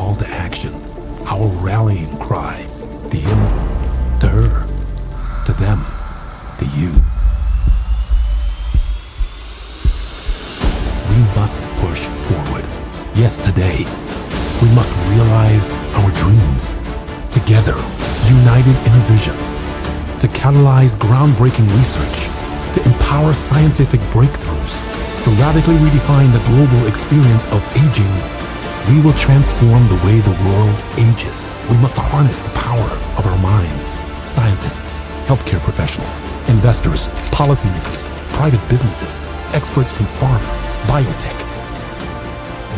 call to action, our rallying cry, to him, to her, to them, to you. We must push forward. Yes, today. We must realize our dreams. Together, united in a vision. To catalyze groundbreaking research. To empower scientific breakthroughs. To radically redefine the global experience of aging. We will transform the way the world ages. We must harness the power of our minds. Scientists, healthcare professionals, investors, policymakers, private businesses, experts from pharma, biotech.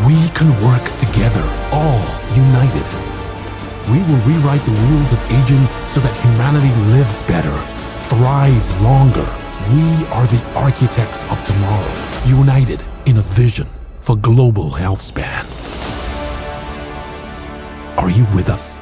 We can work together, all united. We will rewrite the rules of aging so that humanity lives better, thrives longer. We are the architects of tomorrow, united in a vision for global health span. Are you with us?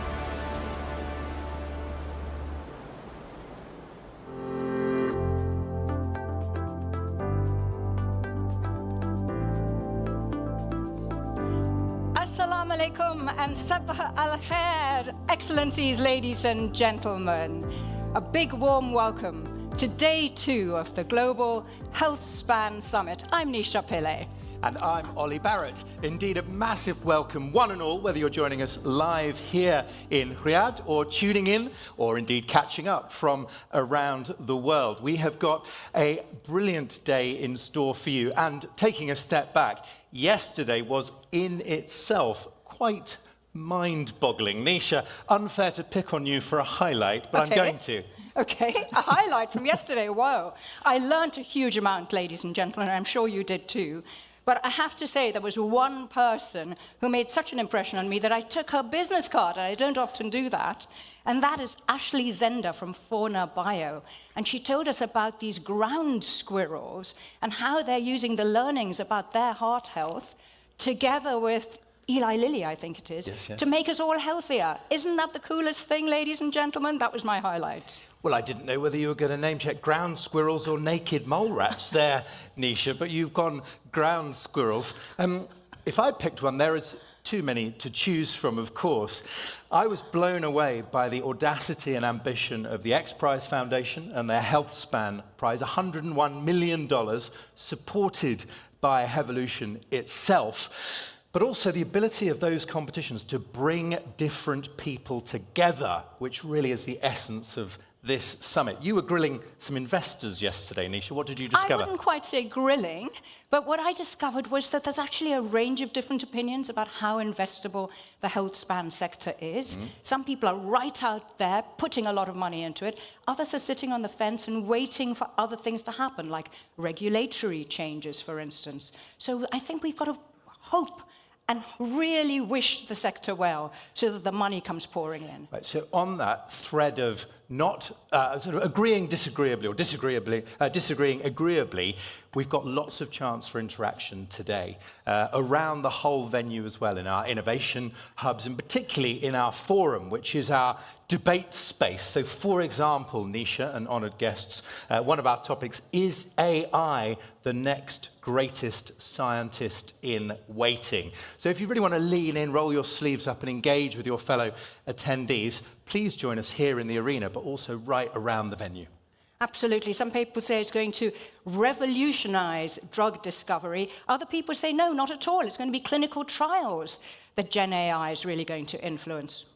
Assalamu alaikum and sabah al khair, excellencies, ladies and gentlemen. A big warm welcome to day 2 of the Global Health Span Summit. I'm Nisha Pillay. And I'm Ollie Barrett. Indeed, a massive welcome, one and all, whether you're joining us live here in Riyadh or tuning in or indeed catching up from around the world. We have got a brilliant day in store for you. And taking a step back, yesterday was in itself quite mind-boggling. Nisha, unfair to pick on you for a highlight, but okay. I'm going to. Okay, a highlight from yesterday, wow. I learnt a huge amount, ladies and gentlemen, and I'm sure you did too. But I have to say, there was one person who made such an impression on me that I took her business card, and I don't often do that, and that is Ashley Zender from Fauna Bio. And she told us about these ground squirrels and how they're using the learnings about their heart health together with Eli Lilly, I think it is, yes. to make us all healthier. Isn't that the coolest thing, ladies and gentlemen? That was my highlight. Well, I didn't know whether you were going to name check ground squirrels or naked mole rats there, Nisha, but you've gone ground squirrels. If I picked one, there is too many to choose from, of course. I was blown away by the audacity and ambition of the X Prize Foundation and their Health Span Prize, $101 million, supported by Hevolution itself. But also the ability of those competitions to bring different people together, which really is the essence of this summit. You were grilling some investors yesterday, Nisha. What did you discover? I wouldn't quite say grilling, but what I discovered was that there's actually a range of different opinions about how investable the health span sector is. Some people are right out there putting a lot of money into it. Others are sitting on the fence and waiting for other things to happen, like regulatory changes, for instance. So I think we've got to hope and really wish the sector well so that the money comes pouring in. Right, so on that thread of not sort of agreeing disagreeably or disagreeing agreeably, we've got lots of chance for interaction today around the whole venue as well, in our innovation hubs, and particularly in our forum, which is our debate space. So, for example, Nisha and honoured guests, one of our topics is AI the next greatest scientist in waiting? So if you really want to lean in, roll your sleeves up and engage with your fellow attendees, please join us here in the arena, but also right around the venue. Absolutely. Some people say it's going to revolutionize drug discovery. Other people say, no, not at all. It's going to be clinical trials that Gen AI is really going to influence.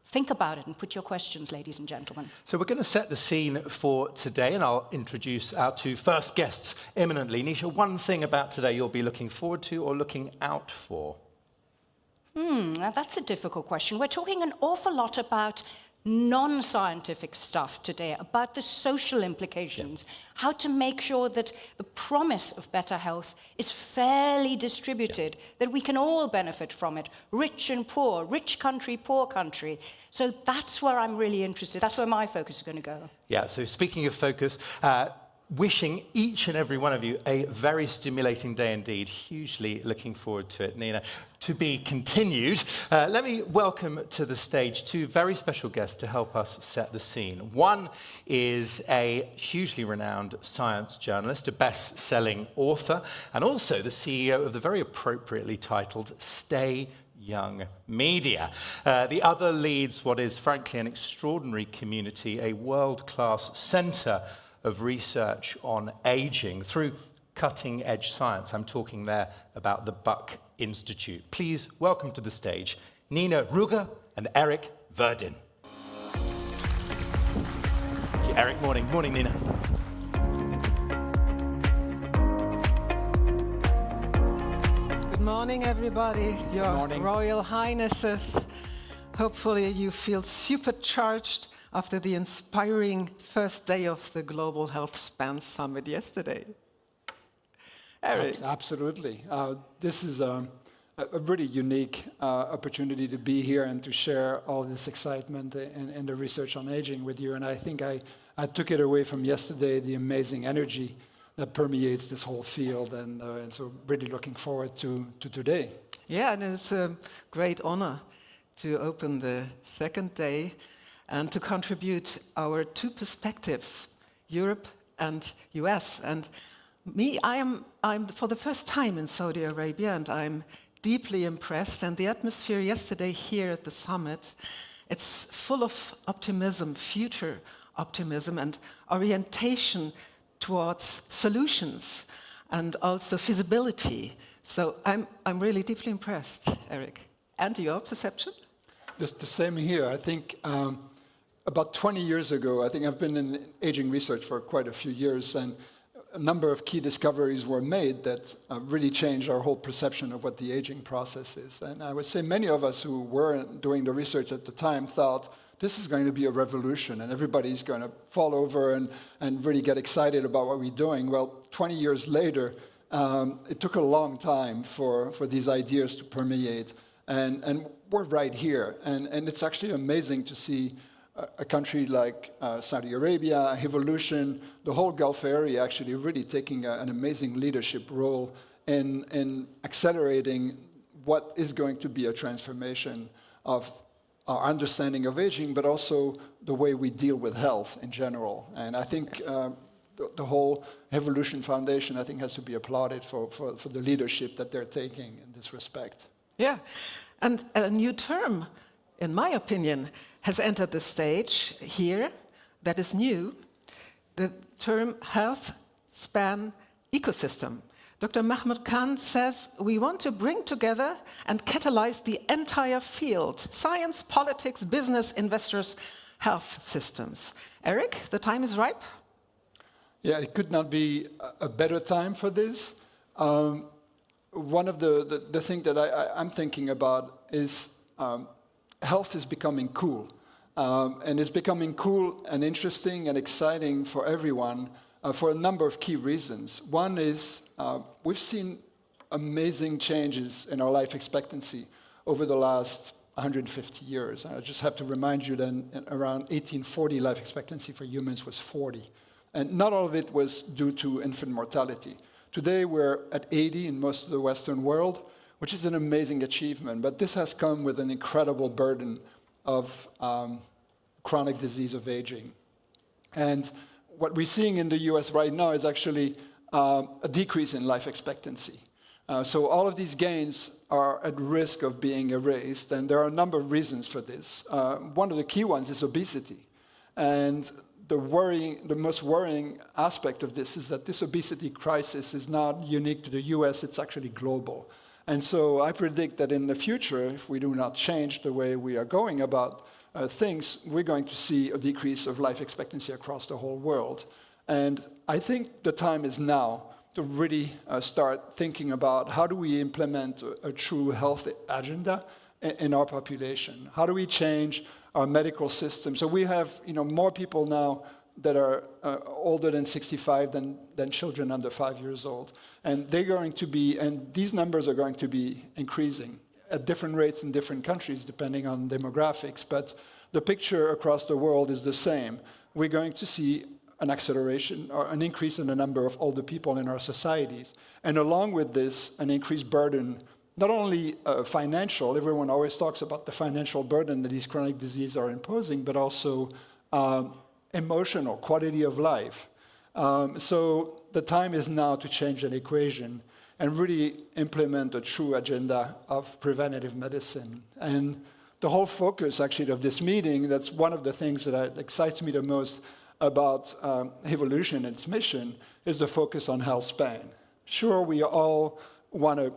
Think about it and put your questions, ladies and gentlemen. So we're going to set the scene for today, and I'll introduce our two first guests imminently. Nisha, one thing about today you'll be looking forward to or looking out for? Now that's a difficult question. We're talking an awful lot about non-scientific stuff today, about the social implications, how to make sure that the promise of better health is fairly distributed, that we can all benefit from it, rich and poor, rich country, poor country. So that's where I'm really interested. That's where my focus is going to go. Yeah, so speaking of focus, wishing each and every one of you a very stimulating day indeed. Hugely looking forward to it, Nina. To be continued, let me welcome to the stage two very special guests to help us set the scene. One is a hugely renowned science journalist, a best-selling author, and also the CEO of the very appropriately titled Stay Young Media. The other leads what is frankly an extraordinary community, a world-class centre of research on aging through cutting-edge science. I'm talking there about the Buck Institute. Please welcome to the stage Nina Ruger and Erik Verdin. Erik, morning. Morning, Nina. Good morning, everybody. Your morning. Royal Highnesses. Hopefully you feel supercharged after the inspiring first day of the Global Health Span Summit yesterday. Erik. Absolutely. This is a really unique opportunity to be here and to share all this excitement and the research on aging with you. And I think I took it away from yesterday, the amazing energy that permeates this whole field. And so really looking forward to today. Yeah, and it's a great honor to open the second day and to contribute our two perspectives, Europe and US. And me, I'm for the first time in Saudi Arabia, and I'm deeply impressed. And the atmosphere yesterday here at the summit, it's full of optimism, future optimism, and orientation towards solutions, and also feasibility. So I'm really deeply impressed, Erik. And your perception? The same here. I think about 20 years ago, I think I've been in aging research for quite a few years, and a number of key discoveries were made that really changed our whole perception of what the aging process is. And I would say many of us who were doing the research at the time thought this is going to be a revolution and everybody's going to fall over and really get excited about what we're doing. Well, 20 years later, it took a long time for these ideas to permeate. And we're right here. And it's actually amazing to see a country like Saudi Arabia, Evolution, the whole Gulf area actually really taking an amazing leadership role in accelerating what is going to be a transformation of our understanding of aging, but also the way we deal with health in general. And I think the whole Evolution Foundation, I think, has to be applauded for the leadership that they're taking in this respect. Yeah, and a new term, in my opinion, has entered the stage here that is new, the term health span ecosystem. Dr. Mahmoud Khan says we want to bring together and catalyze the entire field, science, politics, business, investors, health systems. Erik, the time is ripe? Yeah, it could not be a better time for this. One of the things that I'm thinking about is health is becoming cool. And it's becoming cool and interesting and exciting for everyone for a number of key reasons. One is we've seen amazing changes in our life expectancy over the last 150 years. I just have to remind you that around 1840, life expectancy for humans was 40. And not all of it was due to infant mortality. Today, we're at 80 in most of the Western world, which is an amazing achievement. But this has come with an incredible burden of chronic disease of aging. And what we're seeing in the US right now is actually a decrease in life expectancy. So all of these gains are at risk of being erased, and there are a number of reasons for this. One of the key ones is obesity. And the most worrying aspect of this is that this obesity crisis is not unique to the US, it's actually global. And so I predict that in the future, if we do not change the way we are going about things, we're going to see a decrease of life expectancy across the whole world. And I think the time is now to really start thinking about how do we implement a true health agenda in our population? How do we change our medical system? So we have more people now that are older than 65 than children under 5 years old. And they're going to be, and these numbers are going to be increasing at different rates in different countries depending on demographics, but the picture across the world is the same. We're going to see an acceleration or an increase in the number of older people in our societies. And along with this, an increased burden, not only financial, everyone always talks about the financial burden that these chronic diseases are imposing, but also emotional, quality of life. So the time is now to change an equation and really implement a true agenda of preventative medicine. And the whole focus, actually, of this meeting, that's one of the things that excites me the most about Evolution and its mission, is the focus on health span. Sure, we all want to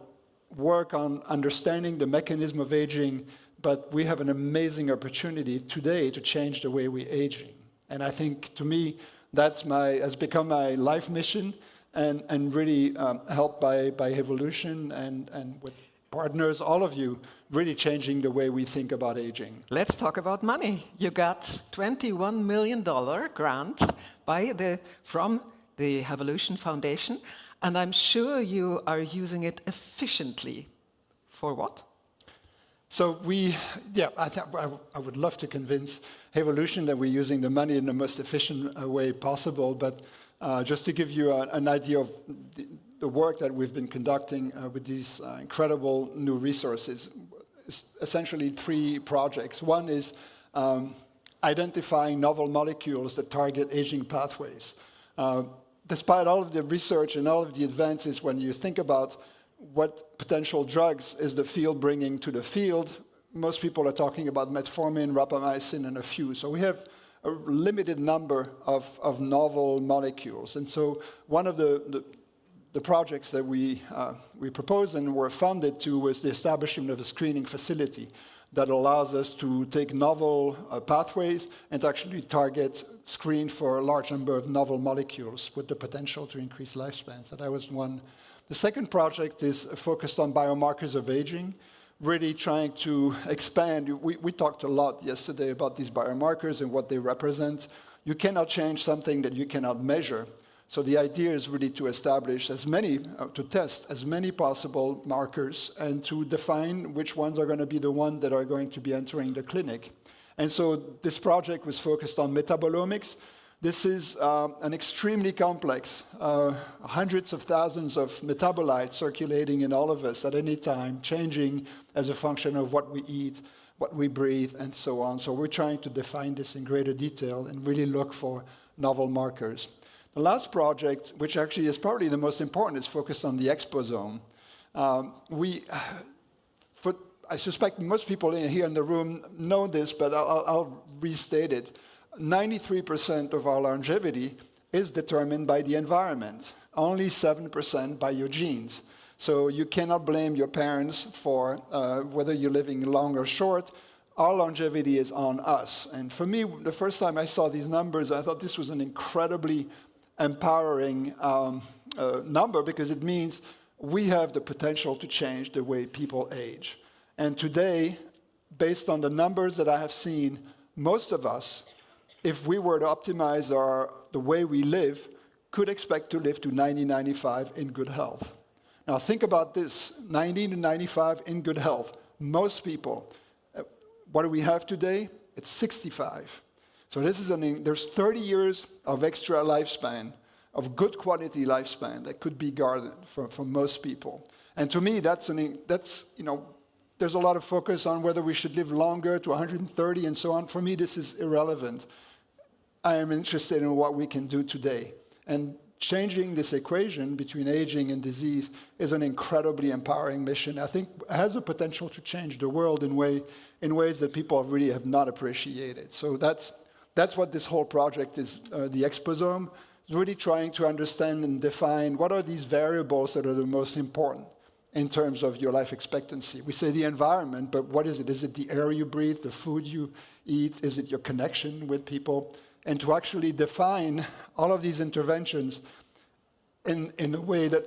work on understanding the mechanism of aging, but we have an amazing opportunity today to change the way we're aging. And I think, to me, has become my life mission, and really helped by Evolution and with partners, all of you, really changing the way we think about aging. Let's talk about money. You got $21 million grant from the Evolution Foundation, and I'm sure you are using it efficiently. For what? So I would love to convince Evolution that we're using the money in the most efficient way possible, but just to give you an idea of the work that we've been conducting with these incredible new resources, essentially 3 projects. One is identifying novel molecules that target aging pathways. Despite all of the research and all of the advances, when you think about what potential drugs is the field bringing to the field, most people are talking about metformin, rapamycin, and a few. So we have a limited number of novel molecules. And so one of the projects that we proposed and were funded to was the establishment of a screening facility that allows us to take novel pathways and to actually screen for a large number of novel molecules with the potential to increase lifespans. So that was one. The second project is focused on biomarkers of aging, really trying to expand. We talked a lot yesterday about these biomarkers and what they represent. You cannot change something that you cannot measure. So the idea is really to establish to test as many possible markers and to define which ones are going to be the ones that are going to be entering the clinic. And so this project was focused on metabolomics. This is an extremely complex, hundreds of thousands of metabolites circulating in all of us at any time, changing as a function of what we eat, what we breathe, and so on. So we're trying to define this in greater detail and really look for novel markers. The last project, which actually is probably the most important, is focused on the exposome. I suspect most people here in the room know this, but I'll restate it. 93% of our longevity is determined by the environment, only 7% by your genes. So you cannot blame your parents for whether you're living long or short. Our longevity is on us. And for me, the first time I saw these numbers, I thought this was an incredibly empowering number, because it means we have the potential to change the way people age. And today, based on the numbers that I have seen, most of us, if we were to optimize the way we live, could expect to live to 90, 95 in good health. Now think about this, 90 to 95 in good health. Most people, what do we have today? It's 65. So there's 30 years of extra lifespan, of good quality lifespan that could be garnered from most people. And to me, there's a lot of focus on whether we should live longer to 130 and so on. For me, this is irrelevant. I am interested in what we can do today. And changing this equation between aging and disease is an incredibly empowering mission. I think it has the potential to change the world in ways that people really have not appreciated. So that's what this whole project is, the exposome, is really trying to understand and define what are these variables that are the most important in terms of your life expectancy. We say the environment, but what is it? Is it the air you breathe, the food you eat? Is it your connection with people? And to actually define all of these interventions in a way that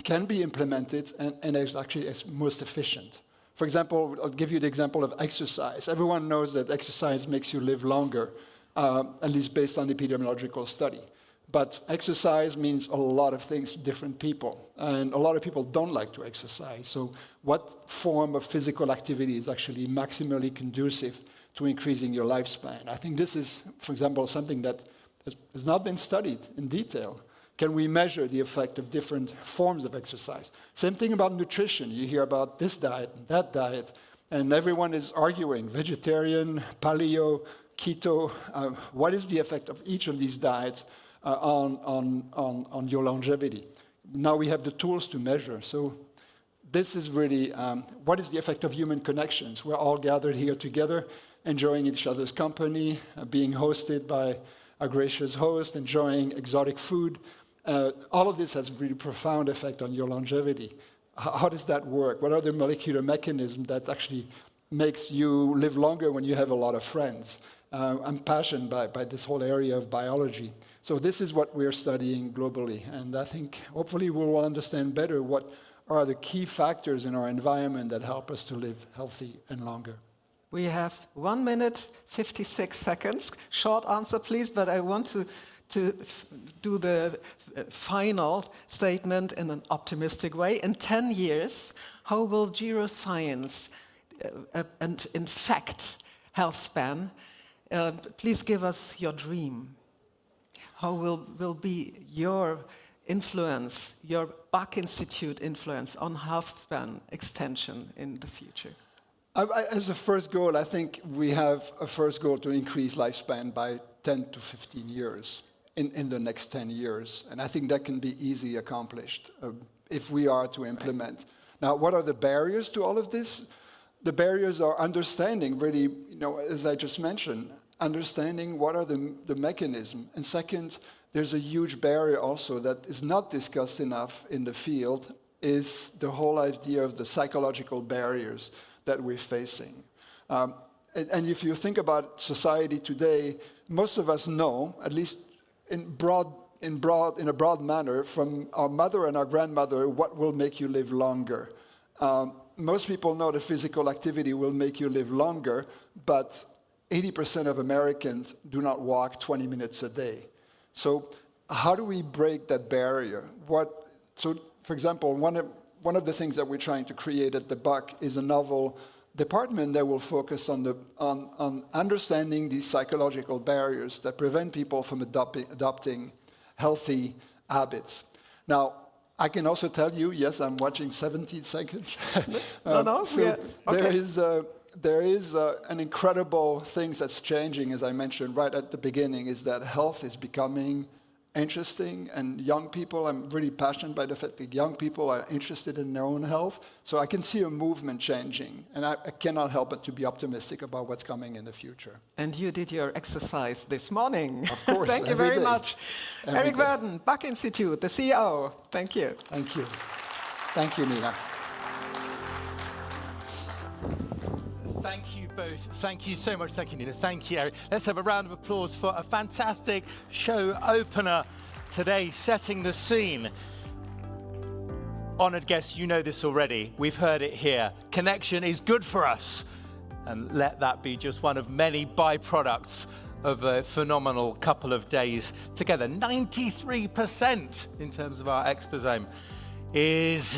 can be implemented and is actually most efficient. For example, I'll give you the example of exercise. Everyone knows that exercise makes you live longer, at least based on the epidemiological study. But exercise means a lot of things to different people. And a lot of people don't like to exercise. So what form of physical activity is actually maximally conducive to increasing your lifespan? I think this is, for example, something that has not been studied in detail. Can we measure the effect of different forms of exercise? Same thing about nutrition. You hear about this diet and that diet, and everyone is arguing, vegetarian, paleo, keto. What is the effect of each of these diets on your longevity? Now we have the tools to measure. So this is really, what is the effect of human connections? We're all gathered here together, enjoying each other's company, being hosted by a gracious host, enjoying exotic food. All of this has a really profound effect on your longevity. How does that work? What are the molecular mechanisms that actually makes you live longer when you have a lot of friends? I'm passionate by this whole area of biology. So this is what we're studying globally. And I think hopefully we will understand better what are the key factors in our environment that help us to live healthy and longer. We have 1 minute, 56 seconds. Short answer, please, but I want to do the final statement in an optimistic way. In 10 years, how will geroscience and in fact health span? Please give us your dream. How will be your influence, your Bach Institute influence on health span extension in the future? As a first goal, I think we have a first goal to increase lifespan by 10 to 15 years in the next 10 years. And I think that can be easily accomplished if we are to implement. Now, what are the barriers to all of this? The barriers are understanding, really, as I just mentioned, understanding what are the mechanisms. And second, there's a huge barrier also that is not discussed enough in the field, is the whole idea of the psychological barriers that we're facing. And if you think about society today, most of us know, at least in a broad manner, from our mother and our grandmother, what will make you live longer. Most people know that physical activity will make you live longer, but 80% of Americans do not walk 20 minutes a day. So how do we break that barrier? So, for example, one of the things that we're trying to create at the Bach is a novel department that will focus on understanding these psychological barriers that prevent people from adopting healthy habits. Now, I can also tell you, yes, I'm watching 17 seconds. There is an incredible thing that's changing, as I mentioned right at the beginning, is that health is becoming interesting, and young people, I'm really passionate by the fact that young people are interested in their own health. So I can see a movement changing, and I cannot help but to be optimistic about what's coming in the future. And you did your exercise this morning. Of course. Thank you very much. Eric day. Werden, Bach Institute, the CEO. Thank you. Thank you. Thank you, Nina. Thank you both. Thank you so much. Thank you, Nina. Thank you, Eric. Let's have a round of applause for a fantastic show opener today, setting the scene. Honored guests, you know this already. We've heard it here. Connection is good for us. And let that be just one of many byproducts of a phenomenal couple of days together. 93% in terms of our exposome is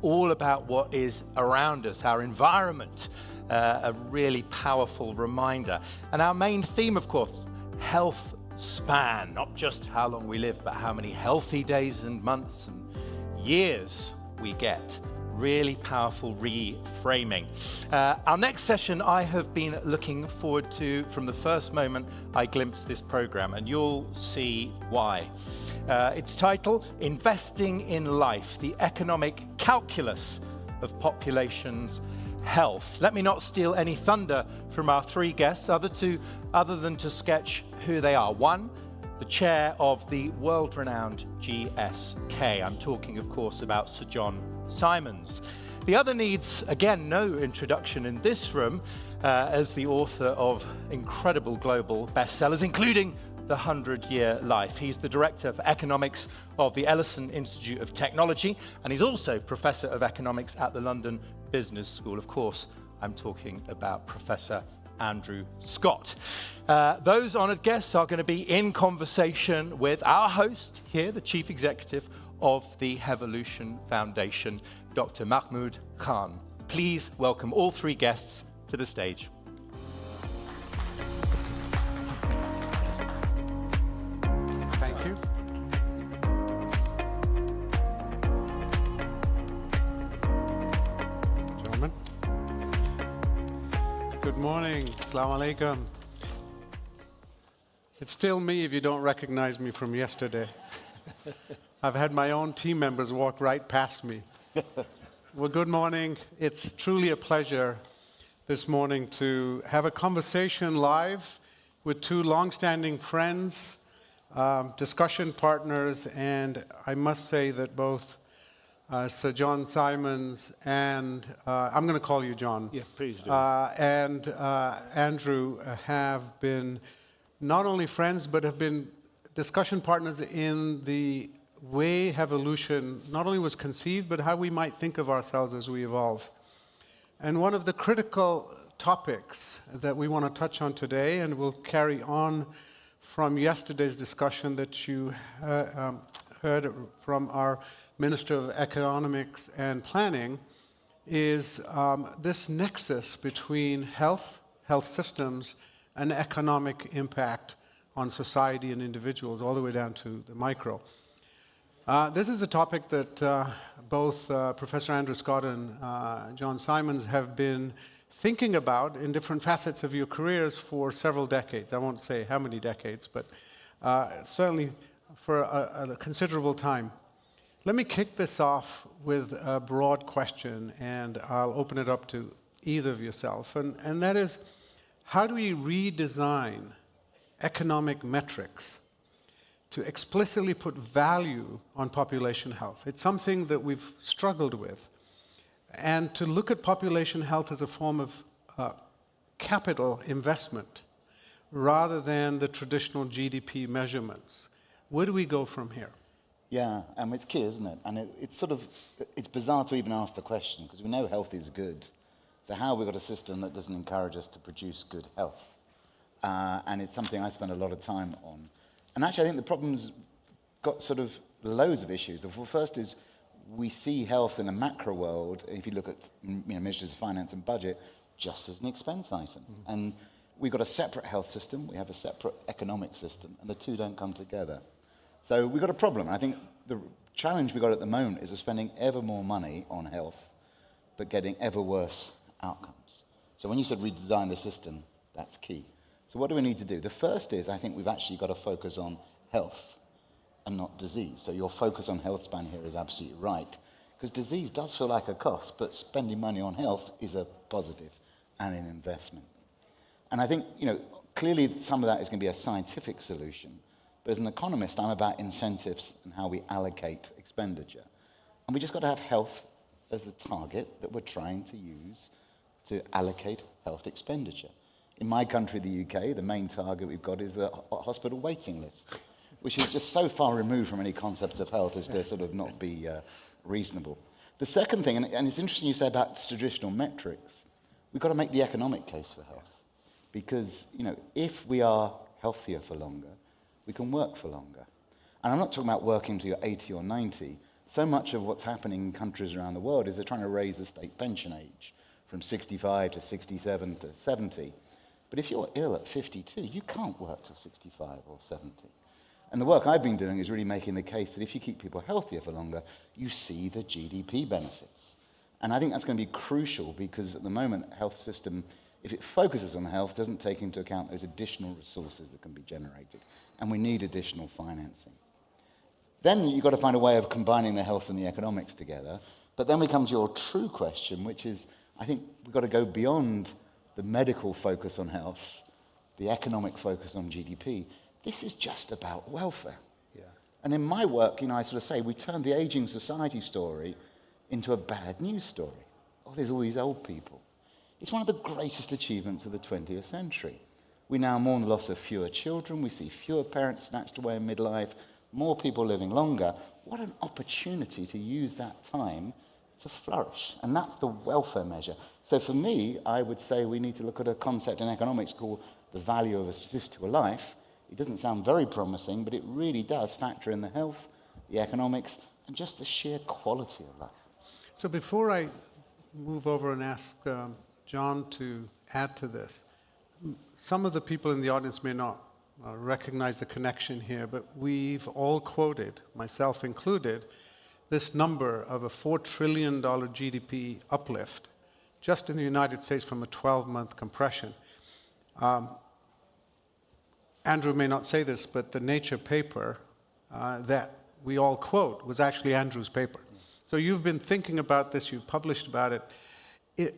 all about what is around us, our environment. A really powerful reminder. And our main theme, of course, health span, not just how long we live, but how many healthy days and months and years we get. Really powerful reframing. Our next session I have been looking forward to from the first moment I glimpsed this program, and you'll see why. Its title, Investing in Life, the Economic Calculus of Populations' Health. Let me not steal any thunder from our three guests, other than to sketch who they are. One, the chair of the world-renowned GSK. I'm talking, of course, about Sir John Simons. The other needs, again, no introduction in this room, as the author of incredible global bestsellers, including The 100-Year Life. He's the Director for Economics of the Ellison Institute of Technology, and he's also Professor of Economics at the London Business School. Of course, I'm talking about Professor Andrew Scott. Those honoured guests are going to be in conversation with our host here, the Chief Executive of the Hevolution Foundation, Dr. Mahmoud Khan. Please welcome all three guests to the stage. Good morning. Assalamu alaikum. It's still me if you don't recognize me from yesterday. I've had my own team members walk right past me. Well, good morning. It's truly a pleasure this morning to have a conversation live with two long-standing friends, discussion partners, and I must say that both Sir John Simons and, I'm going to call you John. Yeah, please do. And Andrew have been not only friends, but have been discussion partners in the way evolution not only was conceived, but how we might think of ourselves as we evolve. And one of the critical topics that we want to touch on today, and we'll carry on from yesterday's discussion that you heard from our Minister of Economics and Planning, is this nexus between health systems, and economic impact on society and individuals, all the way down to the micro. This is a topic that both Professor Andrew Scott and John Simons have been thinking about in different facets of your careers for several decades. I won't say how many decades, but certainly for a considerable time. Let me kick this off with a broad question, and I'll open it up to either of yourself, and that is, how do we redesign economic metrics to explicitly put value on population health? It's something that we've struggled with. And to look at population health as a form of capital investment rather than the traditional GDP measurements. Where do we go from here? Yeah, it's key, isn't it? And it's bizarre to even ask the question, because we know health is good. So how have we got a system that doesn't encourage us to produce good health? And it's something I spend a lot of time on. And actually, I think the problem's got sort of loads of issues. The first is we see health in a macro world, if you look at measures of finance and budget, just as an expense item. Mm-hmm. And we've got a separate health system, we have a separate economic system, and the two don't come together. So we've got a problem. I think the challenge we've got at the moment is we're spending ever more money on health, but getting ever worse outcomes. So when you said redesign the system, that's key. So what do we need to do? The first is, I think we've actually got to focus on health and not disease. So your focus on health span here is absolutely right, because disease does feel like a cost, but spending money on health is a positive and an investment. And I think, clearly some of that is going to be a scientific solution, but as an economist, I'm about incentives and how we allocate expenditure. And we just got to have health as the target that we're trying to use to allocate health expenditure. In my country, the UK, the main target we've got is the hospital waiting list, which is just so far removed from any concept of health as to sort of not be reasonable. The second thing, and it's interesting you say about traditional metrics, we've got to make the economic case for health. Because, if we are healthier for longer, we can work for longer. And I'm not talking about working till you're 80 or 90. So much of what's happening in countries around the world is they're trying to raise the state pension age from 65 to 67 to 70. But if you're ill at 52, you can't work till 65 or 70. And the work I've been doing is really making the case that if you keep people healthier for longer, you see the GDP benefits. And I think that's going to be crucial, because at the moment, the health system, if it focuses on health, doesn't take into account those additional resources that can be generated. And we need additional financing. Then you've got to find a way of combining the health and the economics together. But then we come to your true question, which is, I think we've got to go beyond the medical focus on health, the economic focus on GDP. This is just about welfare. Yeah. And in my work, I sort of say, we turned the aging society story into a bad news story. Oh, there's all these old people. It's one of the greatest achievements of the 20th century. We now mourn the loss of fewer children. We see fewer parents snatched away in midlife, more people living longer. What an opportunity to use that time to flourish. And that's the welfare measure. So for me, I would say we need to look at a concept in economics called the value of a statistical life. It doesn't sound very promising, but it really does factor in the health, the economics, and just the sheer quality of life. So before I move over and ask John to add to this, some of the people in the audience may not recognize the connection here, but we've all quoted, myself included, this number of a $4 trillion GDP uplift just in the United States from a 12-month compression. Andrew may not say this, but the Nature paper that we all quote was actually Andrew's paper. So you've been thinking about this, you've published about it.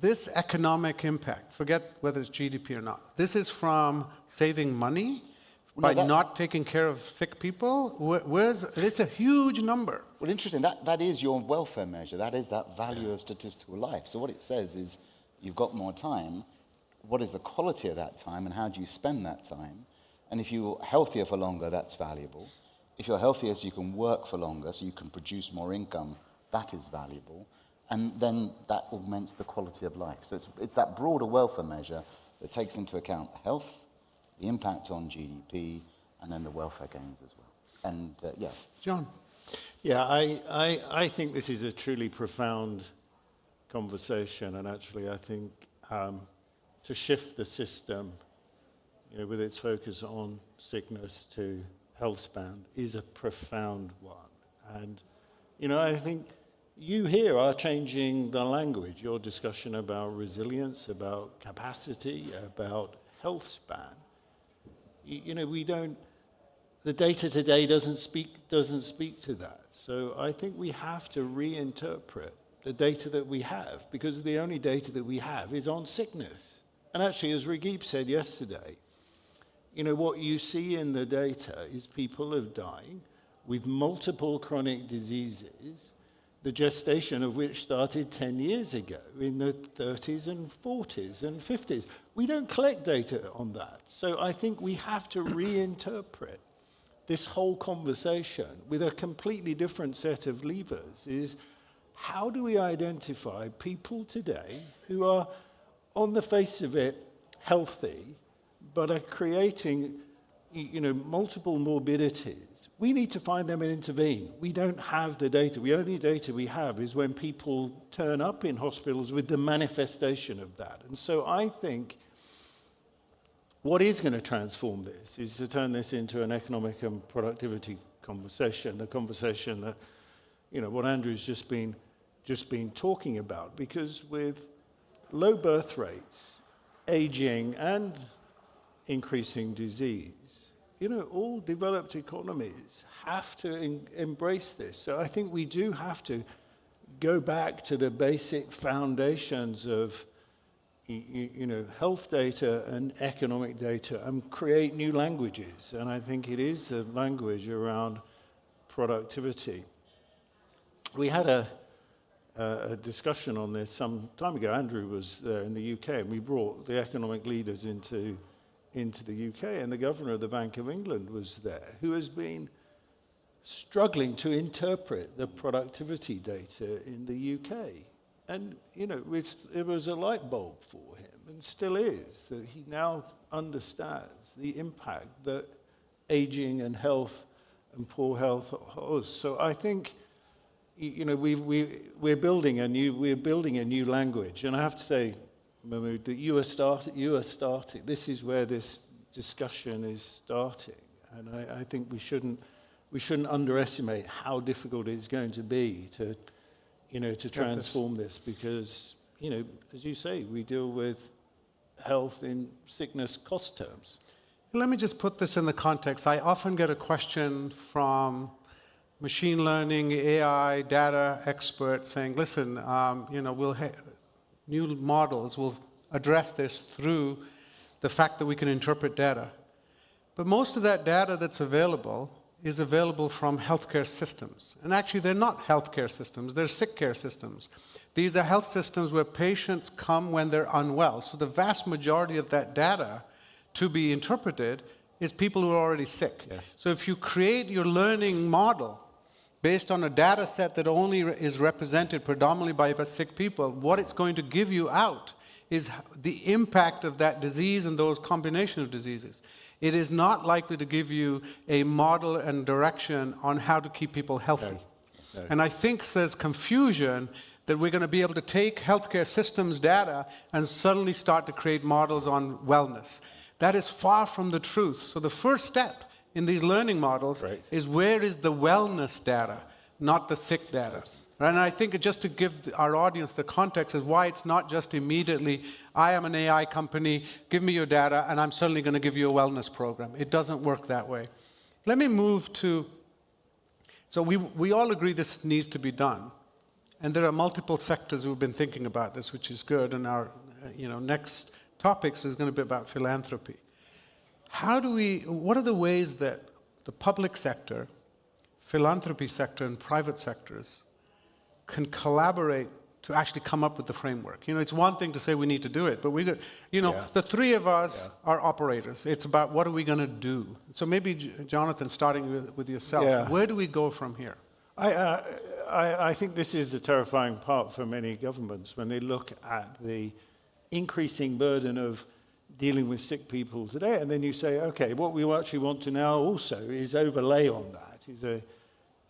This economic impact, forget whether it's GDP or not, this is from saving money by not taking care of sick people? It's a huge number. Well, interesting. That is your welfare measure. That is that value of statistical life. So what it says is you've got more time. What is the quality of that time and how do you spend that time? And if you're healthier for longer, that's valuable. If you're healthier so you can work for longer, so you can produce more income, that is valuable. And then that augments the quality of life. So it's that broader welfare measure that takes into account health, the impact on GDP, and then the welfare gains as well. And yeah. John. Yeah, I think this is a truly profound conversation, and actually I think to shift the system, with its focus on sickness to health span is a profound one. And, I think you here are changing the language, your discussion about resilience, about capacity, about health span. We don't, the data today doesn't speak to that. So I think we have to reinterpret the data that we have, because the only data that we have is on sickness. And actually, as Raghib said yesterday, what you see in the data is people are dying with multiple chronic diseases, the gestation of which started 10 years ago in the 30s and 40s and 50s. We don't collect data on that. So I think we have to reinterpret this whole conversation with a completely different set of levers. Is how do we identify people today who are, on the face of it, healthy, but are creating multiple morbidities? We need to find them and intervene. We don't have the data. The only data we have is when people turn up in hospitals with the manifestation of that. And so I think what is going to transform this is to turn this into an economic and productivity conversation, the conversation that, what Andrew's just been talking about. Because with low birth rates, aging, and increasing disease, all developed economies have to embrace this. So I think we do have to go back to the basic foundations of health data and economic data and create new languages. And I think it is the language around productivity. We had a discussion on this some time ago. Andrew was there in the UK, and we brought the economic leaders into the UK, and the governor of the Bank of England was there, who has been struggling to interpret the productivity data in the UK. And, it was a light bulb for him, and still is, that he now understands the impact that aging and health and poor health has. So I think, we're building a new language, and I have to say, Mahmood, that you are starting. This is where this discussion is starting, and I think we shouldn't underestimate how difficult it's going to be to transform this, because as you say, we deal with health in sickness cost terms. Let me just put this in the context. I often get a question from machine learning, AI, data experts saying, listen, new models will address this through the fact that we can interpret data. But most of that data that's available is available from healthcare systems. And actually, they're not healthcare systems, they're sick care systems. These are health systems where patients come when they're unwell. So the vast majority of that data to be interpreted is people who are already sick. Yes. So if you create your learning model based on a data set that only is represented predominantly by sick people, what it's going to give you out is the impact of that disease and those combination of diseases. It is not likely to give you a model and direction on how to keep people healthy. No. And I think there's confusion that we're going to be able to take healthcare systems data and suddenly start to create models on wellness. That is far from the truth. So the first step in these learning models is, where is the wellness data, not the sick data. Right? And I think just to give our audience the context is why it's not just immediately, I am an AI company, give me your data, and I'm suddenly going to give you a wellness program. It doesn't work that way. Let me move to, so we all agree this needs to be done. And there are multiple sectors who've been thinking about this, which is good. And our next topics is going to be about philanthropy. What are the ways that the public sector, philanthropy sector, and private sectors can collaborate to actually come up with the framework? It's one thing to say we need to do it, but the three of us are operators. It's about what are we going to do? So maybe, Jonathan, starting with yourself, where do we go from here? I think this is the terrifying part for many governments when they look at the increasing burden of dealing with sick people today, and then you say, okay, what we actually want to now also is overlay on that,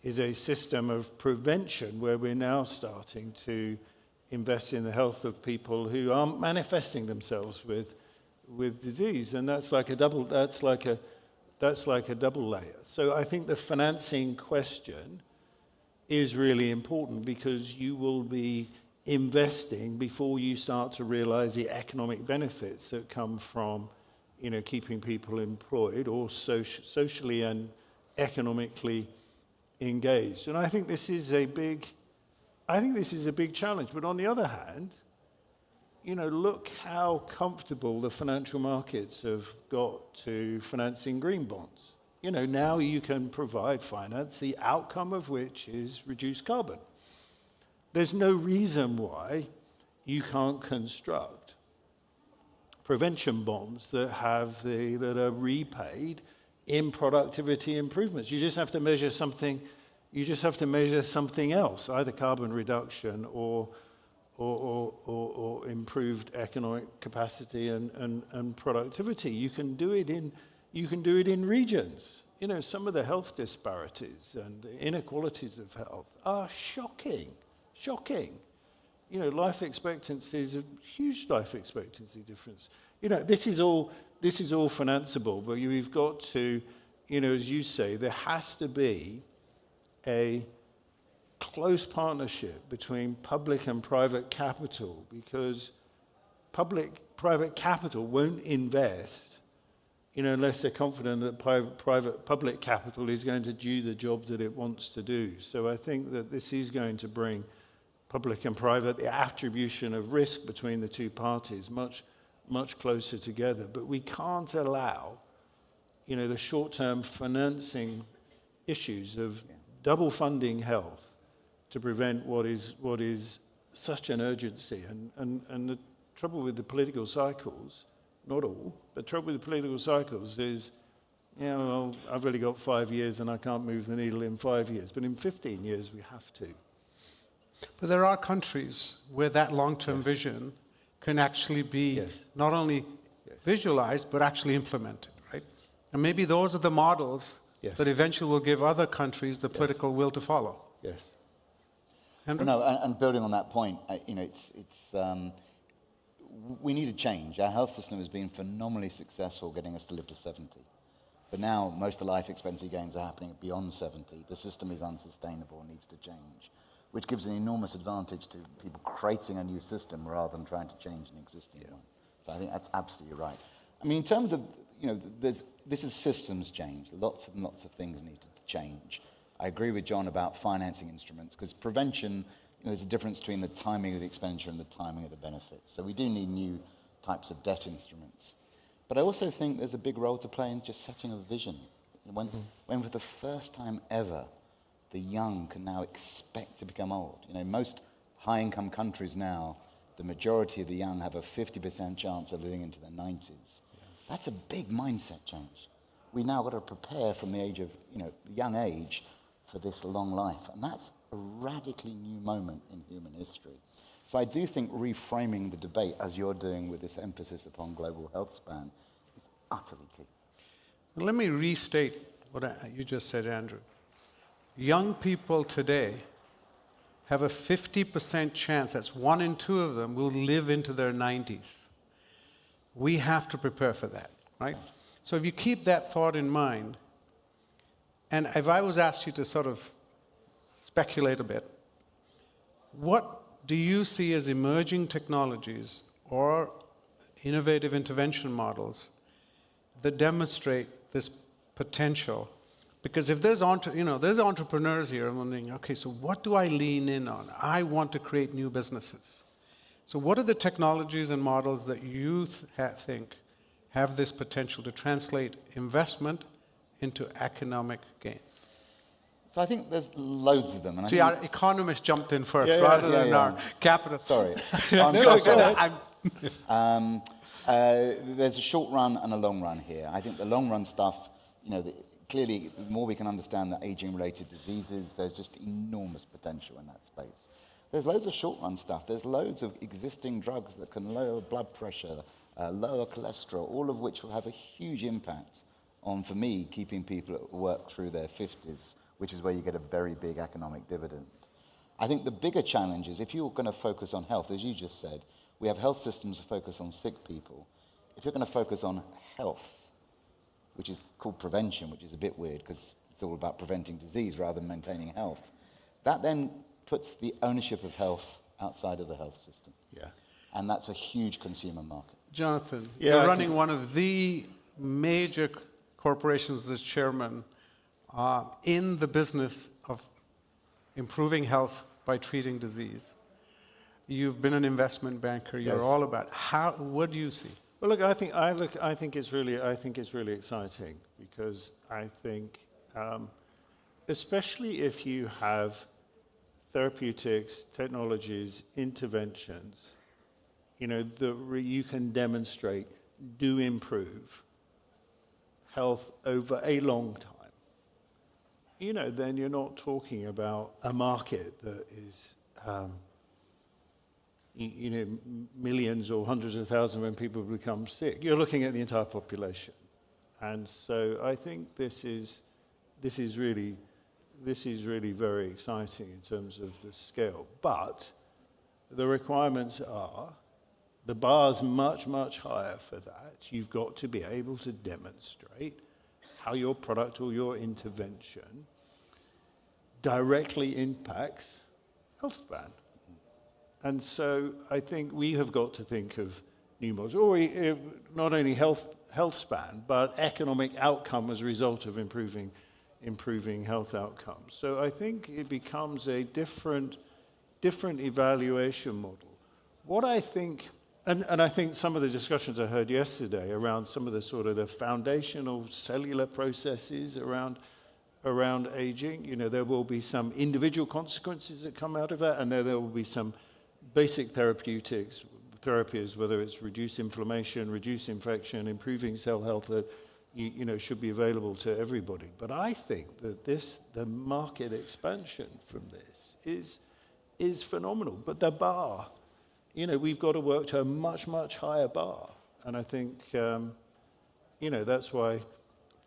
is a system of prevention where we're now starting to invest in the health of people who aren't manifesting themselves with disease, and that's like a double layer. So I think the financing question is really important because you will be investing before you start to realize the economic benefits that come from, keeping people employed or socially and economically engaged. And I think this is a big challenge. But on the other hand, look how comfortable the financial markets have got to financing green bonds. Now you can provide finance, the outcome of which is reduced carbon. There's no reason why you can't construct prevention bonds that are repaid in productivity improvements. You just have to measure something. You just have to measure something else, either carbon reduction or improved economic capacity and productivity. You can do it in regions. Some of the health disparities and inequalities of health are shocking. Life expectancy is a huge life expectancy difference. This is all financeable, but we've got to, as you say, there has to be a close partnership between public and private capital, because private capital won't invest, unless they're confident that public capital is going to do the job that it wants to do. So I think that this is going to bring public and private, the attribution of risk between the two parties much closer together. But we can't allow, the short-term financing issues of double funding health to prevent what is such an urgency. And the trouble with the political cycles, not all, but trouble with the political cycles is, I've really got 5 years and I can't move the needle in 5 years. But in 15 years, we have to. But there are countries where that long-term vision can actually be not only visualized, but actually implemented, right? And maybe those are the models that eventually will give other countries the political will to follow. Yes. Andrew? No, and building on that point, we need a change. Our health system has been phenomenally successful getting us to live to 70. But now most of the life expectancy gains are happening beyond 70. The system is unsustainable and needs to change, which gives an enormous advantage to people creating a new system rather than trying to change an existing one. So I think that's absolutely right. I mean, in terms of, this is systems change. Lots and lots of things needed to change. I agree with John about financing instruments, because prevention, there's a difference between the timing of the expenditure and the timing of the benefits. So we do need new types of debt instruments. But I also think there's a big role to play in just setting a vision. When for the first time ever, the young can now expect to become old. Most high-income countries now, the majority of the young have a 50% chance of living into their 90s. That's a big mindset change. We now got to prepare from the age of, young age for this long life. And that's a radically new moment in human history. So I do think reframing the debate, as you're doing with this emphasis upon global health span, is utterly key. Well, let me restate what you just said, Andrew. Young people today have a 50% chance, that's 1 in 2 of them, will live into their 90s. We have to prepare for that, right? So if you keep that thought in mind, and if I was asked you to sort of speculate a bit, what do you see as emerging technologies or innovative intervention models that demonstrate this potential? Because if there's there's entrepreneurs here, I'm wondering, okay, so what do I lean in on? I want to create new businesses. So what are the technologies and models that you think have this potential to translate investment into economic gains? So I think there's loads of them. And I See, think our economist jumped in first Yeah, rather yeah, than yeah. our capital. Sorry. No, I'm so no, sorry. I'm- There's a short run and a long run here. I think the long run stuff, clearly, the more we can understand the aging-related diseases, there's just enormous potential in that space. There's loads of short run stuff. There's loads of existing drugs that can lower blood pressure, lower cholesterol, all of which will have a huge impact on, for me, keeping people at work through their 50s, which is where you get a very big economic dividend. I think the bigger challenge is if you're going to focus on health, as you just said, we have health systems that focus on sick people. If you're going to focus on health, which is called prevention, which is a bit weird because it's all about preventing disease rather than maintaining health, that then puts the ownership of health outside of the health system. Yeah. And that's a huge consumer market. Jonathan, Yeah, you're I running one of the major corporations as chairman in the business of improving health by treating disease. You've been an investment banker. You're Yes. all about what do you see? Well, look, I think it's really exciting because I think, especially if you have therapeutics, technologies, interventions, you can demonstrate do improve health over a long time. Then you're not talking about a market that is, millions or hundreds of thousands when people become sick. You're looking at the entire population. And so I think this is really very exciting in terms of the scale. But the requirements are, the bar's much, much higher for that. You've got to be able to demonstrate how your product or your intervention directly impacts health span. And so I think we have got to think of new models, or not only health span, but economic outcome as a result of improving health outcomes. So I think it becomes a different evaluation model. What I think, and I think some of the discussions I heard yesterday around some of the sort of the foundational cellular processes around aging, there will be some individual consequences that come out of that, and there will be some basic therapies, whether it's reduce inflammation, reduce infection, improving cell health, that should be available to everybody. But I think that the market expansion from this is phenomenal. But the bar, we've got to work to a much, much higher bar. And I think, that's why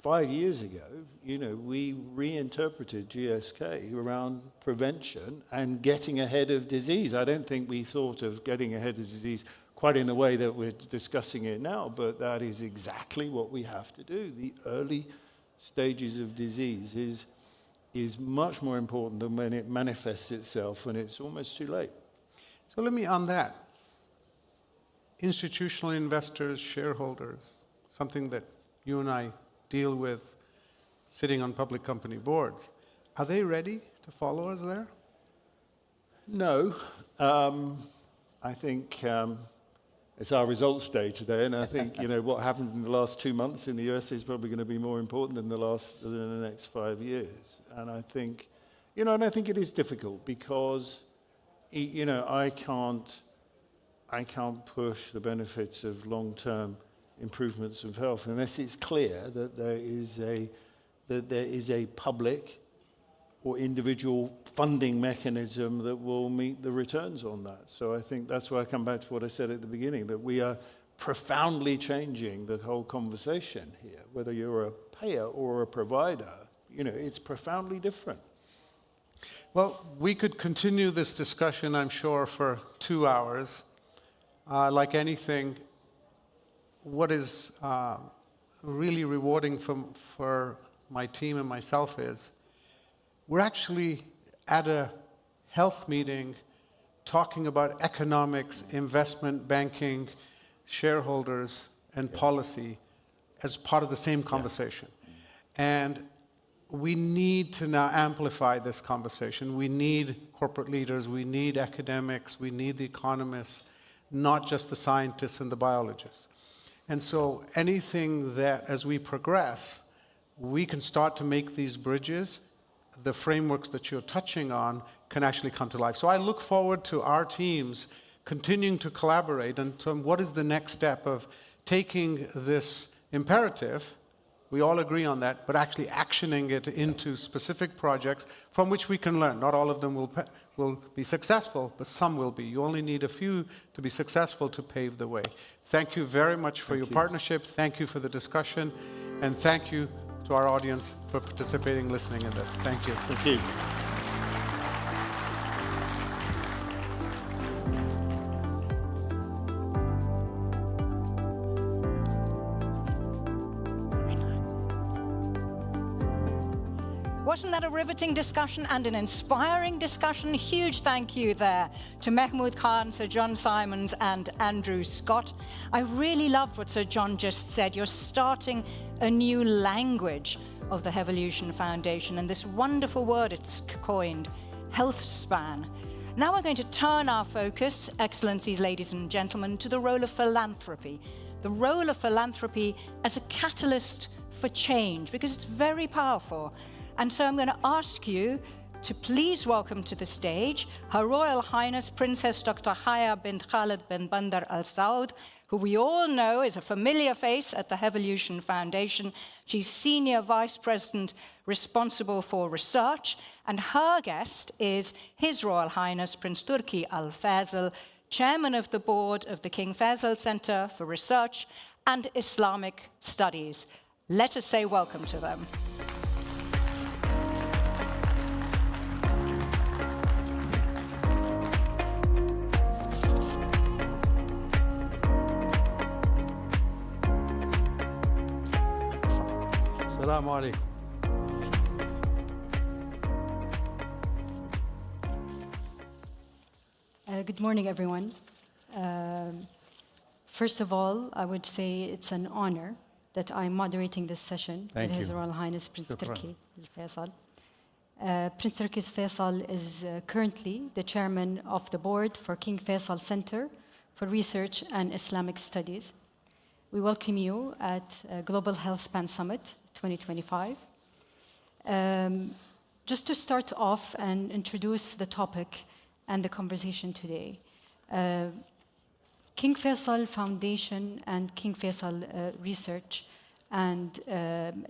5 years ago, we reinterpreted GSK around prevention and getting ahead of disease. I don't think we thought of getting ahead of disease quite in the way that we're discussing it now, but that is exactly what we have to do. The early stages of disease is much more important than when it manifests itself when it's almost too late. So let me, on that, institutional investors, shareholders, something that you and I deal with sitting on public company boards, are they ready to follow us there? No. I think it's our results day today, and I think what happened in the last 2 months in the US is probably going to be more important than the next 5 years. And I think, I think it is difficult because, I can't push the benefits of long-term improvements of health unless it's clear that there is a public or individual funding mechanism that will meet the returns on that. So I think that's why I come back to what I said at the beginning, that we are profoundly changing the whole conversation here. Whether you're a payer or a provider, it's profoundly different. Well, we could continue this discussion, I'm sure, for 2 hours. Like anything, what is really rewarding for my team and myself is we're actually at a health meeting talking about economics, investment banking, shareholders, and policy as part of the same conversation. And we need to now amplify this conversation. We need corporate leaders, we need academics, we need the economists, not just the scientists and the biologists. And so anything that, as we progress, we can start to make these bridges, the frameworks that you're touching on can actually come to life. So I look forward to our teams continuing to collaborate and to what is the next step of taking this imperative, we all agree on that, but actually actioning it into specific projects from which we can learn. Not all of them will be successful, but some will be. You only need a few to be successful to pave the way. Thank you very much for your partnership. Thank you for the discussion. And thank you to our audience for participating, listening in this. Thank you. Thank you. Wasn't that a riveting discussion and an inspiring discussion? Huge thank you there to Mahmoud Khan, Sir John Simons, and Andrew Scott. I really loved what Sir John just said. You're starting a new language of the Hevolution Foundation and this wonderful word it's coined, health span. Now we're going to turn our focus, Excellencies, ladies and gentlemen, to the role of philanthropy. The role of philanthropy as a catalyst for change, because it's very powerful. And so I'm going to ask you to please welcome to the stage Her Royal Highness Princess Dr. Haya bint Khalid bin Bandar Al Saud, who we all know is a familiar face at the Hevolution Foundation. She's Senior Vice President responsible for research, and her guest is His Royal Highness Prince Turki Al Faisal, Chairman of the Board of the King Faisal Center for Research and Islamic Studies. Let us say welcome to them. Assalamu alaikum. Good morning, everyone. First of all, I would say it's an honor that I'm moderating this session with His Royal Highness Prince Turki Al Faisal. Prince Turki Al Faisal is currently the chairman of the board for King Faisal Center for Research and Islamic Studies. We welcome you at Global Health Span Summit 2025. Just to start off and introduce the topic and the conversation today. King Faisal Foundation and King Faisal Research and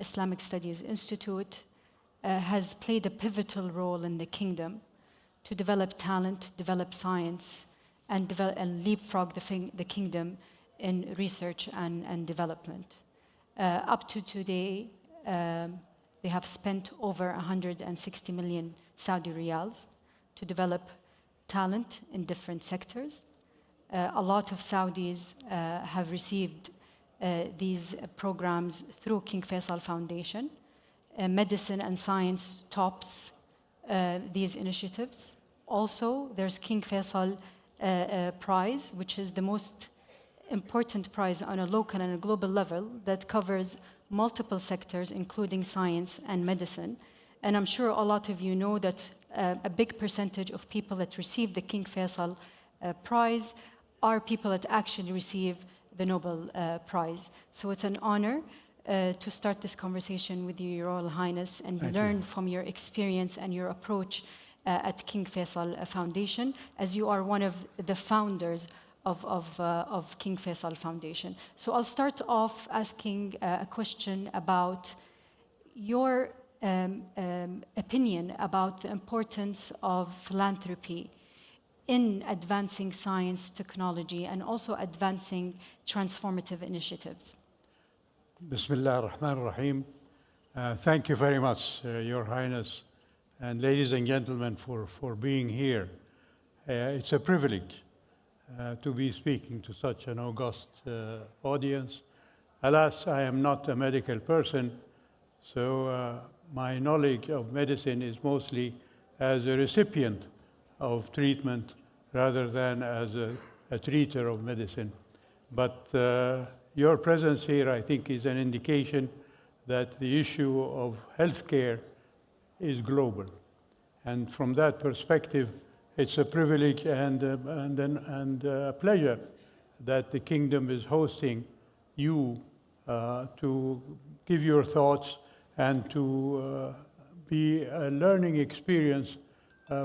Islamic Studies Institute has played a pivotal role in the kingdom to develop talent, develop science, and leapfrog the kingdom in research and development. Up to today, they have spent over 160 million Saudi riyals to develop talent in different sectors. A lot of Saudis have received these programs through King Faisal Foundation. Medicine and science tops these initiatives. Also, there's King Faisal Prize, which is the most important prize on a local and a global level that covers multiple sectors, including science and medicine. And I'm sure a lot of you know that a big percentage of people that receive the King Faisal Prize are people that actually receive the Nobel Prize. So it's an honor to start this conversation with you, Your Royal Highness, and learn from your experience and your approach at King Faisal Foundation, as you are one of the founders of King Faisal Foundation. So I'll start off asking a question about your opinion about the importance of philanthropy in advancing science, technology, and also advancing transformative initiatives. Bismillah ar-Rahman ar-Rahim. Thank you very much, Your Highness, and ladies and gentlemen, for being here. It's a privilege to be speaking to such an august audience. Alas, I am not a medical person, so my knowledge of medicine is mostly as a recipient of treatment rather than as a treater of medicine. But your presence here, I think, is an indication that the issue of healthcare is global. And from that perspective, it's a privilege and a pleasure that the Kingdom is hosting you to give your thoughts and to be a learning experience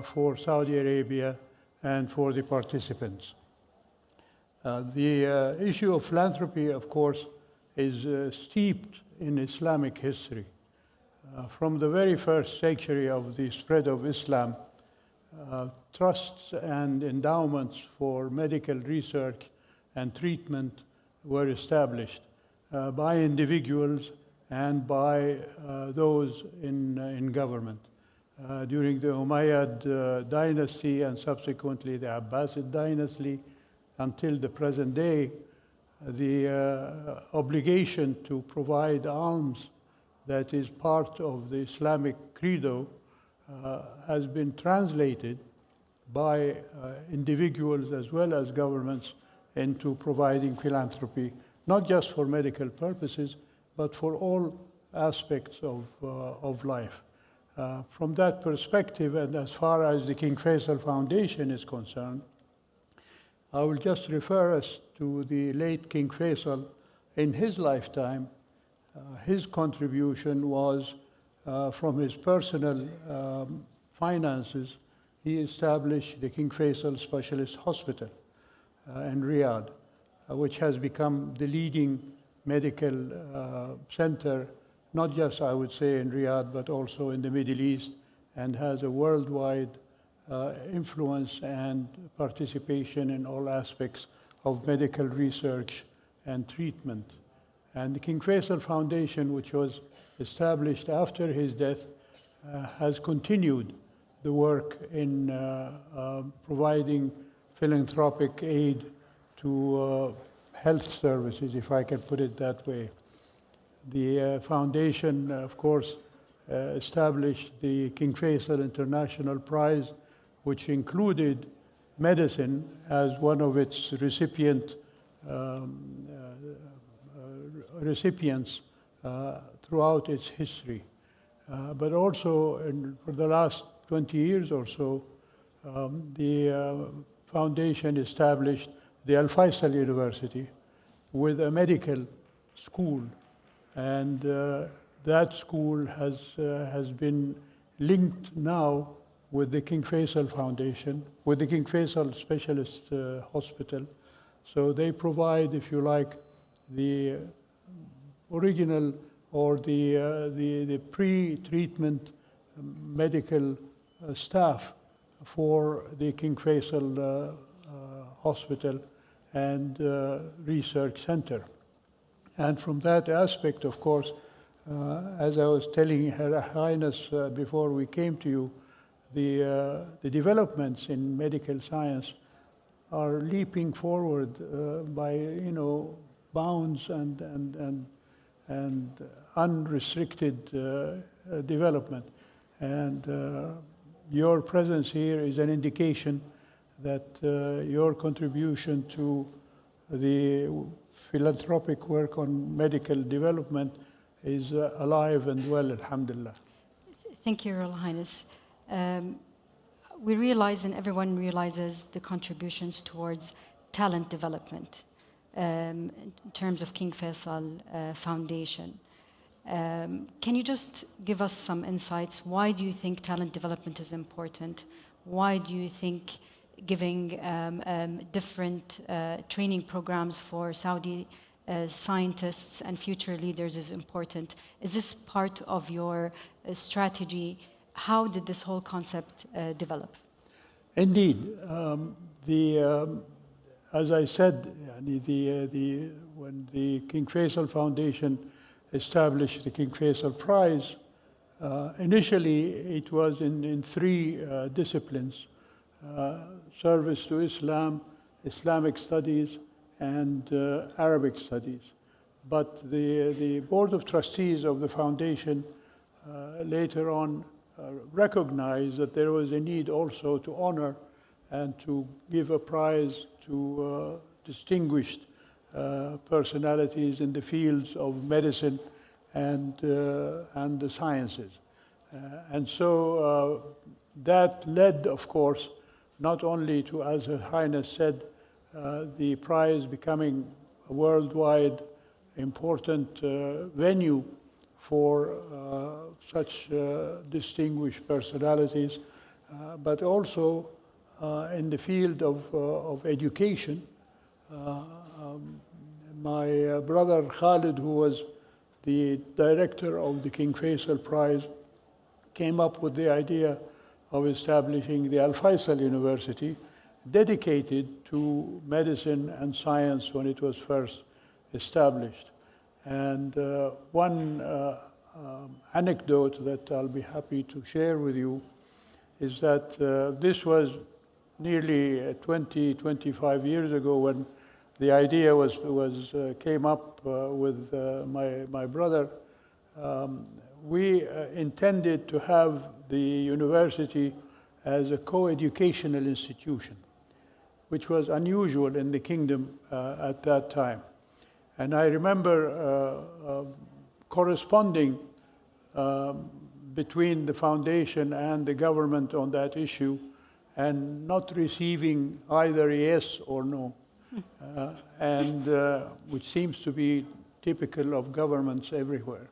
for Saudi Arabia and for the participants. The issue of philanthropy, of course, is steeped in Islamic history. From the very first century of the spread of Islam, trusts and endowments for medical research and treatment were established by individuals and by those in government. During the Umayyad dynasty and subsequently the Abbasid dynasty until the present day, the obligation to provide alms that is part of the Islamic credo has been translated by individuals as well as governments into providing philanthropy, not just for medical purposes, but for all aspects of life. From that perspective, and as far as the King Faisal Foundation is concerned, I will just refer us to the late King Faisal. In his lifetime, his contribution was from his personal finances. He established the King Faisal Specialist Hospital in Riyadh, which has become the leading medical center, not just, I would say, in Riyadh, but also in the Middle East, and has a worldwide influence and participation in all aspects of medical research and treatment. And the King Faisal Foundation, which was established after his death, has continued the work in providing philanthropic aid to health services, if I can put it that way. The foundation, of course, established the King Faisal International Prize, which included medicine as one of its recipients throughout its history. But also, for the last 20 years or so, the foundation established the Al Faisal University with a medical school, and that school has been linked now with the King Faisal Foundation, with the King Faisal Specialist Hospital. So they provide, if you like, the original or the pre-treatment medical staff for the King Faisal Hospital and Research Center. And from that aspect, of course, as I was telling Her Highness before we came to you, the developments in medical science are leaping forward by bounds and unrestricted development. And your presence here is an indication that your contribution to the philanthropic work on medical development is alive and well, alhamdulillah. Thank you, Royal Highness. We realize, and everyone realizes, the contributions towards talent development in terms of King Faisal Foundation. Can you just give us some insights? Why do you think talent development is important? Why do you think giving different training programs for Saudi scientists and future leaders is important? Is this part of your strategy? How did this whole concept develop? Indeed. As I said, when the King Faisal Foundation established the King Faisal Prize, initially it was in three disciplines: service to Islam, Islamic studies, and Arabic studies. But the Board of Trustees of the foundation later on recognized that there was a need also to honor and to give a prize to distinguished personalities in the fields of medicine and the sciences. And so that led, of course, not only to, as Her Highness said, the prize becoming a worldwide important venue for such distinguished personalities, but also in the field of education. My brother Khalid, who was the director of the King Faisal Prize, came up with the idea of establishing the Al Faisal University, dedicated to medicine and science when it was first established. And one anecdote that I'll be happy to share with you is that this was nearly 25 years ago when the idea came up with my brother. We intended to have the university as a co-educational institution, which was unusual in the kingdom at that time. And I remember corresponding between the foundation and the government on that issue and not receiving either a yes or no, and which seems to be typical of governments everywhere.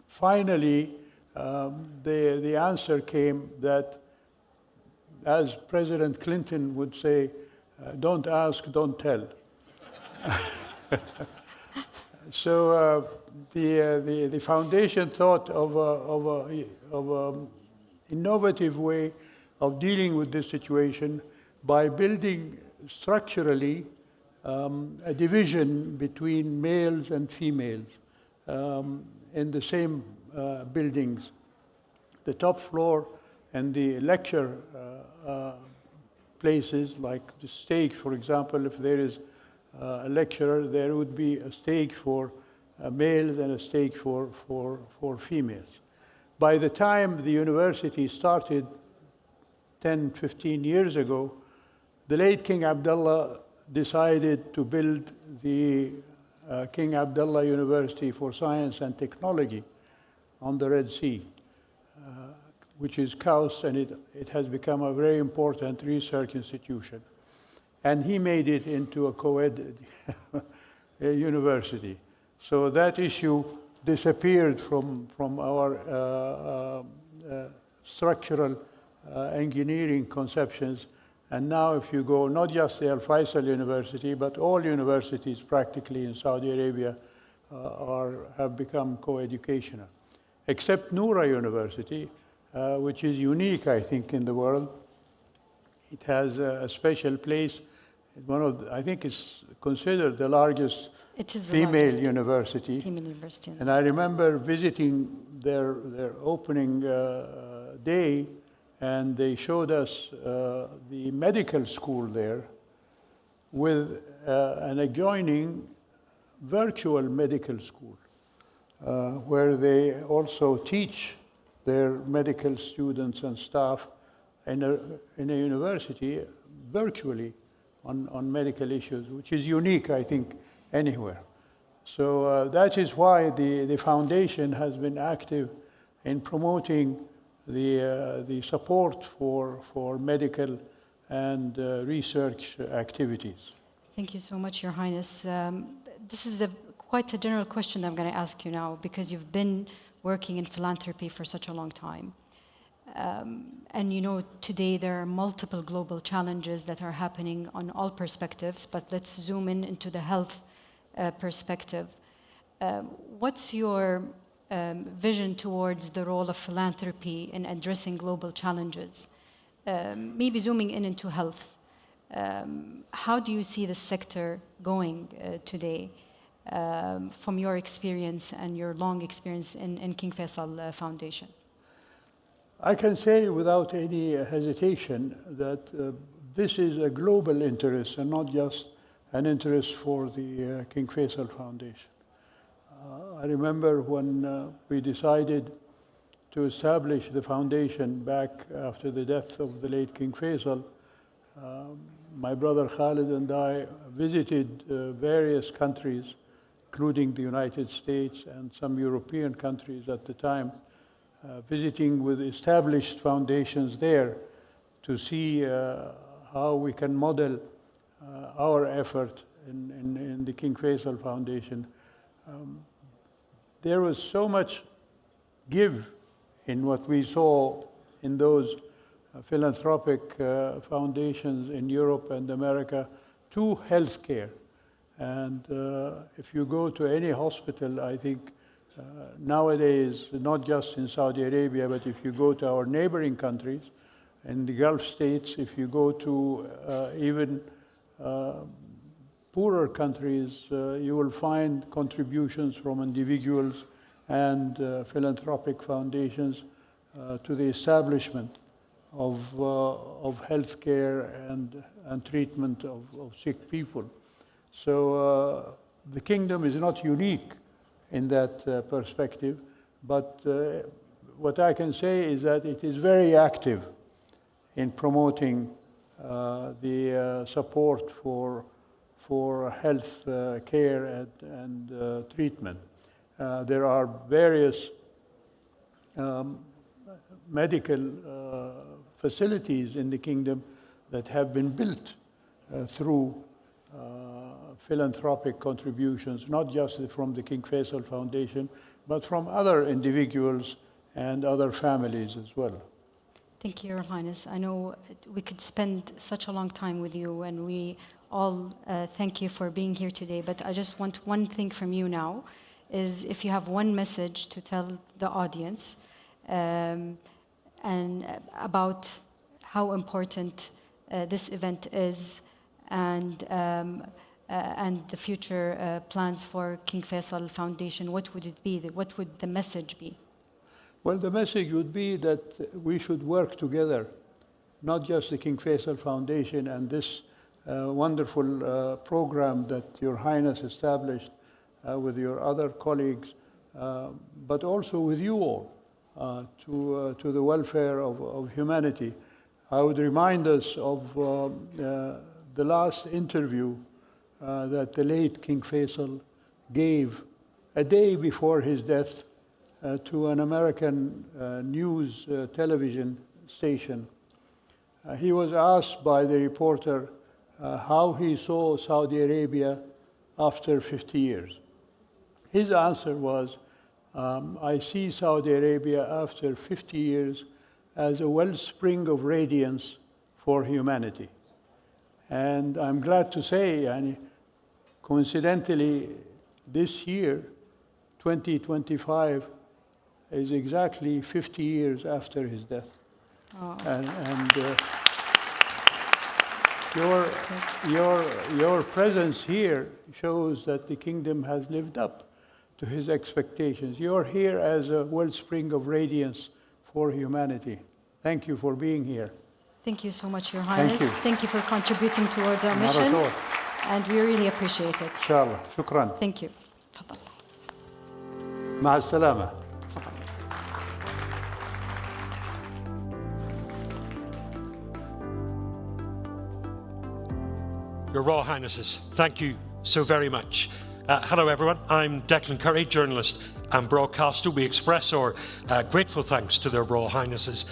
Finally, the answer came that, as President Clinton would say, don't ask, don't tell. So the foundation thought of an innovative way of dealing with this situation by building structurally a division between males and females in the same buildings. The top floor and the lecture places, like the stage, for example, if there is a lecturer, there would be a stage for males and a stage for females. By the time the university started 10, 15 years ago, the late King Abdullah decided to build the King Abdullah University for Science and Technology on the Red Sea, which is KAUST, and it has become a very important research institution. And he made it into a co-ed university. So that issue disappeared from our structural engineering conceptions. And now if you go, not just the Al Faisal University, but all universities practically in Saudi Arabia have become co-educational, except Noura University, which is unique, I think, in the world. It has a special place. I think it's considered the largest female university. Female university. And I remember visiting their opening day, and they showed us the medical school there with an adjoining virtual medical school, where they also teach their medical students and staff in a university virtually on medical issues, which is unique, I think, anywhere. So that is why the foundation has been active in promoting the support for medical and research activities. Thank you so much, Your Highness. This is quite a general question I'm going to ask you now, because you've been working in philanthropy for such a long time. And you know, today there are multiple global challenges that are happening on all perspectives, but let's zoom into the health perspective. What's your vision towards the role of philanthropy in addressing global challenges? Maybe zooming into health. How do you see the sector going today from your experience and your long experience in King Faisal Foundation? I can say without any hesitation that this is a global interest and not just an interest for the King Faisal Foundation. I remember when we decided to establish the foundation back after the death of the late King Faisal. My brother Khalid and I visited various countries, including the United States and some European countries at the time, visiting with established foundations there to see how we can model our effort in the King Faisal Foundation. There was so much give in what we saw in those philanthropic foundations in Europe and America to healthcare. And if you go to any hospital, I think nowadays, not just in Saudi Arabia, but if you go to our neighboring countries, in the Gulf states, if you go to even poorer countries, you will find contributions from individuals and philanthropic foundations to the establishment of healthcare and treatment of sick people. So the kingdom is not unique in that perspective, but what I can say is that it is very active in promoting the support for health care and treatment. There are various medical facilities in the kingdom that have been built through philanthropic contributions, not just from the King Faisal Foundation, but from other individuals and other families as well. Thank you, Your Highness. I know we could spend such a long time with you, and we all thank you for being here today, but I just want one thing from you now, is if you have one message to tell the audience and about how important this event is and the future plans for King Faisal Foundation, what would it be? What would the message be? Well, the message would be that we should work together, not just the King Faisal Foundation and this wonderful program that Your Highness established with your other colleagues, but also with you all to the welfare of humanity. I would remind us of the last interview that the late King Faisal gave a day before his death to an American news television station. He was asked by the reporter how he saw Saudi Arabia after 50 years. His answer was, I see Saudi Arabia after 50 years as a wellspring of radiance for humanity. And I'm glad to say, and coincidentally, this year, 2025, is exactly 50 years after his death. Oh. Your presence here shows that the kingdom has lived up to his expectations. You're here as a wellspring of radiance for humanity. Thank you for being here. Thank you so much, Your Highness. Thank you. Thank you for contributing towards our Not at mission. all. And we really appreciate it. Inshallah. Shukran. Thank you. تفضل. مع السلامة. Your Royal Highnesses, thank you so very much. Hello everyone, I'm Declan Curry, journalist and broadcaster. We express our grateful thanks to their Royal Highnesses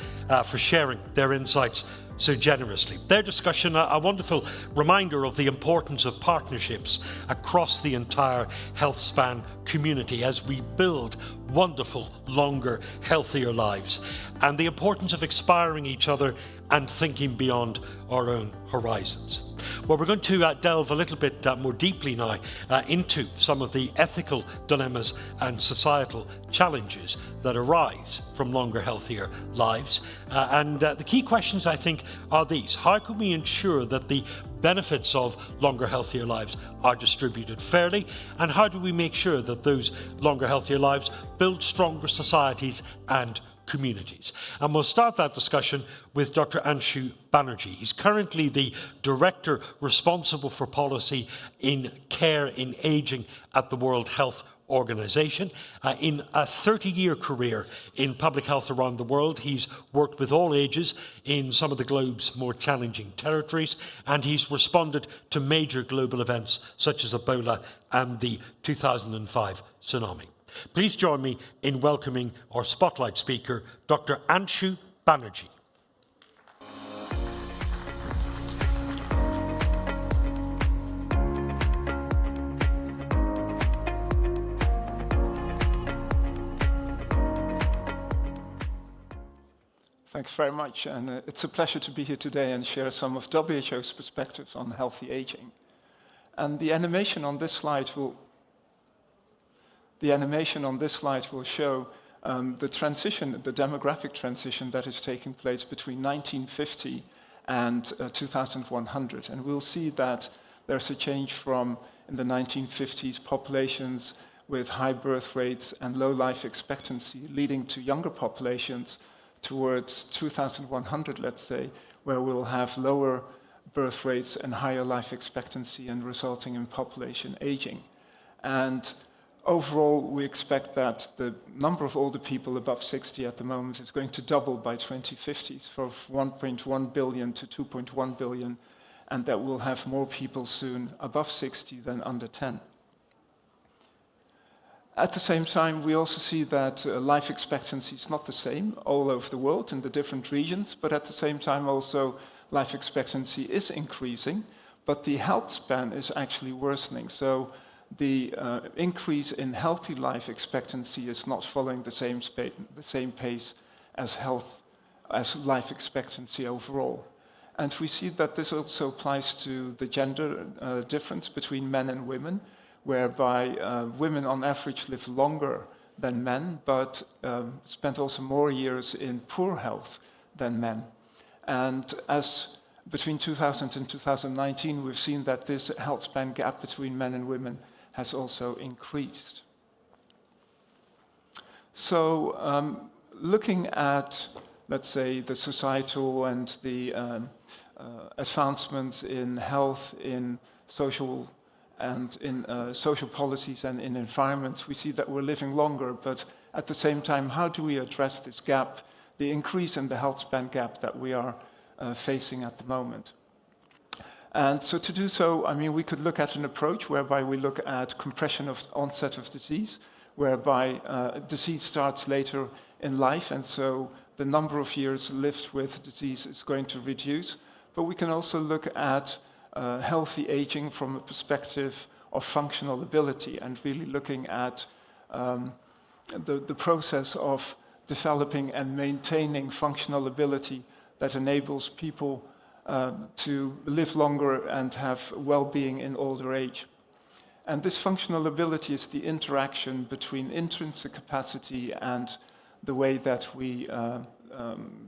for sharing their insights so generously. Their discussion, a wonderful reminder of the importance of partnerships across the entire health span community as we build wonderful, longer, healthier lives, and the importance of inspiring each other and thinking beyond our own horizons. Well, we're going to delve a little bit more deeply now into some of the ethical dilemmas and societal challenges that arise from longer, healthier lives. And the key questions, I think, are these. How can we ensure that the benefits of longer, healthier lives are distributed fairly? And how do we make sure that those longer, healthier lives build stronger societies and communities? And we'll start that discussion with Dr. Anshu Banerjee. He's currently the Director responsible for policy in care in aging at the World Health Organization. In a 30-year career in public health around the world, he's worked with all ages in some of the globe's more challenging territories, and he's responded to major global events such as Ebola and the 2005 tsunami. Please join me in welcoming our spotlight speaker, Dr. Anshu Banerjee. Thanks very much, and it's a pleasure to be here today and share some of WHO's perspectives on healthy aging. And the animation on this slide will show the transition, the demographic transition that is taking place between 1950 and 2100. And we'll see that there's a change from, in the 1950s, populations with high birth rates and low life expectancy, leading to younger populations towards 2100, let's say, where we'll have lower birth rates and higher life expectancy and resulting in population aging. And overall, we expect that the number of older people above 60 at the moment is going to double by 2050, from 1.1 billion to 2.1 billion, and that we'll have more people soon above 60 than under 10. At the same time, we also see that life expectancy is not the same all over the world in the different regions, but at the same time also life expectancy is increasing, but the health span is actually worsening. So the increase in healthy life expectancy is not following the same pace as life expectancy overall. And we see that this also applies to the gender difference between men and women, whereby women on average live longer than men, but spend also more years in poor health than men. And as between 2000 and 2019, we've seen that this health span gap between men and women has also increased. So looking at, let's say, the societal and the advancements in health, in social and in social policies and in environments, we see that we're living longer, but at the same time, how do we address this gap, the increase in the health span gap that we are facing at the moment? And so to do so, I mean, we could look at an approach whereby we look at compression of onset of disease, whereby disease starts later in life, and so the number of years lived with disease is going to reduce. But we can also look at healthy aging from a perspective of functional ability and really looking at the process of developing and maintaining functional ability that enables people to live longer and have well-being in older age. And this functional ability is the interaction between intrinsic capacity and the way that we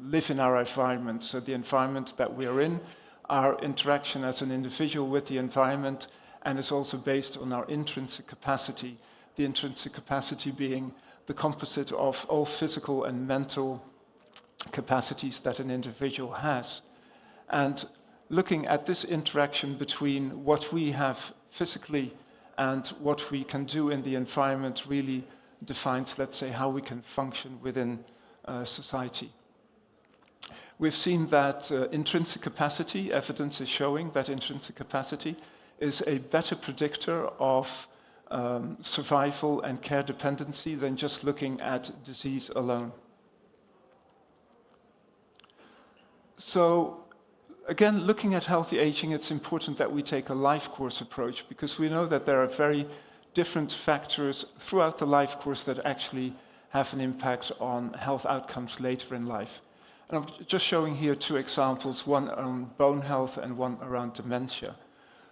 live in our environment. So the environment that we are in, our interaction as an individual with the environment, and is also based on our intrinsic capacity, the intrinsic capacity being the composite of all physical and mental capacities that an individual has. And looking at this interaction between what we have physically and what we can do in the environment really defines, let's say, how we can function within society. We've seen that intrinsic capacity, evidence is showing that intrinsic capacity is a better predictor of survival and care dependency than just looking at disease alone. So, again, looking at healthy aging, it's important that we take a life course approach because we know that there are very different factors throughout the life course that actually have an impact on health outcomes later in life. And I'm just showing here two examples, one on bone health and one around dementia.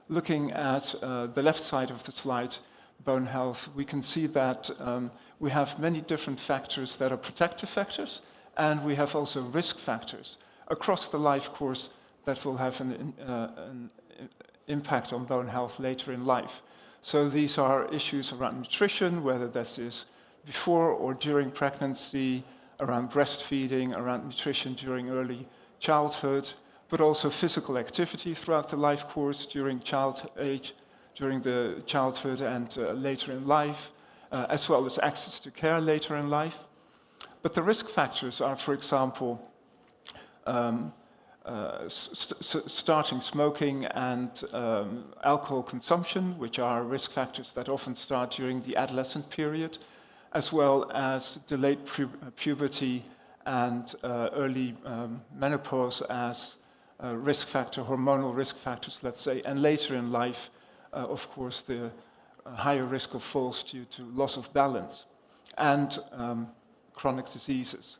Looking at the left side of the slide, bone health, we can see that we have many different factors that are protective factors, and we have also risk factors across the life course that will have an impact on bone health later in life. So these are issues around nutrition, whether that is before or during pregnancy, around breastfeeding, around nutrition during early childhood, but also physical activity throughout the life course during the childhood and later in life, as well as access to care later in life. But the risk factors are, for example, starting smoking and alcohol consumption, which are risk factors that often start during the adolescent period, as well as delayed puberty and early menopause as risk factor, hormonal risk factors, let's say, and later in life, of course, the higher risk of falls due to loss of balance and chronic diseases.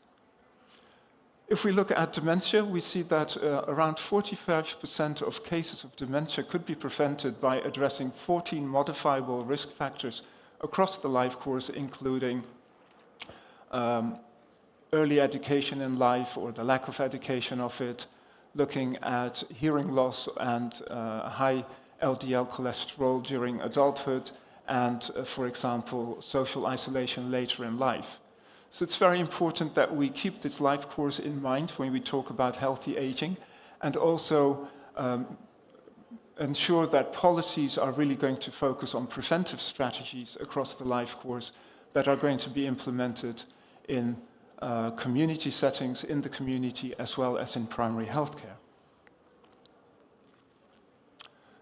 If we look at dementia, we see that around 45% of cases of dementia could be prevented by addressing 14 modifiable risk factors across the life course, including early education in life or the lack of education of it, looking at hearing loss and high LDL cholesterol during adulthood, and, for example, social isolation later in life. So it's very important that we keep this life course in mind when we talk about healthy aging, and also ensure that policies are really going to focus on preventive strategies across the life course that are going to be implemented in community settings, in the community, as well as in primary healthcare.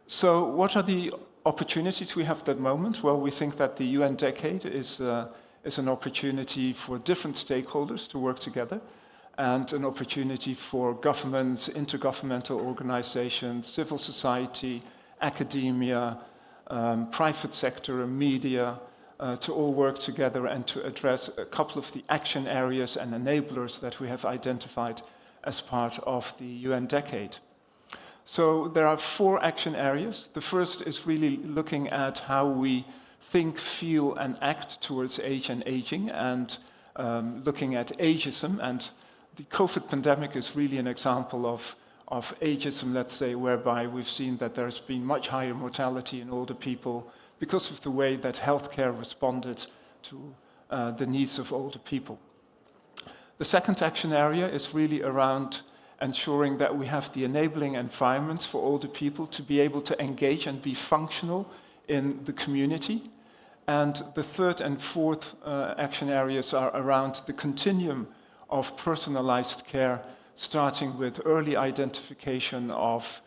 So what are the opportunities we have at the moment? Well, we think that the UN Decade is an opportunity for different stakeholders to work together, and an opportunity for governments, intergovernmental organizations, civil society, academia, private sector, and media, to all work together and to address a couple of the action areas and enablers that we have identified as part of the UN Decade. So there are 4 action areas. The first is really looking at how we think, feel, and act towards age and aging, and looking at ageism. And the COVID pandemic is really an example of ageism, let's say, whereby we've seen that there's been much higher mortality in older people because of the way that healthcare responded to the needs of older people. The second action area is really around ensuring that we have the enabling environments for older people to be able to engage and be functional in the community. And the third and fourth action areas are around the continuum of personalized care, starting with early identification of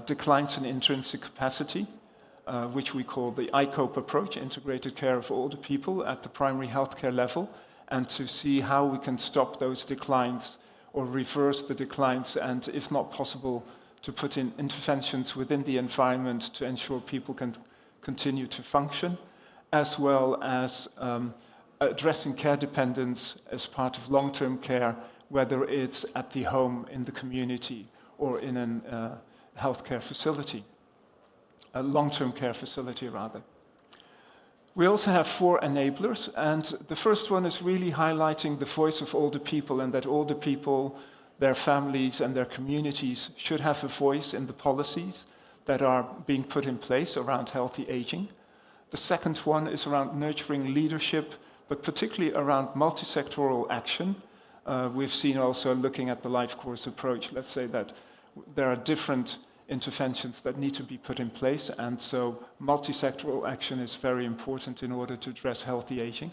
declines in intrinsic capacity, which we call the ICOPE approach, integrated care of older people at the primary healthcare level, and to see how we can stop those declines or reverse the declines, and if not possible, to put in interventions within the environment to ensure people can continue to function, as well as addressing care dependence as part of long-term care, whether it's at the home, in the community, or in a healthcare facility, a long-term care facility, rather. We also have 4 enablers, and the first one is really highlighting the voice of older people, and that older people, their families, and their communities should have a voice in the policies that are being put in place around healthy aging. The second one is around nurturing leadership, but particularly around multi-sectoral action. We've seen also, looking at the life course approach, let's say that there are different interventions that need to be put in place, and so multi-sectoral action is very important in order to address healthy aging.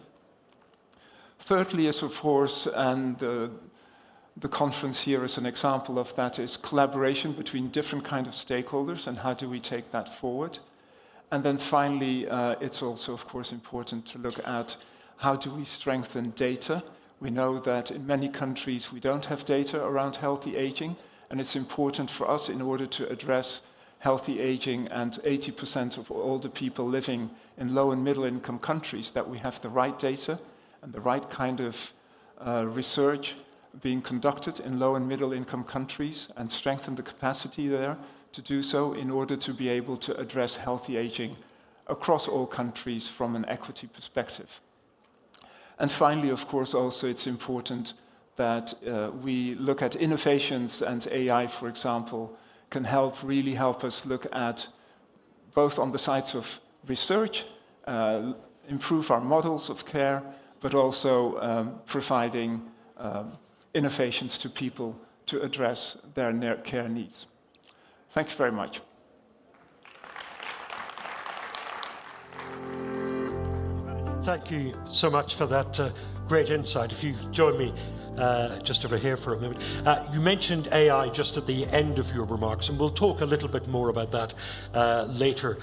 Thirdly is, of course, and the conference here is an example of that, is collaboration between different kinds of stakeholders, and how do we take that forward. And then finally, it's also, of course, important to look at how do we strengthen data. We know that in many countries we don't have data around healthy aging, and it's important for us, in order to address healthy aging and 80% of older people living in low and middle income countries, that we have the right data and the right kind of research being conducted in low and middle income countries, and strengthen the capacity there to do so in order to be able to address healthy aging across all countries from an equity perspective. And finally, of course, also it's important that we look at innovations, and AI, for example, can really help us look at both on the sides of research, improve our models of care, but also providing innovations to people to address their care needs. Thank you very much. Thank you so much for that great insight. If you join me just over here for a moment. You mentioned AI just at the end of your remarks, and we'll talk a little bit more about that later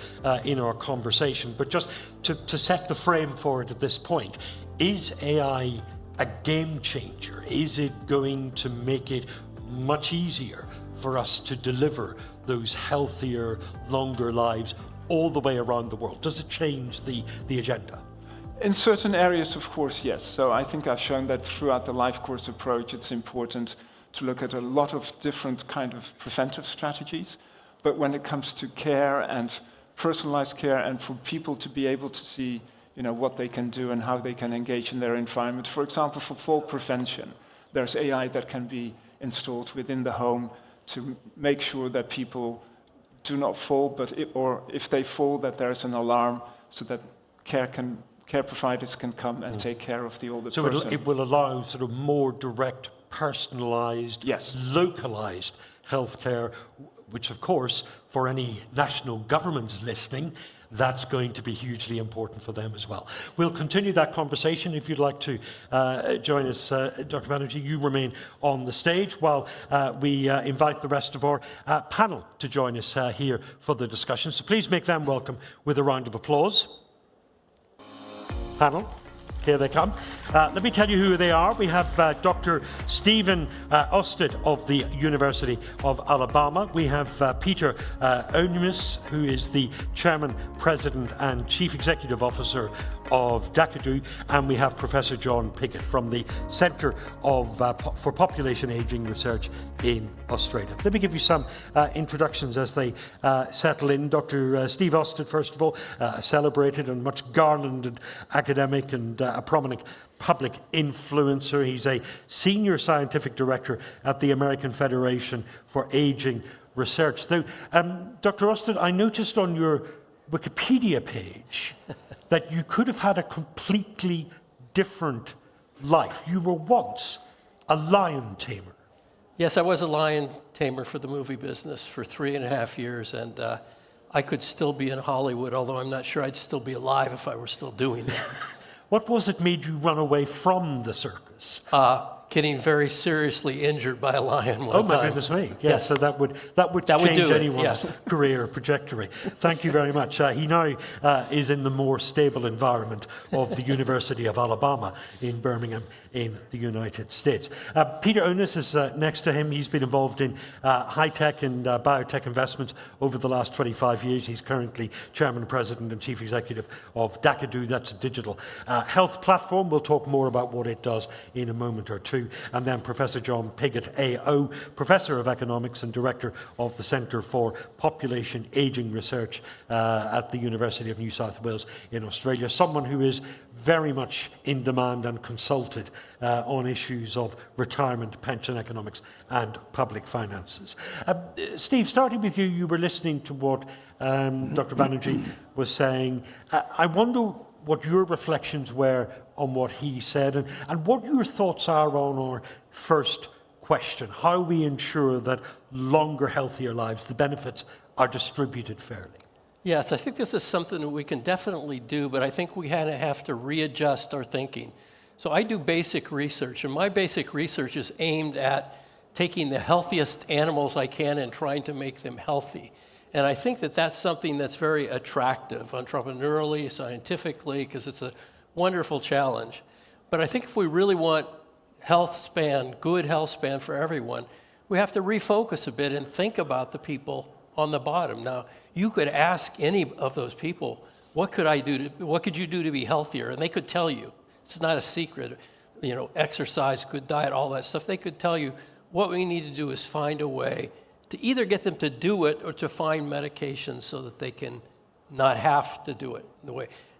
in our conversation. But just to set the frame for it at this point, is AI a game changer? Is it going to make it much easier for us to deliver those healthier, longer lives all the way around the world? Does it change the agenda? In certain areas, of course, yes. So I think I've shown that throughout the life course approach, it's important to look at a lot of different kind of preventive strategies. But when it comes to care and personalized care, and for people to be able to see, what they can do and how they can engage in their environment, for example, for fall prevention, there's AI that can be installed within the home to make sure that people do not fall, or if they fall, that there's an alarm so that care providers can come and take care of the older person. So it will allow sort of more direct, personalised, localised healthcare, which of course, for any national governments listening, that's going to be hugely important for them as well. We'll continue that conversation. If you'd like to join us, Dr. Banerjee, you remain on the stage while we invite the rest of our panel to join us here for the discussion. So please make them welcome with a round of applause. Panel, here they come. Let me tell you who they are. We have Dr. Stephen Ousted of the University of Alabama. We have Peter Onumus, who is the Chairman, President and Chief Executive Officer of DACADU, and we have Professor John Piggott from the Centre for Population Ageing Research in Australia. Let me give you some introductions as they settle in. Dr. Steve Ousted, first of all, a celebrated and much garlanded academic and a prominent public influencer. He's a senior scientific director at the American Federation for Aging Research. Though, Dr. Ousted, I noticed on your Wikipedia page that you could have had a completely different life. You were once a lion tamer. Yes, I was a lion tamer for the movie business for 3.5 years, and I could still be in Hollywood, although I'm not sure I'd still be alive if I were still doing that. What was it made you run away from the circus? Getting very seriously injured by a lion one time. Oh my goodness me! Yes, so that would change anyone's career trajectory. Thank you very much. He now is in the more stable environment of the University of Alabama in Birmingham, in the United States. Peter Onumus is next to him. He's been involved in high-tech and biotech investments over the last 25 years. He's currently Chairman, President, and Chief Executive of DACADU. That's a digital health platform. We'll talk more about what it does in a moment or two. And then Professor John Piggott, AO, Professor of Economics and Director of the Centre for Population Ageing Research at the University of New South Wales in Australia. Someone who is very much in demand and consulted on issues of retirement, pension economics and public finances. Steve, starting with you, you were listening to what Dr. Banerjee was saying. I wonder what your reflections were on what he said, and what your thoughts are on our first question, how we ensure that longer, healthier lives, the benefits, are distributed fairly. Yes, I think this is something that we can definitely do, but I think we have to readjust our thinking. So I do basic research, and my basic research is aimed at taking the healthiest animals I can and trying to make them healthy. And I think that that's something that's very attractive, entrepreneurially, scientifically, because it's a wonderful challenge. But I think if we really want health span, good health span for everyone, we have to refocus a bit and think about the people on the bottom. Now, you could ask any of those people, what could you do to be healthier? And they could tell you. It's not a secret. Exercise, good diet, all that stuff. They could tell you what we need to do is find a way to either get them to do it or to find medications so that they can not have to do it.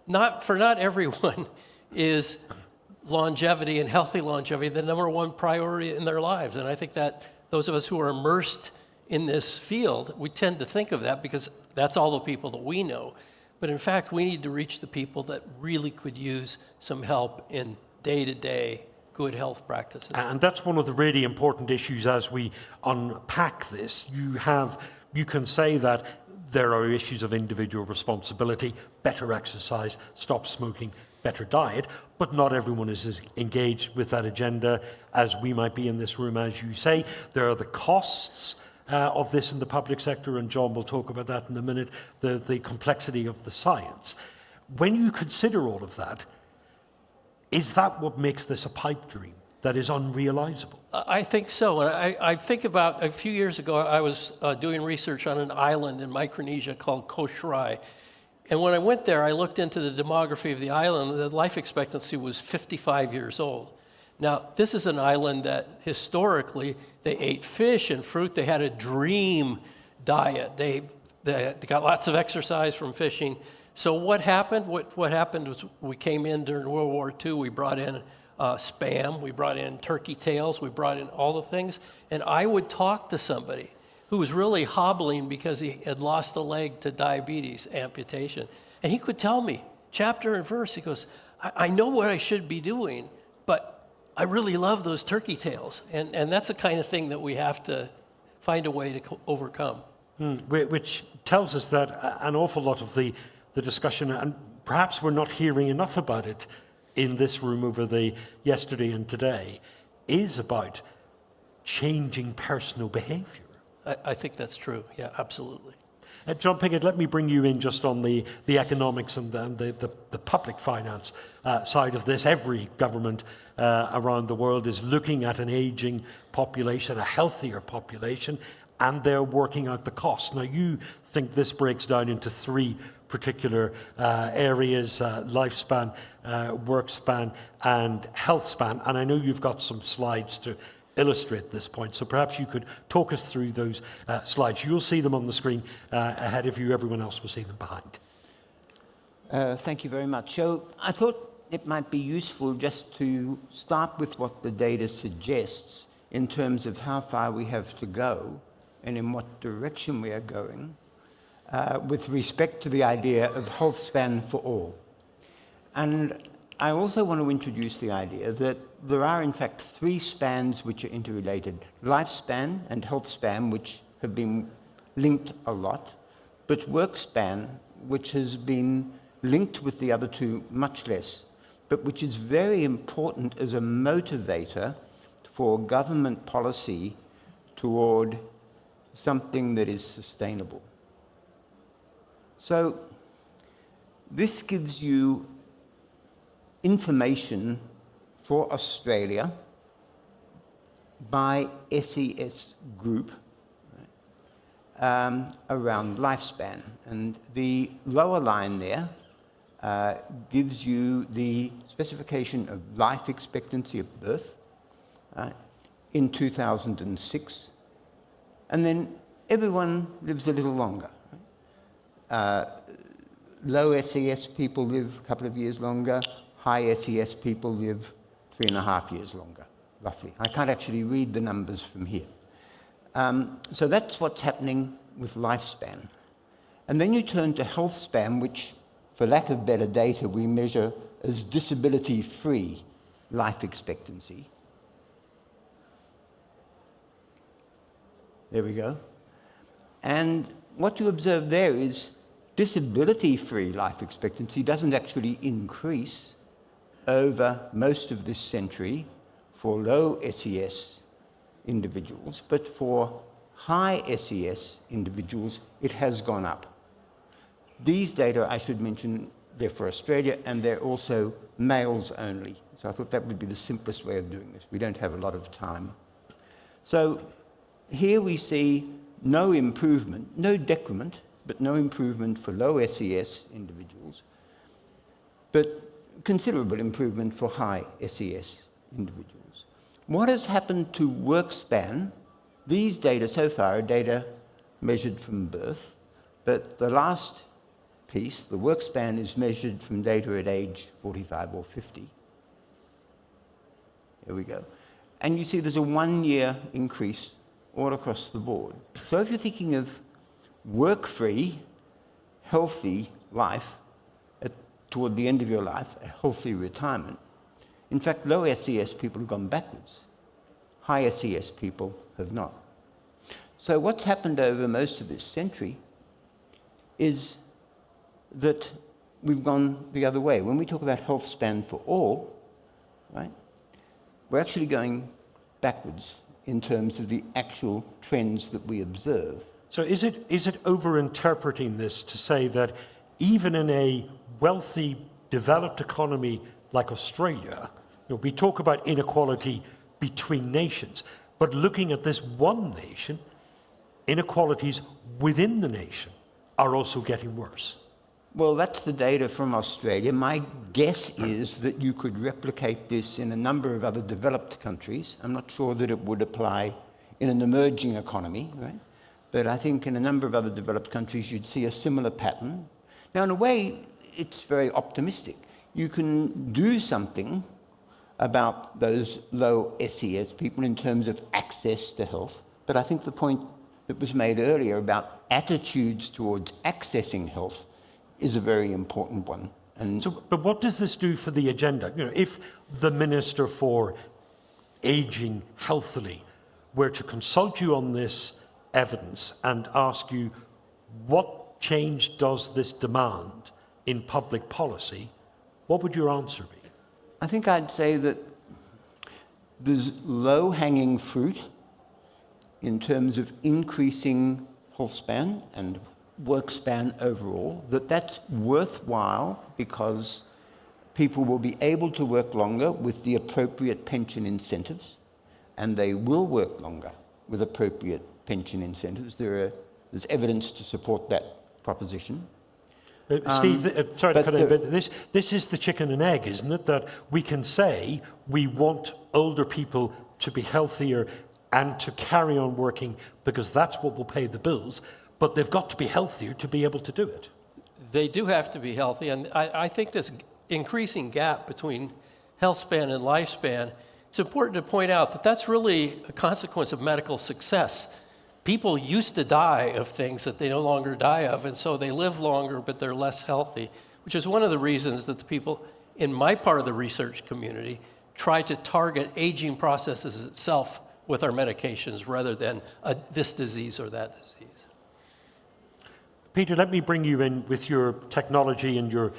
Not everyone is longevity and healthy longevity the number one priority in their lives. And I think that those of us who are immersed in this field, we tend to think of that because that's all the people that we know. But in fact, we need to reach the people that really could use some help in day-to-day good health practices. And that's one of the really important issues as we unpack this. You can say that there are issues of individual responsibility, better exercise, stop smoking, better diet, but not everyone is as engaged with that agenda as we might be in this room, as you say. There are the costs of this in the public sector, and John will talk about that in a minute, the complexity of the science. When you consider all of that, is that what makes this a pipe dream that is unrealizable? I think so. And I think about a few years ago, I was doing research on an island in Micronesia called Koh Shrai. And when I went there, I looked into the demography of the island. The life expectancy was 55 years old. Now, this is an island that historically, they ate fish and fruit. They had a dream diet. They got lots of exercise from fishing. So what happened? What happened was we came in during World War II. We brought in Spam. We brought in turkey tails. We brought in all the things. And I would talk to somebody who was really hobbling because he had lost a leg to diabetes, amputation. And he could tell me, chapter and verse, he goes, I know what I should be doing, but I really love those turkey tails. And that's the kind of thing that we have to find a way to overcome. Which tells us that an awful lot of the discussion, and perhaps we're not hearing enough about it in this room over the yesterday and today, is about changing personal behavior. I think that's true. Yeah, absolutely. John Piggott, let me bring you in just on the economics and the public finance side of this. Every government around the world is looking at an aging population, a healthier population, and they're working out the cost. Now, you think this breaks down into three particular areas, lifespan, work span, and health span. And I know you've got some slides to illustrate this point, so perhaps you could talk us through those slides. You'll see them on the screen ahead of you. Everyone else will see them behind. Thank you very much. So I thought it might be useful just to start with what the data suggests in terms of how far we have to go and in what direction we are going with respect to the idea of health span for all. And I also want to introduce the idea that there are, in fact, three spans which are interrelated: lifespan and health span, which have been linked a lot, but work span, which has been linked with the other two much less, but which is very important as a motivator for government policy toward something that is sustainable. So this gives you information for Australia by SES Group around lifespan. And the lower line there gives you the specification of life expectancy of birth in 2006. And then everyone lives a little longer. Low SES people live a couple of years longer. High SES people live 3.5 years longer, roughly. I can't actually read the numbers from here. So that's what's happening with lifespan. And then you turn to health span, which, for lack of better data, we measure as disability-free life expectancy. There we go. And what you observe there is disability-free life expectancy doesn't actually increase over most of this century for low SES individuals, but for high SES individuals, it has gone up. These data, I should mention, they're for Australia, and they're also males only. So I thought that would be the simplest way of doing this. We don't have a lot of time. So here we see no improvement, no decrement, but no improvement for low SES individuals, but considerable improvement for high SES individuals. What has happened to work span? These data so far are data measured from birth, but the last piece, the work span, is measured from data at age 45 or 50. Here we go. And you see there's a 1-year increase all across the board. So if you're thinking of work-free, healthy life toward the end of your life, a healthy retirement, in fact, low SES people have gone backwards. High SES people have not. So what's happened over most of this century is that we've gone the other way. When we talk about health span for all, right, we're actually going backwards in terms of the actual trends that we observe. So is it over-interpreting this to say that even in a wealthy, developed economy like Australia, we talk about inequality between nations, but looking at this one nation, inequalities within the nation are also getting worse? Well, that's the data from Australia. My guess is that you could replicate this in a number of other developed countries. I'm not sure that it would apply in an emerging economy, right? But I think in a number of other developed countries, you'd see a similar pattern. Now, in a way, it's very optimistic. You can do something about those low SES people in terms of access to health. But I think the point that was made earlier about attitudes towards accessing health is a very important one. And so, but what does this do for the agenda? If the Minister for Aging Healthily were to consult you on this evidence and ask you what change does this demand in public policy, what would your answer be? I think I'd say that there's low-hanging fruit in terms of increasing health span and work span overall, that's worthwhile because people will be able to work longer with the appropriate pension incentives, and they will work longer with appropriate pension incentives. There's evidence to support that proposition. Steve, sorry to cut in, but this is the chicken and egg, isn't it? That we can say we want older people to be healthier and to carry on working because that's what will pay the bills, but they've got to be healthier to be able to do it. They do have to be healthy, and I think this increasing gap between health span and lifespan, it's important to point out that that's really a consequence of medical success. People used to die of things that they no longer die of, and so they live longer, but they're less healthy, which is one of the reasons that the people in my part of the research community try to target aging processes itself with our medications rather than this disease or that disease. Peter, let me bring you in with your technology and your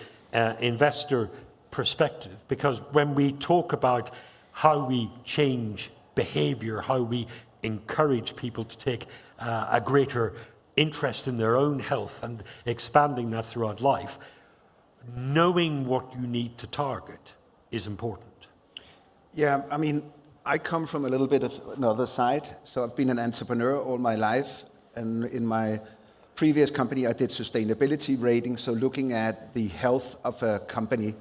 investor perspective, because when we talk about how we change behavior, how we encourage people to take a greater interest in their own health and expanding that throughout life, knowing what you need to target is important. Yeah, I mean, I come from a little bit of another side. So I've been an entrepreneur all my life, and in my previous company, I did sustainability rating, so looking at the health of a company.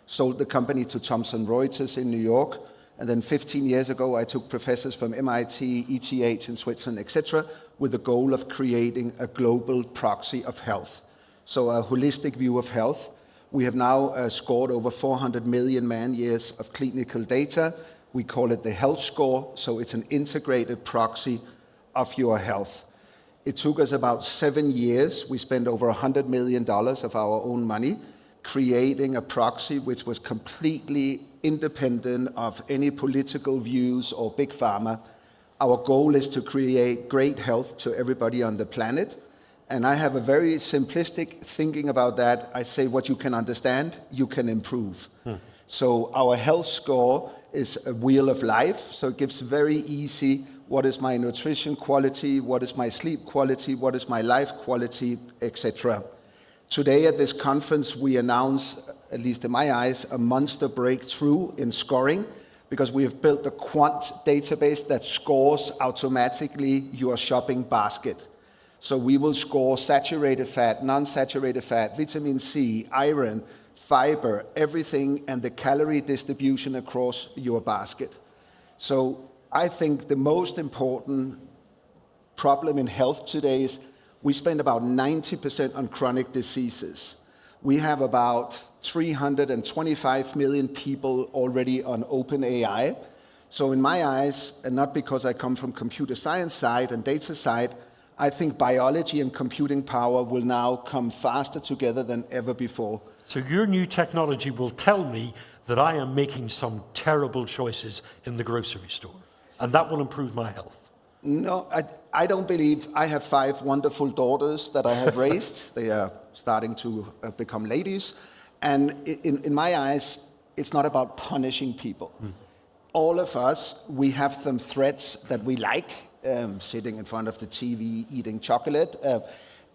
Sold the company to Thomson Reuters in New York, and then 15 years ago, I took professors from MIT, ETH in Switzerland, etc., with the goal of creating a global proxy of health. So a holistic view of health. We have now scored over 400 million man-years of clinical data. We call it the health score, so it's an integrated proxy of your health. It took us about 7 years. We spent over $100 million of our own money creating a proxy which was completely independent of any political views or big pharma. Our goal is to create great health to everybody on the planet. And I have a very simplistic thinking about that. I say what you can understand, you can improve. So our health score is a wheel of life. So it gives very easy, what is my nutrition quality, what is my sleep quality, what is my life quality, etc. Today at this conference, we announce, at least in my eyes, a monster breakthrough in scoring, because we have built a quant database that scores automatically your shopping basket. So we will score saturated fat, non-saturated fat, vitamin C, iron, fiber, everything, and the calorie distribution across your basket. So I think the most important problem in health today is we spend about 90% on chronic diseases. We have about 325 million people already on OpenAI. So in my eyes, and not because I come from computer science side and data side, I think biology and computing power will now come faster together than ever before. So your new technology will tell me that I am making some terrible choices in the grocery store, and that will improve my health. No, I don't believe. I have 5 wonderful daughters that I have raised. They are starting to become ladies. And in my eyes, it's not about punishing people. All of us, we have some threats that we like, sitting in front of the TV, eating chocolate,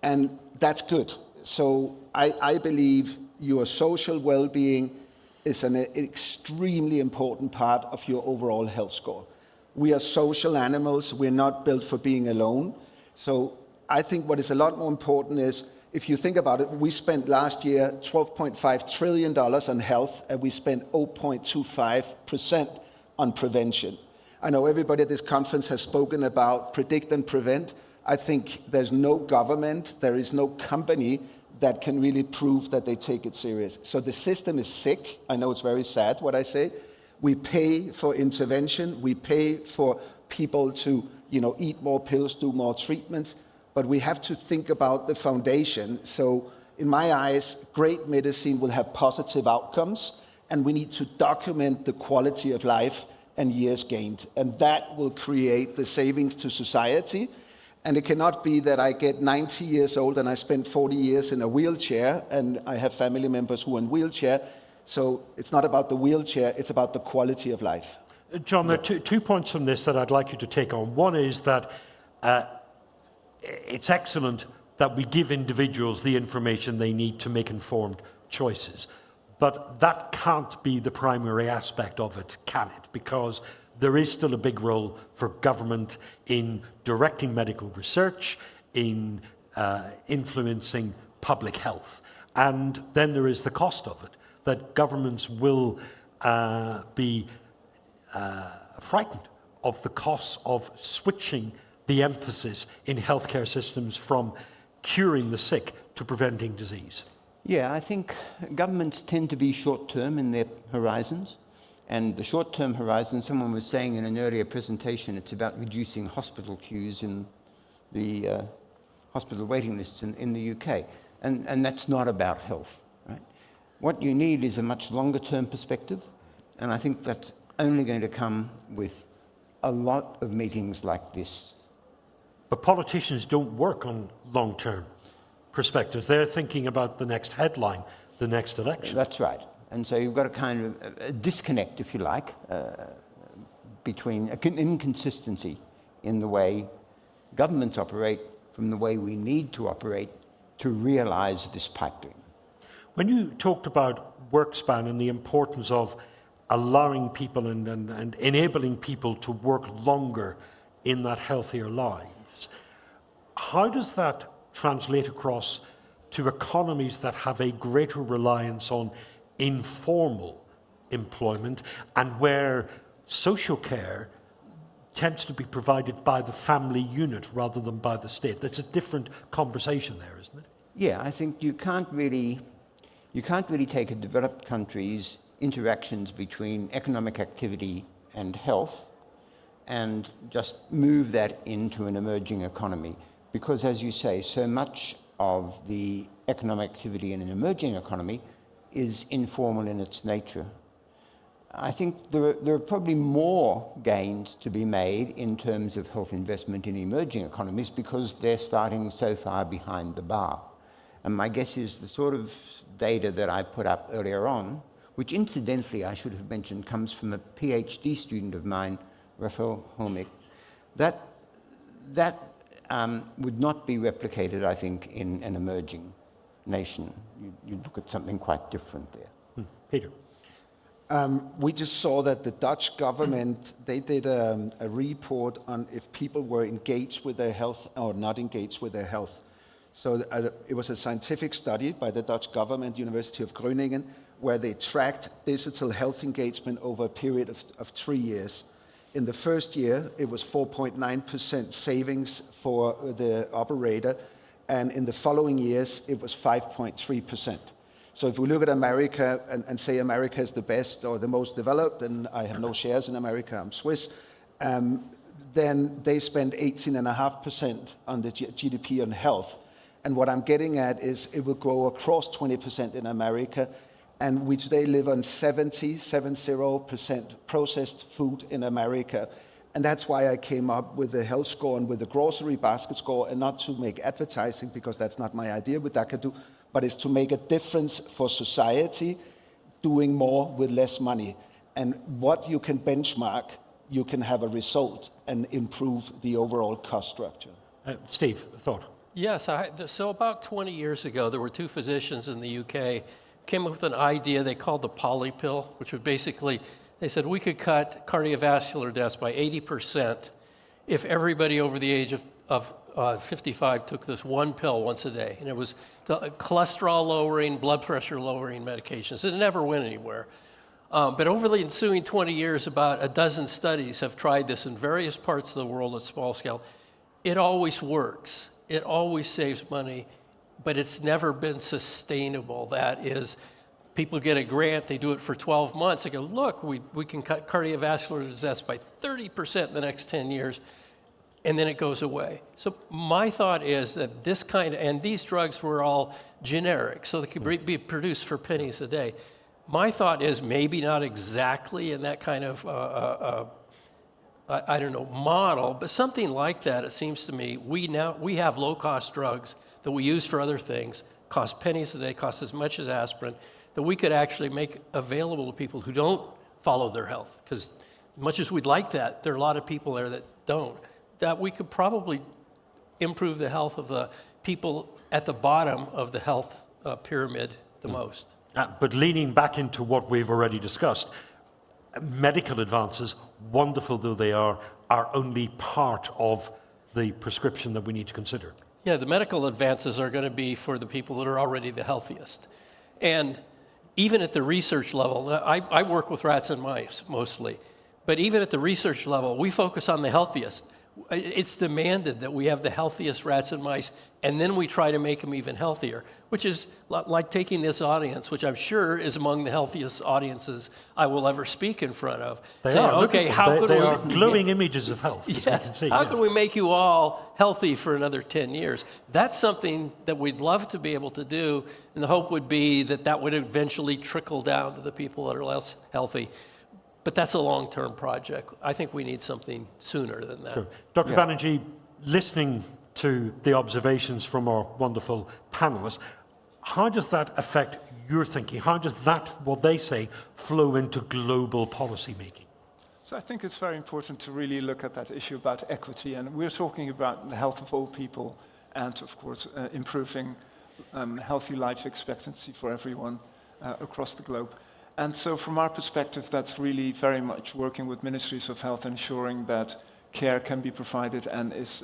and that's good. So I believe your social well-being is an extremely important part of your overall health score. We are social animals. We're not built for being alone. So I think what is a lot more important is, if you think about it, we spent last year $12.5 trillion on health, and we spent 0.25% on prevention. I know everybody at this conference has spoken about predict and prevent. I think there's no government, there is no company that can really prove that they take it serious. So the system is sick. I know it's very sad what I say. We pay for intervention. We pay for people to, eat more pills, do more treatments. But we have to think about the foundation. So in my eyes, great medicine will have positive outcomes, and we need to document the quality of life and years gained. And that will create the savings to society. And it cannot be that I get 90 years old and I spent 40 years in a wheelchair, and I have family members who are in wheelchair. So it's not about the wheelchair, it's about the quality of life. John, there are two points from this that I'd like you to take on. One is that it's excellent that we give individuals the information they need to make informed choices. But that can't be the primary aspect of it, can it? Because there is still a big role for government in directing medical research, in influencing public health. And then there is the cost of it, that governments will be frightened of the costs of switching the emphasis in healthcare systems from curing the sick to preventing disease. Yeah, I think governments tend to be short-term in their horizons. And the short-term horizon, someone was saying in an earlier presentation, it's about reducing hospital queues in the hospital waiting lists in the UK. And that's not about health, right? What you need is a much longer-term perspective. And I think that's only going to come with a lot of meetings like this. But politicians don't work on long-term perspectives. They're thinking about the next headline, the next election. That's right. And so you've got a kind of a disconnect, if you like, between an inconsistency in the way governments operate from the way we need to operate to realize this pipe dream. When you talked about work span and the importance of allowing people and enabling people to work longer in that healthier lives, how does that translate across to economies that have a greater reliance on informal employment and where social care tends to be provided by the family unit rather than by the state? That's a different conversation there, isn't it? Yeah, I think you can't really take a developed country's interactions between economic activity and health and just move that into an emerging economy. Because, as you say, so much of the economic activity in an emerging economy is informal in its nature. I think there are probably more gains to be made in terms of health investment in emerging economies because they're starting so far behind the bar. And my guess is the sort of data that I put up earlier on, which incidentally I should have mentioned comes from a PhD student of mine, Raphael Holmich, that would not be replicated, I think, in an emerging nation. You look at something quite different there. Peter. We just saw that the Dutch government, they did a report on if people were engaged with their health or not engaged with their health. So it was a scientific study by the Dutch government, University of Groningen, where they tracked digital health engagement over a period of 3 years. In the first year, it was 4.9% savings for the operator, and in the following years, it was 5.3%. So if we look at America and say America is the best or the most developed, and I have no shares in America, I'm Swiss, then they spend 18.5% on the GDP on health. And what I'm getting at is it will grow across 20% in America. And we today live on 70% processed food in America. And that's why I came up with the health score and with the grocery basket score, and not to make advertising, because that's not my idea with Dakadu, but it's to make a difference for society, doing more with less money. And what you can benchmark, you can have a result and improve the overall cost structure. Steve, a thought? Yes, so about 20 years ago, there were two physicians in the UK came up with an idea they called the poly pill, which would basically, they said we could cut cardiovascular deaths by 80% if everybody over the age of 55 took this one pill once a day. And it was cholesterol lowering, blood pressure lowering medications. It never went anywhere. But over the ensuing 20 years, about a dozen studies have tried this in various parts of the world at small scale. It always works. It always saves money, but it's never been sustainable. That is, people get a grant, they do it for 12 months, they go, look, we can cut cardiovascular deaths by 30% in the next 10 years, and then it goes away. So my thought is that this kind of, and these drugs were all generic, so they could be produced for pennies a day. My thought is maybe not exactly in that kind of, I don't know, model, but something like that, it seems to me. We have low-cost drugs that we use for other things, cost pennies a day, cost as much as aspirin, that we could actually make available to people who don't follow their health. Because much as we'd like that, there are a lot of people there that don't. That we could probably improve the health of the people at the bottom of the health pyramid the most. But leaning back into what we've already discussed, medical advances, wonderful though they are only part of the prescription that we need to consider. Yeah, the medical advances are going to be for the people that are already the healthiest. And even at the research level, I work with rats and mice mostly, but even at the research level, we focus on the healthiest. It's demanded that we have the healthiest rats and mice, and then we try to make them even healthier, which is like taking this audience, which I'm sure is among the healthiest audiences I will ever speak in front of. They saying, are. Okay, how could they we, are glowing images of health, as we can see. How can we make you all healthy for another 10 years? That's something that we'd love to be able to do, and the hope would be that that would eventually trickle down to the people that are less healthy. But that's a long-term project. I think we need something sooner than that. Sure. Dr. Banerjee, listening to the observations from our wonderful panelists, how does that affect your thinking? How does that, what they say, flow into global policy making? So I think it's very important to really look at that issue about equity. And we're talking about the health of all people and, of course, improving healthy life expectancy for everyone across the globe. And so from our perspective, that's really very much working with ministries of health, ensuring that care can be provided and is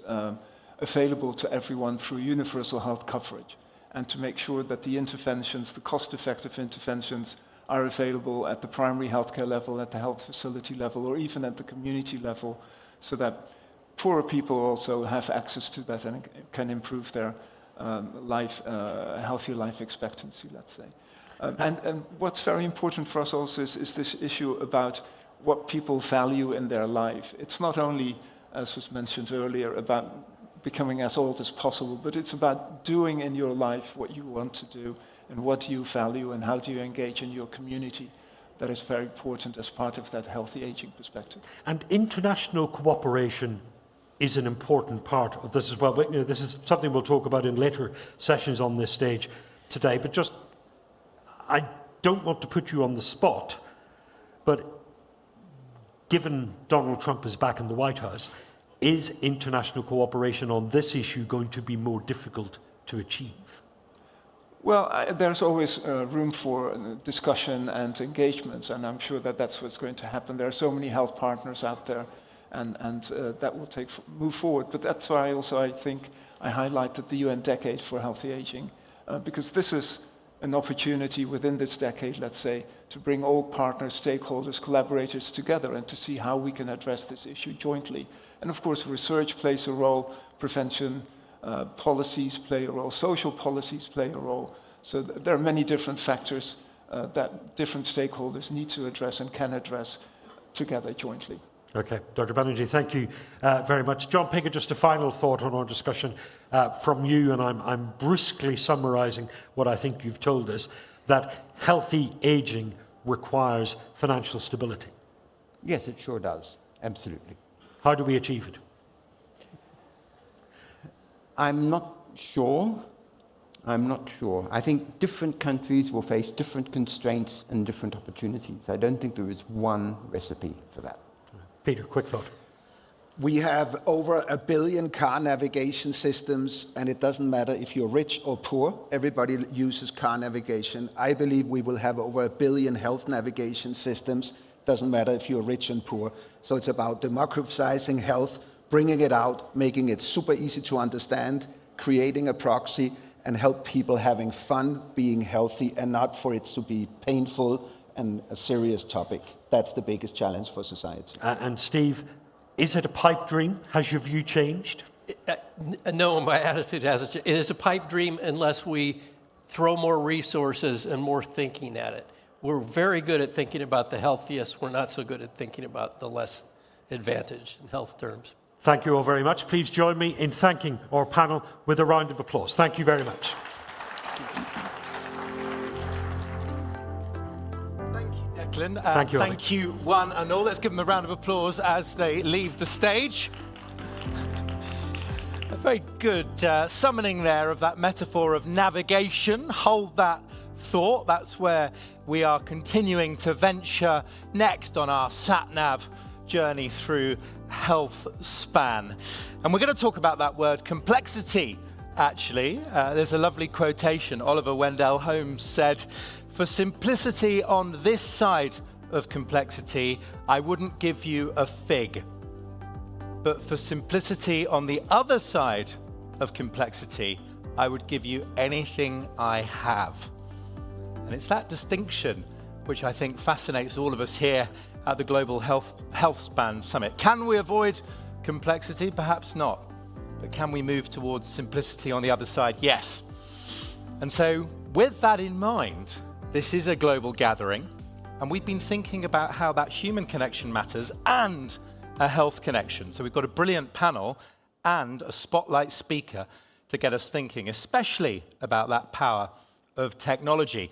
available to everyone through universal health coverage, and to make sure that the interventions, the cost-effective interventions, are available at the primary healthcare level, at the health facility level, or even at the community level, so that poorer people also have access to that and can improve their healthier life expectancy, let's say. And what's very important for us also is this issue about what people value in their life. It's not only, as was mentioned earlier, about becoming as old as possible, but it's about doing in your life what you want to do and what do you value and how do you engage in your community. That is very important as part of that healthy aging perspective. And international cooperation is an important part of this as well. But, this is something we'll talk about in later sessions on this stage today, but just I don't want to put you on the spot, but given Donald Trump is back in the White House, is international cooperation on this issue going to be more difficult to achieve? Well, there's always room for discussion and engagement, and I'm sure that that's what's going to happen. There are so many health partners out there, and that will move forward. But that's why I think I highlighted the UN Decade for Healthy Aging, because this is an opportunity within this decade, let's say, to bring all partners, stakeholders, collaborators together and to see how we can address this issue jointly. And of course, research plays a role, prevention policies play a role, social policies play a role. So there are many different factors that different stakeholders need to address and can address together jointly. Okay, Dr. Banerjee, thank you very much. John Piggott, just a final thought on our discussion from you, and I'm brusquely summarising what I think you've told us, that healthy ageing requires financial stability. Yes, it sure does. Absolutely. How do we achieve it? I'm not sure. I'm not sure. I think different countries will face different constraints and different opportunities. I don't think there is one recipe for that. Peter, quick thought. We have over 1 billion car navigation systems, and it doesn't matter if you're rich or poor. Everybody uses car navigation. I believe we will have over 1 billion health navigation systems. Doesn't matter if you're rich and poor. So it's about democratizing health, bringing it out, making it super easy to understand, creating a proxy, and help people having fun, being healthy, and not for it to be painful and a serious topic. That's the biggest challenge for society. And Steve, is it a pipe dream? Has your view changed? No, my attitude hasn't. It is a pipe dream unless we throw more resources and more thinking at it. We're very good at thinking about the healthiest. We're not so good at thinking about the less advantaged in health terms. Thank you all very much. Please join me in thanking our panel with a round of applause. Thank you very much. Thank you, Declan. Thank you, Ollie. Thank you, one and all. Let's give them a round of applause as they leave the stage. A very good summoning there of that metaphor of navigation. Hold that thought. That's where we are continuing to venture next on our sat-nav journey through health span. And we're going to talk about that word complexity, actually. There's a lovely quotation. Oliver Wendell Holmes said, "For simplicity on this side of complexity, I wouldn't give you a fig. But for simplicity on the other side of complexity, I would give you anything I have." And it's that distinction which I think fascinates all of us here at the Global Health Span Summit. Can we avoid complexity? Perhaps not. But can we move towards simplicity on the other side? Yes. And so with that in mind, this is a global gathering, and we've been thinking about how that human connection matters and a health connection. So we've got a brilliant panel and a spotlight speaker to get us thinking, especially about that power of technology.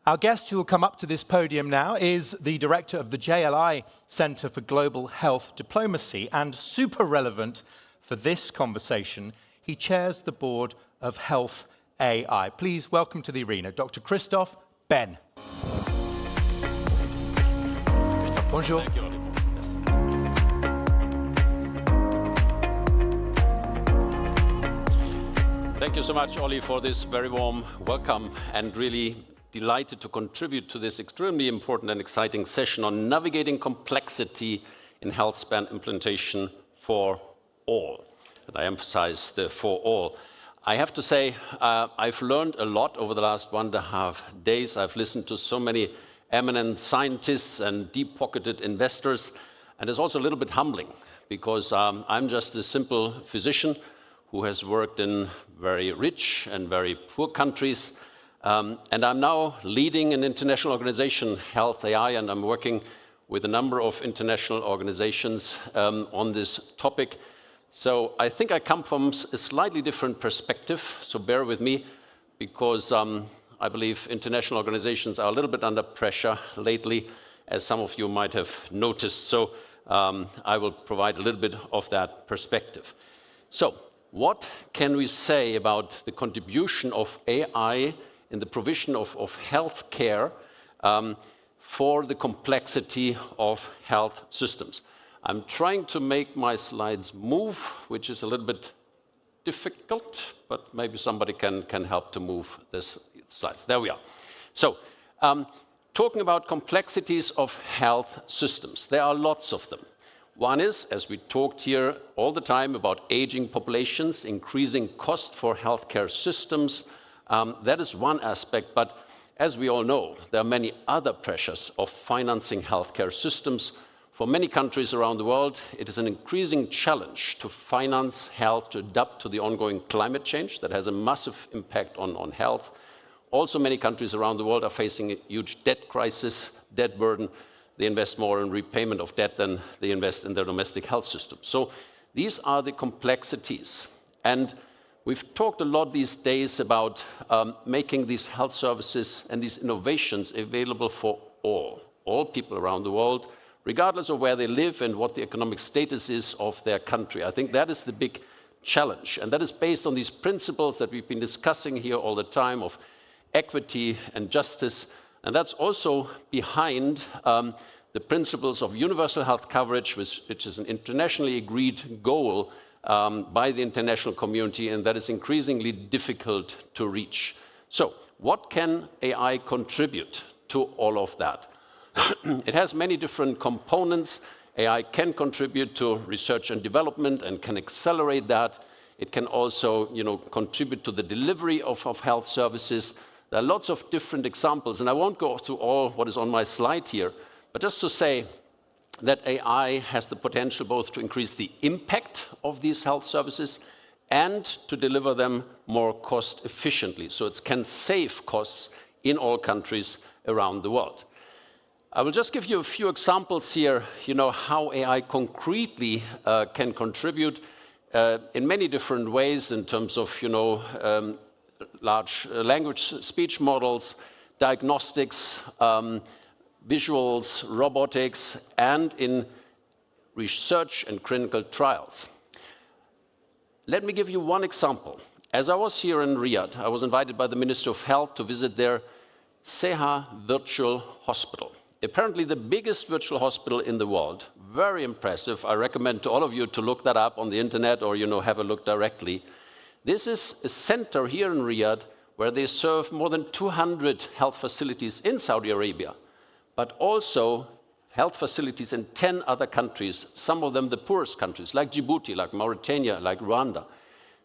Our guest who will come up to this podium now is the director of the JLI Centre for Global Health Diplomacy, and super relevant for this conversation, he chairs the board of Health AI. Please welcome to the arena Dr. Christophe Ben. Christophe, bonjour. Thank you, Ollie. Thank you so much, Ollie, for this very warm welcome, and really delighted to contribute to this extremely important and exciting session on navigating complexity in health span implementation for all. And I emphasize the for all. I have to say, I've learned a lot over the last 1.5 days. I've listened to so many eminent scientists and deep-pocketed investors, and it's also a little bit humbling because I'm just a simple physician who has worked in very rich and very poor countries. And I'm now leading an international organization, Health AI, and I'm working with a number of international organizations on this topic. So I think I come from a slightly different perspective, so bear with me, because I believe international organizations are a little bit under pressure lately, as some of you might have noticed. So I will provide a little bit of that perspective. So what can we say about the contribution of AI in the provision of health care for the complexity of health systems? I'm trying to make my slides move, which is a little bit difficult, but maybe somebody can help to move this slides. There we are. So, talking about complexities of health systems, there are lots of them. One is, as we talked here all the time about aging populations, increasing cost for healthcare systems. That is one aspect, but as we all know, there are many other pressures of financing healthcare systems. For many countries around the world, it is an increasing challenge to finance health, to adapt to the ongoing climate change that has a massive impact on health. Also, many countries around the world are facing a huge debt crisis, debt burden. They invest more in repayment of debt than they invest in their domestic health system. So these are the complexities. And we've talked a lot these days about making these health services and these innovations available for all people around the world, regardless of where they live and what the economic status is of their country. I think that is the big challenge, and that is based on these principles that we've been discussing here all the time of equity and justice, and that's also behind the principles of universal health coverage, which is an internationally agreed goal by the international community, and that is increasingly difficult to reach. So, what can AI contribute to all of that? It has many different components. AI can contribute to research and development and can accelerate that. It can also, contribute to the delivery of health services. There are lots of different examples, and I won't go through all what is on my slide here, but just to say that AI has the potential both to increase the impact of these health services and to deliver them more cost efficiently, so it can save costs in all countries around the world. I will just give you a few examples here, how AI concretely can contribute in many different ways in terms of, large language speech models, diagnostics, visuals, robotics, and in research and clinical trials. Let me give you one example. As I was here in Riyadh, I was invited by the Minister of Health to visit their Seha virtual hospital. Apparently the biggest virtual hospital in the world. Very impressive. I recommend to all of you to look that up on the internet or, have a look directly. This is a center here in Riyadh where they serve more than 200 health facilities in Saudi Arabia, but also health facilities in 10 other countries, some of them the poorest countries, like Djibouti, like Mauritania, like Rwanda.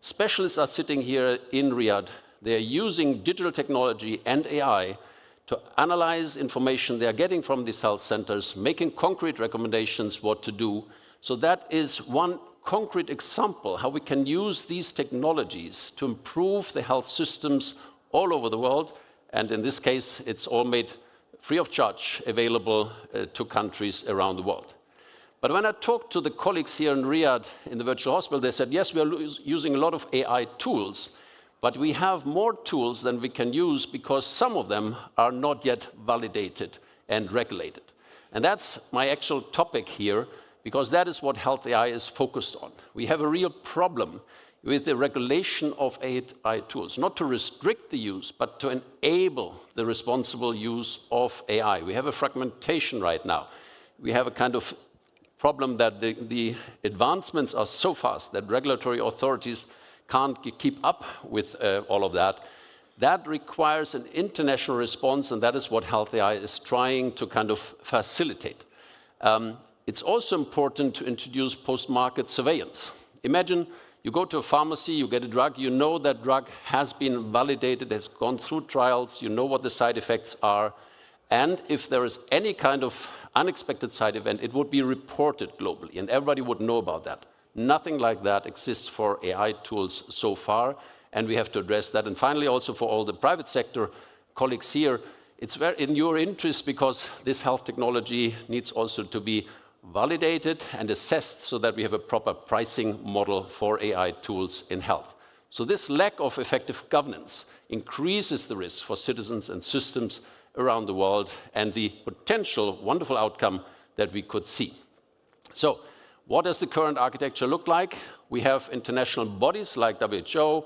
Specialists are sitting here in Riyadh. They're using digital technology and AI to analyze information they are getting from these health centers, making concrete recommendations what to do. So that is one concrete example how we can use these technologies to improve the health systems all over the world. And in this case, it's all made free of charge available to countries around the world. But when I talked to the colleagues here in Riyadh in the virtual hospital, they said, yes, we are using a lot of AI tools, but we have more tools than we can use because some of them are not yet validated and regulated. And that's my actual topic here, because that is what Health AI is focused on. We have a real problem with the regulation of AI tools, not to restrict the use, but to enable the responsible use of AI. We have a fragmentation right now. We have a kind of problem that the advancements are so fast that regulatory authorities can't keep up with all of that. That requires an international response, and that is what Health AI is trying to kind of facilitate. It's also important to introduce post-market surveillance. Imagine you go to a pharmacy, you get a drug, you know that drug has been validated, has gone through trials, you know what the side effects are, and if there is any kind of unexpected side event, it would be reported globally, and everybody would know about that. Nothing like that exists for AI tools so far, and we have to address that. And finally, also for all the private sector colleagues here, it's very in your interest because this health technology needs also to be validated and assessed so that we have a proper pricing model for AI tools in health. So this lack of effective governance increases the risk for citizens and systems around the world and the potential wonderful outcome that we could see. So what does the current architecture look like? We have international bodies like WHO,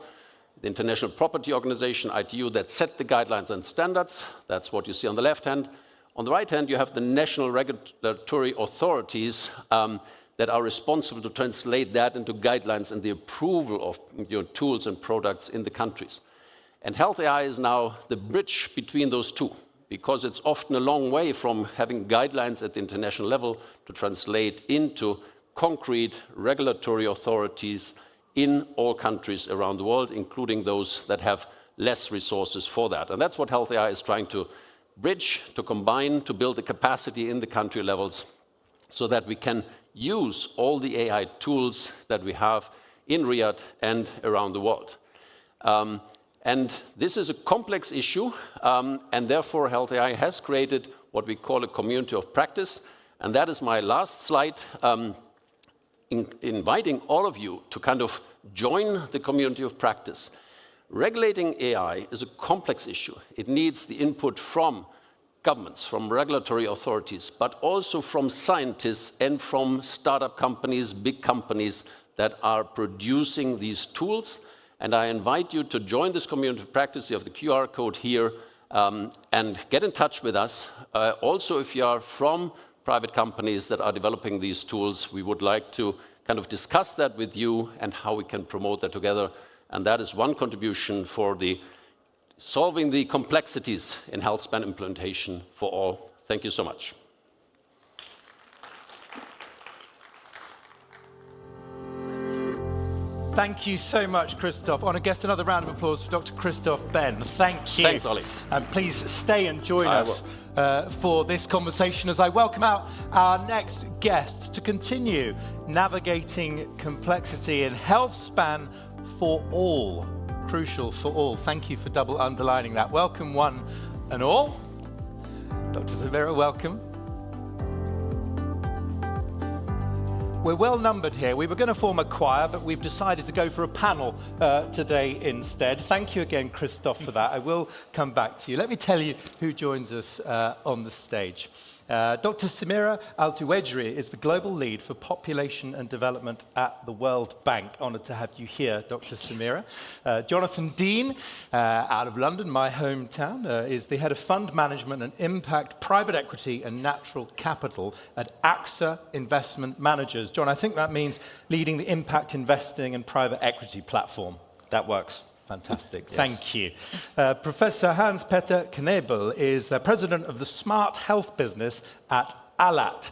the International Property Organization, ITU, that set the guidelines and standards. That's what you see on the left hand. On the right hand, you have the national regulatory authorities that are responsible to translate that into guidelines and the approval of tools and products in the countries. And Health AI is now the bridge between those two, because it's often a long way from having guidelines at the international level to translate into concrete regulatory authorities in all countries around the world, including those that have less resources for that. And that's what Health AI is trying to bridge, to combine, to build the capacity in the country levels so that we can use all the AI tools that we have in Riyadh and around the world. And this is a complex issue, and therefore Health AI has created what we call a community of practice. And that is my last slide, inviting all of you to kind of join the community of practice. Regulating AI is a complex issue. It needs the input from governments, from regulatory authorities, but also from scientists and from startup companies, big companies that are producing these tools. And I invite you to join this community of practice. You have the QR code here, and get in touch with us. Also, if you are from private companies that are developing these tools, we would like to kind of discuss that with you and how we can promote that together. And that is one contribution for the solving the complexities in health span implementation for all. Thank you so much. Thank you so much, Christoph. I want to get another round of applause for Dr. Christoph Benn. Thank you. Thanks, Ollie. And please stay and join us for this conversation as I welcome out our next guests to continue navigating complexity in health span for all. Crucial for all. Thank you for double underlining that. Welcome one and all. Dr. Samira, welcome. We're well numbered here. We were going to form a choir, but we've decided to go for a panel today instead. Thank you again, Christoph, for that. I will come back to you. Let me tell you who joins us on the stage. Dr. Samira Al-Tuwejri is the global lead for population and development at the World Bank. Honored to have you here, Dr. Samira. Jonathan Dean, out of London, my hometown, is the head of fund management and impact, private equity and natural capital at AXA Investment Managers. John, I think that means leading the impact investing and private equity platform. That works. Fantastic. Yes. Thank you. Professor Hans-Peter Knebel is president of the Smart Health business at Alat.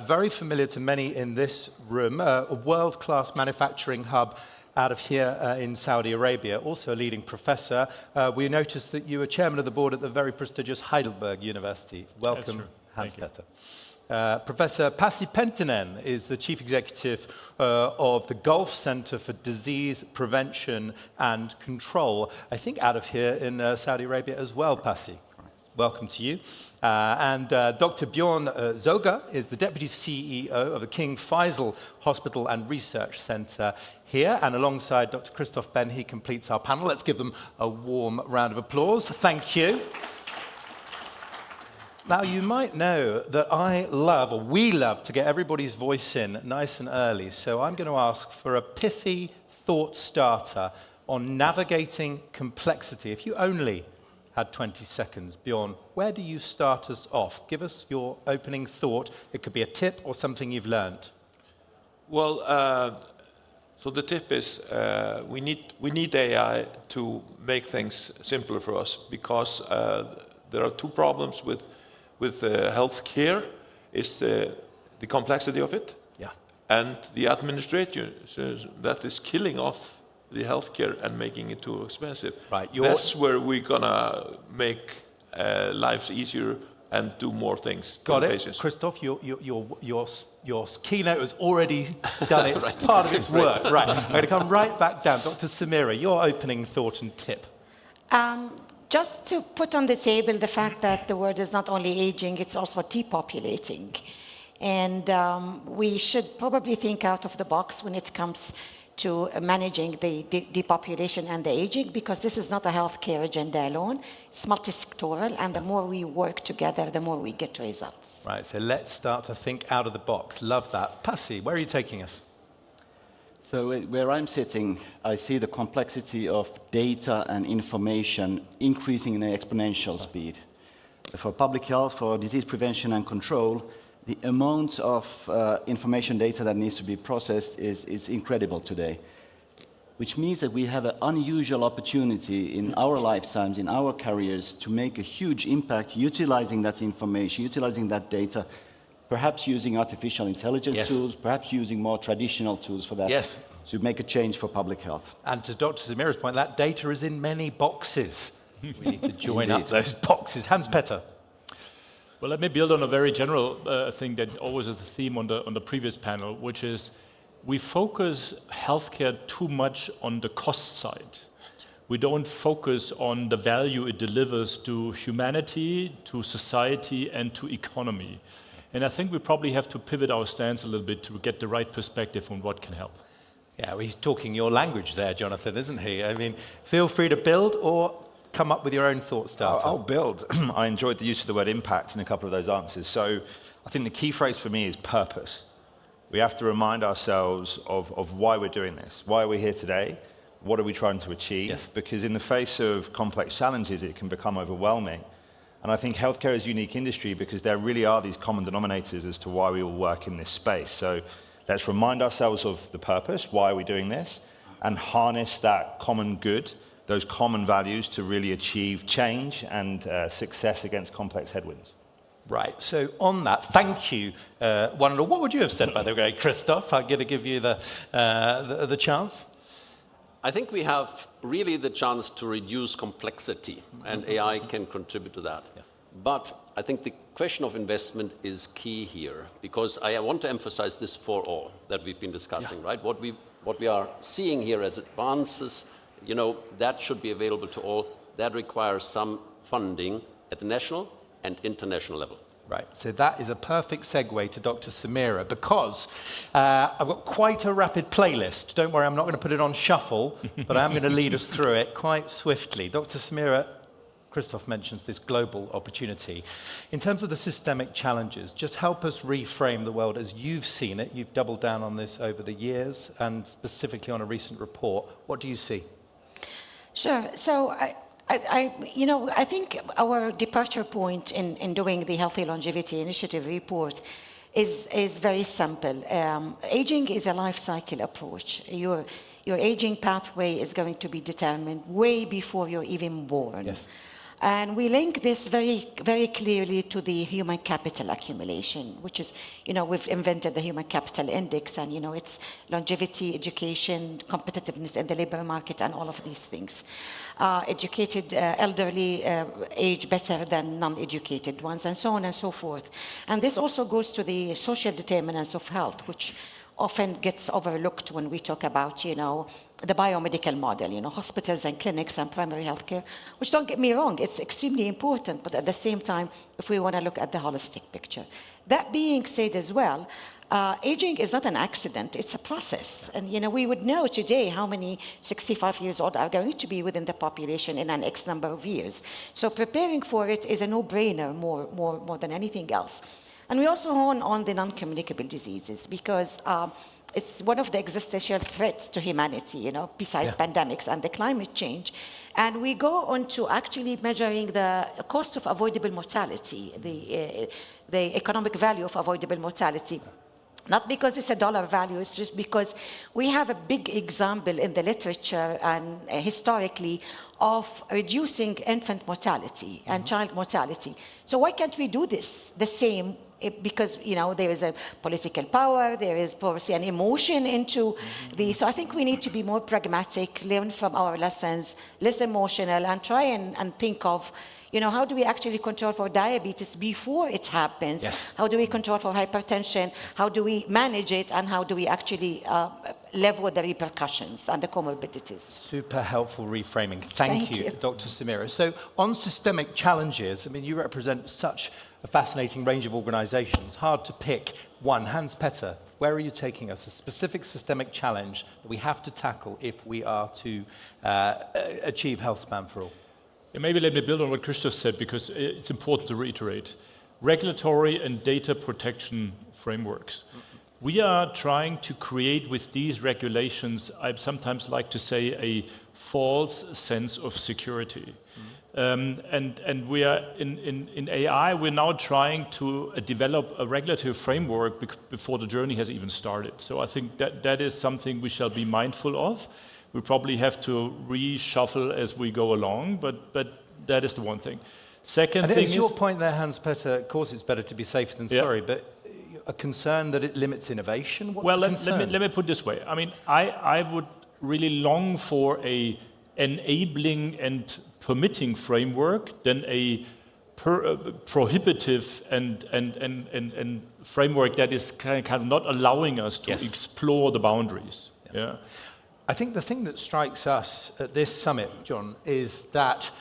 Very familiar to many in this room, a world-class manufacturing hub out of here in Saudi Arabia, also a leading professor. We noticed that you were chairman of the board at the very prestigious Heidelberg University. Welcome, Hans-Peter. Professor Pasi Pentinen is the chief executive of the Gulf Center for Disease Prevention and Control, I think out of here in Saudi Arabia as well, Pasi. Welcome to you. And Dr. Bjorn Zoga is the deputy CEO of the King Faisal Hospital and Research Center here. And alongside Dr. Christoph Benn, he completes our panel. Let's give them a warm round of applause. Thank you. Now, you might know that we love to get everybody's voice in nice and early, so I'm going to ask for a pithy thought starter on navigating complexity. If you only had 20 seconds, Bjorn, where do you start us off? Give us your opening thought. It could be a tip or something you've learned. Well, so the tip is we need AI to make things simpler for us, because there are two problems with healthcare. Is the complexity of it, and the administration that is killing off the healthcare and making it too expensive. Right. That's where we're gonna make lives easier and do more things for the patients. Christoph, your keynote has already done its part of its work. Right. I'm going to come right back down. Dr. Samira, your opening thought and tip. Just to put on the table the fact that the world is not only aging, it's also depopulating. And we should probably think out of the box when it comes to managing the depopulation and the aging, because this is not a healthcare agenda alone. It's multi-sectoral, and the more we work together, the more we get results. Right, so let's start to think out of the box. Love that. Pasi, where are you taking us? So where I'm sitting, I see the complexity of data and information increasing in an exponential speed. For public health, for disease prevention and control, the amount of information data that needs to be processed is incredible today, which means that we have an unusual opportunity in our lifetimes, in our careers, to make a huge impact utilizing that information, utilizing that data, perhaps using artificial intelligence tools, perhaps using more traditional tools for that, to make a change for public health. And to Dr. Samira's point, that data is in many boxes. We need to join up those boxes. Hans-Peter. Well, let me build on a very general thing that always is a theme on the previous panel, which is we focus healthcare too much on the cost side. We don't focus on the value it delivers to humanity, to society, and to economy. And I think we probably have to pivot our stance a little bit to get the right perspective on what can help. Yeah, well, he's talking your language there, Jonathan, isn't he? I mean, feel free to build or come up with your own thought starter. I'll build. I enjoyed the use of the word impact in a couple of those answers. So I think the key phrase for me is purpose. We have to remind ourselves of why we're doing this. Why are we here today? What are we trying to achieve? Yes. Because in the face of complex challenges, it can become overwhelming. And I think healthcare is a unique industry because there really are these common denominators as to why we all work in this space. So let's remind ourselves of the purpose, why are we doing this, and harness that common good, those common values to really achieve change and success against complex headwinds. Right, so on that, thank you, one and all. What would you have said, by the way, Christoph? I'm going to give you the chance. I think we have really the chance to reduce complexity, and AI can contribute to that. Yeah. But I think the question of investment is key here, because I want to emphasize this for all that we've been discussing, right? What we are seeing here as advances, that should be available to all. That requires some funding at the national and international level. Right, so that is a perfect segue to Dr. Samira, because I've got quite a rapid playlist. Don't worry, I'm not going to put it on shuffle, but I am going to lead us through it quite swiftly. Dr. Samira, Christoph mentions this global opportunity. In terms of the systemic challenges, just help us reframe the world as you've seen it. You've doubled down on this over the years, and specifically on a recent report. What do you see? Sure. So I think our departure point in doing the Healthy Longevity Initiative report is very simple. Aging is a life cycle approach. Your aging pathway is going to be determined way before you're even born. Yes. And we link this very, very clearly to the human capital accumulation, which is, we've invented the Human Capital Index, and, it's longevity, education, competitiveness in the labor market, and all of these things. Educated elderly age better than non-educated ones, and so on and so forth. And this also goes to the social determinants of health, which often gets overlooked when we talk about, the biomedical model, hospitals and clinics and primary healthcare, which, don't get me wrong, it's extremely important, but at the same time, if we want to look at the holistic picture. That being said as well, aging is not an accident, it's a process. And, we would know today how many 65 years old are going to be within the population in an X number of years. So preparing for it is a no-brainer more than anything else. And we also hone on the non-communicable diseases because it's one of the existential threats to humanity, besides pandemics and the climate change. And we go on to actually measuring the cost of avoidable mortality, the economic value of avoidable mortality. Not because it's a dollar value, it's just because we have a big example in the literature and historically of reducing infant mortality and child mortality. So why can't we do this the same? Because, there is a political power, there is probably an emotion into so I think we need to be more pragmatic, learn from our lessons, less emotional, and try and think of, how do we actually control for diabetes before it happens? Yes. How do we control for hypertension? How do we manage it? And how do we actually live with the repercussions and the comorbidities? Super helpful reframing. Thank you, Dr. Samira. So on systemic challenges, you represent such a fascinating range of organizations. Hard to pick one. Hans Petter, where are you taking us? A specific systemic challenge that we have to tackle if we are to achieve health span for all. Yeah, maybe let me build on what Christoph said, because it's important to reiterate. Regulatory and data protection frameworks. We are trying to create with these regulations, I sometimes like to say, a false sense of security. And we are in AI, we're now trying to develop a regulatory framework before the journey has even started. So I think that is something we shall be mindful of. We probably have to reshuffle as we go along, but that is the one thing. Second thing is... your point there, Hans Petter, of course it's better to be safe than sorry, but a concern that it limits innovation? What's the concern? Let me put it this way. I would really long for a enabling and permitting framework than a prohibitive and framework that is kind of not allowing us to explore the boundaries. Yeah. I think the thing that strikes us at this summit, John, is that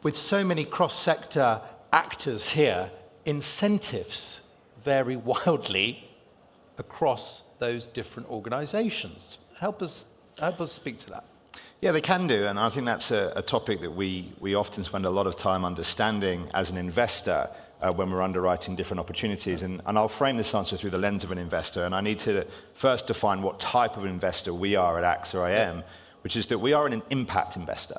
with so many cross-sector actors here, incentives vary wildly across those different organizations. Help us speak to that. Yeah, they can do, and I think that's a topic that we often spend a lot of time understanding as an investor when we're underwriting different opportunities. And I'll frame this answer through the lens of an investor, and I need to first define what type of investor we are at AXA IM, which is that we are an impact investor.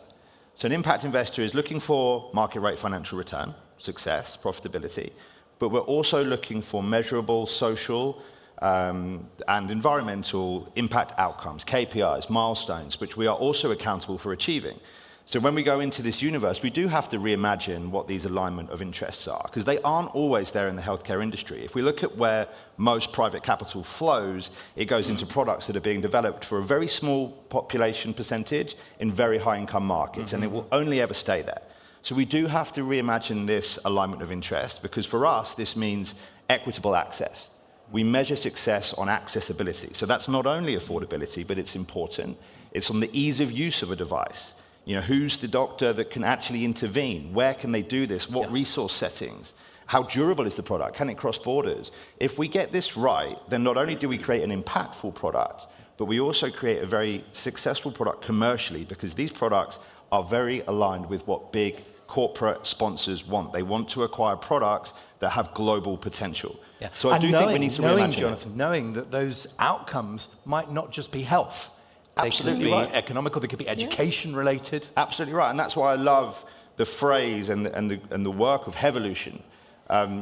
So an impact investor is looking for market rate financial return, success, profitability, but we're also looking for measurable social and environmental impact outcomes, KPIs, milestones, which we are also accountable for achieving. So when we go into this universe, we do have to reimagine what these alignment of interests are, because they aren't always there in the healthcare industry. If we look at where most private capital flows, it goes into products that are being developed for a very small population percentage in very high income markets, and it will only ever stay there. So we do have to reimagine this alignment of interest, because for us, this means equitable access. We measure success on accessibility. So that's not only affordability, but it's important. It's on the ease of use of a device. You know, who's the doctor that can actually intervene? Where can they do this? What resource settings? How durable is the product? Can it cross borders? If we get this right, then not only do we create an impactful product, but we also create a very successful product commercially, because these products are very aligned with what big corporate sponsors want. They want to acquire products that have global potential. Yeah. So I do think we need to reimagine Jonathan, knowing that those outcomes might not just be health. Absolutely they could be right. economical, they could be education related. Absolutely right, and that's why I love the phrase and the work of Hevolution.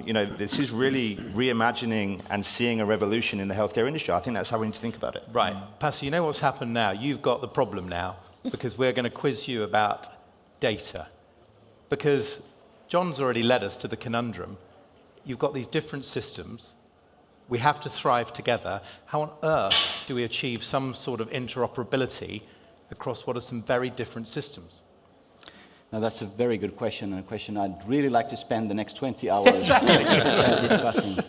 You know, this is really reimagining and seeing a revolution in the healthcare industry. I think that's how we need to think about it. Right, Pasi, you know what's happened now? You've got the problem now, because we're going to quiz you about data. Because John's already led us to the conundrum. You've got these different systems. We have to thrive together. How on earth do we achieve some sort of interoperability across what are some very different systems? Now, that's a very good question, and a question I'd really like to spend the next 20 hours discussing.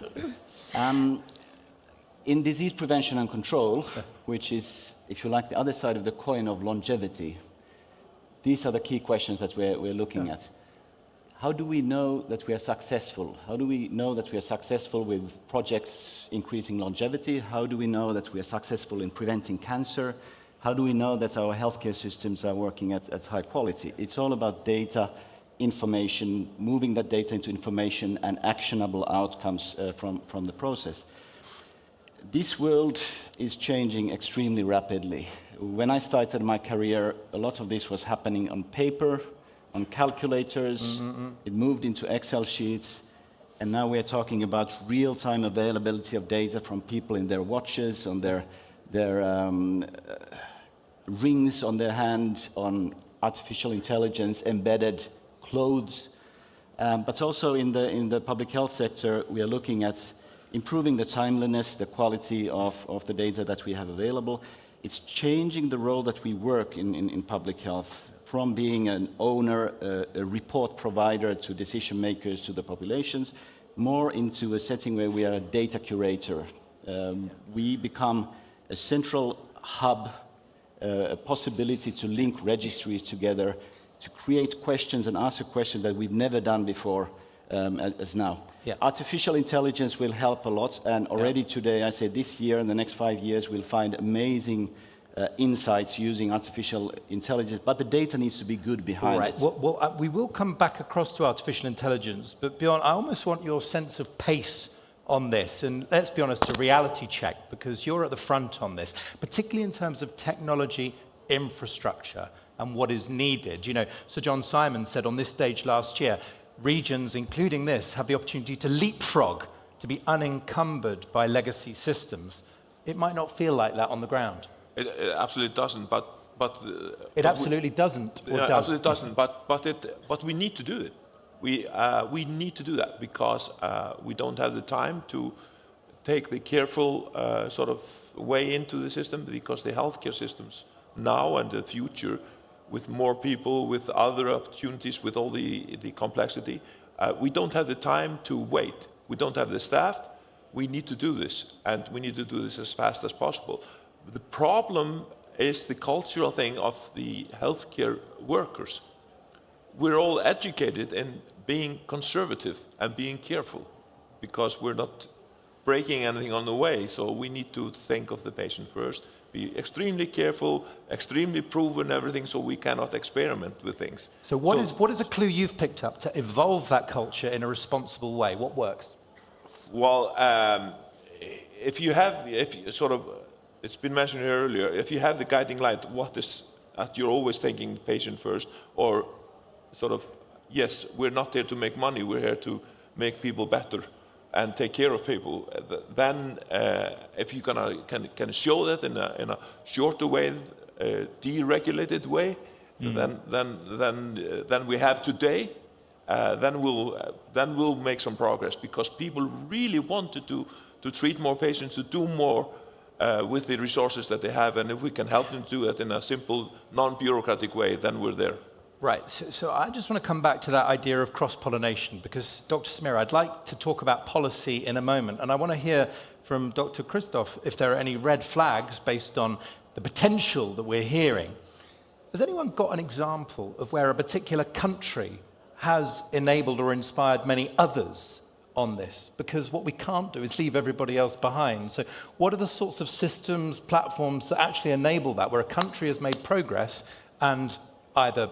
In disease prevention and control, which is, if you like, the other side of the coin of longevity, these are the key questions that we're looking at. How do we know that we are successful? How do we know that we are successful with projects increasing longevity? How do we know that we are successful in preventing cancer? How do we know that our healthcare systems are working at high quality? It's all about data, information, moving that data into information and actionable outcomes from the process. This world is changing extremely rapidly. When I started my career, a lot of this was happening on paper, on calculators. It moved into Excel sheets, and now we're talking about real-time availability of data from people in their watches, on their rings on their hand, on artificial intelligence, embedded clothes. But also in the public health sector, we are looking at improving the timeliness, the quality of the data that we have available. It's changing the role that we work in public health, from being an owner, a report provider to decision makers to the populations, more into a setting where we are a data curator. We become a central hub, a possibility to link registries together, to create questions and answer questions that we've never done before as now. Yeah. Artificial intelligence will help a lot, and already today, I say this year and the next 5 years, we'll find amazing insights using artificial intelligence, but the data needs to be good behind it. Well, we will come back across to artificial intelligence, but Bjorn, I almost want your sense of pace on this, and let's be honest, a reality check, because you're at the front on this, particularly in terms of technology infrastructure and what is needed. You know, Sir John Simon said on this stage last year, regions, including this, have the opportunity to leapfrog, to be unencumbered by legacy systems. It might not feel like that on the ground. It absolutely doesn't, but it absolutely doesn't, or does? Absolutely doesn't, but we need to do it. We need to do that because we don't have the time to take the careful sort of way into the system, because the healthcare systems now and the future, with more people, with other opportunities, with all the complexity, we don't have the time to wait. We don't have the staff. We need to do this, and we need to do this as fast as possible. The problem is the cultural thing of the healthcare workers. We're all educated in being conservative and being careful because we're not breaking anything on the way. So we need to think of the patient first. be extremely careful, extremely proven everything, so we cannot experiment with things. So what is a clue you've picked up to evolve that culture in a responsible way? What works? Well, if it's been mentioned earlier, if you have the guiding light, what is, you're always thinking patient first, or sort of, yes, we're not here to make money, we're here to make people better and take care of people. Then, if you can show that in a shorter way, deregulated way, than we have today, then we'll make some progress, because people really wanted to treat more patients, to do more with the resources that they have, and if we can help them do that in a simple, non-bureaucratic way, then we're there. Right, so I just want to come back to that idea of cross-pollination, because Dr. Samira, I'd like to talk about policy in a moment, and I want to hear from Dr. Christoph if there are any red flags based on the potential that we're hearing. Has anyone got an example of where a particular country has enabled or inspired many others on this? Because what we can't do is leave everybody else behind. So what are the sorts of systems, platforms that actually enable that, where a country has made progress and either,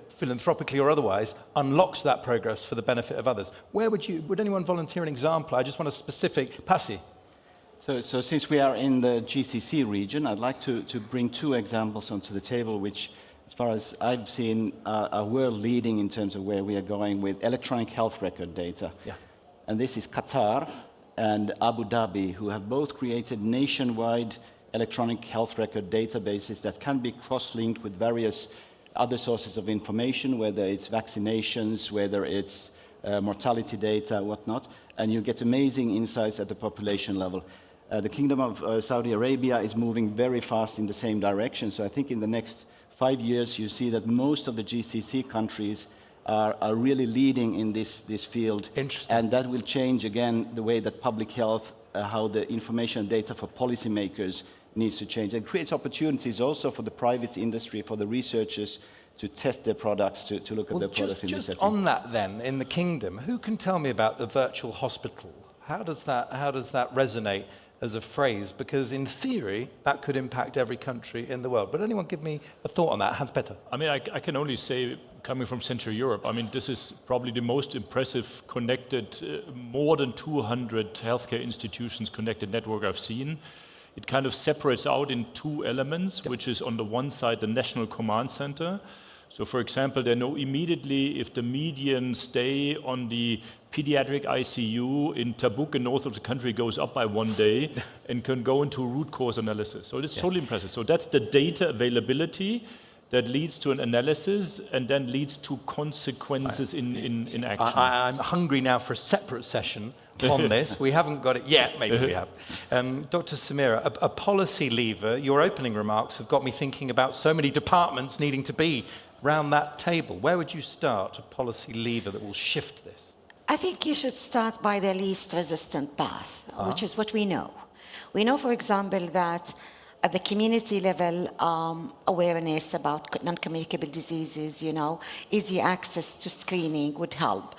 philanthropically or otherwise, unlocks that progress for the benefit of others? Where would anyone volunteer an example? I just want a specific, Pasi. So since we are in the GCC region, I'd like to bring two examples onto the table, which, as far as I've seen, are world leading in terms of where we are going with electronic health record data. Yeah. And this is Qatar and Abu Dhabi, who have both created nationwide electronic health record databases that can be cross-linked with various other sources of information, whether it's vaccinations, whether it's mortality data, whatnot, and you get amazing insights at the population level. The Kingdom of Saudi Arabia is moving very fast in the same direction, so I think in the next 5 years you see that most of the GCC countries are really leading in this field. Interesting. And that will change, again, the way that public health, how the information and data for policymakers needs to change. It creates opportunities also for the private industry, for the researchers to test their products, to look at their products in this setting. Just on that then, in the kingdom, who can tell me about the virtual hospital? How does that resonate as a phrase? Because in theory, that could impact every country in the world. But anyone give me a thought on that? Hans-Peter. I mean, I can only say, coming from Central Europe, I mean, this is probably the most impressive connected, more than 200 healthcare institutions connected network I've seen. It kind of separates out in two elements, which is on the one side, the National Command Center. So for example, they know immediately if the median stay on the pediatric ICU in Tabuk in north of the country goes up by 1 day and can go into root cause analysis. So it's totally impressive. So that's the data availability that leads to an analysis and then leads to consequences in action. I'm hungry now for a separate session on this. We haven't got it yet, maybe we have. Dr. Samira, a policy lever, your opening remarks have got me thinking about so many departments needing to be round that table. Where would you start, a policy lever that will shift this? I think you should start by the least resistant path, which is what we know. We know, for example, that at the community level, awareness about non-communicable diseases, easy access to screening would help.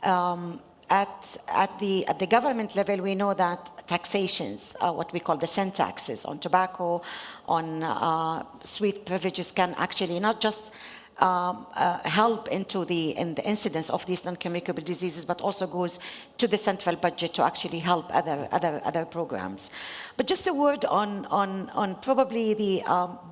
At the government level, we know that taxations, what we call the sin taxes on tobacco, on sweet beverages, can actually not just help in the incidence of these non-communicable diseases, but also goes to the central budget to actually help other programs. But just a word on probably the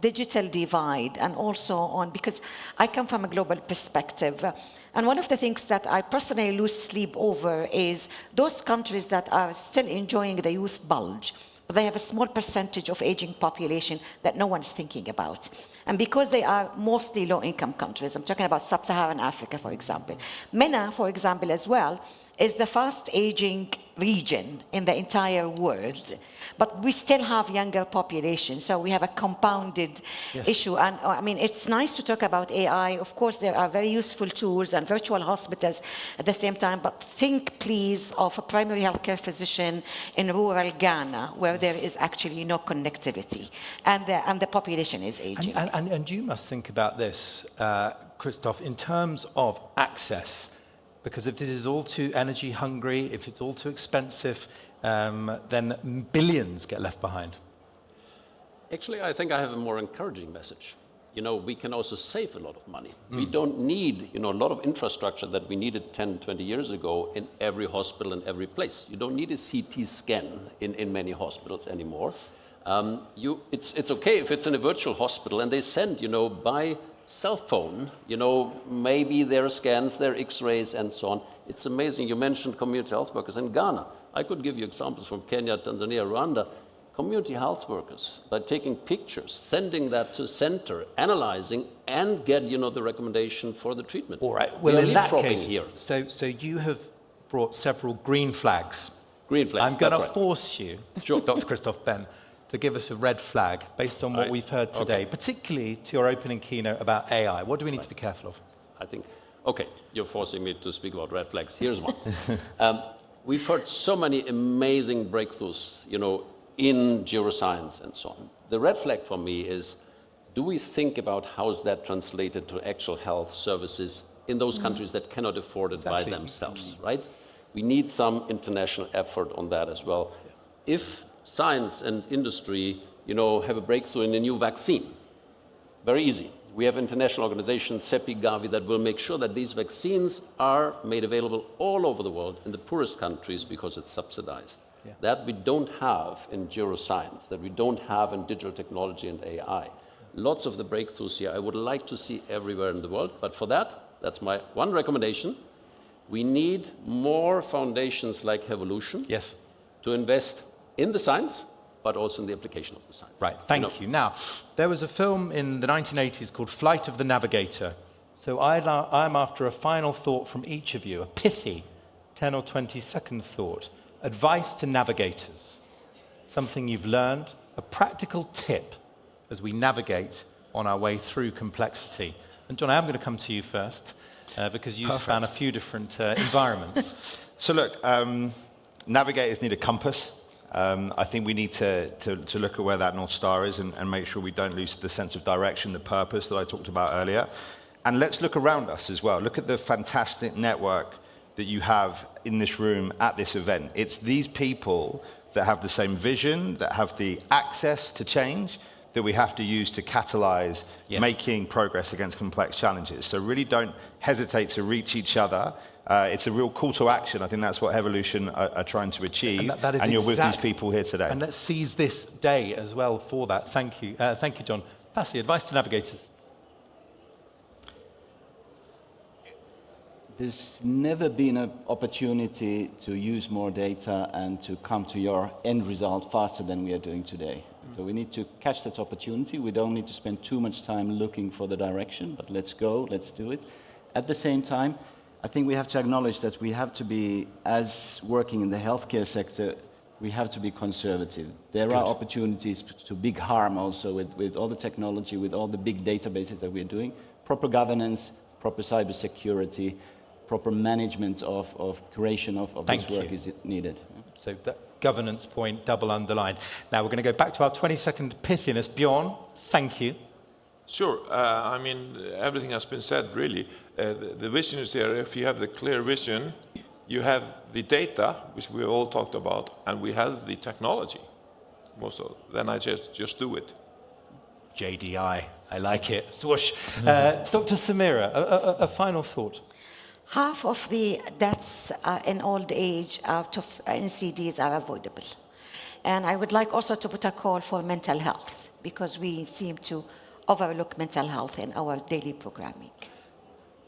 digital divide, and also on, because I come from a global perspective, and one of the things that I personally lose sleep over is those countries that are still enjoying the youth bulge. They have a small percentage of aging population that no one's thinking about. And because they are mostly low-income countries, I'm talking about sub-Saharan Africa, for example. MENA, for example, as well, is the fast-aging region in the entire world. But we still have younger population, so we have a compounded issue. And I mean, it's nice to talk about AI. Of course, there are very useful tools and virtual hospitals at the same time, but think, please, of a primary healthcare physician in rural Ghana, where there is actually no connectivity, and the population is aging. And you must think about this, Christoph, in terms of access. Because if this is all too energy hungry, if it's all too expensive, then billions get left behind. Actually, I think I have a more encouraging message. You know, we can also save a lot of money. We don't need, you know, a lot of infrastructure that we needed 10, 20 years ago in every hospital and every place. You don't need a CT scan in many hospitals anymore. It's okay if it's in a virtual hospital and they send, you know, by cell phone, you know, maybe their scans, their x-rays and so on. It's amazing. You mentioned community health workers in Ghana. I could give you examples from Kenya, Tanzania, Rwanda. Community health workers, by taking pictures, sending that to center, analyzing, and get, you know, the recommendation for the treatment. All right. Well, We are in that leapfrogging case, here. so you have brought several green flags. Green flags, I'm going that's to right. force you, Sure. Dr. Christoph Ben, to give us a red flag based on what Right. we've heard today, Okay. particularly to your opening keynote about AI. What do we need to be careful of? I think, okay, you're forcing me to speak about red flags. Here's one. We've heard so many amazing breakthroughs, you know, in neuroscience and so on. The red flag for me is, do we think about how is that translated to actual health services in those countries that cannot afford it by themselves, right? We need some international effort on that as well. If science and industry, you know, have a breakthrough in a new vaccine, very easy. We have international organizations, CEPI, Gavi, that will make sure that these vaccines are made available all over the world in the poorest countries because it's subsidized. Yeah. That we don't have in neuroscience, that we don't have in digital technology and AI. Lots of the breakthroughs here I would like to see everywhere in the world, but for that, that's my one recommendation. We need more foundations like Hevolution to invest in the science, but also in the application of the science. Right, thank you. Now, there was a film in the 1980s called Flight of the Navigator. So I'm after a final thought from each of you, a pithy 10 or 20 second thought. Advice to navigators, something you've learned, a practical tip as we navigate on our way through complexity. And John, I'm going to come to you first because you span a few different environments. So look, navigators need a compass. I think we need to look at where that North Star is and make sure we don't lose the sense of direction, the purpose that I talked about earlier. And let's look around us as well. Look at the fantastic network that you have in this room at this event. It's these people that have the same vision, that have the access to change, that we have to use to catalyze making progress against complex challenges. So really don't hesitate to reach each other. It's a real call to action. I think that's what Hevolution are trying to achieve. That is and you're with these people here today. And let's seize this day as well for that. Thank you. Thank you, John. Pasi, advice to navigators. There's never been an opportunity to use more data and to come to your end result faster than we are doing today. So we need to catch that opportunity. We don't need to spend too much time looking for the direction, but let's go, let's do it. At the same time, I think we have to acknowledge that we have to be, as working in the healthcare sector, we have to be conservative. There are opportunities to big harm also with all the technology, with all the big databases that we're doing. Proper governance, proper cybersecurity, proper management of creation of this work is needed. So that governance point, double underlined. Now we're going to go back to our 20-second pithiness. Bjorn, thank you. Sure. I mean, everything has been said, really. The vision is there. If you have the clear vision, you have the data, which we all talked about, and we have the technology. Most of it. Then I just do it. JDI. I like it. Swoosh. Dr. Samira, a final thought. Half of the deaths in old age out of NCDs are avoidable. And I would like also to put a call for mental health, because we seem to overlook mental health in our daily programming.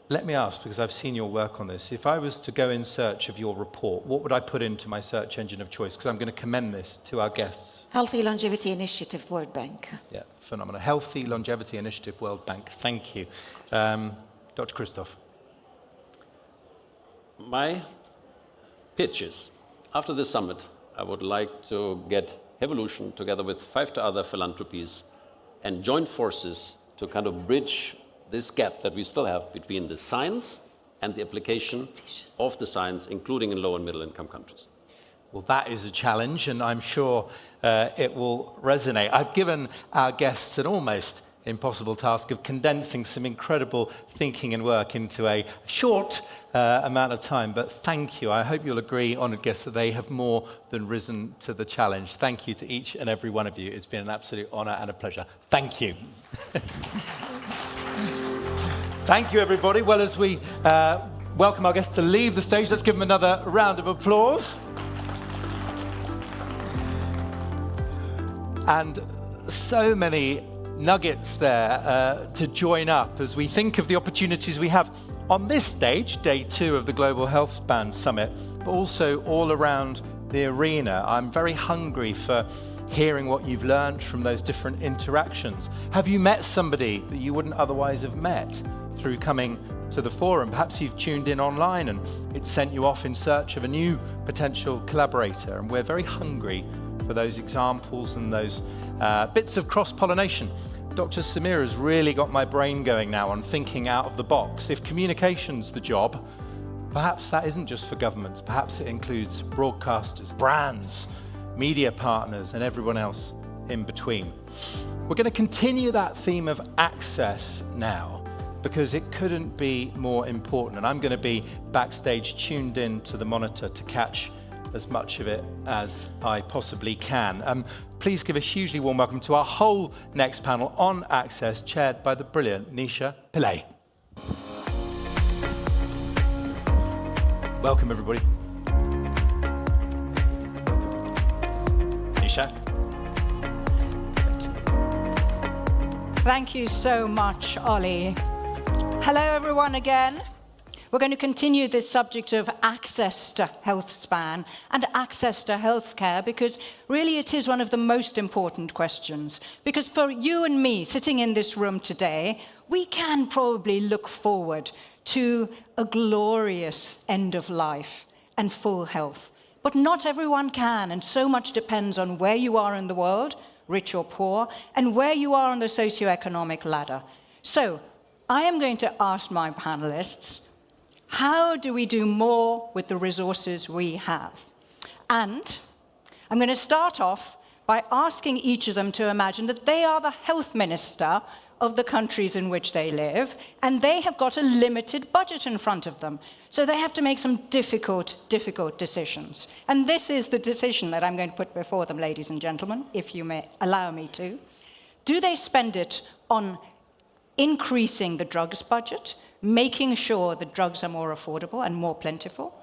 Let me ask, because I've seen your work on this, if I was to go in search of your report, what would I put into my search engine of choice? Because I'm going to commend this to our guests. Healthy Longevity Initiative, World Bank. Yeah, phenomenal. Healthy Longevity Initiative, World Bank. Thank you. Dr. Christoph. My pitch is, after this summit, I would like to get Hevolution together with 5 other philanthropies and join forces to kind of bridge this gap that we still have between the science and the application of the science, including in low and middle income countries. Well, that is a challenge, and I'm sure it will resonate. I've given our guests an almost impossible task of condensing some incredible thinking and work into a short amount of time. But thank you. I hope you'll agree, honoured guests, that they have more than risen to the challenge. Thank you to each and every one of you. It's been an absolute honour and a pleasure. Thank you. Thank you, everybody. Well, as we welcome our guests to leave the stage, let's give them another round of applause. And so many nuggets there to join up as we think of the opportunities we have on this stage, day 2 of the Global Health Span Summit, but also all around the arena. I'm very hungry for hearing what you've learned from those different interactions. Have you met somebody that you wouldn't otherwise have met through coming to the forum? Perhaps you've tuned in online and it sent you off in search of a new potential collaborator. And we're very hungry for those examples and those bits of cross-pollination. Dr. Samir has really got my brain going now on thinking out of the box. If communication's the job, perhaps that isn't just for governments. Perhaps it includes broadcasters, brands, media partners, and everyone else in between. We're going to continue that theme of access now, because it couldn't be more important. And I'm going to be backstage tuned in to the monitor to catch as much of it as I possibly can. Please give a hugely warm welcome to our whole next panel on access, chaired by the brilliant Nisha Pillay. Welcome, everybody. Nisha. Thank you so much, Ollie. Hello, everyone, again. We're going to continue this subject of access to health span and access to healthcare, because really it is one of the most important questions. Because for you and me sitting in this room today, we can probably look forward to a glorious end of life and full health. But not everyone can, and so much depends on where you are in the world, rich or poor, and where you are on the socioeconomic ladder. So I am going to ask my panelists, how do we do more with the resources we have? And I'm going to start off by asking each of them to imagine that they are the health minister of the countries in which they live, and they have got a limited budget in front of them. So they have to make some difficult decisions. And this is the decision that I'm going to put before them, ladies and gentlemen, if you may allow me to. Do they spend it on increasing the drugs budget, making sure that drugs are more affordable and more plentiful?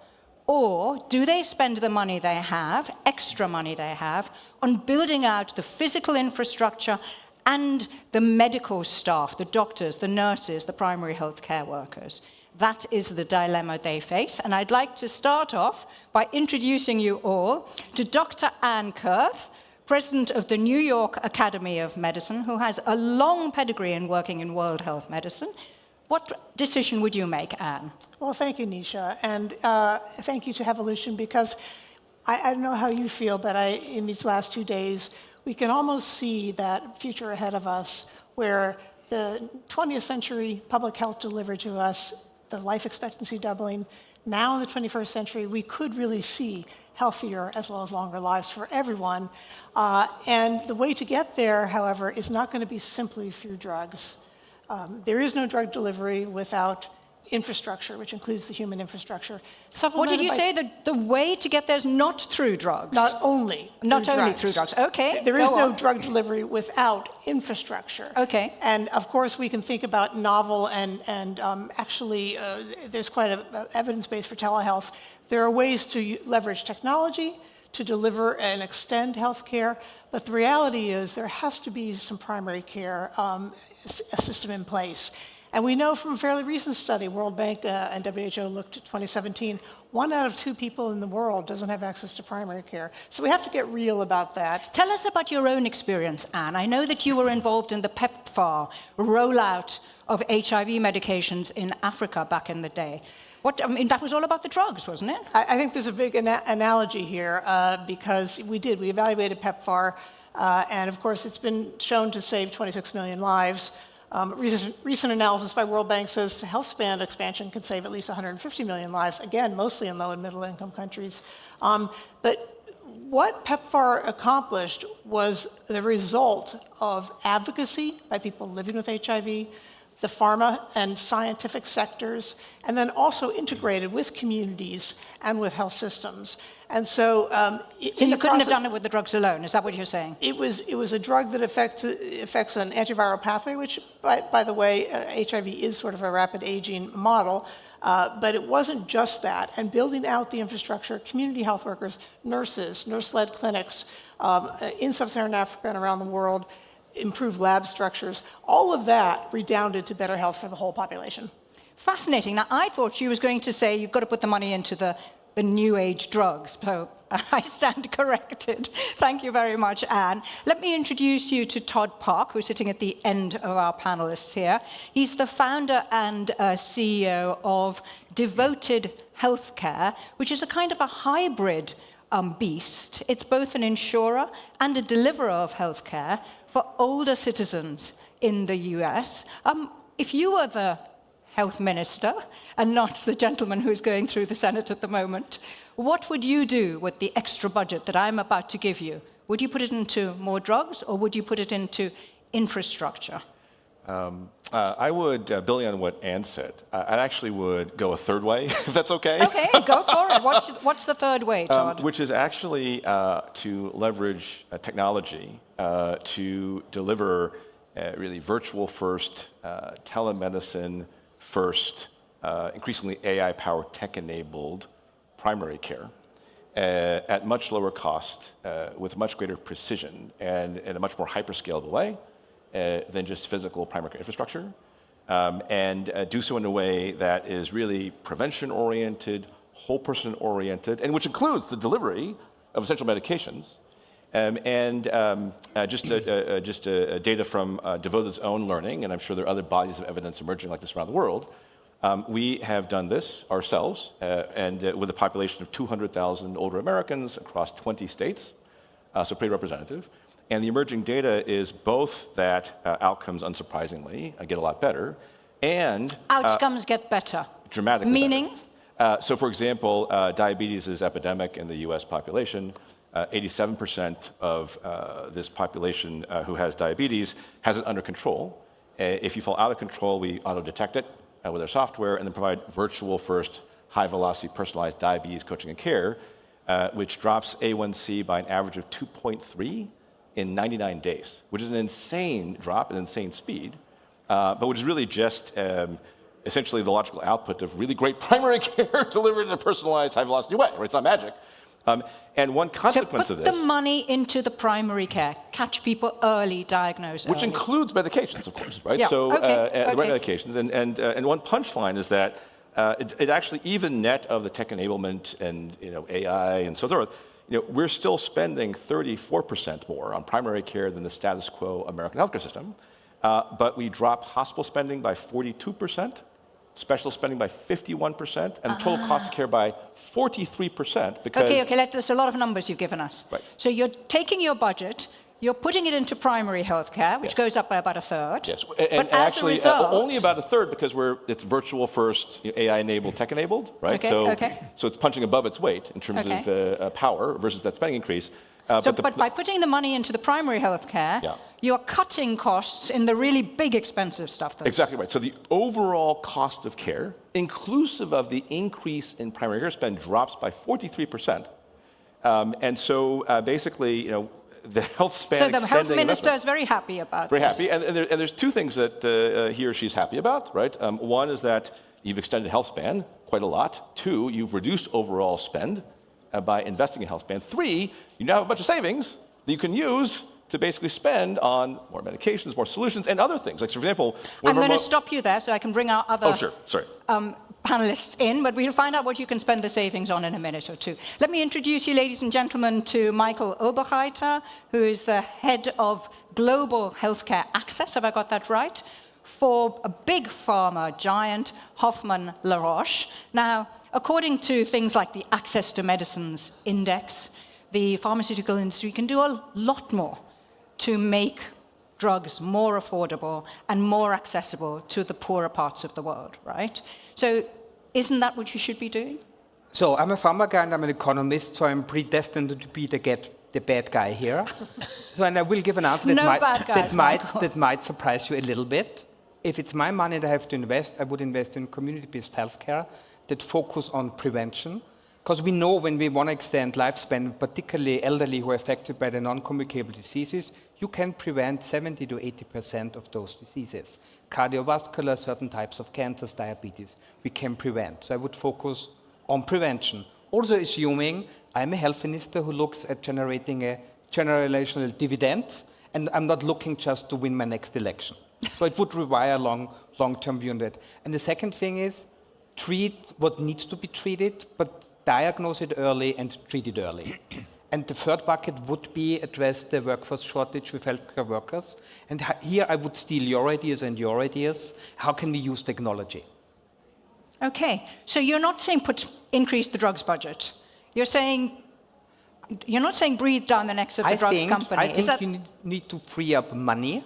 Or do they spend the money they have, extra money they have, on building out the physical infrastructure and the medical staff, the doctors, the nurses, the primary health care workers? That is the dilemma they face. And I'd like to start off by introducing you all to Dr. Anne Kurth, President of the New York Academy of Medicine, who has a long pedigree in working in World Health Medicine. What decision would you make, Anne? Well, thank you, Nisha, and thank you to Hevolution, because I don't know how you feel, but in these last 2 days, we can almost see that future ahead of us where the 20th century public health delivered to us, the life expectancy doubling. Now in the 21st century, we could really see healthier as well as longer lives for everyone. And the way to get there, however, is not going to be simply through drugs. There is no drug delivery without infrastructure, which includes the human infrastructure. What did you say? The way to get there is not through drugs? Not only through drugs. Okay. There is no drug delivery without infrastructure. Okay. And of course, we can think about novel and actually, there's quite an evidence base for telehealth. There are ways to leverage technology to deliver and extend healthcare, but the reality is there has to be some primary care a system in place. And we know from a fairly recent study, World Bank and WHO looked at 2017, 1 out of 2 people in the world doesn't have access to primary care. So we have to get real about that. Tell us about your own experience, Anne. I know that you were involved in the PEPFAR rollout of HIV medications in Africa back in the day. That was all about the drugs, wasn't it? I think there's a big analogy here because we evaluated PEPFAR, and of course it's been shown to save 26 million lives. Recent analysis by World Bank says health span expansion could save at least 150 million lives, again, mostly in low and middle income countries. But what PEPFAR accomplished was the result of advocacy by people living with HIV, the pharma and scientific sectors, and then also integrated with communities and with health systems. And so, so you couldn't have done it with the drugs alone. Is that what you're saying? It was a drug that affects an antiviral pathway, which, by the way, HIV is sort of a rapid aging model. But it wasn't just that. And building out the infrastructure, community health workers, nurses, nurse-led clinics in sub-Saharan Africa and around the world, improved lab structures, all of that redounded to better health for the whole population. Fascinating. Now, I thought she was going to say you've got to put the money into the new age drugs. So I stand corrected. Thank you very much, Anne. Let me introduce you to Todd Park, who's sitting at the end of our panelists here. He's the founder and CEO of Devoted Healthcare, which is a kind of a hybrid beast. It's both an insurer and a deliverer of healthcare for older citizens in the US. If you were the health minister and not the gentleman who's going through the Senate at the moment, what would you do with the extra budget that I'm about to give you? Would you put it into more drugs, or would you put it into infrastructure? I would, building on what Anne said, I actually would go a third way, if that's okay. Okay, go for it. What's the third way, Todd? Which is actually to leverage technology to deliver really virtual first, telemedicine first, increasingly AI-powered, tech-enabled primary care at much lower cost, with much greater precision, and in a much more hyperscalable way than just physical primary care infrastructure, and do so in a way that is really prevention-oriented, whole-person-oriented, and which includes the delivery of essential medications. Just data from Devoted's own learning, and I'm sure there are other bodies of evidence emerging like this around the world. We have done this ourselves, and with a population of 200,000 older Americans across 20 states, so pretty representative. And the emerging data is both that outcomes, unsurprisingly, get a lot better, and outcomes get better. Dramatically Meaning? better. So, for example, diabetes is epidemic in the U.S. population. 87% of this population who has diabetes has it under control. If you fall out of control, we auto-detect it with our software and then provide virtual first, high-velocity, personalized diabetes coaching and care, which drops A1C by an average of 2.3 in 99 days, which is an insane drop, an insane speed, but which is really just essentially the logical output of really great primary care delivered in a personalized, high-velocity way. Right? It's not magic. And one consequence of this... Put the money into the primary care. Catch people early, diagnose Which early. includes medications, of course, right? Yeah, so okay. the right medications. And one punchline is that it actually, even net of the tech enablement and AI and so forth, we're still spending 34% more on primary care than the status quo American healthcare system. But we drop hospital spending by 42%, special spending by 51%, and the total cost of care by 43%. Because Okay, there's a lot of numbers you've given us. Right. So you're taking your budget, you're putting it into primary healthcare, which goes up by about a third. Yes, But and as actually a result, only about a third, because it's virtual first, AI-enabled, tech-enabled, right? Okay, So it's punching above its weight in terms of power versus that spending increase. But by putting the money into the primary healthcare, you're cutting costs in the really big, expensive stuff. Exactly right. So the overall cost of care, inclusive of the increase in primary care spend, drops by 43%. And so basically, the health span So the health extending minister investment. is very happy about Very this. happy. And there's two things that he or she's happy about, right? One is that you've extended health span quite a lot. Two, you've reduced overall spend by investing in health span. Three, you now have a bunch of savings that you can use to basically spend on more medications, more solutions, and other things. Like, for example... I'm going to stop you there so I can bring our other panelists in, but we'll find out what you can spend the savings on in a minute or two. Let me introduce you, ladies and gentlemen, to Michael Oberreiter, who is the head of Global Healthcare Access, have I got that right, for a big pharma giant, Hoffmann La Roche. Now, according to things like the Access to Medicines Index, the pharmaceutical industry can do a lot more to make drugs more affordable and more accessible to the poorer parts of the world, right? So isn't that what you should be doing? So I'm a pharma guy and I'm an economist, so I'm predestined to be the bad guy here. And I will give an answer that might surprise you a little bit. If it's my money that I have to invest, I would invest in community-based healthcare that focus on prevention. Because we know when we want to extend lifespan, particularly elderly who are affected by the non-communicable diseases, you can prevent 70 to 80% of those diseases. Cardiovascular, certain types of cancers, diabetes, we can prevent. So I would focus on prevention. Also assuming I'm a health minister who looks at generating a generational dividend, and I'm not looking just to win my next election. So it would require a long-term view on that. And the second thing is, treat what needs to be treated, but diagnose it early and treat it early. And the third bucket would be address the workforce shortage with healthcare workers. And here I would steal your ideas and your ideas. How can we use technology? Okay, so you're not saying increase the drugs budget. You're not saying breathe down the necks of the drugs company. I think you need to free up money.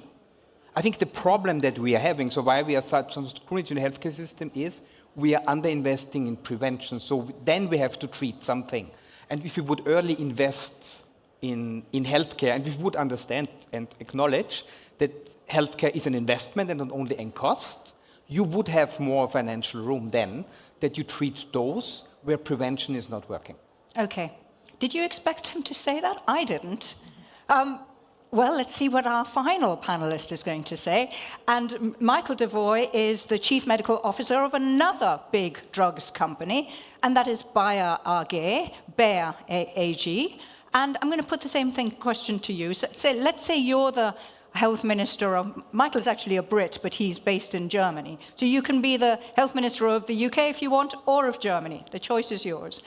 I think the problem that we are having, so why we are such on scrutiny in the healthcare system is we are underinvesting in prevention. So then we have to treat something. And if we would early invest in healthcare, and we would understand and acknowledge that healthcare is an investment and not only a cost, you would have more financial room then that you treat those where prevention is not working. Okay. Did you expect him to say that? I didn't. Well, let's see what our final panelist is going to say. And Michael Devoy is the Chief Medical Officer of another big drugs company, and that is Bayer AG, Bayer AG. And I'm going to put the same question to you. So, let's say you're the health minister of, Michael's actually a Brit, but he's based in Germany. So you can be the health minister of the UK if you want, or of Germany. The choice is yours.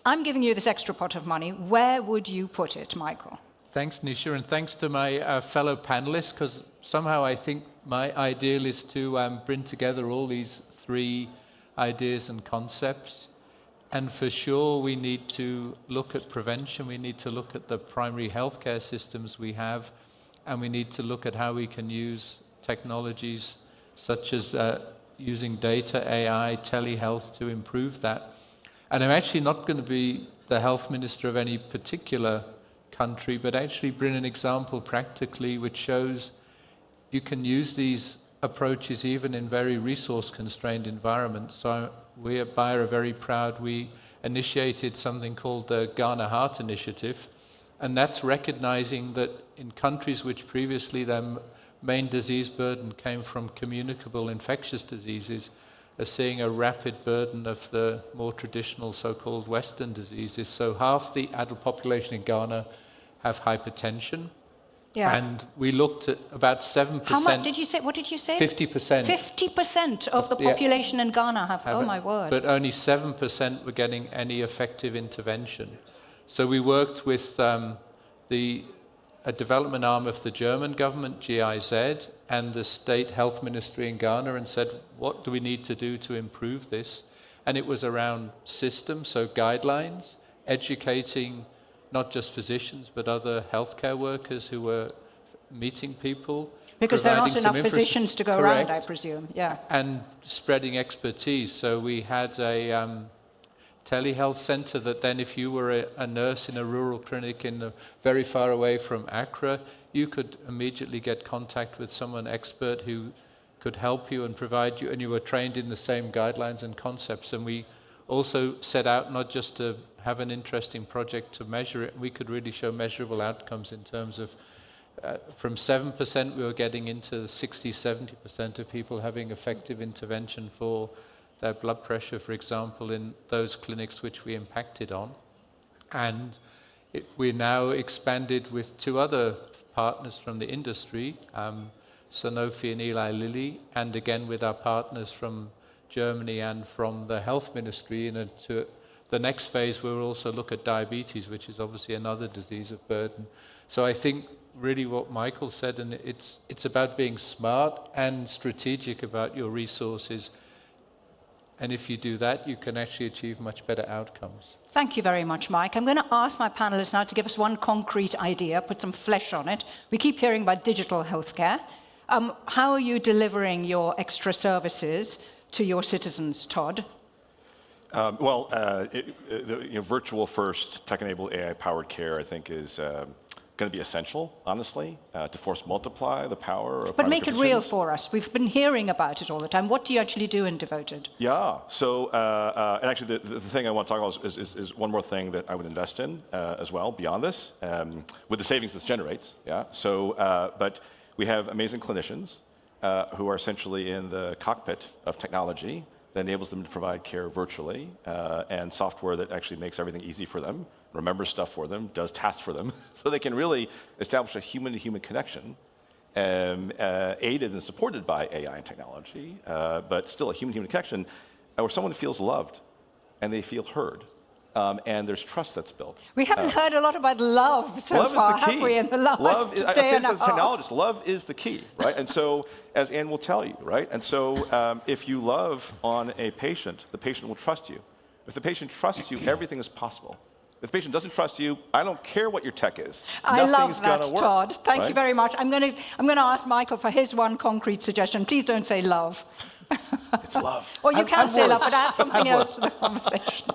I'm giving you this extra pot of money. Where would you put it, Michael? Thanks, Nisha, and thanks to my fellow panelists, because somehow I think my ideal is to bring together all these three ideas and concepts. And for sure, we need to look at prevention, we need to look at the primary healthcare systems we have, and we need to look at how we can use technologies such as using data, AI, telehealth to improve that. And I'm actually not going to be the health minister of any particular country, but actually bring an example practically which shows you can use these approaches even in very resource-constrained environments. So we at Bayer are very proud. We initiated something called the Ghana Heart Initiative, and that's recognizing that in countries which previously their main disease burden came from communicable infectious diseases, are seeing a rapid burden of the more traditional so-called Western diseases. So half the adult population in Ghana have hypertension. Yeah. And we looked at about 7%. How much did you say? What did you say? 50%. 50% of the population in Ghana have oh my word. But only 7% were getting any effective intervention. So we worked with a development arm of the German government, GIZ, and the state health ministry in Ghana and said, what do we need to do to improve this? And it was around systems, so guidelines, educating not just physicians, but other healthcare workers who were meeting people. Because there aren't enough physicians to go around, I presume. Yeah. And spreading expertise. So we had a telehealth center that then if you were a nurse in a rural clinic very far away from Accra, you could immediately get contact with someone expert who could help you and provide you, and you were trained in the same guidelines and concepts. And we also set out not just to have an interesting project to measure it, we could really show measurable outcomes in terms of from 7% we were getting into 60-70% of people having effective intervention for their blood pressure, for example, in those clinics which we impacted on. And we're now expanded with two other partners from the industry, Sanofi and Eli Lilly, and again with our partners from Germany and from the health ministry. And to the next phase, we'll also look at diabetes, which is obviously another disease of burden. So I think really what Michael said, and it's about being smart and strategic about your resources. And if you do that, you can actually achieve much better outcomes. Thank you very much, Mike. I'm going to ask my panelists now to give us one concrete idea, put some flesh on it. We keep hearing about digital healthcare. How are you delivering your extra services to your citizens, Todd? Virtual first tech-enabled AI-powered care, I think, is going to be essential, honestly, to force multiply the power of But make it private real physicians. for us. We've been hearing about it all the time. What do you actually do in Devoted? Yeah. So, and actually, the thing I want to talk about is one more thing that I would invest in as well beyond this, with the savings this generates. Yeah. So, but we have amazing clinicians who are essentially in the cockpit of technology that enables them to provide care virtually, and software that actually makes everything easy for them, remembers stuff for them, does tasks for them, so they can really establish a human-to-human connection, aided and supported by AI and technology, but still a human-to-human connection, where someone feels loved and they feel heard. And there's trust that's built. We haven't heard a lot about love so love far, is the key. have we, in the last love, I day say and this a as a half? technologist, love is the key, right? And so, as Anne will tell you, right? And so, if you love on a patient, the patient will trust you. If the patient trusts you, everything is possible. If the patient doesn't trust you, I don't care what your tech is. I Nothing's love that, gonna work, Todd. Thank you right? very much. I'm going to ask Michael for his one concrete suggestion. Please don't say love. It's love. Or you can say would. love, but add something I would. else to the conversation.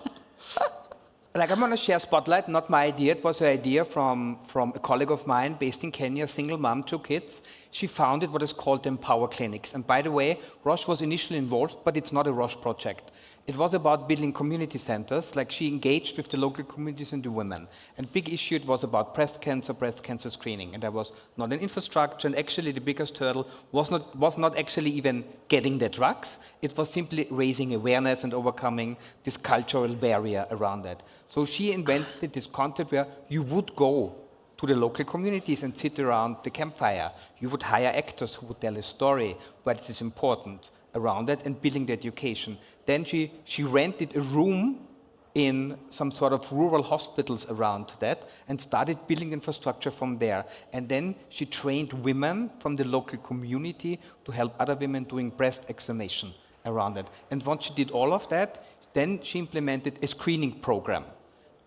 Like, I'm going to share Spotlight, not my idea. It was an idea from a colleague of mine based in Kenya, single mom, 2 kids. She founded what is called the Empower Clinics. And by the way, Roche was initially involved, but it's not a Roche project. It was about building community centers, like she engaged with the local communities and the women. And big issue, it was about breast cancer screening. And there was not an infrastructure, and actually the biggest hurdle was not actually even getting the drugs. It was simply raising awareness and overcoming this cultural barrier around that. So she invented this concept where you would go to the local communities and sit around the campfire. You would hire actors who would tell a story, why this is important around it, and building the education. Then she rented a room in some sort of rural hospitals around that and started building infrastructure from there. And then she trained women from the local community to help other women doing breast examination around it. And once she did all of that, then she implemented a screening program.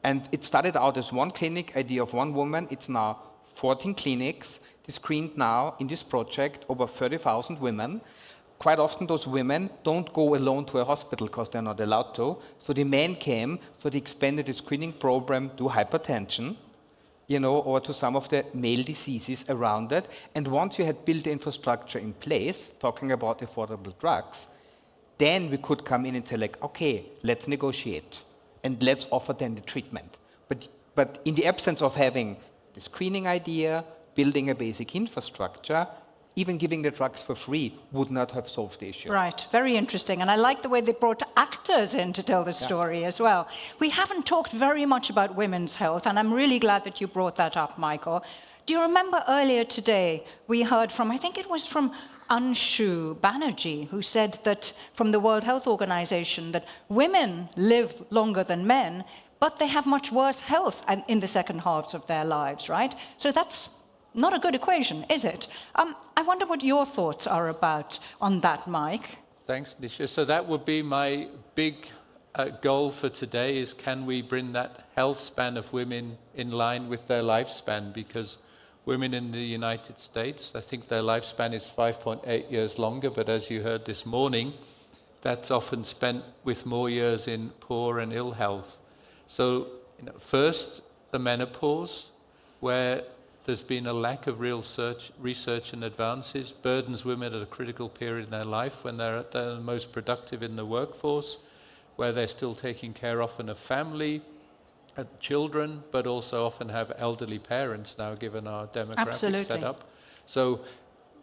And it started out as one clinic, idea of one woman. It's now 14 clinics. They screened now in this project over 30,000 women. Quite often those women don't go alone to a hospital because they're not allowed to. So the men came, so they expanded the screening program to hypertension, or to some of the male diseases around it. And once you had built the infrastructure in place, talking about affordable drugs, then we could come in and say, like, okay, let's negotiate and let's offer them the treatment. But in the absence of having the screening idea, building a basic infrastructure, even giving the drugs for free would not have solved the issue. Right, very interesting. And I like the way they brought actors in to tell the story as well. We haven't talked very much about women's health, and I'm really glad that you brought that up, Michael. Do you remember earlier today we heard from, I think it was from Anshu Banerjee, who said that from the World Health Organization that women live longer than men, but they have much worse health in the second halves of their lives, right? So that's not a good equation, is it? I wonder what your thoughts are on that, Mike. Thanks, Nisha. So that would be my big goal for today is can we bring that health span of women in line with their lifespan? Because women in the United States, I think their lifespan is 5.8 years longer, but as you heard this morning, that's often spent with more years in poor and ill health. So first, the menopause, where there's been a lack of real research and advances, burdens women at a critical period in their life when they're at their most productive in the workforce, where they're still taking care often of family, children, but also often have elderly parents now, given our demographic setup. So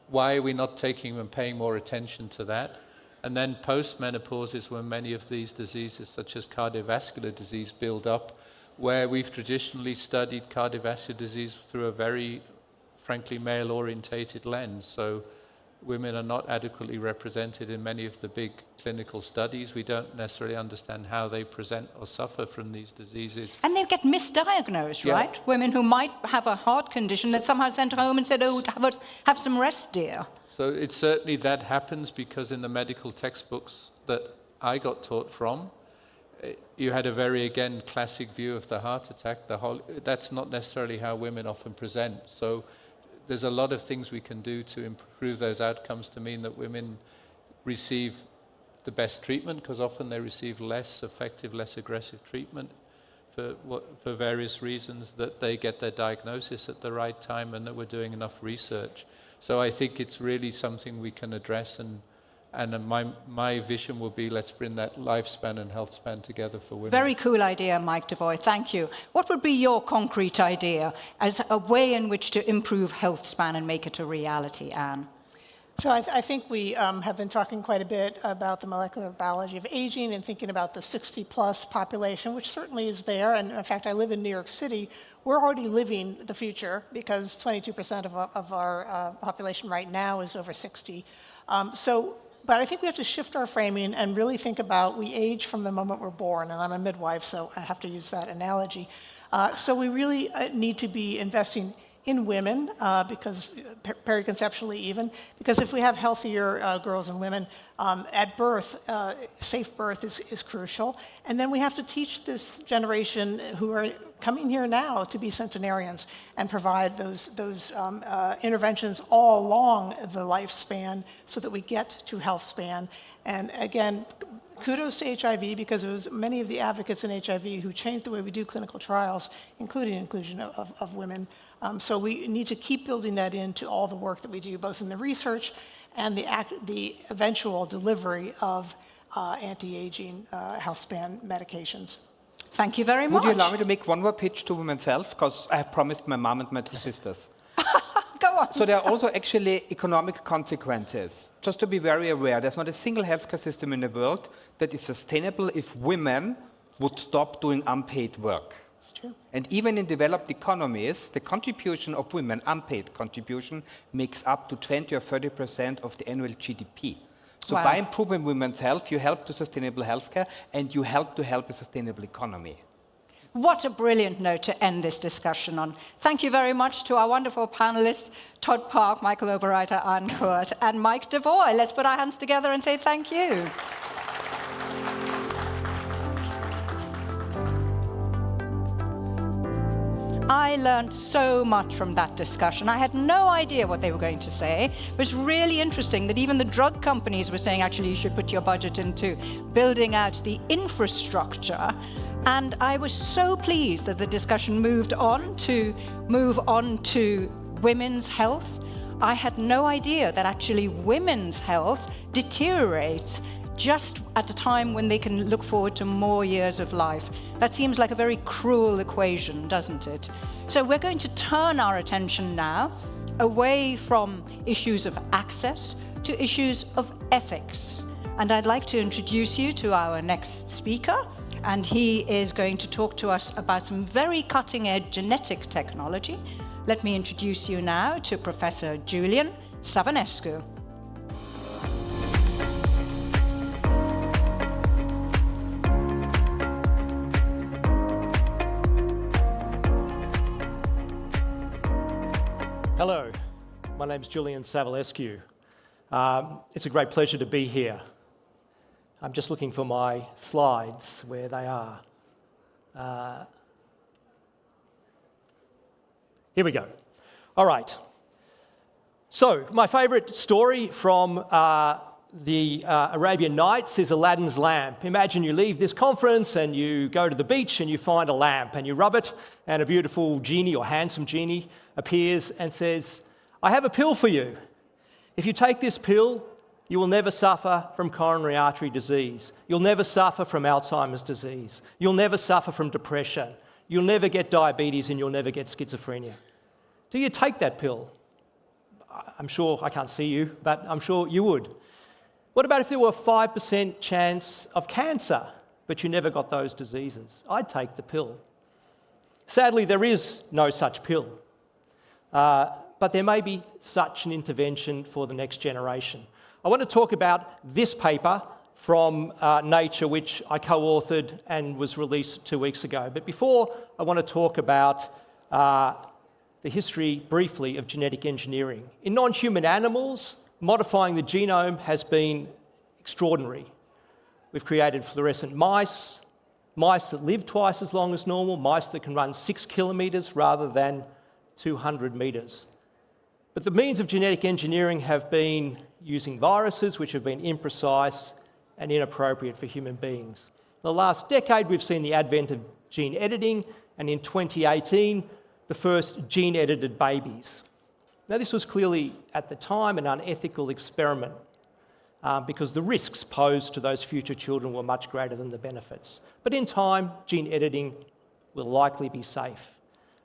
why are we not taking and paying more attention to that? And then post-menopause is when many of these diseases, such as cardiovascular disease, build up, where we've traditionally studied cardiovascular disease through a very, frankly, male-orientated lens. So women are not adequately represented in many of the big clinical studies. We don't necessarily understand how they present or suffer from these diseases. And they get misdiagnosed, right? Women who might have a heart condition that somehow sent home and said, oh, have some rest, dear. So it's certainly that happens because in the medical textbooks that I got taught from, you had a very, again, classic view of the heart attack. That's not necessarily how women often present. So there's a lot of things we can do to improve those outcomes to mean that women receive the best treatment, because often they receive less effective, less aggressive treatment for various reasons, that they get their diagnosis at the right time, and that we're doing enough research. So I think it's really something we can address, and my vision will be, let's bring that lifespan and health span together for women. Very cool idea, Mike Devoy. Thank you. What would be your concrete idea as a way in which to improve health span and make it a reality, Anne? So I think we have been talking quite a bit about the molecular biology of aging and thinking about the 60-plus population, which certainly is there. And in fact, I live in New York City. We're already living the future because 22% of our population right now is over 60. But I think we have to shift our framing and really think about we age from the moment we're born. And I'm a midwife, so I have to use that analogy. So we really need to be investing in women, because periconceptually even, because if we have healthier girls and women at birth, safe birth is crucial. And then we have to teach this generation who are coming here now to be centenarians and provide those interventions all along the lifespan so that we get to health span. And again, kudos to HIV, because it was many of the advocates in HIV who changed the way we do clinical trials, including inclusion of women. So we need to keep building that into all the work that we do, both in the research and the eventual delivery of anti-aging health span medications. Thank you very much. Would you allow me to make one more pitch to women's health? Because I have promised my mom and my two sisters. Go on. So there are also actually economic consequences. Just to be very aware, there's not a single healthcare system in the world that is sustainable if women would stop doing unpaid work. It's true. And even in developed economies, the contribution of women, unpaid contribution, makes up to 20 or 30% of the annual GDP. So Wow. by improving women's health, you help to sustainable healthcare and you help to help a sustainable economy. What a brilliant note to end this discussion on. Thank you very much to our wonderful panelists, Todd Park, Michael Oberreiter, Anne Kurt, and Mike Devoy. Let's put our hands together and say thank you. I learned so much from that discussion. I had no idea what they were going to say. It was really interesting that even the drug companies were saying, actually, you should put your budget into building out the infrastructure. And I was so pleased that the discussion moved on to women's health. I had no idea that actually women's health deteriorates just at a time when they can look forward to more years of life. That seems like a very cruel equation, doesn't it? So we're going to turn our attention now away from issues of access to issues of ethics. And I'd like to introduce you to our next speaker, and he is going to talk to us about some very cutting-edge genetic technology. Let me introduce you now to Professor Julian Slavonescu. Hello, my name's Julian Savulescu. It's a great pleasure to be here. I'm just looking for my slides, where they are. Here we go. All right. So, my favorite story from the Arabian Nights is Aladdin's lamp. Imagine you leave this conference and you go to the beach and you find a lamp and you rub it, and a beautiful genie or handsome genie appears and says, I have a pill for you. If you take this pill, you will never suffer from coronary artery disease. You'll never suffer from Alzheimer's disease. You'll never suffer from depression. You'll never get diabetes and you'll never get schizophrenia. Do you take that pill? I'm sure, I can't see you, but I'm sure you would. What about if there were a 5% chance of cancer, but you never got those diseases? I'd take the pill. Sadly, there is no such pill. But there may be such an intervention for the next generation. I want to talk about this paper from Nature, which I co-authored and was released 2 weeks ago. But before, I want to talk about the history, briefly, of genetic engineering. In non-human animals, modifying the genome has been extraordinary. We've created fluorescent mice, mice that live twice as long as normal, mice that can run 6 kilometres rather than 200 metres. But the means of genetic engineering have been using viruses, which have been imprecise, and inappropriate for human beings. In the last decade, we've seen the advent of gene editing, and in 2018, the first gene-edited babies. Now, this was clearly, at the time, an unethical experiment because the risks posed to those future children were much greater than the benefits. But in time, gene editing will likely be safe.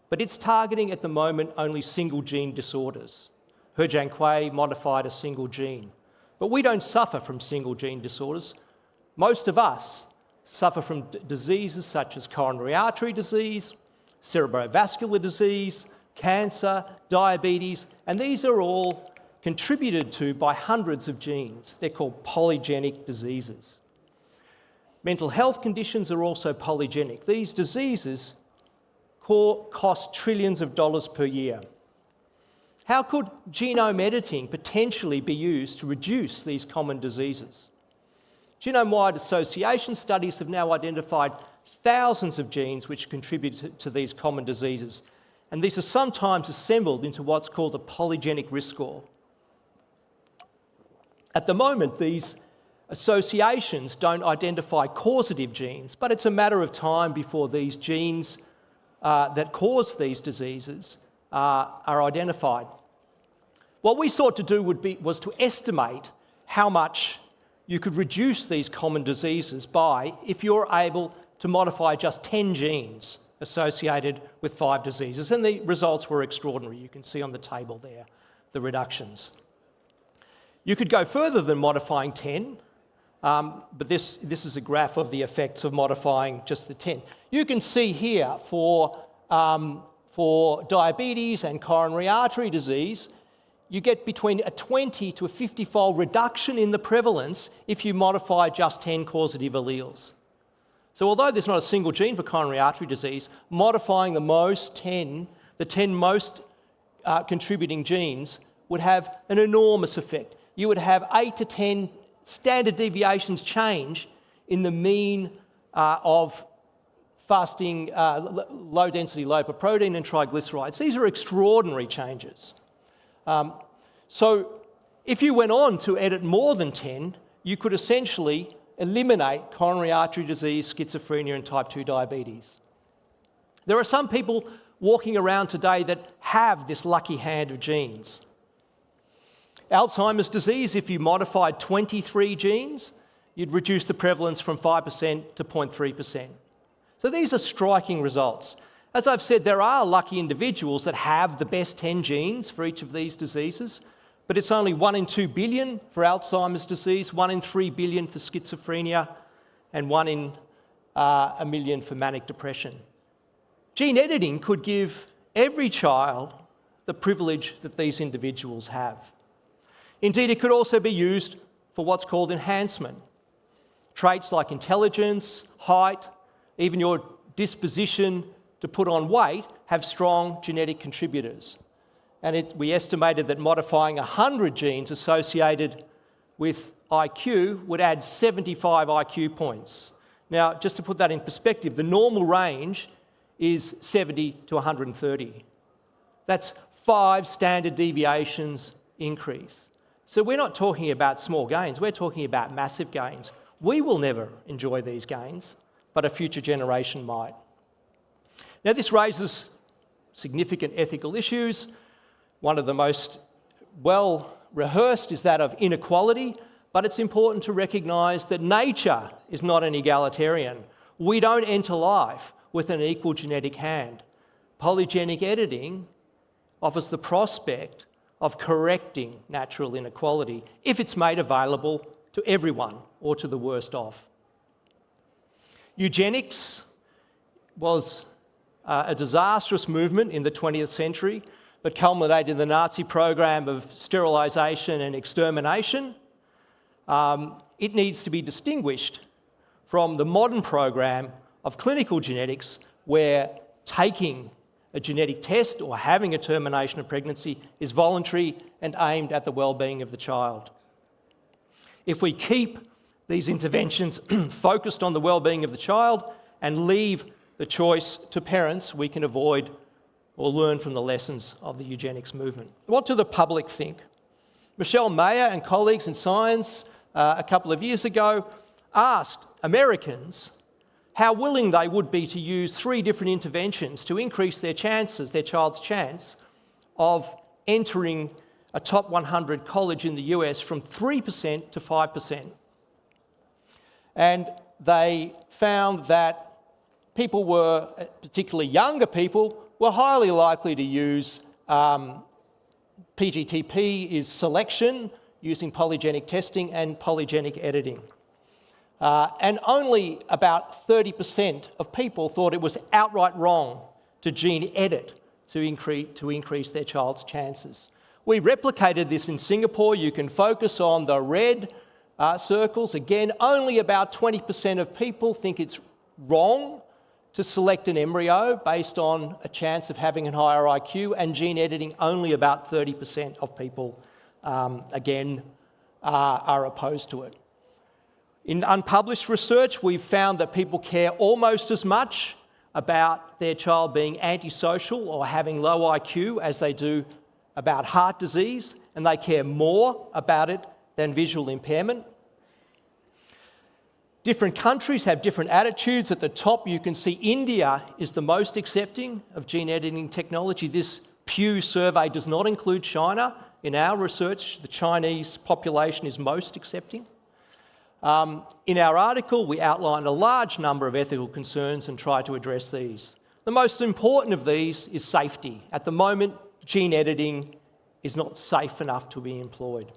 But it's targeting, at the moment, only single gene disorders. He Jiankui modified a single gene. But we don't suffer from single gene disorders. Most of us suffer from diseases such as coronary artery disease, cerebrovascular disease, cancer, diabetes, and these are all contributed to by hundreds of genes. They're called polygenic diseases. Mental health conditions are also polygenic. These diseases cost trillions of dollars per year. How could genome editing potentially be used to reduce these common diseases? Genome-wide association studies have now identified thousands of genes which contribute to these common diseases, and these are sometimes assembled into what's called a polygenic risk score. At the moment, these associations don't identify causative genes, but it's a matter of time before these genes that cause these diseases are identified. What we sought to do was to estimate how much you could reduce these common diseases by if you're able to modify just 10 genes associated with 5 diseases, and the results were extraordinary. You can see on the table there the reductions. You could go further than modifying 10, but this is a graph of the effects of modifying just the 10. You can see here for diabetes and coronary artery disease, you get between a 20 to a 50-fold reduction in the prevalence if you modify just 10 causative alleles. So although there's not a single gene for coronary artery disease, modifying the 10 most contributing genes would have an enormous effect. You would have 8 to 10 standard deviations change in the mean of fasting low-density lipoprotein and triglycerides. These are extraordinary changes. So if you went on to edit more than 10, you could essentially eliminate coronary artery disease, schizophrenia, and type 2 diabetes. There are some people walking around today that have this lucky hand of genes. Alzheimer's disease, if you modified 23 genes, you'd reduce the prevalence from 5% to 0.3%. So these are striking results. As I've said, there are lucky individuals that have the best 10 genes for each of these diseases, but it's only 1 in 2 billion for Alzheimer's disease, 1 in 3 billion for schizophrenia, and 1 in a million for manic depression. Gene editing could give every child the privilege that these individuals have. Indeed, it could also be used for what's called enhancement. Traits like intelligence, height, even your disposition to put on weight have strong genetic contributors. And we estimated that modifying 100 genes associated with IQ would add 75 IQ points. Now, just to put that in perspective, the normal range is 70 to 130. That's 5 standard deviations increase. So we're not talking about small gains, we're talking about massive gains. We will never enjoy these gains, but a future generation might. Now, this raises significant ethical issues. One of the most well-rehearsed is that of inequality, but it's important to recognise that nature is not an egalitarian. We don't enter life with an equal genetic hand. Polygenic editing offers the prospect of correcting natural inequality if it's made available to everyone or to the worst off. Eugenics was a disastrous movement in the 20th century that culminated in the Nazi program of sterilisation and extermination. It needs to be distinguished from the modern program of clinical genetics, where taking a genetic test or having a termination of pregnancy is voluntary and aimed at the well-being of the child. If we keep these interventions focused on the well-being of the child and leave the choice to parents, we can avoid or learn from the lessons of the eugenics movement. What do the public think? Michelle Mayer and colleagues in Science a couple of years ago, asked Americans how willing they would be to use 3 different interventions to increase their chances, their child's chance, of entering a top 100 college in the US from 3% to 5%. And they found that people were, particularly younger people, were highly likely to use PGTP is selection using polygenic testing and polygenic editing. And only about 30% of people thought it was outright wrong to gene edit to increase their child's chances. We replicated this in Singapore. You can focus on the red circles. Again, only about 20% of people think it's wrong to select an embryo based on a chance of having a higher IQ, and gene editing, only about 30% of people, again, are opposed to it. In unpublished research, we've found that people care almost as much about their child being antisocial or having low IQ as they do about heart disease, and they care more about it than visual impairment. Different countries have different attitudes. At the top, you can see India is the most accepting of gene editing technology. This Pew survey does not include China. In our research, the Chinese population is most accepting. In our article, we outlined a large number of ethical concerns and tried to address these. The most important of these is safety. At the moment, gene editing is not safe enough to be employed.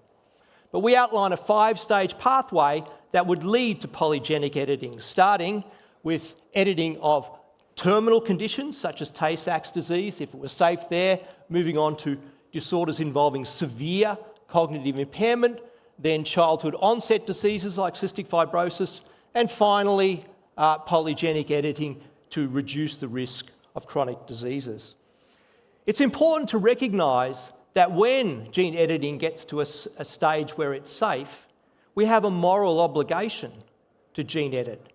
But we outline a 5-stage pathway that would lead to polygenic editing, starting with editing of terminal conditions such as Tay-Sachs disease, if it was safe there, moving on to disorders involving severe cognitive impairment, then childhood onset diseases like cystic fibrosis, and finally polygenic editing to reduce the risk of chronic diseases. It's important to recognise that when gene editing gets to a stage where it's safe, we have a moral obligation to gene edit,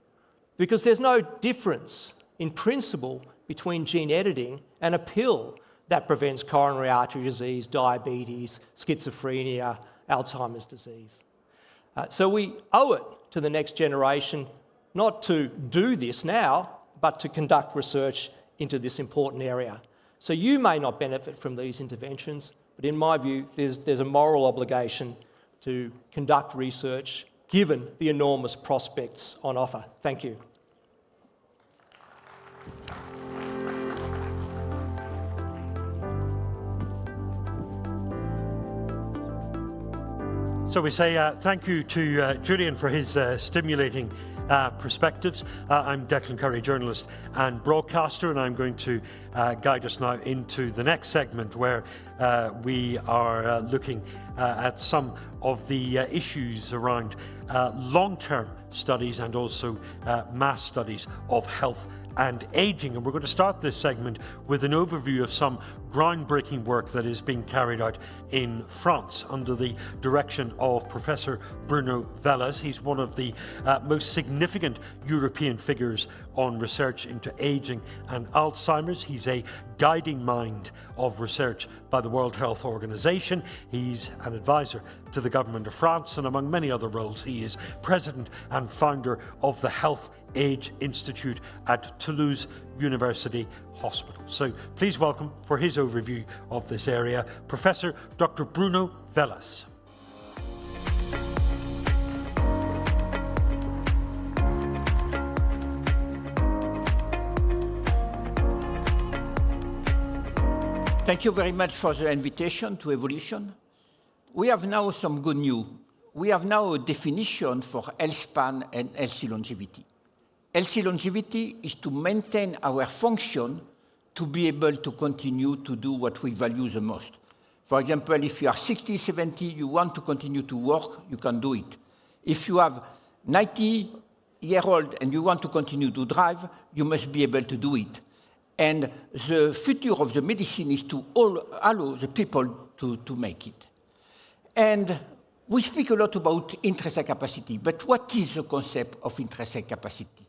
because there's no difference in principle between gene editing and a pill that prevents coronary artery disease, diabetes, schizophrenia, Alzheimer's disease. So we owe it to the next generation not to do this now, but to conduct research into this important area. So you may not benefit from these interventions, but in my view, there's a moral obligation to conduct research given the enormous prospects on offer. Thank you. So we say thank you to Julian for his stimulating perspectives. I'm Declan Curry, journalist and broadcaster, and I'm going to guide us now into the next segment where we are looking at some of the issues around long-term studies and also mass studies of health and ageing. And we're going to start this segment with an overview of some groundbreaking work that is being carried out in France under the direction of Professor Bruno Vellas. He's one of the most significant European figures on research into ageing and Alzheimer's. He's a guiding mind of research by the World Health Organization. He's an advisor to the government of France, and among many other roles, he is president and founder of the Health Age Institute at Toulouse University Hospital. So please welcome, for his overview of this area, Professor Dr. Bruno Vellas. Thank you very much for the invitation to Evolution. We have now some good news. We have now a definition for health span and healthy longevity. Healthy longevity is to maintain our function to be able to continue to do what we value the most. For example, if you are 60, 70, you want to continue to work, you can do it. If you have 90-year-old and you want to continue to drive, you must be able to do it. And the future of the medicine is to allow the people to make it. And we speak a lot about intrinsic capacity, but what is the concept of intrinsic capacity?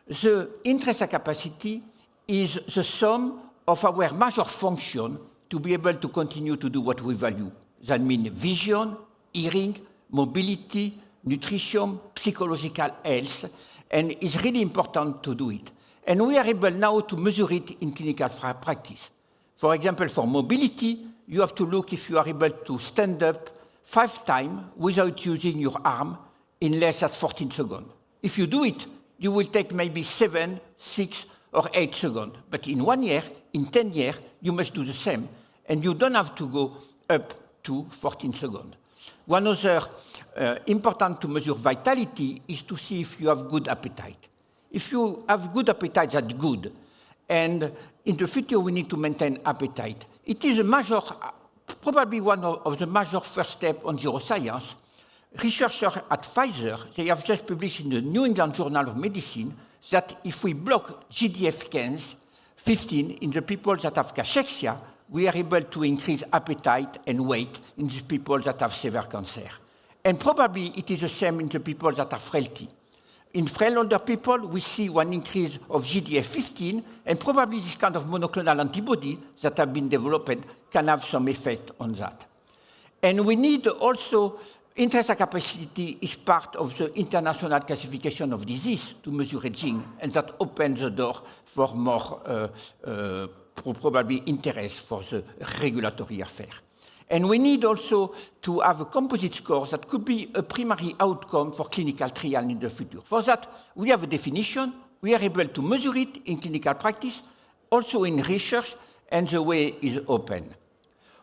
The intrinsic capacity is the sum of our major function to be able to continue to do what we value. That means vision, hearing, mobility, nutrition, psychological health, and it's really important to do it. And we are able now to measure it in clinical practice. For example, for mobility, you have to look if you are able to stand up 5 times without using your arm in less than 14 seconds. If you do it, you will take maybe 7, 6, or 8 seconds. But in 1 year, in 10 years, you must do the same. And you don't have to go up to 14 seconds. One other important to measure vitality is to see if you have good appetite. If you have good appetite, that's good. And in the future, we need to maintain appetite. It is a major, probably one of the major first steps on neuroscience. Researchers at Pfizer, they have just published in the New England Journal of Medicine that if we block GDF-15 in the people that have cachexia, we are able to increase appetite and weight in the people that have severe cancer. And probably it is the same in the people that have frailty. In frail older people, we see one increase of GDF-15, and probably this kind of monoclonal antibody that have been developed can have some effect on that. And we need also, intrinsic capacity is part of the International Classification of Disease to measure aging, and that opens the door for more probably interest for the regulatory affair. And we need also to have a composite score that could be a primary outcome for clinical trial in the future. For that, we have a definition. We are able to measure it in clinical practice, also in research, and the way is open.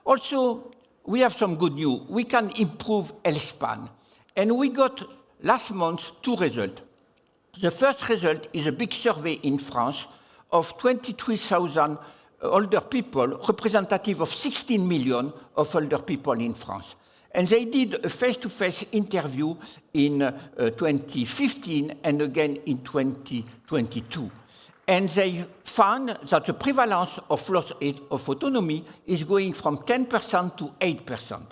Also, we have some good news. We can improve health span. And we got last month 2 results. The first result is a big survey in France of 23,000 older people, representative of 16 million of older people in France. And they did a face-to-face interview in 2015 and again in 2022. And they found that the prevalence of loss of autonomy is going from 10% to 8%.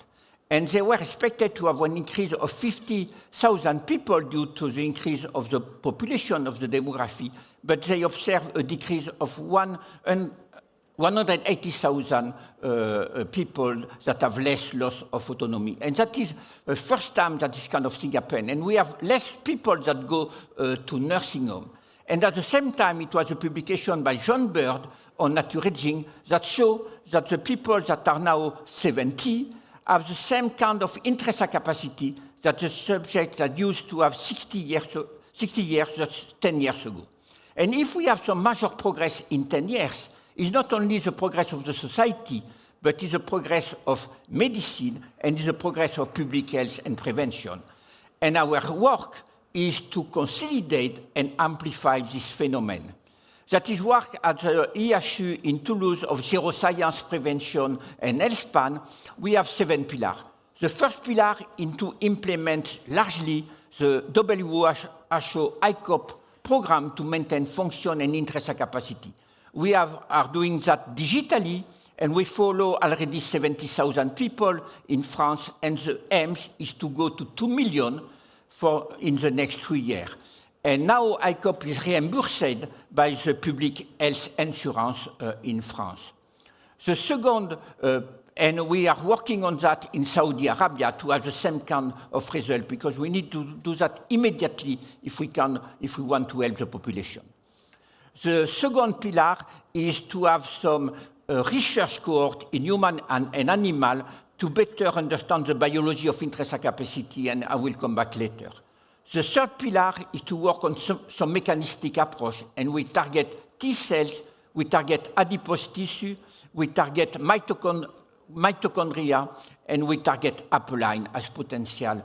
And they were expected to have an increase of 50,000 people due to the increase of the population of the demography, but they observed a decrease of 180,000 people that have less loss of autonomy. And that is the first time that this kind of thing happened. And we have less people that go to nursing home. And at the same time, it was a publication by John Bird on Nature Aging that showed that the people that are now 70 have the same kind of intrinsic capacity that the subjects that used to have 60 years, that's 10 years ago. And if we have some major progress in 10 years, it's not only the progress of the society, but it's the progress of medicine and it's the progress of public health and prevention. And our work is to consolidate and amplify this phenomenon. That is work at the EHU in Toulouse of neuroscience, prevention, and health span. We have 7 pillars. The first pillar is to implement largely the WHO ICOP program to maintain function and intrinsic capacity. We are doing that digitally, and we follow already 70,000 people in France, and the aim is to go to 2 million in the next 3 years. And now ICOP is reimbursed by the public health insurance in France. The second, and we are working on that in Saudi Arabia to have the same kind of result, because we need to do that immediately if we want to help the population. The second pillar is to have some research cohort in human and animal to better understand the biology of intrinsic capacity, and I will come back later. The third pillar is to work on some mechanistic approach, and we target T cells, we target adipose tissue, we target mitochondria, and we target apoline as potential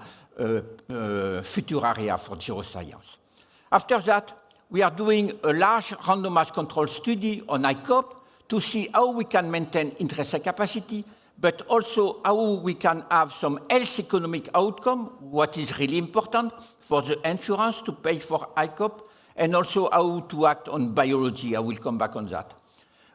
future area for neuroscience. After that, we are doing a large randomized control study on ICOP to see how we can maintain intrinsic capacity, but also how we can have some health economic outcome, what is really important for the insurance to pay for ICOP, and also how to act on biology. I will come back on that.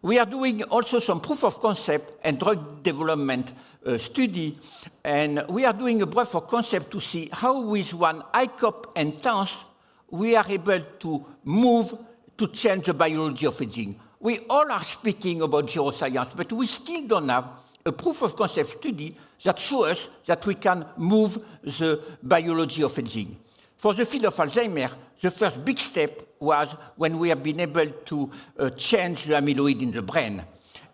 We are doing also some proof of concept and drug development study, and we are doing a proof of concept to see how with one ICOP intense we are able to move to change the biology of aging. We all are speaking about neuroscience, but we still don't have a proof of concept study that shows us that we can move the biology of aging. For the field of Alzheimer, the first big step was when we have been able to change the amyloid in the brain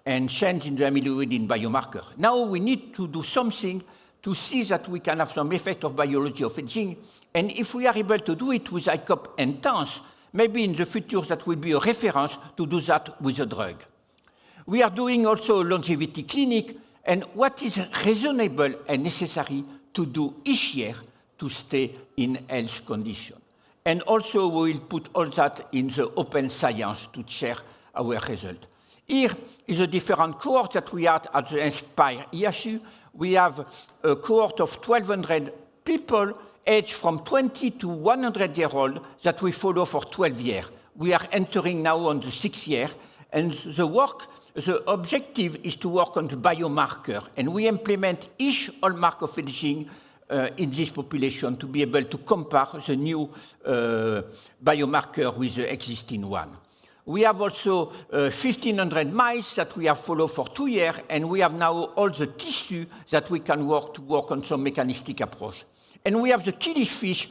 and change in the amyloid in biomarker. Now we need to do something to see that we can have some effect of biology of aging. And if we are able to do it with ICOP and TANS, maybe in the future that will be a reference to do that with a drug. We are doing also a longevity clinic, and what is reasonable and necessary to do each year to stay in health condition. And also we will put all that in the open science to share our result. Here is a different cohort that we had at the Inspire EHU. We have a cohort of 1,200 people aged from 20 to 100 years old that we follow for 12 years. We are entering now on the 6th year, and the objective is to work on the biomarker, and we implement each hallmark of aging in this population to be able to compare the new biomarker with the existing one. We have also 1,500 mice that we have followed for 2 years, and we have now all the tissue that we can work on some mechanistic approach. And we have the killifish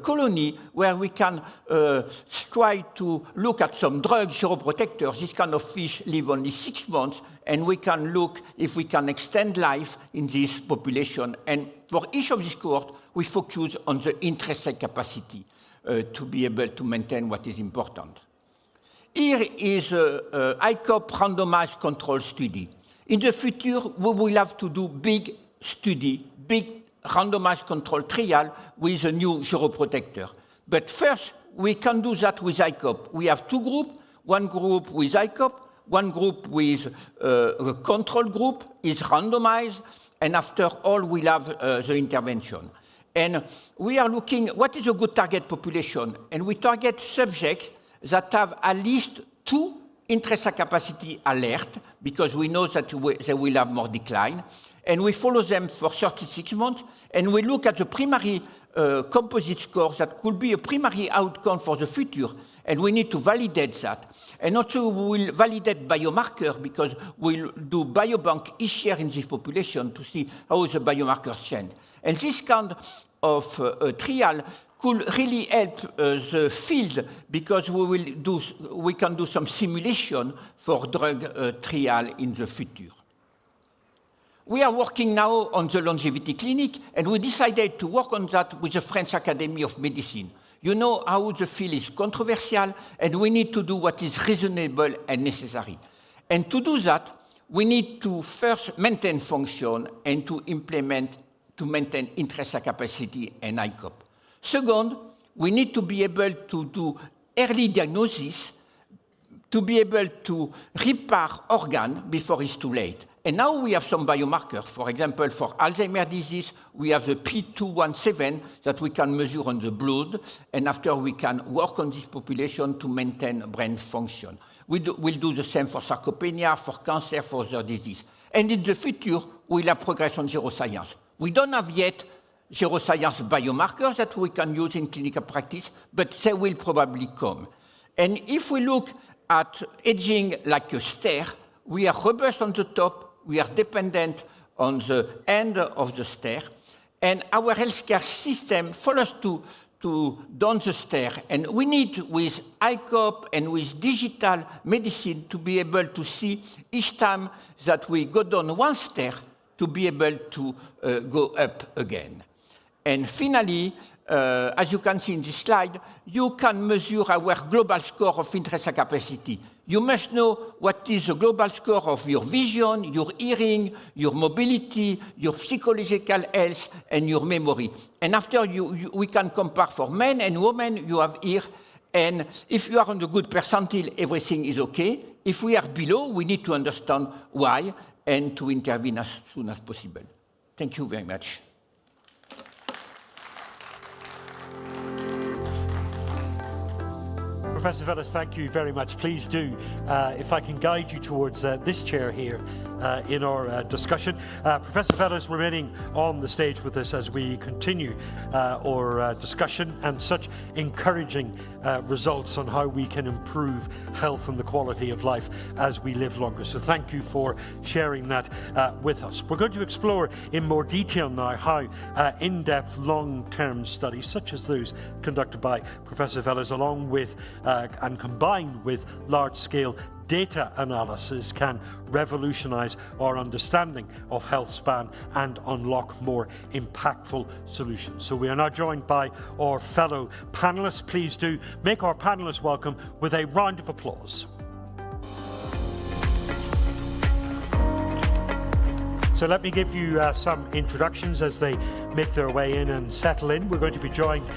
colony where we can try to look at some drugs, seroprotectors. This kind of fish live only 6 months, and we can look if we can extend life in this population. And for each of these cohorts, we focus on the intrinsic capacity to be able to maintain what is important. Here is a ICOP randomized control study. In the future, we will have to do big study, big randomized control trial with a new seroprotector. But first, we can do that with ICOP. We have 2 groups, one group with ICOP, one group with a control group is randomized, and after all, we'll have the intervention. And we are looking, what is a good target population? And we target subjects that have at least 2 intrinsic capacity alert, because we know that they will have more decline. And we follow them for 36 months, and we look at the primary composite scores that could be a primary outcome for the future, and we need to validate that. And also we will validate biomarker, because we'll do biobank each year in this population to see how the biomarkers change. And this kind of trial could really help the field, because we can do some simulation for drug trial in the future. We are working now on the longevity clinic, and we decided to work on that with the French Academy of Medicine. You know how the field is controversial, and we need to do what is reasonable and necessary. And to do that, we need to first maintain function and to maintain intrinsic capacity and ICOP. Second, we need to be able to do early diagnosis, to be able to repair organ before it's too late. And now we have some biomarkers. For example, for Alzheimer's disease, we have the P217 that we can measure on the blood, and after we can work on this population to maintain brain function. We'll do the same for sarcopenia, for cancer, for other disease. And in the future, we'll have progress on neuroscience. We don't have yet neuroscience biomarkers that we can use in clinical practice, but they will probably come. And if we look at aging like a stair, we are robust on the top, we are dependent on the end of the stair, and our healthcare system follows to down the stair. And we need, with ICOP and with digital medicine, to be able to see each time that we go down one stair, to be able to go up again. And finally, as you can see in this slide, you can measure our global score of intrinsic capacity. You must know what is the global score of your vision, your hearing, your mobility, your psychological health, and your memory. And after we can compare for men and women you have here. And if you are on the good percentile, everything is okay. If we are below, we need to understand why and to intervene as soon as possible. Thank you very much. Professor Willis, thank you very much. Please do, if I can guide you towards this chair here, in our discussion. Professor Fellows remaining on the stage with us as we continue our discussion and such encouraging results on how we can improve health and the quality of life as we live longer. So thank you for sharing that with us. We're going to explore in more detail now how in-depth long-term studies such as those conducted by Professor Fellows along with and combined with large-scale data analysis can revolutionize our understanding of health span and unlock more impactful solutions. So we are now joined by our fellow panelists. Please do make our panelists welcome with a round of applause. So let me give you some introductions as they make their way in and settle in. We're going to be joined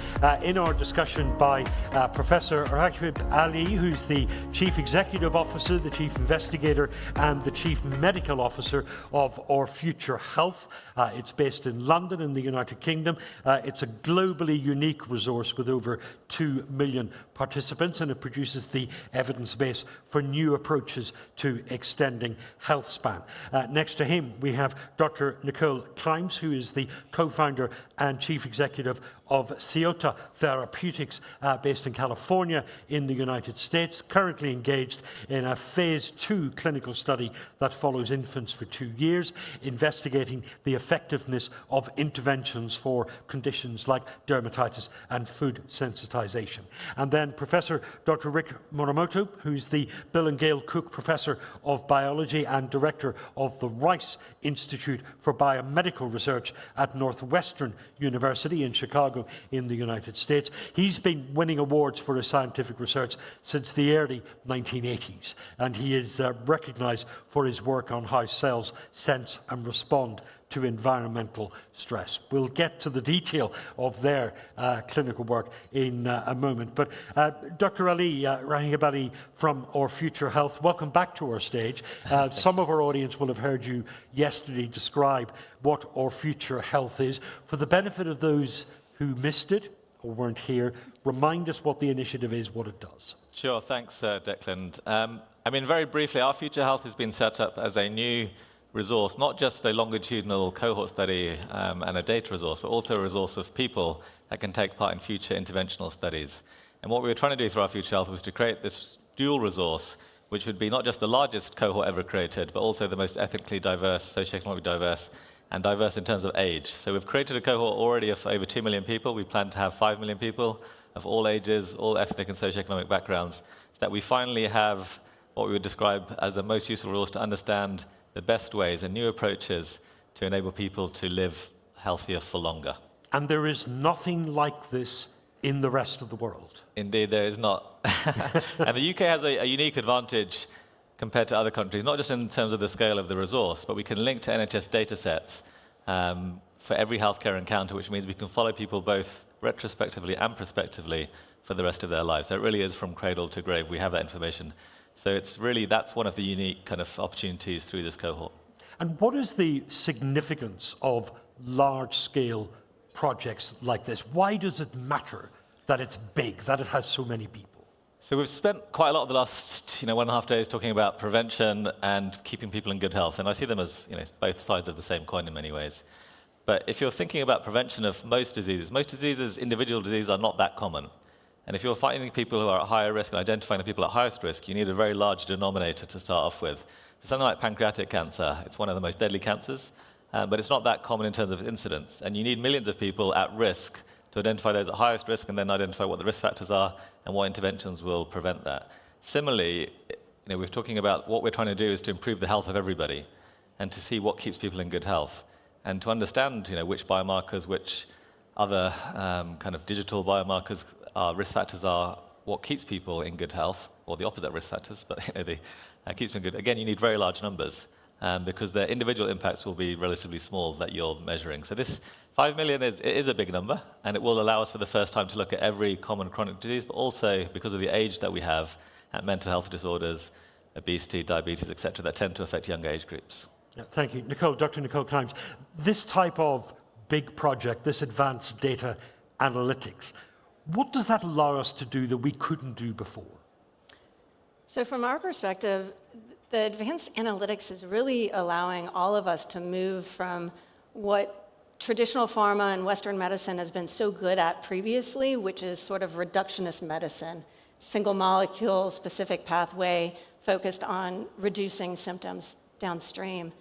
in our discussion by Professor Raghib Ali, who's the Chief Executive Officer, the Chief Investigator, and the Chief Medical Officer of Our Future Health. It's based in London in the United Kingdom. It's a globally unique resource with over 2 million participants, and it produces the evidence base for new approaches to extending health span. Next to him, we have Dr. Nicole Kimes, who is the co-founder and chief executive of Ciotta Therapeutics, based in California in the United States, currently engaged in a phase 2 clinical study that follows infants for 2 years, investigating the effectiveness of interventions for conditions like dermatitis and food sensitization. And then Professor Dr. Rick Morimoto, who's the Bill and Gail Cook Professor of Biology and Director of the Rice Institute for Biomedical Research at Northwestern University in Chicago in the United States. He's been winning awards for his scientific research since the early 1980s, and he is recognized for his work on how cells sense and respond to environmental stress. We'll get to the detail of their clinical work in a moment. But Dr. Ali, Raghib Ali from Our Future Health, welcome back to our stage. Some of our audience will have heard you yesterday describe what Our Future Health is. For the benefit of those who missed it or weren't here, remind us what the initiative is, what it does. Sure, thanks, Declan. I mean, very briefly, Our Future Health has been set up as a new resource, not just a longitudinal cohort study and a data resource, but also a resource of people that can take part in future interventional studies. And what we were trying to do through Our Future Health was to create this dual resource, which would be not just the largest cohort ever created, but also the most ethnically diverse, socioeconomically diverse, and diverse in terms of age. So we've created a cohort already of over 2 million people. We plan to have 5 million people of all ages, all ethnic and socioeconomic backgrounds, so that we finally have what we would describe as the most useful resource to understand the best ways and new approaches to enable people to live healthier for longer. And there is nothing like this in the rest of the world. Indeed, there is not. And the UK has a unique advantage compared to other countries, not just in terms of the scale of the resource, but we can link to NHS data sets for every healthcare encounter, which means we can follow people both retrospectively and prospectively for the rest of their lives. So it really is from cradle to grave. We have that information. So it's really, that's one of the unique kind of opportunities through this cohort. And what is the significance of large-scale projects like this? Why does it matter that it's big, that it has so many people? So we've spent quite a lot of the last 1.5 days talking about prevention and keeping people in good health. And I see them as both sides of the same coin in many ways. But if you're thinking about prevention of most diseases, individual diseases are not that common. And if you're finding people who are at higher risk and identifying the people at highest risk, you need a very large denominator to start off with. For something like pancreatic cancer, it's one of the most deadly cancers, but it's not that common in terms of incidence. And you need millions of people at risk to identify those at highest risk and then identify what the risk factors are and what interventions will prevent that. Similarly, we're talking about what we're trying to do is to improve the health of everybody and to see what keeps people in good health and to understand which biomarkers, which other kind of digital biomarkers risk factors are what keeps people in good health, or the opposite risk factors, but keeps them good. Again, you need very large numbers because their individual impacts will be relatively small that you're measuring. So this 5 million is a big number, and it will allow us for the first time to look at every common chronic disease, but also because of the age that we have, at mental health disorders, obesity, diabetes, etc., that tend to affect younger age groups. Yeah, thank you. Dr. Nicole Kimes, this type of big project, this advanced data analytics, what does that allow us to do that we couldn't do before? So from our perspective, The advanced analytics is really allowing all of us to move from what traditional pharma and Western medicine has been so good at previously, which is sort of reductionist medicine, single molecule, specific pathway, focused on reducing symptoms downstream.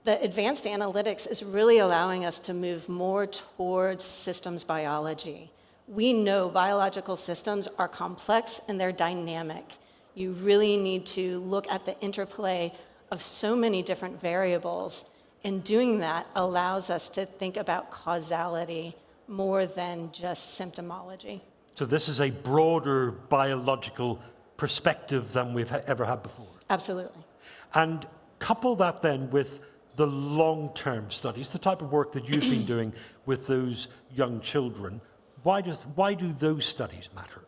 The advanced analytics is really allowing us to move more towards systems biology. We know biological systems are complex and they're dynamic. You really need to look at the interplay of so many different variables, and doing that allows us to think about causality more than just symptomology. So this is a broader biological perspective than we've ever had before. Absolutely. And couple that then with the long-term studies, the type of work that you've been doing with those young children. Why do those studies matter?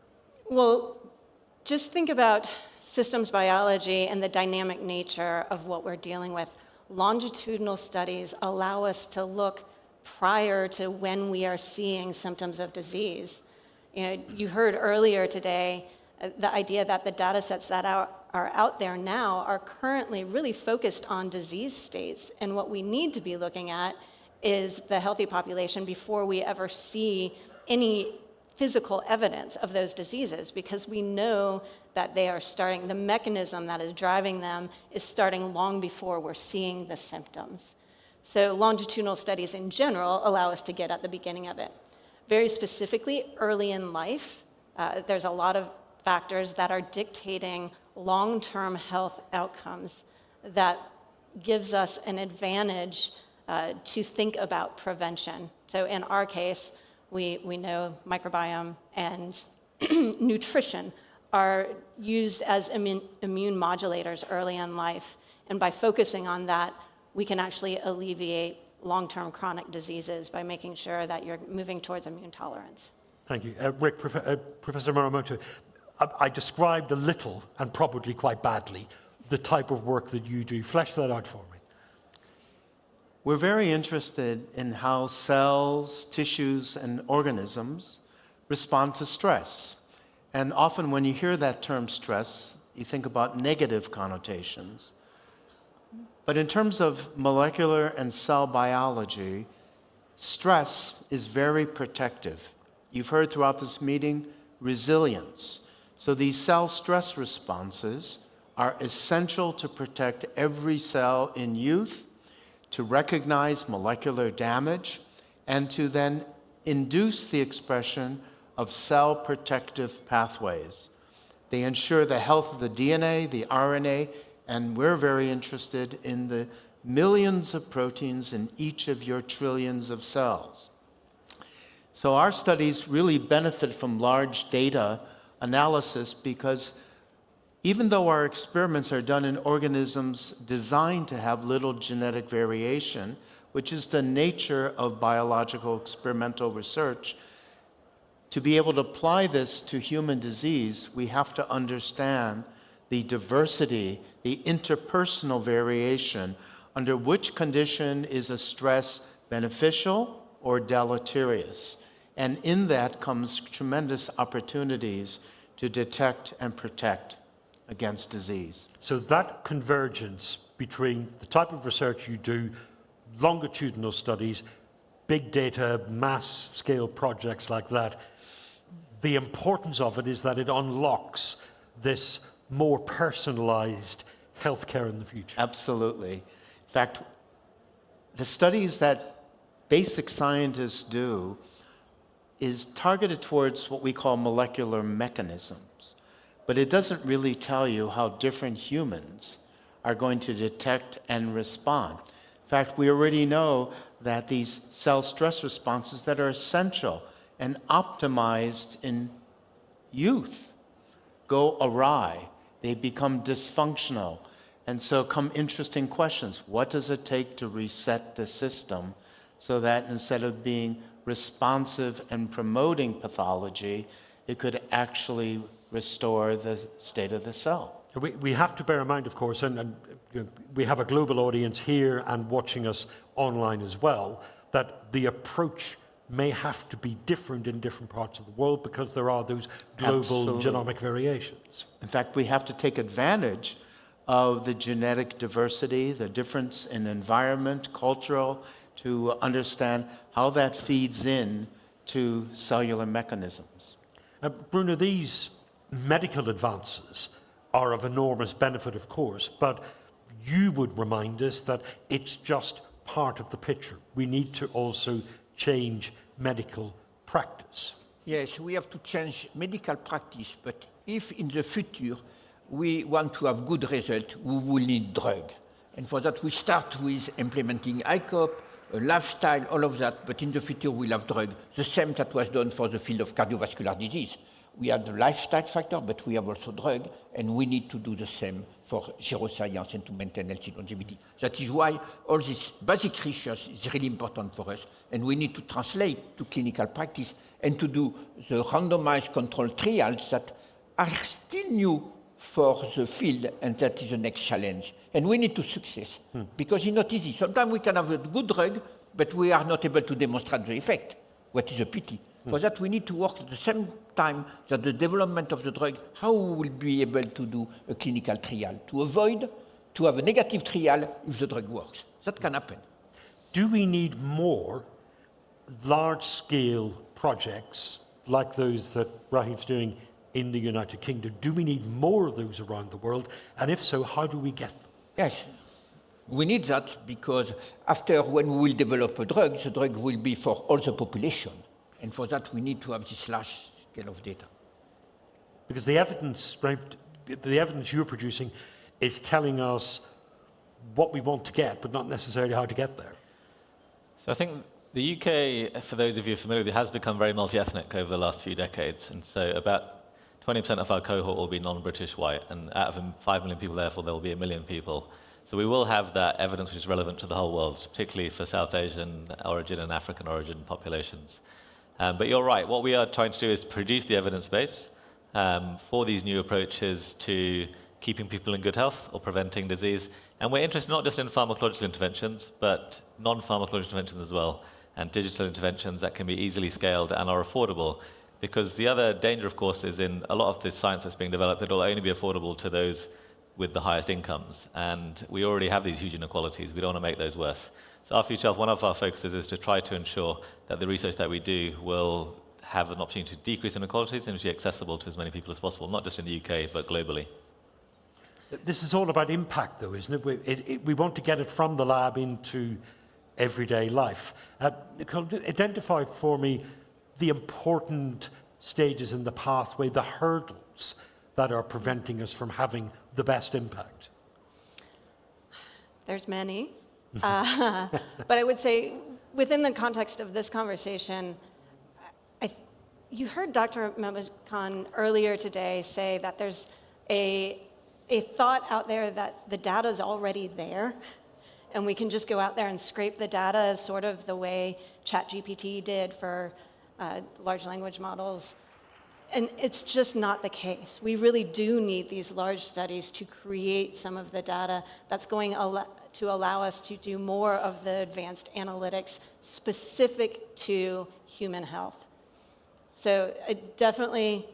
Well, just think about systems biology and the dynamic nature of what we're dealing with. Longitudinal studies allow us to look prior to when we are seeing symptoms of disease. You heard earlier today the idea that the data sets that are out there now are currently really focused on disease states. And what we need to be looking at is the healthy population before we ever see any physical evidence of those diseases, because we know that they are starting, the mechanism that is driving them is starting long before we're seeing the symptoms. So longitudinal studies in general allow us to get at the beginning of it. Very specifically, early in life, there's a lot of factors that are dictating long-term health outcomes that gives us an advantage to think about prevention. So in our case, we know microbiome and nutrition are used as immune modulators early in life. And by focusing on that, we can actually alleviate long-term chronic diseases by making sure that you're moving towards immune tolerance. Thank you. Rick, Professor Muramoto, I described a little, and probably quite badly, the type of work that you do. Flesh that out for me. We're very interested in how cells, tissues, and organisms respond to stress. And often when you hear that term stress, you think about negative connotations. But in terms of molecular and cell biology, stress is very protective. You've heard throughout this meeting, resilience. So these cell stress responses are essential to protect every cell in youth, to recognize molecular damage, and to then induce the expression of cell protective pathways. They ensure the health of the DNA, the RNA, and we're very interested in the millions of proteins in each of your trillions of cells. So our studies really benefit from large data analysis because even though our experiments are done in organisms designed to have little genetic variation, which is the nature of biological experimental research, to be able to apply this to human disease, we have to understand the diversity, the interpersonal variation, under which condition is a stress beneficial or deleterious. And in that comes tremendous opportunities to detect and protect against disease. So that convergence between the type of research you do, longitudinal studies, big data, mass scale projects like that, the importance of it is that it unlocks this more personalized healthcare in the future. Absolutely. In fact, the studies that basic scientists do is targeted towards what we call molecular mechanisms. But it doesn't really tell you how different humans are going to detect and respond. In fact, we already know that these cell stress responses that are essential and optimized in youth go awry. They become dysfunctional. And so come interesting questions. What does it take to reset the system so that instead of being responsive and promoting pathology, it could actually restore the state of the cell? We have to bear in mind, of course, and we have a global audience here and watching us online as well, that the approach may have to be different in different parts of the world because there are those global genomic variations. In fact, we have to take advantage of the genetic diversity, the difference in environment, cultural, to understand how that feeds in to cellular mechanisms. Bruno, these medical advances are of enormous benefit, of course, but you would remind us that it's just part of the picture. We need to also change medical practice. Yes, we have to change medical practice, but if in the future we want to have good results, we will need drug. And for that, we start with implementing ICOP, a lifestyle, all of that, but in the future we'll have drug. The same that was done for the field of cardiovascular disease. We have the lifestyle factor, but we have also drug, and we need to do the same for neuroscience and to maintain healthy longevity. That is why all this basic research is really important for us, and we need to translate to clinical practice and to do the randomized controlled trials that are still new for the field, and that is the next challenge. And we need to success, because it's not easy. Sometimes we can have a good drug, but we are not able to demonstrate the effect, what is a pity. For that, we need to work at the same time that the development of the drug, how we will be able to do a clinical trial, to avoid to have a negative trial if the drug works. That can happen. Do we need more large-scale projects like those that Rahim's doing in the United Kingdom? Do we need more of those around the world? And if so, how do we get them? Yes, we need that because after when we will develop a drug, the drug will be for all the population. And for that, we need to have this large scale of data. Because the evidence, right, the evidence you're producing is telling us what we want to get, but not necessarily how to get there. So I think the UK, for those of you familiar with it, has become very multi-ethnic over the last few decades. And so about 20% of our cohort will be non-British white, and out of 5 million people, therefore, there will be 1 million people. So we will have that evidence which is relevant to the whole world, particularly for South Asian origin and African origin populations. But you're right, what we are trying to do is produce the evidence base for these new approaches to keeping people in good health or preventing disease. And we're interested not just in pharmacological interventions, but non-pharmacological interventions as well, and digital interventions that can be easily scaled and are affordable. Because the other danger, of course, is in a lot of this science that's being developed, it will only be affordable to those with the highest incomes. And we already have these huge inequalities. We don't want to make those worse. So our Future Health, one of our focuses is to try to ensure that the research that we do will have an opportunity to decrease inequalities and to be accessible to as many people as possible, not just in the UK, but globally. This is all about impact, though, isn't it? We want to get it from the lab into everyday life. Nicole, identify for me the important stages in the pathway, the hurdles that are preventing us from having the best impact. There's many. But I would say, within the context of this conversation, you heard Dr. Mehmet Khan earlier today say that there's a thought out there that the data is already there, and we can just go out there and scrape the data as sort of the way ChatGPT did for large language models. And it's just not the case. We really do need these large studies to create some of the data that's going to allow us to do more of the advanced analytics specific to human health. So definitely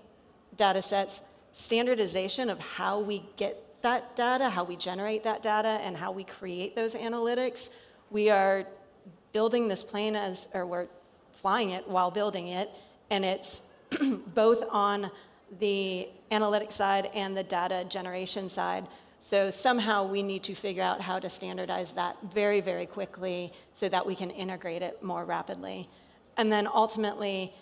data sets, standardization of how we get that data, how we generate that data, and how we create those analytics. We are building this plane or we're flying it while building it, and it's both on the analytics side and the data generation side. So somehow we need to figure out how to standardize that very, very quickly so that we can integrate it more rapidly. And then ultimately,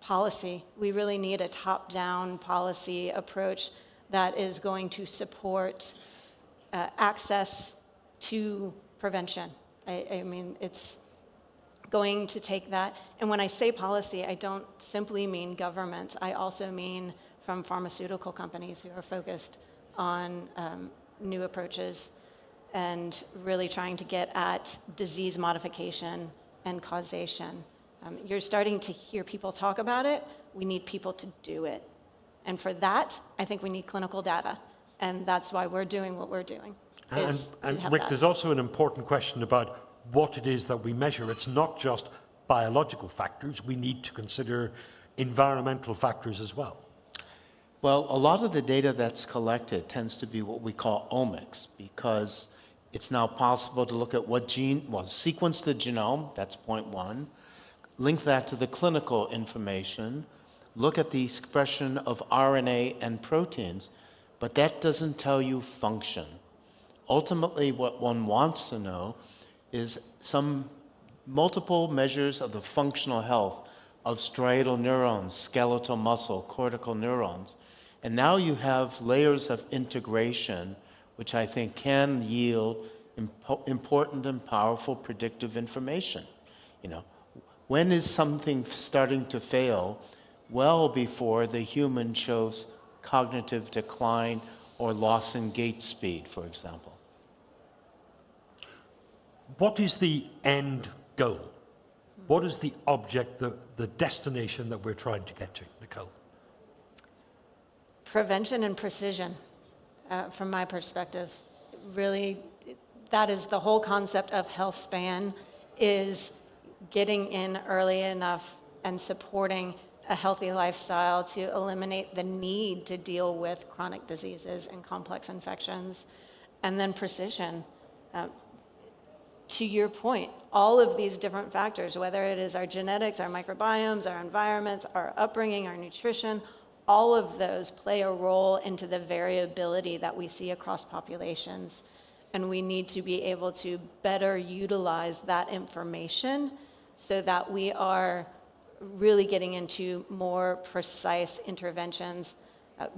policy. We really need a top-down policy approach that is going to support access to prevention. I mean, it's going to take that. And when I say policy, I don't simply mean governments. I also mean from pharmaceutical companies who are focused on new approaches and really trying to get at disease modification and causation. You're starting to hear people talk about it. We need people to do it. And for that, I think we need clinical data. And that's why we're doing what we're doing. And Rick, there's also an important question about what it is that we measure. It's not just biological factors. We need to consider environmental factors as well. Well, a lot of the data that's collected tends to be what we call omics, because it's now possible to look at sequence the genome, that's point one, link that to the clinical information, look at the expression of RNA and proteins, but that doesn't tell you function. Ultimately, what one wants to know is some multiple measures of the functional health of striatal neurons, skeletal muscle, cortical neurons. And now you have layers of integration, which I think can yield important and powerful predictive information. You know, when is something starting to fail? Well before the human shows cognitive decline or loss in gait speed, for example. What is the end goal? What is the object, the destination that we're trying to get to, Nicole? Prevention and precision, from my perspective. Really, that is the whole concept of health span, is getting in early enough and supporting a healthy lifestyle to eliminate the need to deal with chronic diseases and complex infections. And then precision. To your point, all of these different factors, whether it is our genetics, our microbiomes, our environments, our upbringing, our nutrition, all of those play a role into the variability that we see across populations. And we need to be able to better utilize that information so that we are really getting into more precise interventions,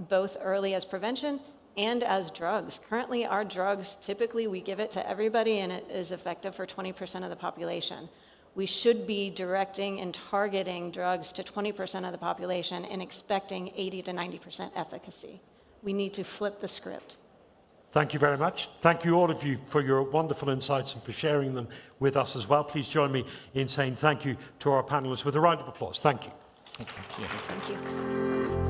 both early as prevention and as drugs. Currently, our drugs, typically we give it to everybody and it is effective for 20% of the population. We should be directing and targeting drugs to 20% of the population and expecting 80 to 90% efficacy. We need to flip the script. Thank you very much. Thank you all of you for your wonderful insights and for sharing them with us as well. Please join me in saying thank you to our panelists with a round of applause. Thank you. Thank you. Thank you.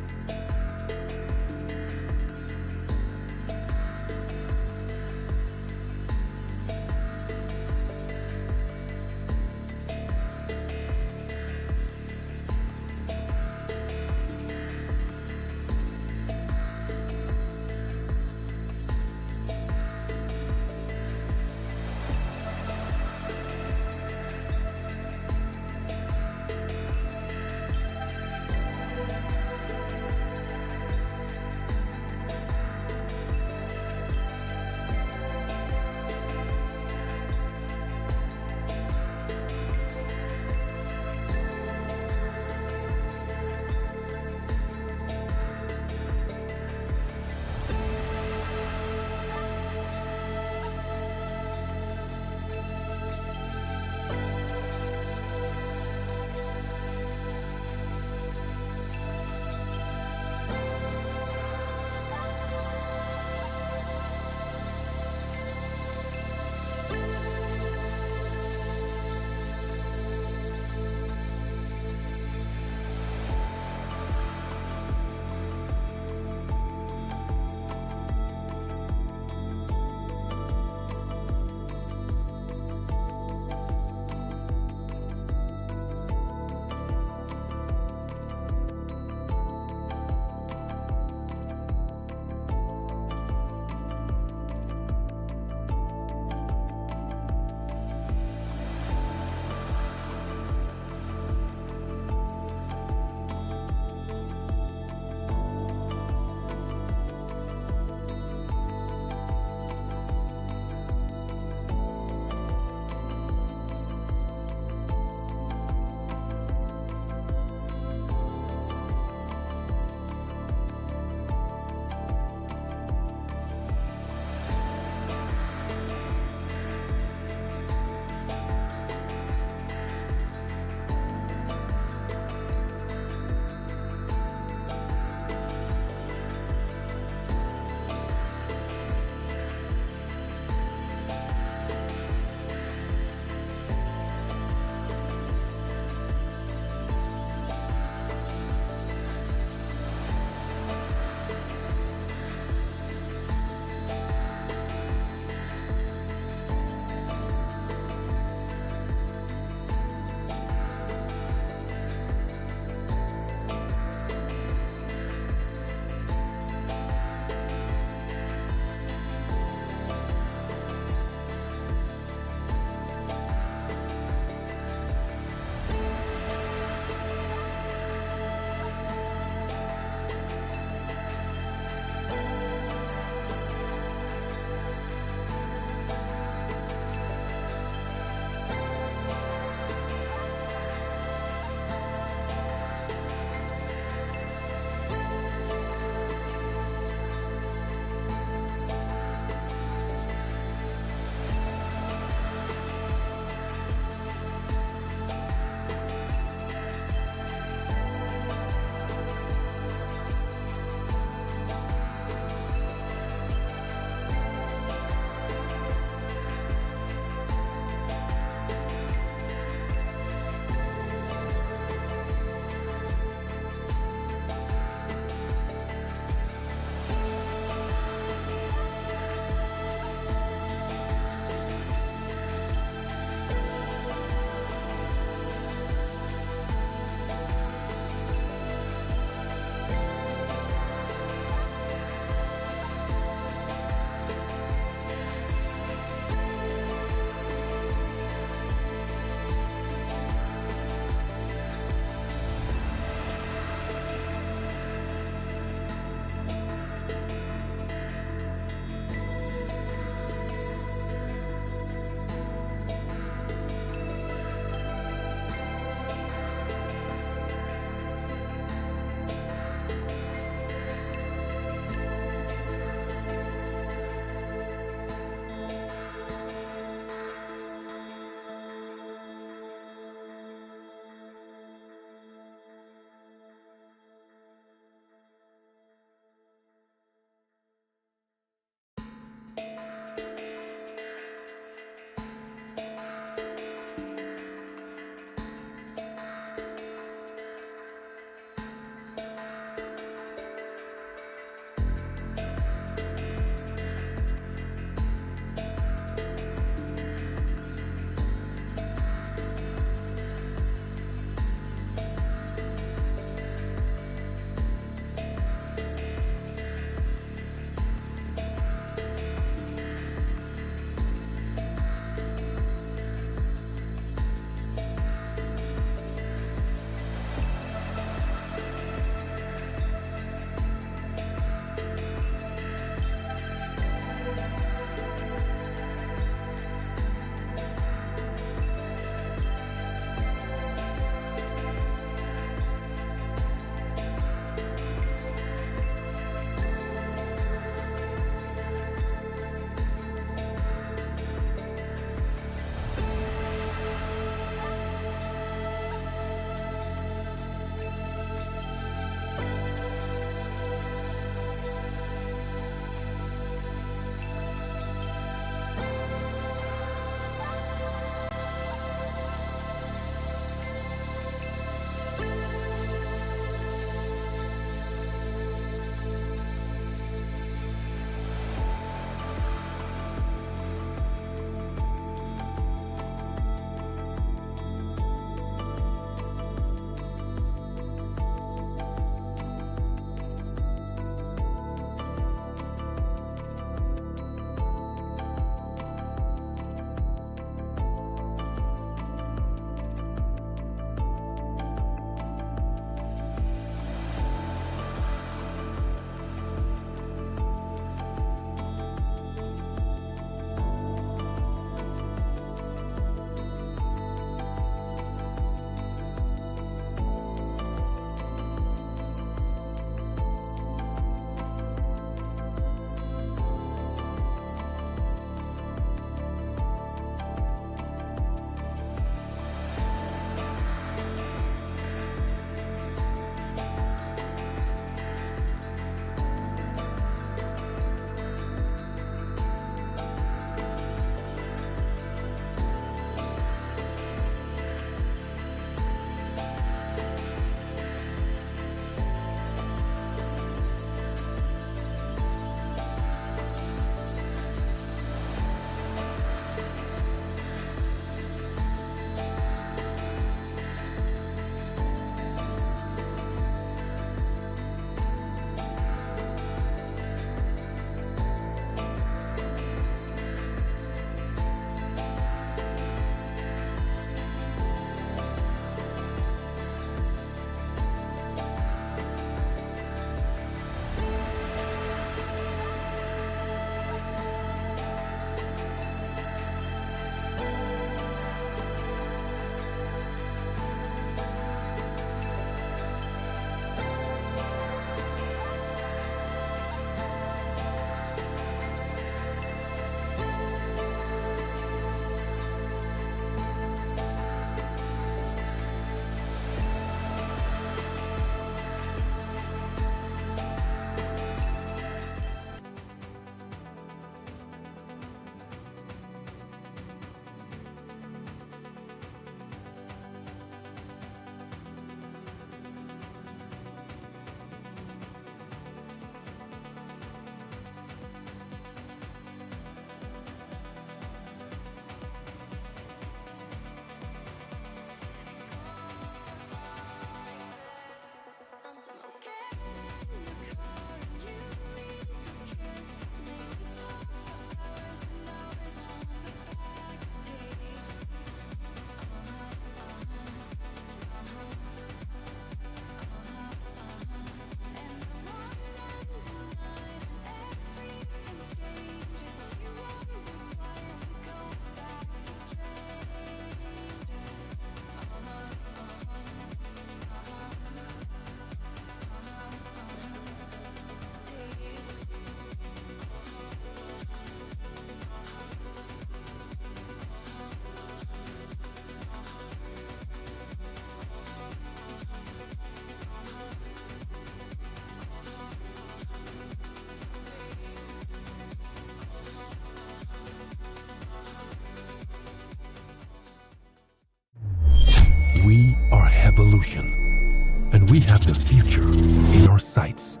revolution, and we have the future in our sights,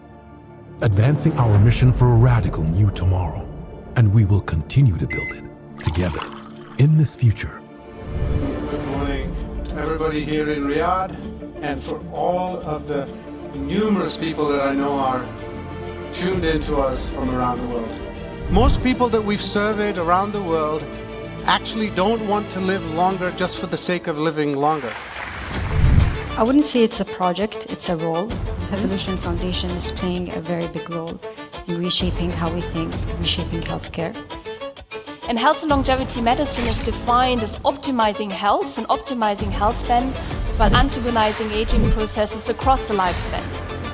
advancing our mission for a radical new tomorrow, and we will continue to build it together in this future. Good morning to everybody here in Riyadh, and for all of the numerous people that I know are tuned in to us from around the world. Most people that we've surveyed around the world actually don't want to live longer just for the sake of living longer. I wouldn't say it's a project, it's a role. Evolution Foundation is playing a very big role in reshaping how we think, reshaping healthcare. And health and longevity medicine is defined as optimizing health and optimizing health span while antagonizing aging processes across the lifespan.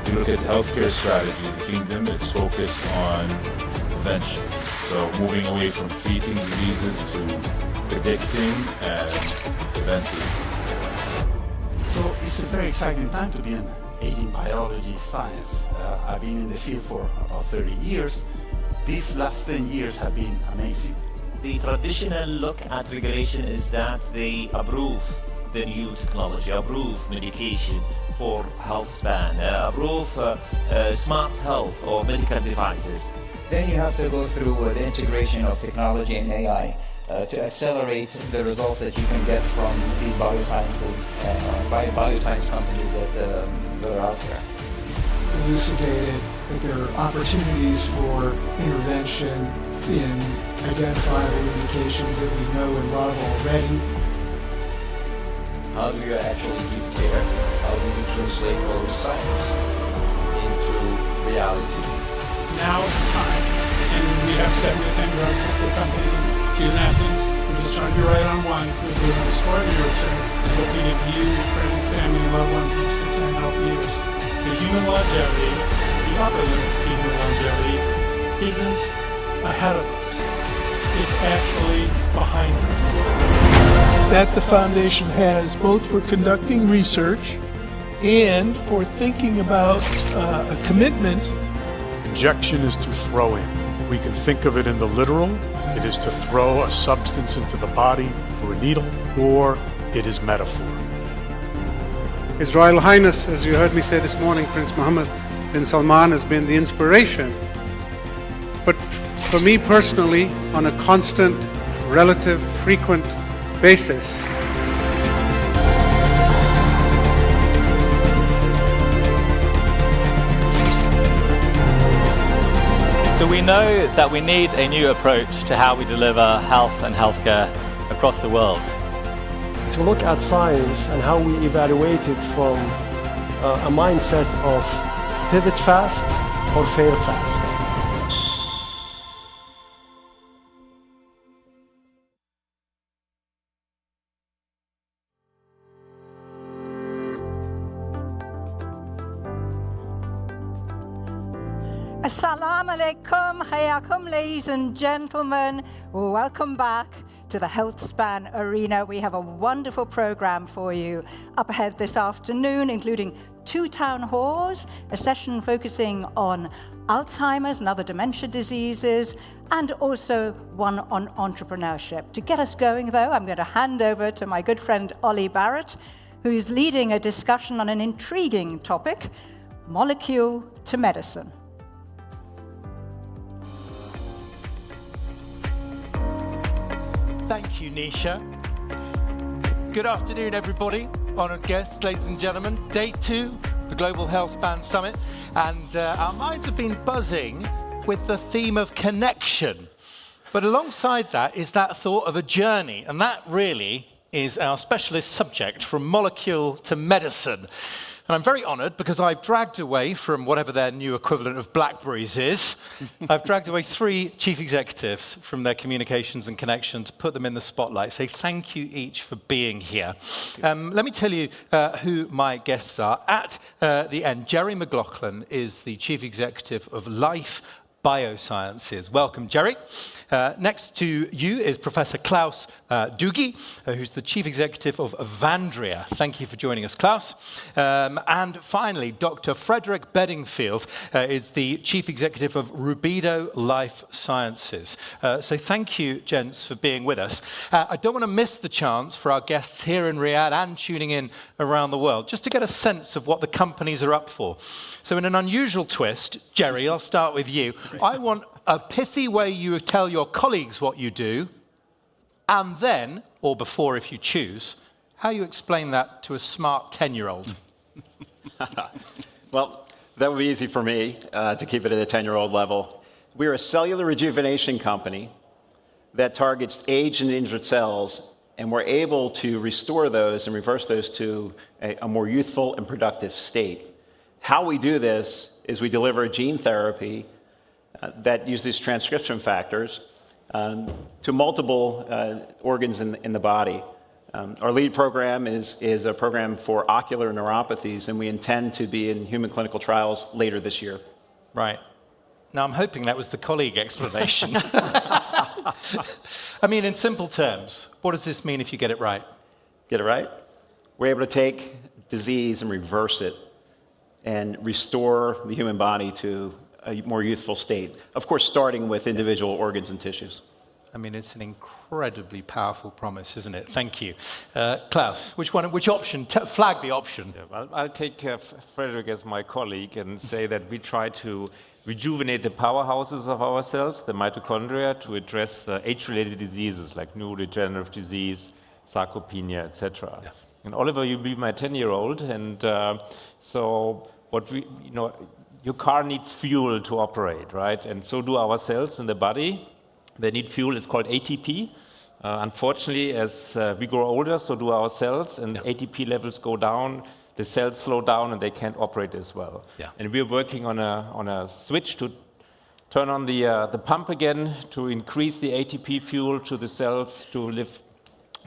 If you look at healthcare strategy in the kingdom, it's focused on prevention. So moving away from treating diseases to predicting and preventing. So it's a very exciting time to be in aging biology science. I've been in the field for about 30 years. These last 10 years have been amazing. The traditional look at regulation is that they approve the new technology, approve medication for health span, approve smart health or medical devices. Then you have to go through the integration of technology and AI to accelerate the results that you can get from these biosciences, bioscience companies that are out there. Elucidated that there are opportunities for intervention in identifiable indications that we know and love already. How do you actually give care? How do you translate those science into reality? Now is the time, and we have 7 to 10 drugs that the company, in essence, we're just trying to be right on one, we're doing an extraordinary return, hoping to you, friends, family, and loved ones each for 10 healthy years. The human longevity, the upper limit of human longevity, isn't ahead of us. It's actually behind us. That the foundation has both for conducting research and for thinking about a commitment. Injection is to throw in. We can think of it in the literal. It is to throw a substance into the body through a needle, or it is metaphor. His Royal Highness, as you heard me say this morning, Prince Mohammed bin Salman has been the inspiration. But for me personally, on a constant, relative, frequent basis, So we know that we need a new approach to how we deliver health and healthcare across the world. To look at science and how we evaluate it from a mindset of pivot fast or fail fast. Assalamu alaikum, hayakum, ladies and gentlemen. Welcome back to the HealthSpan Arena. We have a wonderful program for you up ahead this afternoon, including 2 town halls, a session focusing on Alzheimer's and other dementia diseases, and also one on entrepreneurship. To get us going, though, I'm going to hand over to my good friend Ollie Barrett, who's leading a discussion on an intriguing topic, molecule to medicine. Thank you, Nisha. Good afternoon, everybody. Honored guests, ladies and gentlemen. Day 2, the Global HealthSpan Summit. And our minds have been buzzing with the theme of connection. But alongside that is that thought of a journey. And that really is our specialist subject, from molecule to medicine. And I'm very honored because I've dragged away from whatever their new equivalent of Blackberries is, I've dragged away 3 chief executives from their communications and connection to put them in the spotlight. Say thank you each for being here. Let me tell you who my guests are. At the end, Jerry McLaughlin is the chief executive of Life biosciences. Welcome, Jerry. Next to you is Professor Klaus Dugi, who's the Chief Executive of Vandria. Thank you for joining us, Klaus. And finally, Dr. Frederick Bedingfield is the Chief Executive of Rubido Life Sciences. So thank you, gents, for being with us. I don't want to miss the chance for our guests here in Riyadh and tuning in around the world, just to get a sense of what the companies are up for. So in an unusual twist, Jerry, I'll start with you. I want a pithy way you tell your colleagues what you do, and then, or before if you choose, how you explain that to a smart 10-year-old. Well, that would be easy for me to keep it at a 10-year-old level. We're a cellular rejuvenation company that targets aged and injured cells, and we're able to restore those and reverse those to a more youthful and productive state. How we do this is we deliver gene therapy that uses transcription factors to multiple organs in the body. Our lead program is a program for ocular neuropathies, and we intend to be in human clinical trials later this year. Right. Now, I'm hoping that was the colleague explanation. I mean, in simple terms, what does this mean if you get it right? Get it right? We're able to take disease and reverse it and restore the human body to a more youthful state. Of course, starting with individual organs and tissues. I mean, it's an incredibly powerful promise, isn't it? Thank you. Klaus, which option? Flag the option. Yeah, well, I'll take Frederick as my colleague and say that we try to rejuvenate the powerhouses of our cells, the mitochondria, to address age-related diseases like neurodegenerative disease, sarcopenia, etc. Yeah. And Oliver, you'll be my 10-year-old, and so what we, your car needs fuel to operate, right? And so do our cells in the body. They need fuel. It's called ATP. Unfortunately, as we grow older, so do our cells, and ATP levels go down. The cells slow down, and they can't operate as well. Yeah. And we're working on a switch to turn on the pump again to increase the ATP fuel to the cells to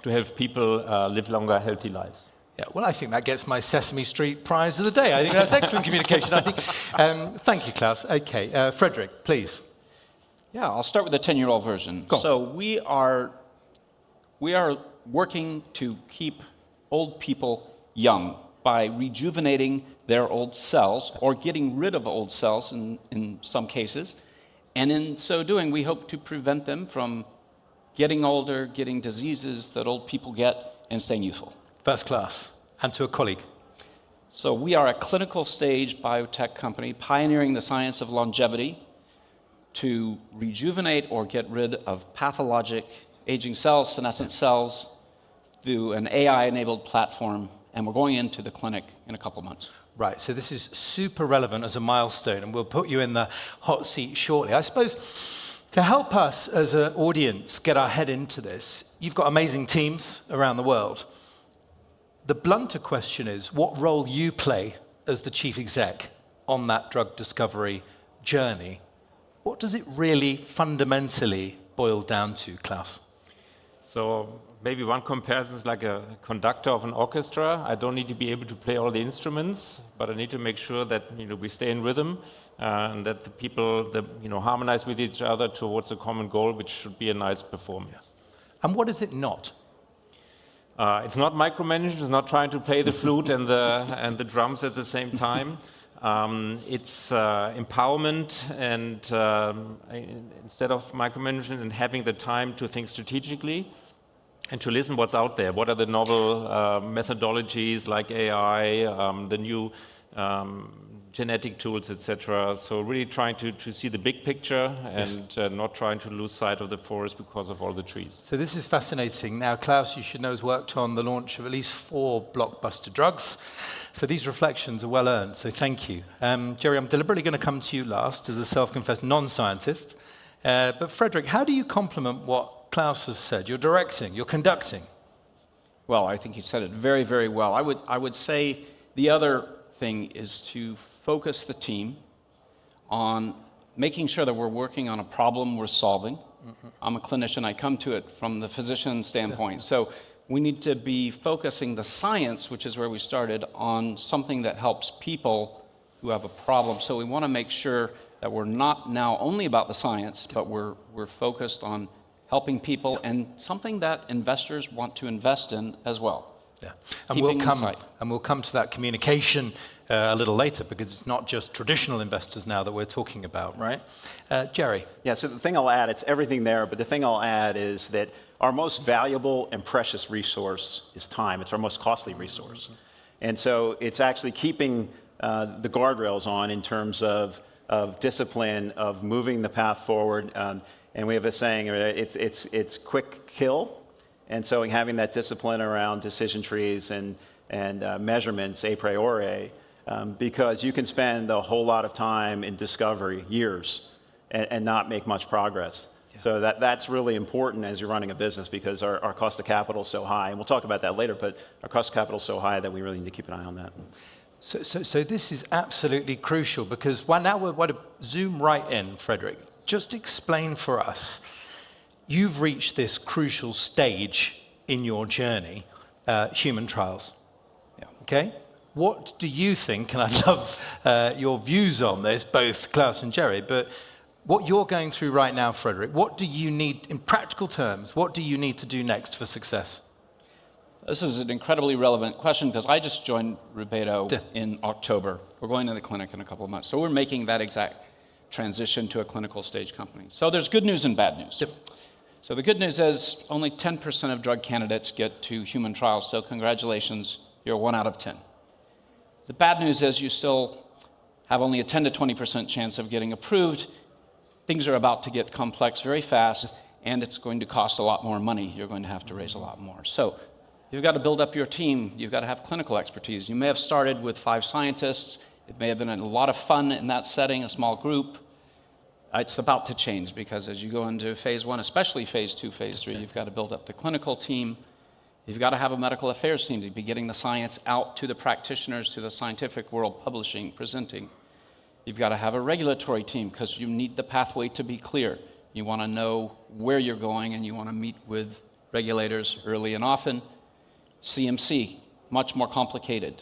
help people live longer, healthy lives. Yeah, well, I think that gets my Sesame Street prize of the day. I think that's excellent communication. I think. Thank you, Klaus. Okay, Frederick, please. Yeah, I'll start with the 10-year-old version. So we are working to keep old people young by rejuvenating their old cells or getting rid of old cells in some cases. And in so doing, we hope to prevent them from getting older, getting diseases that old people get, and staying youthful. First class. And to a colleague. So we are a clinical stage biotech company pioneering the science of longevity to rejuvenate or get rid of pathologic aging cells, senescent cells, through an AI-enabled platform, and we're going into the clinic in a couple of months. Right, so this is super relevant as a milestone, and we'll put you in the hot seat shortly. I suppose to help us as an audience get our head into this, you've got amazing teams around the world. The blunter question is what role you play as the chief exec on that drug discovery journey. What does it really fundamentally boil down to, Klaus? So maybe one comparison is like a conductor of an orchestra. I don't need to be able to play all the instruments, but I need to make sure that we stay in rhythm and that the people harmonize with each other towards a common goal, which should be a nice performance. And what is it not? It's not micromanagement. It's not trying to play the flute and the drums at the same time. It's empowerment, and instead of micromanagement, and having the time to think strategically and to listen what's out there. What are the novel methodologies like AI, the new genetic tools, etc. So really trying to see the big picture and not trying to lose sight of the forest because of all the trees. So this is fascinating. Now, Klaus, you should know, has worked on the launch of at least 4 blockbuster drugs. So these reflections are well earned, so thank you. Jerry, I'm deliberately going to come to you last as a self-confessed non-scientist. But Frederick, how do you complement what Klaus has said? You're directing, you're conducting. Well, I think he said it very, very well. I would say the other thing is to focus the team on making sure that we're working on a problem we're solving. Mm-hmm. I'm a clinician. I come to it from the physician standpoint. So we need to be focusing the science, which is where we started, on something that helps people who have a problem. So we want to make sure that we're not now only about the science, but we're focused on helping people and something that investors want to invest in as well. Yeah. And we'll come to that communication a little later, because it's not just traditional investors now that we're talking about, right? Jerry? Yeah, so the thing I'll add, it's everything there, but the thing I'll add is that our most valuable and precious resource is time. It's our most costly resource. And so it's actually keeping the guardrails on in terms of discipline, of moving the path forward. And we have a saying, it's quick kill. And so having that discipline around decision trees and measurements a priori, because you can spend a whole lot of time in discovery, years, and not make much progress. Yeah. So that's really important as you're running a business, because our cost of capital is so high. And we'll talk about that later, but our cost of capital is so high that we really need to keep an eye on that. So this is absolutely crucial, because now we're going to zoom right in, Frederick. Just explain for us, you've reached this crucial stage in your journey, human trials. Yeah. Okay? What do you think, and I'd love your views on this, both Klaus and Jerry, but what you're going through right now, Frederick, what do you need, in practical terms, what do you need to do next for success? This is an incredibly relevant question, because I just joined Rubedo in October. We're going to the clinic in a couple of months. So we're making that exact transition to a clinical stage company. So there's good news and bad news. Yep. So the good news is only 10% of drug candidates get to human trials, so congratulations, you're 1 out of 10. The bad news is you still have only a 10 to 20% chance of getting approved. Things are about to get complex very fast, and it's going to cost a lot more money. You're going to have to raise a lot more. So you've got to build up your team. You've got to have clinical expertise. You may have started with 5 scientists. It may have been a lot of fun in that setting, a small group. It's about to change, because as you go into phase 1, especially phase 2, phase 3, you've got to build up the clinical team. You've got to have a medical affairs team to be getting the science out to the practitioners, to the scientific world, publishing, presenting. You've got to have a regulatory team, because you need the pathway to be clear. You want to know where you're going, and you want to meet with regulators early and often. CMC, much more complicated.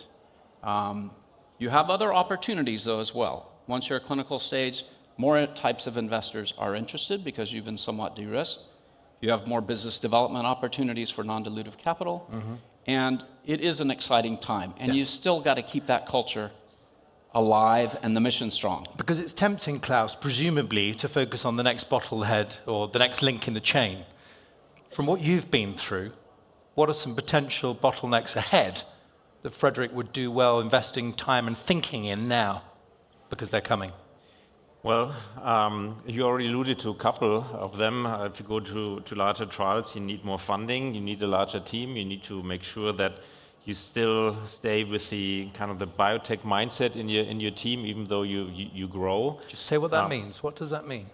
You have other opportunities, though, as well. Once you're at clinical stage, more types of investors are interested, because you've been somewhat de-risked. You have more business development opportunities for non-dilutive capital. Mm-hmm. And it is an exciting time. And you've still got to keep that culture alive and the mission strong. Because it's tempting, Klaus, presumably, to focus on the next bottlehead or the next link in the chain. From what you've been through, what are some potential bottlenecks ahead that Frederick would do well investing time and thinking in now, because they're coming? Well, you already alluded to a couple of them. If you go to larger trials, you need more funding, you need a larger team, you need to make sure that you still stay with the kind of the biotech mindset in your team, even though you grow. Just say what that means. What does that mean?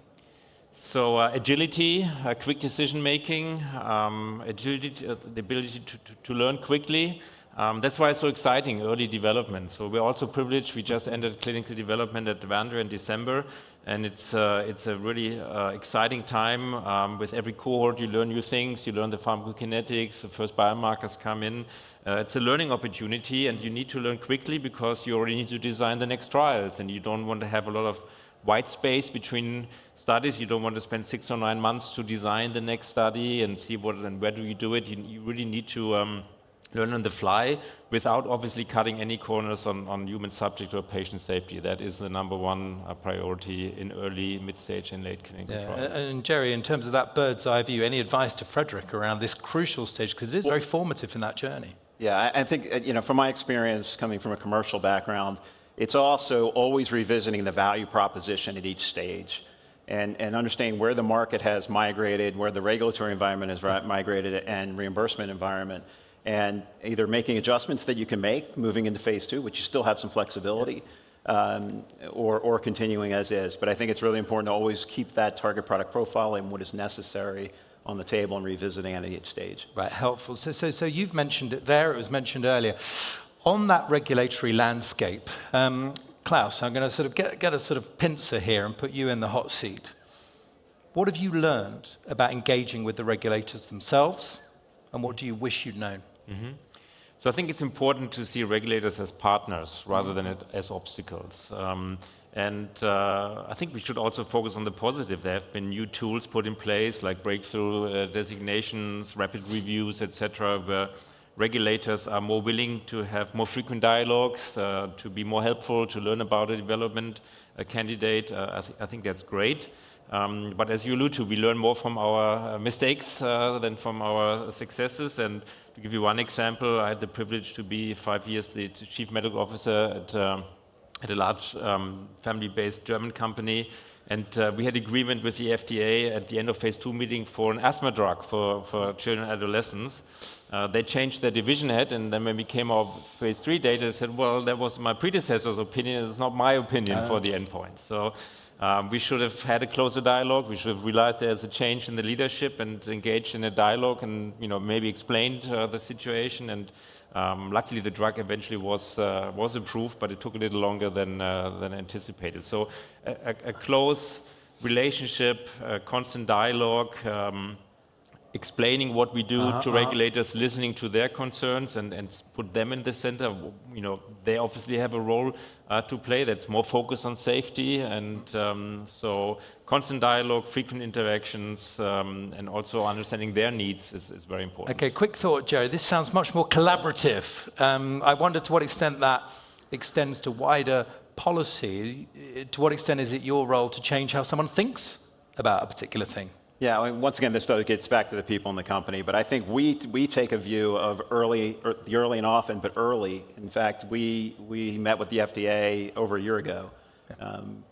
So agility, quick decision making, agility, the ability to learn quickly. That's why it's so exciting, early development. So we're also privileged. We just entered clinical development at Vandra in December, and it's a really exciting time. With every cohort, you learn new things. You learn the pharmacokinetics. The first biomarkers come in. It's a learning opportunity, and you need to learn quickly, because you already need to design the next trials, and you don't want to have a lot of white space between studies. You don't want to spend 6 or 9 months to design the next study and see what and where do you do it. You really need to learn on the fly, without obviously cutting any corners on human subject or patient safety. That is the #1 priority in early, mid-stage, and late clinical trials. And Jerry, in terms of that bird's eye view, any advice to Frederick around this crucial stage, because it is very formative in that journey? Yeah, I think, from my experience coming from a commercial background, it's also always revisiting the value proposition at each stage, and understanding where the market has migrated, where the regulatory environment has migrated, and reimbursement environment. And either making adjustments that you can make moving into phase 2, which you still have some flexibility, or continuing as is. But I think it's really important to always keep that target product profile and what is necessary on the table and revisiting at each stage. Right, helpful. So you've mentioned it there, it was mentioned earlier. On that regulatory landscape, Klaus, I'm going to sort of get a sort of pincer here and put you in the hot seat. What have you learned about engaging with the regulators themselves, and what do you wish you'd known? Mm-hmm. So I think it's important to see regulators as partners rather than as obstacles. And I think we should also focus on the positive. There have been new tools put in place, like breakthrough designations, rapid reviews, etc., where regulators are more willing to have more frequent dialogues, to be more helpful, to learn about a development candidate. I think that's great. But as you allude to, we learn more from our mistakes than from our successes. And to give you one example, I had the privilege to be 5 years the chief medical officer at a large family-based German company. And we had agreement with the FDA at the end of phase 2 meeting for an asthma drug for children and adolescents. They changed their division head, and then when we came out with phase 3 data, they said, well, that was my predecessor's opinion, it's not my opinion for the endpoint. So we should have had a closer dialogue. We should have realized there's a change in the leadership and engaged in a dialogue and maybe explained the situation. And luckily, the drug eventually was approved, but it took a little longer than anticipated. So a close relationship, constant dialogue, explaining what we do to regulators, listening to their concerns, and put them in the center. They obviously have a role to play that's more focused on safety, and so constant dialogue, frequent interactions, and also understanding their needs is very important. Okay, quick thought, Joe. This sounds much more collaborative. I wonder to what extent that extends to wider policy. To what extent is it your role to change how someone thinks about a particular thing? Yeah, I mean, once again, this gets back to the people in the company, but I think we take a view of the early and often, but early. In fact, we met with the FDA over a year ago,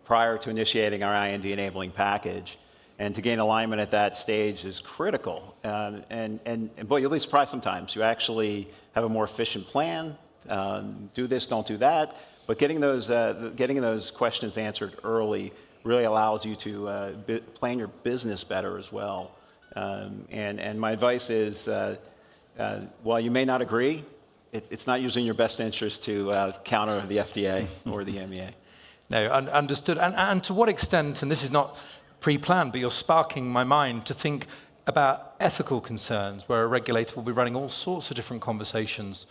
prior to initiating our IND enabling package, and to gain alignment at that stage is critical. And boy, you'll be surprised sometimes. You actually have a more efficient plan. Do this, don't do that. But getting those questions answered early really allows you to plan your business better as well. And my advice is, while you may not agree, it's not usually in your best interest to counter the FDA or the EMEA. No, understood. And to what extent, and this is not pre-planned, but you're sparking my mind to think about ethical concerns where a regulator will be running all sorts of different conversations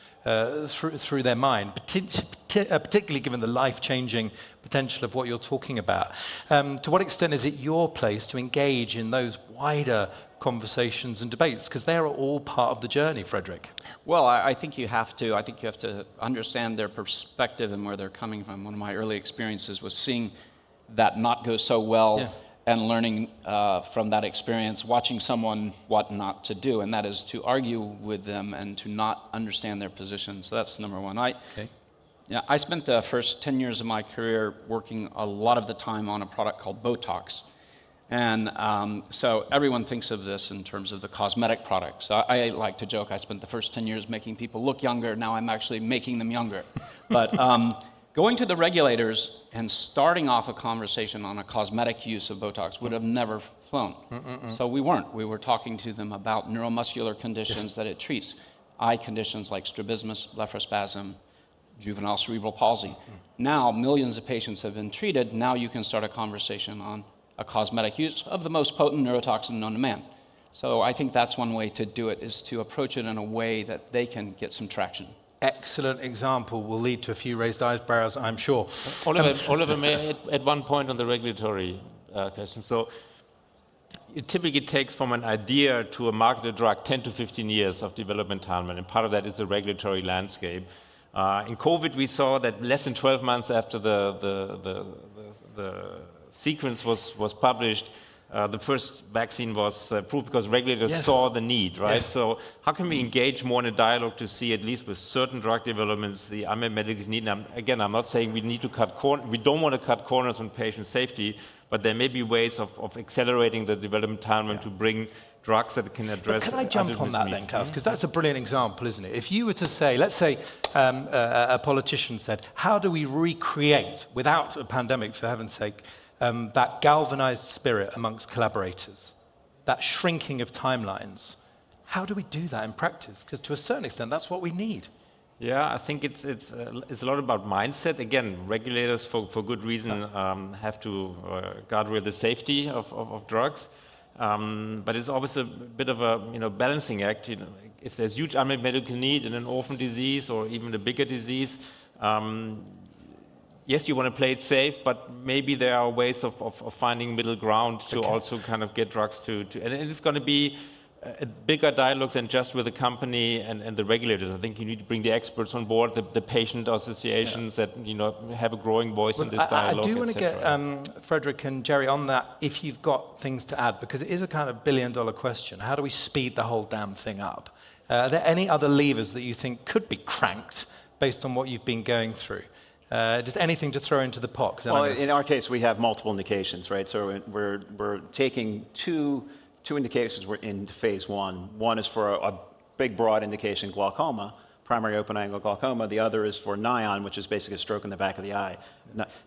through their mind, particularly given the life-changing potential of what you're talking about. To what extent is it your place to engage in those wider conversations and debates? Because they're all part of the journey, Frederick. Well, I think you have to. I think you have to understand their perspective and where they're coming from. One of my early experiences was seeing that not go so well. Yeah. And learning from that experience, watching someone what not to do, and that is to argue with them and to not understand their position. So that's number one. I spent the first 10 years of my career working a lot of the time on a product called Botox. And so everyone thinks of this in terms of the cosmetic products. I like to joke, I spent the first 10 years making people look younger, now I'm actually making them younger. But going to the regulators and starting off a conversation on a cosmetic use of Botox would have never flown. So we weren't. We were talking to them about neuromuscular conditions that it treats. Eye conditions like strabismus, blepharospasm, juvenile cerebral palsy. Now, millions of patients have been treated. Now you can start a conversation on a cosmetic use of the most potent neurotoxin known to man. So I think that's one way to do it, is to approach it in a way that they can get some traction. Excellent example will lead to a few raised eyebrows, I'm sure. Oliver, may I add one point on the regulatory question? So it typically takes from an idea to a marketed drug 10 to 15 years of development time, and part of that is the regulatory landscape. In COVID, we saw that less than 12 months after the sequence was published, the first vaccine was approved because regulators saw the need, right? Yes. So how can we engage more in a dialogue to see, at least with certain drug developments, the unmet medical need? And again, I'm not saying we need to cut corners. We don't want to cut corners on patient safety, but there may be ways of accelerating the development timeline to bring drugs that can address. But can I jump on that then, Klaus? Because that's a brilliant example, isn't it? If you were to say, let's say a politician said, how do we recreate, without a pandemic, for heaven's sake, that galvanized spirit amongst collaborators, that shrinking of timelines? How do we do that in practice? Because to a certain extent, that's what we need. Yeah, I think it's a lot about mindset. Again, regulators, for good reason, have to guardrail the safety of drugs. But it's always a bit of a balancing act. If there's huge unmet medical need in an orphan disease or even a bigger disease, yes, you want to play it safe, but maybe there are ways of finding middle ground to also kind of get drugs to and it's going to be a bigger dialogue than just with the company and the regulators. I think you need to bring the experts on board, the patient associations that have a growing voice in this dialogue. I do want to get Frederick and Jerry on that if you've got things to add, because it is a kind of billion-dollar question. How do we speed the whole damn thing up? Are there any other levers that you think could be cranked based on what you've been going through? Just anything to throw into the pot? Well, in our case, we have multiple indications, right? So we're taking two indications into phase one. One is for a big, broad indication, glaucoma, primary open-angle glaucoma. The other is for NION, which is basically a stroke in the back of the eye.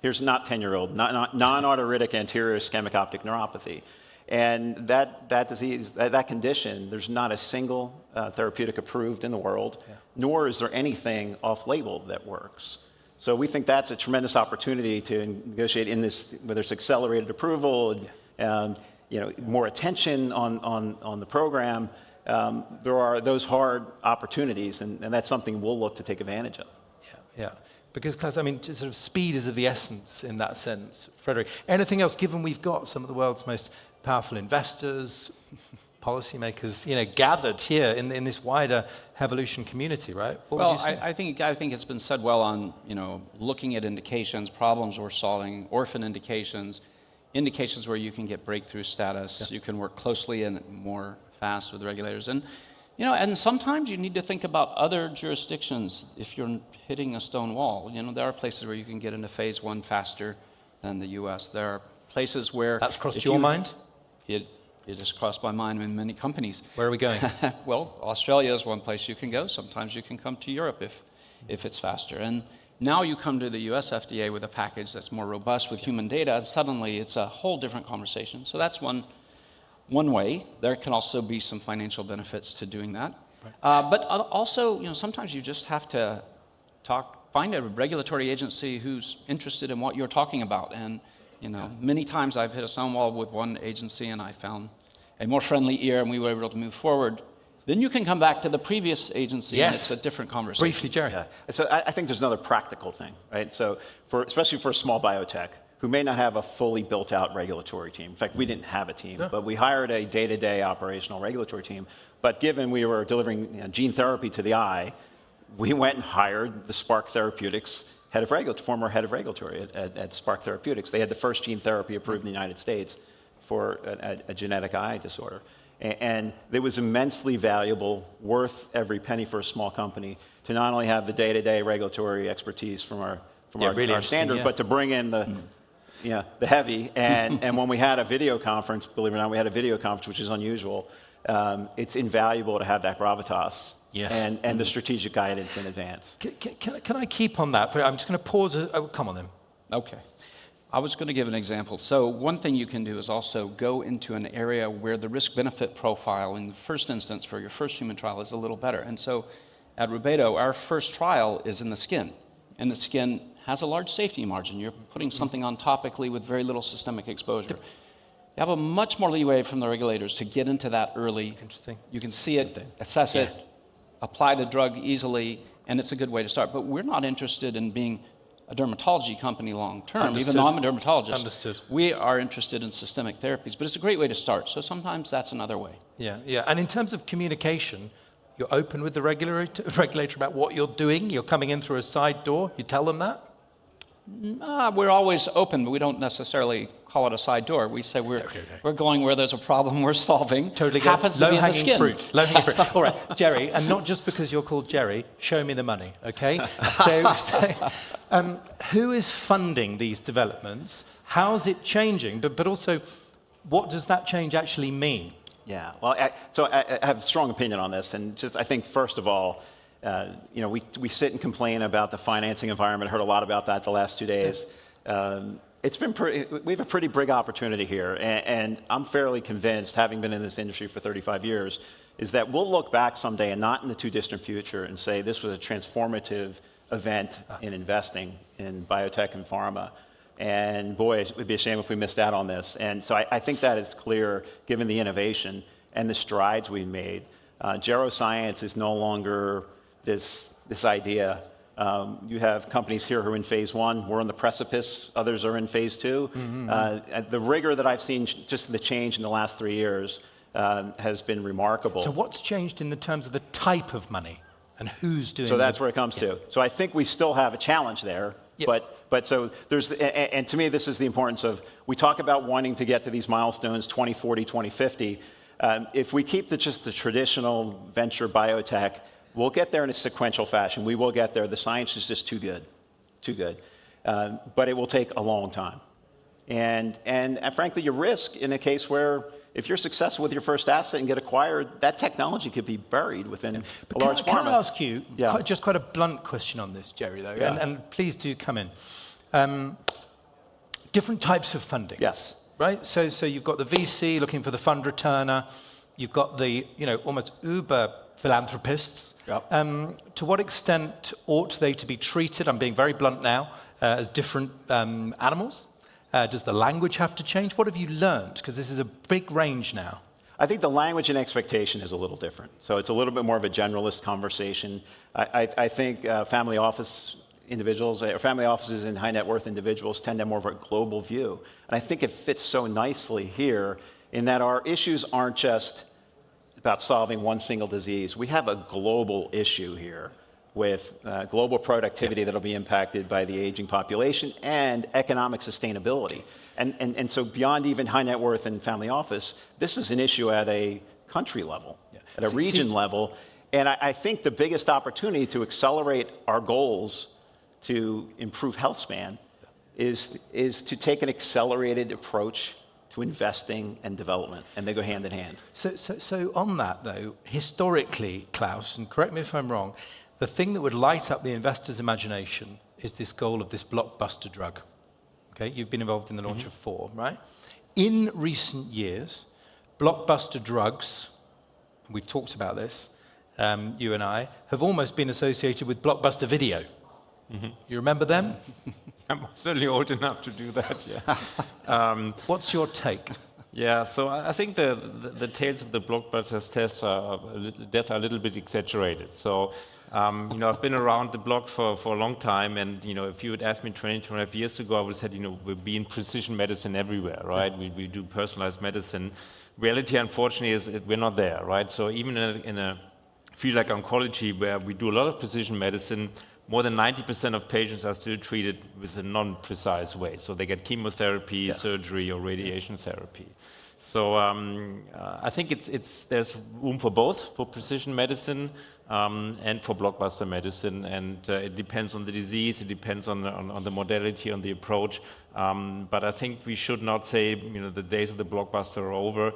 Here's not 10-year-old, non-arteritic anterior ischemic optic neuropathy. And that disease, that condition, there's not a single therapeutic approved in the world, nor is there anything off-label that works. So we think that's a tremendous opportunity to negotiate in this, whether it's accelerated approval, and more attention on the program. There are those hard opportunities, and that's something we'll look to take advantage of. Yeah. Because, Klaus, I mean, sort of speed is of the essence in that sense. Frederick, anything else, given we've got some of the world's most powerful investors, policymakers, gathered here in this wider Hevolution community, right? What would you say? I think it's been said well on, looking at indications, problems we're solving, orphan indications where you can get breakthrough status, you can work closely and more fast with regulators. And, and sometimes you need to think about other jurisdictions if you're hitting a stone wall. There are places where you can get into phase one faster than the US. There are places where... That's crossed your mind? It has crossed my mind in many companies. Where are we going? Well, Australia is one place you can go. Sometimes you can come to Europe if it's faster. And now you come to the US FDA with a package that's more robust with human data, and suddenly it's a whole different conversation. So that's one way. There can also be some financial benefits to doing that. Right. But also, sometimes you just have to find a regulatory agency who's interested in what you're talking about. And many times I've hit a stone wall with one agency and I found a more friendly ear and we were able to move forward. Then you can come back to the previous agency and it's a different conversation. Briefly, Jerry. Yeah. So I think there's another practical thing, right? So especially for a small biotech who may not have a fully built out regulatory team. In fact, we didn't have a team, but we hired a day-to-day operational regulatory team. But given we were delivering gene therapy to the eye, we went and hired the Spark Therapeutics former head of regulatory at Spark Therapeutics. They had the first gene therapy approved in the United States for a genetic eye disorder. And it was immensely valuable, worth every penny for a small company to not only have the day-to-day regulatory expertise from our standard, but to bring in the heavy. And when we had a video conference, believe it or not, we had a video conference, which is unusual. It's invaluable to have that gravitas. Yes. And the strategic guidance in advance. Can I keep on that? I'm just going to pause. Come on then. Okay. I was going to give an example. So one thing you can do is also go into an area where the risk-benefit profile in the first instance for your first human trial is a little better. And so at Rubedo, our first trial is in the skin. And the skin has a large safety margin. You're putting something on topically with very little systemic exposure. You have a much more leeway from the regulators to get into that early. Interesting. You can see it, assess it, apply the drug easily, and it's a good way to start. But we're not interested in being a dermatology company long term, even though I'm a dermatologist. Understood. We are interested in systemic therapies, but it's a great way to start. So sometimes that's another way. Yeah. And in terms of communication, you're open with the regulator about what you're doing? You're coming in through a side door? You tell them that? We're always open, but we don't necessarily call it a side door. We say we're going where there's a problem we're solving. Totally happens to be in the skin. Low-hanging fruit. All right, Jerry, and not just because you're called Jerry, show me the money, okay? Who is funding these developments? How's it changing? But also, what does that change actually mean? Yeah, well, I have a strong opinion on this, and I think first of all, we sit and complain about the financing environment. I heard a lot about that the last 2 days. We have a pretty big opportunity here, and I'm fairly convinced, having been in this industry for 35 years, is that we'll look back someday, and not in the too distant future, and say this was a transformative event in investing in biotech and pharma. And boy, it would be a shame if we missed out on this. And so I think that is clear, given the innovation and the strides we've made. Geroscience is no longer this idea You have companies here who are in phase 1. We're on the precipice. Others are in phase 2. The rigor that I've seen, just the change in the last 3 years, has been remarkable. So what's changed in the terms of the type of money and who's doing it? So that's where it comes to. So I think we still have a challenge there. But so there's, and to me, this is the importance of, we talk about wanting to get to these milestones, 2040, 2050. If we keep just the traditional venture biotech, we'll get there in a sequential fashion. We will get there. The science is just too good. But it will take a long time. And frankly, you risk in a case where if you're successful with your first asset and get acquired, that technology could be buried within a large pharma. Can I ask you just quite a blunt question on this, Jerry, though? Yeah. And please do come in. Different types of funding. Yes. Right? So you've got the VC looking for the fund returner. You've got the, almost uber philanthropists. Yep. To what extent ought they to be treated, I'm being very blunt now, as different animals? Does the language have to change? What have you learned? Because this is a big range now. I think the language and expectation is a little different. So it's a little bit more of a generalist conversation. I think family office individuals, or family offices and high net worth individuals tend to have more of a global view. And I think it fits so nicely here in that our issues aren't just about solving one single disease. We have a global issue here with global productivity that'll be impacted by the aging population and economic sustainability. And so beyond even high net worth and family office, this is an issue at a country level, at a region level. And I think the biggest opportunity to accelerate our goals to improve health span is to take an accelerated approach to investing and development, and they go hand in hand. So on that, though, historically, Klaus, and correct me if I'm wrong, the thing that would light up the investor's imagination is this goal of this blockbuster drug. Okay, you've been involved in the launch of 4, right? In recent years, blockbuster drugs, we've talked about this, you and I, have almost been associated with blockbuster video. You remember them? I'm certainly old enough to do that, yeah. What's your take? Yeah, so I think the tales of the blockbusters tests are a little bit exaggerated. So, I've been around the block for a long time, and, if you had asked me 25 years ago, I would have said, we'll be in precision medicine everywhere, right? We do personalized medicine. Reality, unfortunately, is we're not there, right? So even in a field like oncology, where we do a lot of precision medicine, more than 90% of patients are still treated with a non-precise way. So they get chemotherapy, surgery, or radiation therapy. So I think there's room for both, for precision medicine and for blockbuster medicine. And it depends on the disease, it depends on the modality, on the approach. But I think we should not say, the days of the blockbuster are over.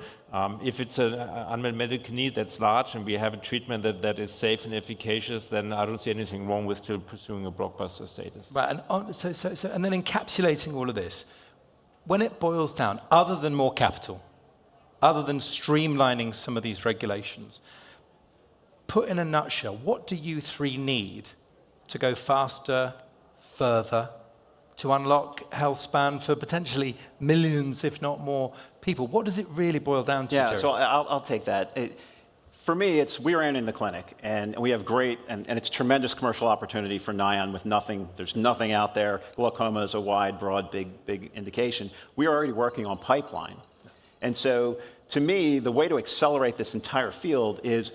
If it's an unmet medical need that's large and we have a treatment that is safe and efficacious, then I don't see anything wrong with still pursuing a blockbuster status. Right, and and then encapsulating all of this, when it boils down, other than more capital, other than streamlining some of these regulations, put in a nutshell, what do you 3 need to go faster, further, to unlock health span for potentially millions, if not more, people? What does it really boil down to, Yeah, Jerry? so I'll take that. For me, we are in the clinic, and we have great, and it's tremendous commercial opportunity for Nion with nothing. There's nothing out there. Glaucoma is a wide, broad, big indication. We are already working on pipeline. And so, to me, the way to accelerate this entire field is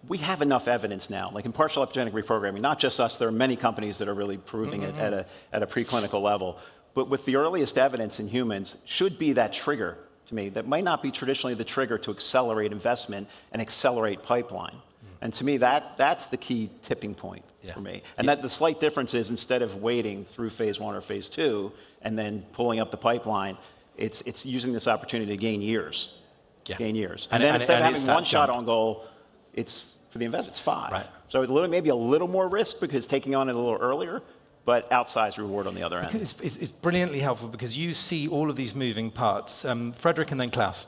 we have enough evidence now, like in partial epigenetic reprogramming, not just us, there are many companies that are really proving it at a preclinical level. But with the earliest evidence in humans should be that trigger to me that might not be traditionally the trigger to accelerate investment and accelerate pipeline. And to me, that's the key tipping point for me. And that the slight difference is instead of waiting through phase 1 or phase 2 and then pulling up the pipeline, it's using this opportunity to gain years. Gain years. And then instead of having one shot on goal, it's for the investment, it's 5. Right. So it's maybe a little more risk because taking on it a little earlier, but outsized reward on the other end. It's brilliantly helpful because you see all of these moving parts. Frederick and then Klaus.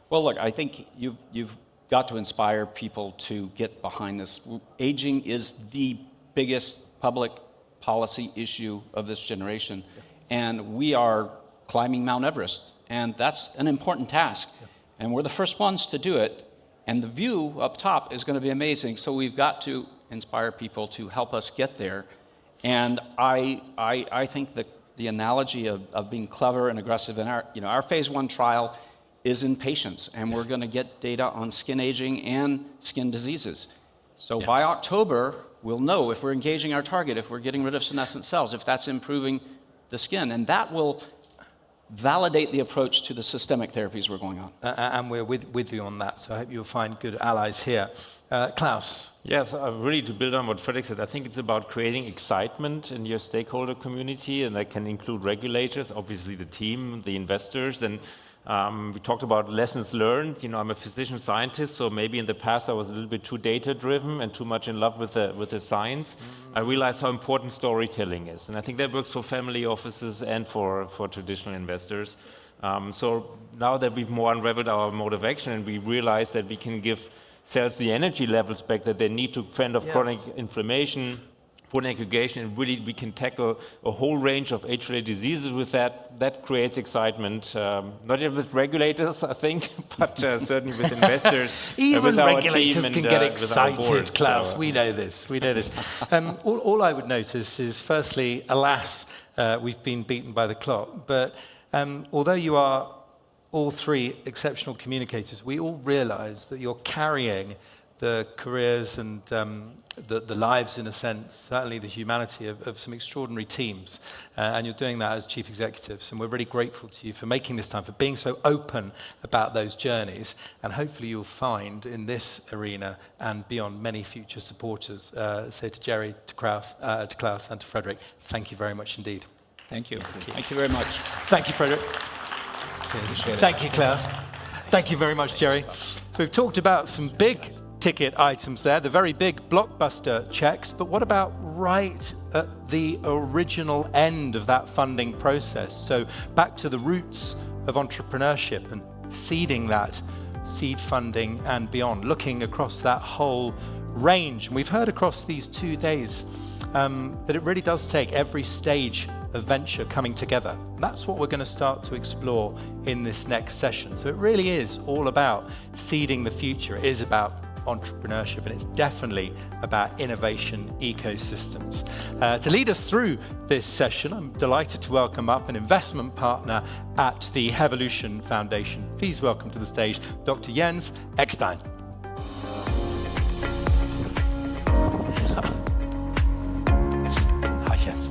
Well, look, I think you've got to inspire people to get behind this. Aging is the biggest public policy issue of this generation, and we are climbing Mount Everest, and that's an important task. And we're the first ones to do it, and the view up top is going to be amazing, so we've got to inspire people to help us get there. And I think that the analogy of being clever and aggressive in our phase 1 trial is in patients, and we're going to get data on skin aging and skin diseases. So by October, we'll know if we're engaging our target, if we're getting rid of senescent cells, if that's improving the skin, and that will validate the approach to the systemic therapies we're going on. And we're with you on that, so I hope you'll find good allies here. Klaus. Yes, really to build on what Frederick said, I think it's about creating excitement in your stakeholder community, and that can include regulators, obviously the team, the investors, and we talked about lessons learned. You know, I'm a physician scientist, so maybe in the past I was a little bit too data-driven and too much in love with the science. I realized how important storytelling is, and I think that works for family offices and for traditional investors. So now that we've more unraveled our mode of action and we realize that we can give cells the energy levels back that they need to fend off chronic inflammation, protein aggregation, and really we can tackle a whole range of age-related diseases with that. That creates excitement, not even with regulators, I think, but certainly with investors. Even with our regulators team can and, get with our excited, board. Klaus. So, we know this. We know this. All I would notice is, firstly, alas, we've been beaten by the clock. But although you are all three exceptional communicators, we all realize that you're carrying the careers and the lives, in a sense, certainly the humanity of some extraordinary teams. And you're doing that as chief executives. And we're really grateful to you for making this time, for being so open about those journeys. And hopefully you'll find in this arena and beyond many future supporters. So to Jerry, to Klaus, and to Frederick, thank you very much indeed. Thank you. Thank you very much. Thank you, Frederick. Thank you, Klaus. Thank you very much, Jerry. So we've talked about some big ticket items there, the very big blockbuster checks, but what about right at the original end of that funding process? So back to the roots of entrepreneurship and seeding that seed funding and beyond, looking across that whole range. And we've heard across these 2 days that it really does take every stage of venture coming together. And that's what we're going to start to explore in this next session. So it really is all about seeding the future. It is about entrepreneurship, and it's definitely about innovation ecosystems. To lead us through this session, I'm delighted to welcome up an investment partner at the Hevolution Foundation. Please welcome to the stage Dr. Jens Eckstein. Hi, Jens.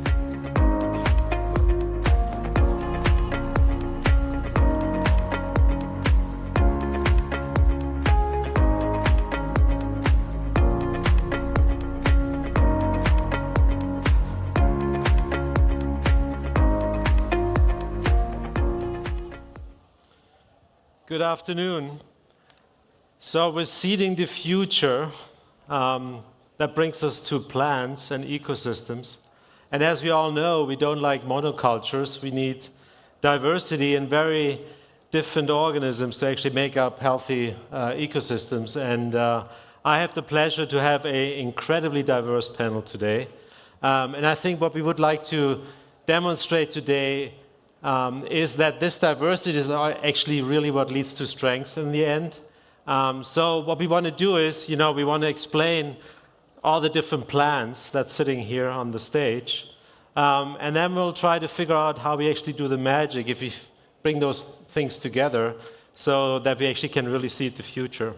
Good afternoon. So we're seeding the future. That brings us to plants and ecosystems. And as we all know, we don't like monocultures. We need diversity and very different organisms to actually make up healthy ecosystems. And I have the pleasure to have an incredibly diverse panel today. And I think what we would like to demonstrate today is that this diversity is actually really what leads to strengths in the end. So what we want to do is, we want to explain all the different plants that's sitting here on the stage. And then we'll try to figure out how we actually do the magic if we bring those things together so that we actually can really see the future.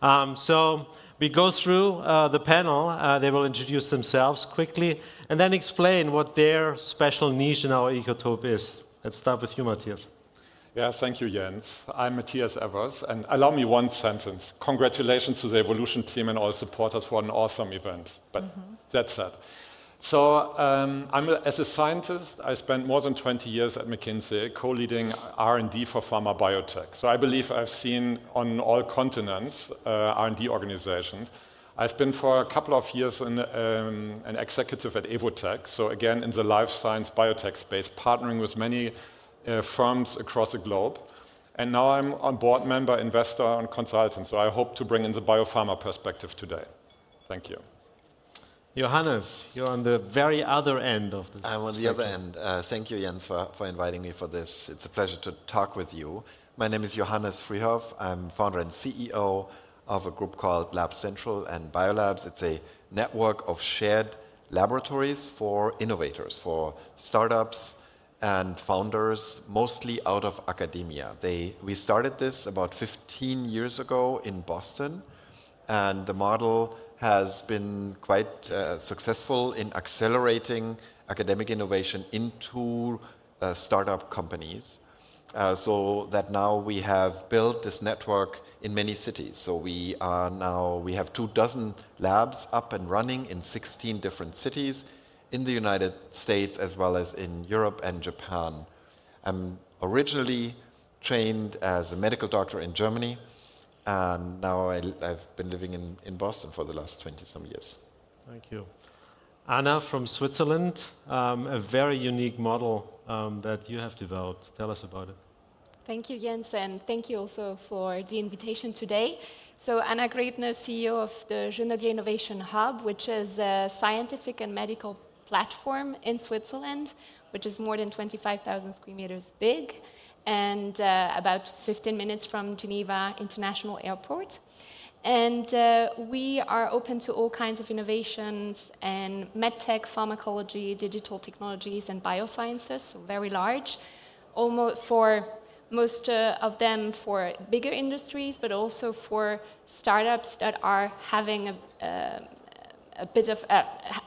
So we go through the panel. They will introduce themselves quickly and then explain what their special niche in our ecotope is. Let's start with you, Matthias. Yeah, thank you, Jens. I'm Matthias Evers, and allow me one sentence. Congratulations to the Evolution team and all supporters for an awesome event. But that's it. So as a scientist, I spent more than 20 years at McKinsey, co-leading R&D for pharma biotech. So I believe I've seen on all continents R&D organizations. I've been for a couple of years an executive at Evotec, so again in the life science biotech space, partnering with many firms across the globe. And now I'm a board member, investor, and consultant, so I hope to bring in the biopharma perspective today. Thank you. Johannes, you're on the very other end of this. I'm on the other end. Thank you, Jens, for inviting me for this. It's a pleasure to talk with you. My name is Johannes Frühhoff. I'm founder and CEO of a group called Lab Central and Biolabs. It's a network of shared laboratories for innovators, for startups and founders, mostly out of academia. We started this about 15 years ago in Boston, and the model has been quite successful in accelerating academic innovation into startup companies. So that now we have built this network in many cities. So we have 24 labs up and running in 16 different cities in the United States as well as in Europe and Japan. I'm originally trained as a medical doctor in Germany, and now I've been living in Boston for the last 20-some years. Thank you. Anna from Switzerland, a very unique model that you have developed. Tell us about it. Thank you, Jens, and thank you also for the invitation today. So Anna Grebner, CEO of the Genolier Innovation Hub, which is a scientific and medical platform in Switzerland, which is more than 25,000 square meters big, and about 15 minutes from Geneva International Airport. And we are open to all kinds of innovations and medtech, pharmacology, digital technologies, and biosciences, so very large, almost for most of them for bigger industries, but also for startups that are having a bit of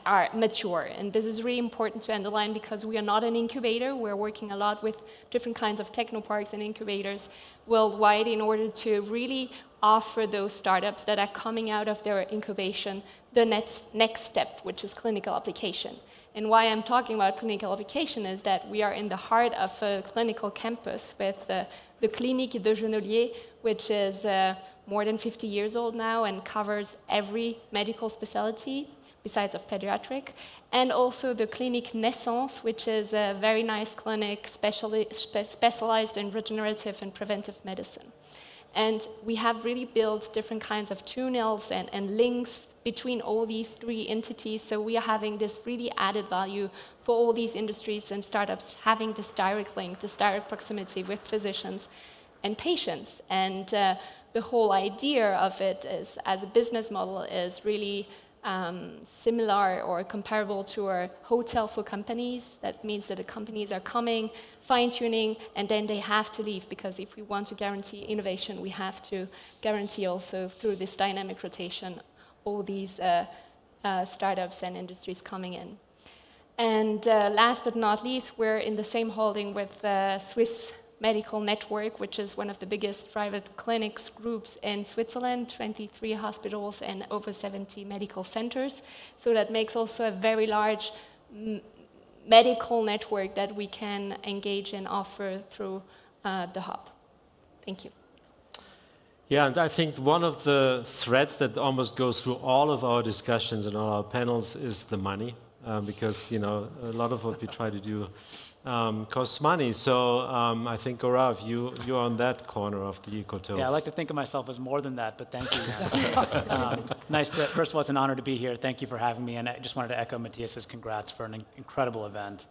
are mature. And this is really important to underline because we are not an incubator. We're working a lot with different kinds of technoparks and incubators worldwide in order to really offer those startups that are coming out of their incubation the next step, which is clinical application. And why I'm talking about clinical application is that we are in the heart of a clinical campus with the Clinique de Genolier, which is more than 50 years old now and covers every medical specialty besides of pediatric, and also the Clinique Naissance, which is a very nice clinic specialized in regenerative and preventive medicine. And we have really built different kinds of tunnels and links between all these three entities, so we are having this really added value for all these industries and startups, having this direct link, this direct proximity with physicians and patients. And the whole idea of it is, as a business model, is really similar or comparable to a hotel for companies. That means that the companies are coming, fine-tuning, and then they have to leave, because if we want to guarantee innovation, we have to guarantee also through this dynamic rotation all these startups and industries coming in. And last but not least, we're in the same holding with Swiss Medical Network, which is one of the biggest private clinics groups in Switzerland, 23 hospitals and over 70 medical centers. So that makes also a very large medical network that we can engage and offer through the hub. Thank you. Yeah, and I think one of the threads that almost goes through all of our discussions and all our panels is the money, because a lot of what we try to do costs money. So I think, Gaurav, you're on that corner of the ecotopia. Yeah, I like to think of myself as more than that, but thank you. First of all, it's an honor to be here. Thank you for having me, and I just wanted to echo Matthias's congrats for an incredible event.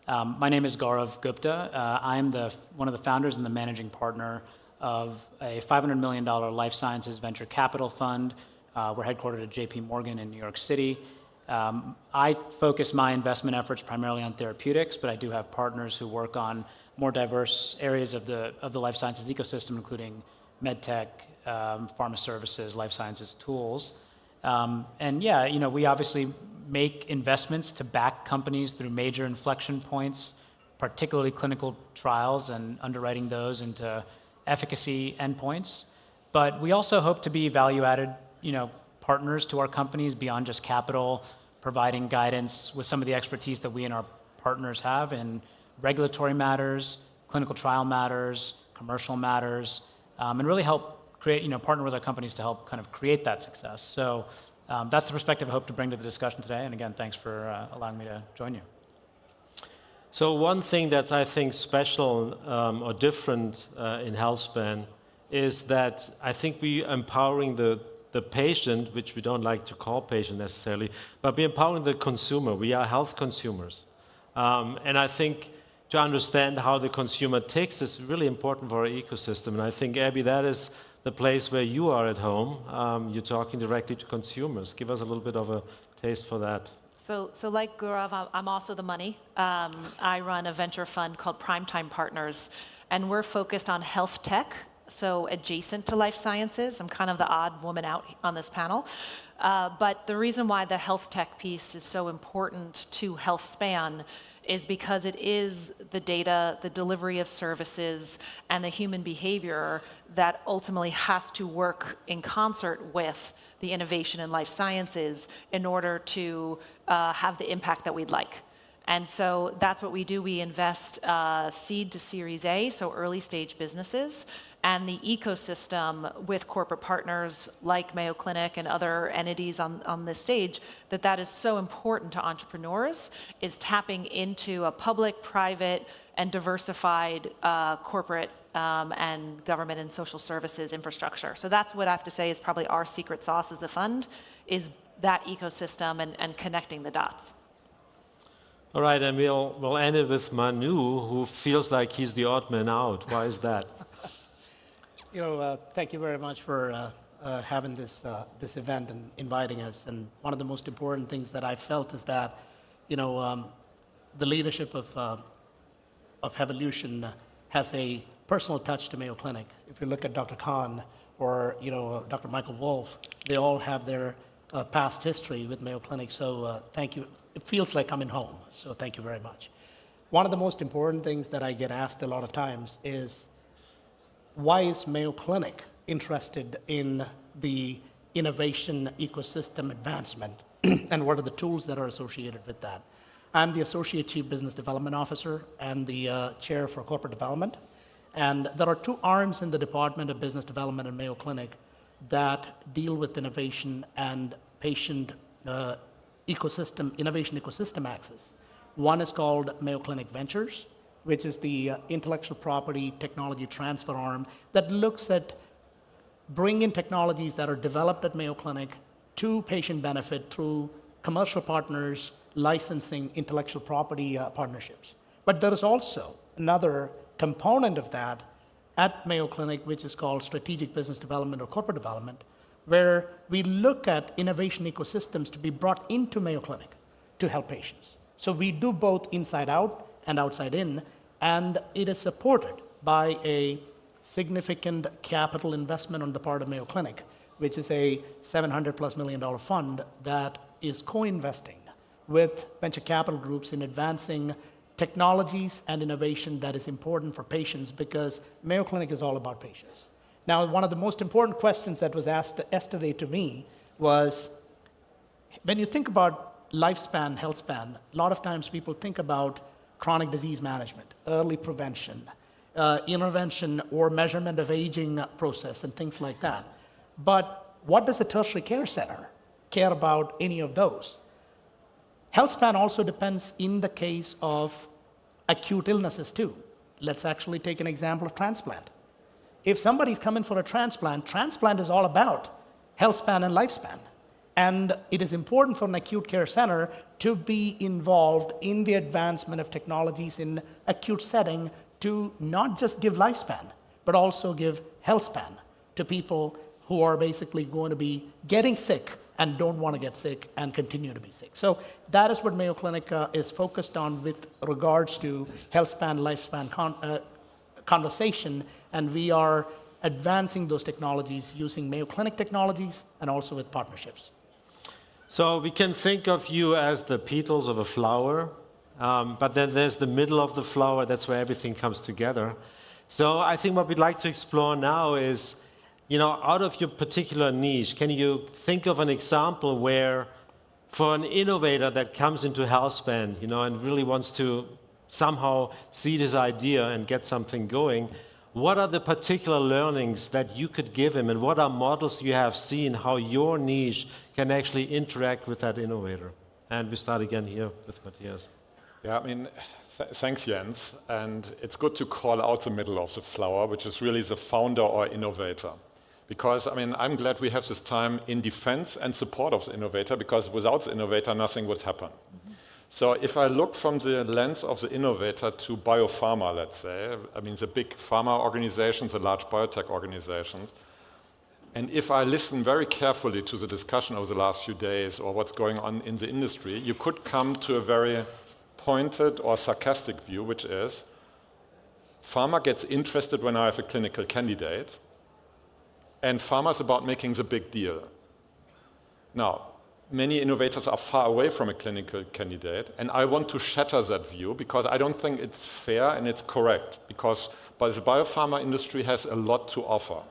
My name is Gaurav Gupta. I'm one of the founders and the managing partner of a $500 million life sciences venture capital fund. We're headquartered at JP Morgan in New York City. I focus my investment efforts primarily on therapeutics, but I do have partners who work on more diverse areas of the life sciences ecosystem, including medtech, pharma services, life sciences tools. And yeah, we obviously make investments to back companies through major inflection points, particularly clinical trials and underwriting those into efficacy endpoints. But we also hope to be value-added, partners to our companies beyond just capital, providing guidance with some of the expertise that we and our partners have in regulatory matters, clinical trial matters, commercial matters, and really help create, partner with our companies to help kind of create that success. So that's the perspective I hope to bring to the discussion today. And again, thanks for allowing me to join you. So one thing that's, I think, special or different in HealthSpan is that I think we are empowering the patient, which we don't like to call patient necessarily, but we're empowering the consumer. We are health consumers. And I think to understand how the consumer ticks is really important for our ecosystem. And I think, Abby, that is the place where you are at home. You're talking directly to consumers. Give us a little bit of a taste for that. So like Gaurav, I'm also the money. I run a venture fund called Primetime Partners, and we're focused on health tech, so adjacent to life sciences. I'm kind of the odd woman out on this panel. But the reason why the health tech piece is so important to HealthSpan is because it is the data, the delivery of services, and the human behavior that ultimately has to work in concert with the innovation in life sciences in order to have the impact that we'd like. And so that's what we do. We invest seed to Series A, so early stage businesses, and the ecosystem with corporate partners like Mayo Clinic and other entities on this stage, that is so important to entrepreneurs, is tapping into a public, private, and diversified corporate and government and social services infrastructure. So that's what I have to say is probably our secret sauce as a fund, is that ecosystem and connecting the dots. All right, and we'll end it with Manu, who feels like he's the odd man out. Why is that? Thank you very much for having this event and inviting us. And one of the most important things that I felt is that, the leadership of Evolution has a personal touch to Mayo Clinic. If you look at Dr. Khan or Dr. Michael Wolf, they all have their past history with Mayo Clinic. So thank you. It feels like coming home. So thank you very much. One of the most important things that I get asked a lot of times is, why is Mayo Clinic interested in the innovation ecosystem advancement, and what are the tools that are associated with that? I'm the Associate Chief Business Development Officer and the Chair for Corporate Development. And there are two arms in the Department of Business Development at Mayo Clinic that deal with innovation and patient innovation ecosystem access. One is called Mayo Clinic Ventures, which is the intellectual property technology transfer arm that looks at bringing technologies that are developed at Mayo Clinic to patient benefit through commercial partners, licensing, intellectual property partnerships. But there is also another component of that at Mayo Clinic, which is called strategic business development or corporate development, where we look at innovation ecosystems to be brought into Mayo Clinic to help patients. So we do both inside out and outside in, and it is supported by a significant capital investment on the part of Mayo Clinic, which is a $700+ million fund that is co-investing with venture capital groups in advancing technologies and innovation that is important for patients, because Mayo Clinic is all about patients. Now, one of the most important questions that was asked yesterday to me was, when you think about lifespan, health span, a lot of times people think about chronic disease management, early prevention, intervention or measurement of aging process and things like that. But what does a tertiary care center care about any of those? Health span also depends in the case of acute illnesses too. Let's actually take an example of transplant. If somebody's coming for a transplant is all about health span and lifespan. And it is important for an acute care center to be involved in the advancement of technologies in acute setting to not just give lifespan, but also give health span to people who are basically going to be getting sick and don't want to get sick and continue to be sick. So that is what Mayo Clinic is focused on with regards to health span, lifespan conversation, and we are advancing those technologies using Mayo Clinic technologies and also with partnerships. So we can think of you as the petals of a flower, but then there's the middle of the flower. That's where everything comes together. So I think what we'd like to explore now is, out of your particular niche, can you think of an example where, for an innovator that comes into HealthSpan, and really wants to somehow see this idea and get something going, what are the particular learnings that you could give him, and what are models you have seen how your niche can actually interact with that innovator? And we start again here with Matthias. Yeah, thanks, Jens. And it's good to call out the middle of the flower, which is really the founder or innovator. Because, I'm glad we have this time in defense and support of the innovator, because without the innovator, nothing would happen. Mm-hmm. So if I look from the lens of the innovator to biopharma, let's say, the big pharma organizations, the large biotech organizations, And if I listen very carefully to the discussion over the last few days or what's going on in the industry, you could come to a very pointed or sarcastic view, which is pharma gets interested when I have a clinical candidate, and pharma is about making the big deal. Now, many innovators are far away from a clinical candidate, and I want to shatter that view because I don't think it's fair and it's correct, because the biopharma industry has a lot to offer.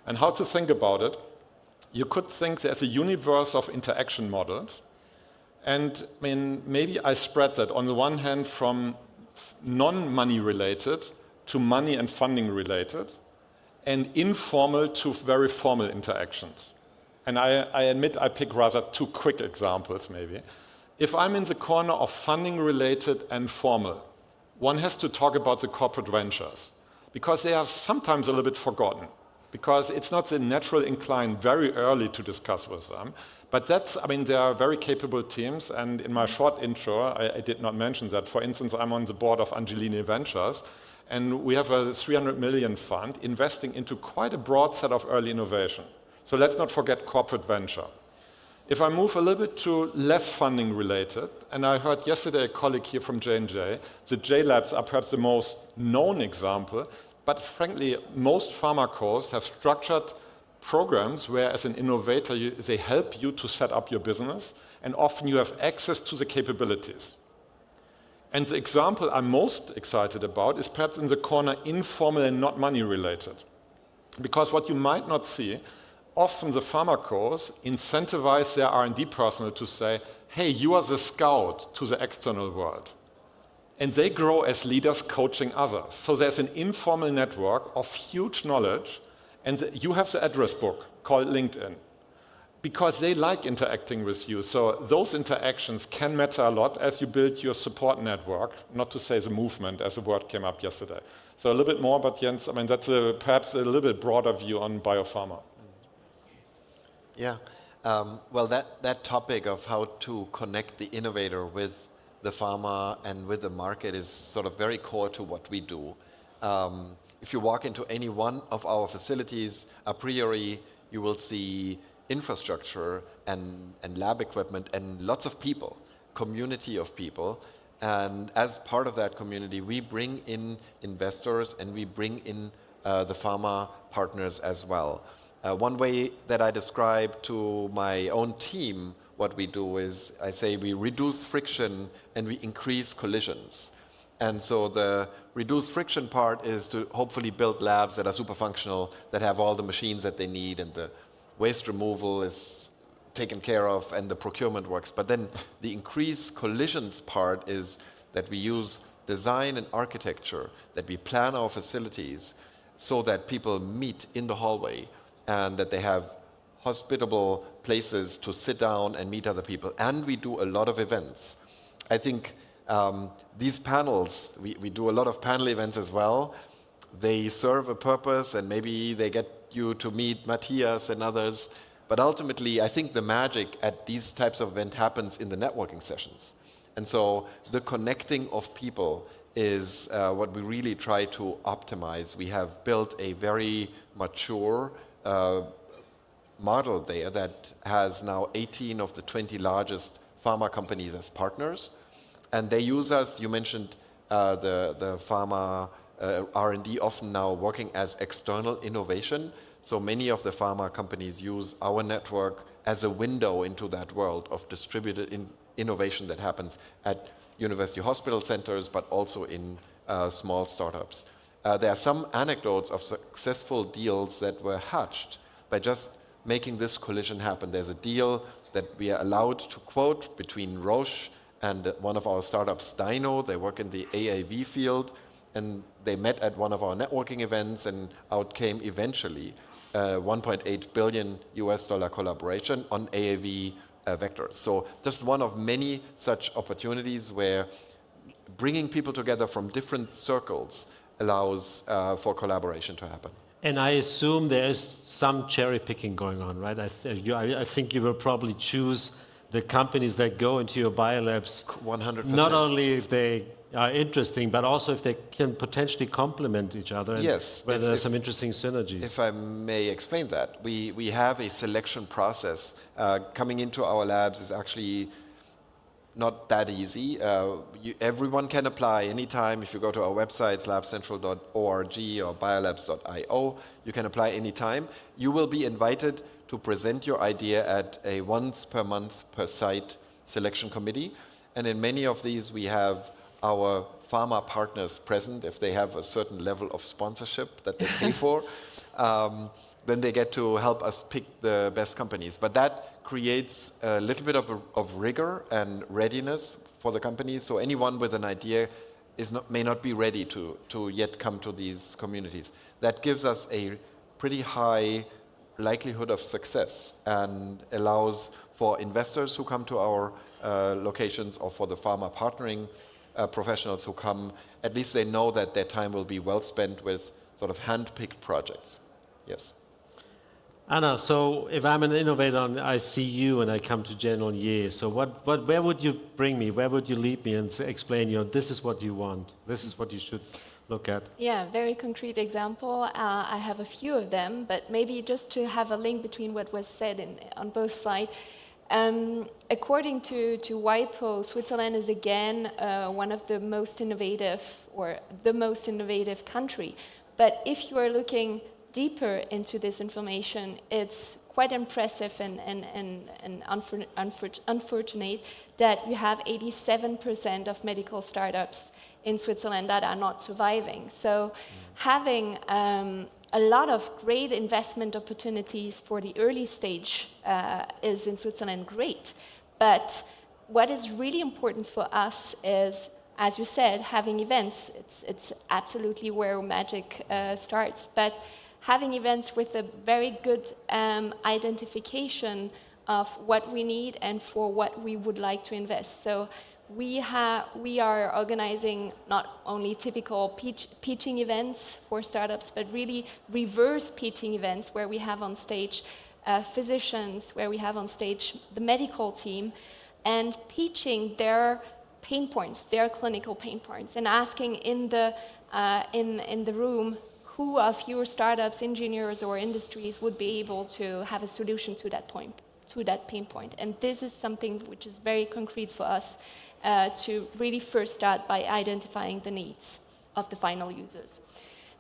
And how to think about it, you could think there's a universe of interaction models, and maybe I spread that on the one hand from non-money related to money and funding related, and informal to very formal interactions. And I admit I pick rather two quick examples maybe. If I'm in the corner of funding related and formal, one has to talk about the corporate ventures, because they are sometimes a little bit forgotten, because it's not the natural incline very early to discuss with them. But they are very capable teams, and in my short intro, I did not mention that. For instance, I'm on the board of Angelini Ventures, and we have a 300 million fund investing into quite a broad set of early innovation. So let's not forget corporate venture. If I move a little bit to less funding related, and I heard yesterday a colleague here from J&J, the J-Labs are perhaps the most known example, but frankly, most pharmacos have structured programs where, as an innovator, they help you to set up your business, and often you have access to the capabilities. And the example I'm most excited about is perhaps in the corner informal and not money related. Because what you might not see, often the pharmacos incentivize their R&D personnel to say, hey, you are the scout to the external world. And they grow as leaders coaching others. So there's an informal network of huge knowledge, and you have the address book called LinkedIn, because they like interacting with you. So those interactions can matter a lot as you build your support network, not to say the movement, as the word came up yesterday. So a little bit more, but Jens, that's perhaps a little bit broader view on biopharma. Yeah, well, that topic of how to connect the innovator with the pharma and with the market is sort of very core to what we do. If you walk into any one of our facilities, a priori, you will see infrastructure and lab equipment and lots of people, community of people. And as part of that community, we bring in investors and we bring in the pharma partners as well. One way that I describe to my own team what we do is I say we reduce friction and we increase collisions. And so the reduced friction part is to hopefully build labs that are super functional, that have all the machines that they need, and the waste removal is taken care of and the procurement works. But then the increased collisions part is that we use design and architecture, that we plan our facilities so that people meet in the hallway and that they have hospitable places to sit down and meet other people. And we do a lot of events. I think these panels, we do a lot of panel events as well. They serve a purpose, and maybe they get you to meet Matthias and others. But ultimately, I think the magic at these types of events happens in the networking sessions. And so the connecting of people is what we really try to optimize. We have built a very mature model there that has now 18 of the 20 largest pharma companies as partners. And they use us. You mentioned the pharma R&D often now working as external innovation. So many of the pharma companies use our network as a window into that world of distributed innovation that happens at university hospital centers, but also in small startups. There are some anecdotes of successful deals that were hatched by just making this collision happen. There's a deal that we are allowed to quote between Roche and one of our startups, Dyno. They work in the AAV field, and they met at one of our networking events, and out came eventually $1.8 billion collaboration on AAV vectors. So just one of many such opportunities where bringing people together from different circles allows for collaboration to happen. And I assume there is some cherry picking going on, right? I think you will probably choose the companies that go into your biolabs 100%. not only if they are interesting, but also if they can potentially complement each other, and Yes, where there's some interesting synergies. If I may explain that, we have a selection process. Coming into our labs is actually not that easy. Everyone can apply anytime. If you go to our websites, labcentral.org or biolabs.io, you can apply anytime. You will be invited to present your idea at a once per month per site selection committee. And in many of these, we have our pharma partners present. If they have a certain level of sponsorship that they pay for, then they get to help us pick the best companies. But that creates a little bit of rigor and readiness for the companies. So anyone with an idea may not be ready to yet come to these communities. That gives us a pretty high likelihood of success and allows for investors who come to our locations or for the pharma partnering professionals who come, at least they know that their time will be well spent with sort of hand-picked projects. Yes. Anna, so if I'm an innovator and I see you and I come to General Ye, so where would you bring me? Where would you lead me and explain, this is what you want, this is what you should look at? Yeah, very concrete example. I have a few of them, but maybe just to have a link between what was said on both sides. According to WIPO, Switzerland is again one of the most innovative, or the most innovative country. But if you are looking deeper into this information, it's quite impressive and unfortunate that you have 87% of medical startups in Switzerland that are not surviving. So having a lot of great investment opportunities for the early stage is in Switzerland great. But what is really important for us is, as you said, having events. It's absolutely where magic starts. But having events with a very good identification of what we need and for what we would like to invest. So we are organizing not only typical pitching events for startups, but really reverse pitching events where we have on stage physicians, where we have on stage the medical team, and pitching their pain points, their clinical pain points, and asking in the room who of your startups, engineers, or industries would be able to have a solution to that pain point. And this is something which is very concrete for us to really first start by identifying the needs of the final users.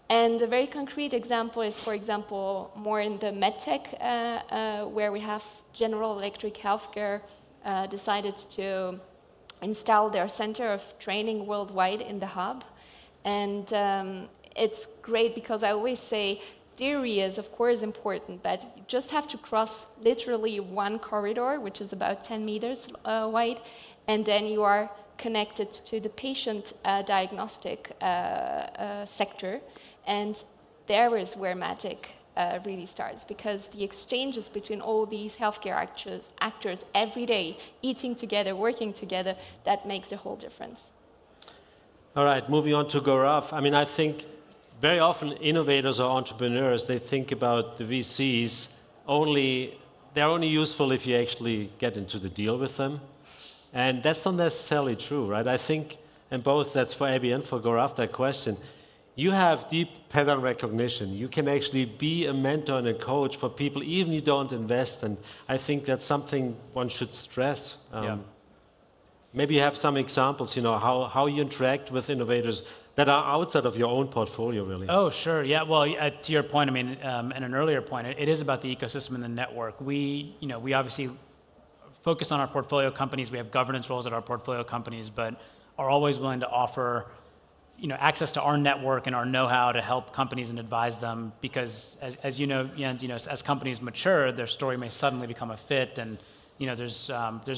And a very concrete example is, for example, more in the medtech, where we have General Electric Healthcare decided to install their center of training worldwide in the hub. And it's great because I always say theory is, of course, important, but you just have to cross literally one corridor, which is about 10 meters wide, and then you are connected to the patient diagnostic sector. And there is where magic really starts, because the exchanges between all these healthcare actors every day, eating together, working together, that makes a whole difference. All right, moving on to Gaurav. I mean, I think very often innovators or entrepreneurs, they think about the VCs they're only useful if you actually get into the deal with them. And that's not necessarily true, right? I think, and both that's for Abby and for Gaurav, that question, you have deep pattern recognition. You can actually be a mentor and a coach for people, even if you don't invest. And I think that's something one should stress. Maybe you have some examples, how you interact with innovators that are outside of your own portfolio, really. Oh, sure. Yeah. Well, to your point, I mean, and an earlier point, it is about the ecosystem and the network. We obviously focus on our portfolio companies. We have governance roles at our portfolio companies, but are always willing to offer, access to our network and our know-how to help companies and advise them. Because, as you know, Jens, as companies mature, their story may suddenly become a fit, and there's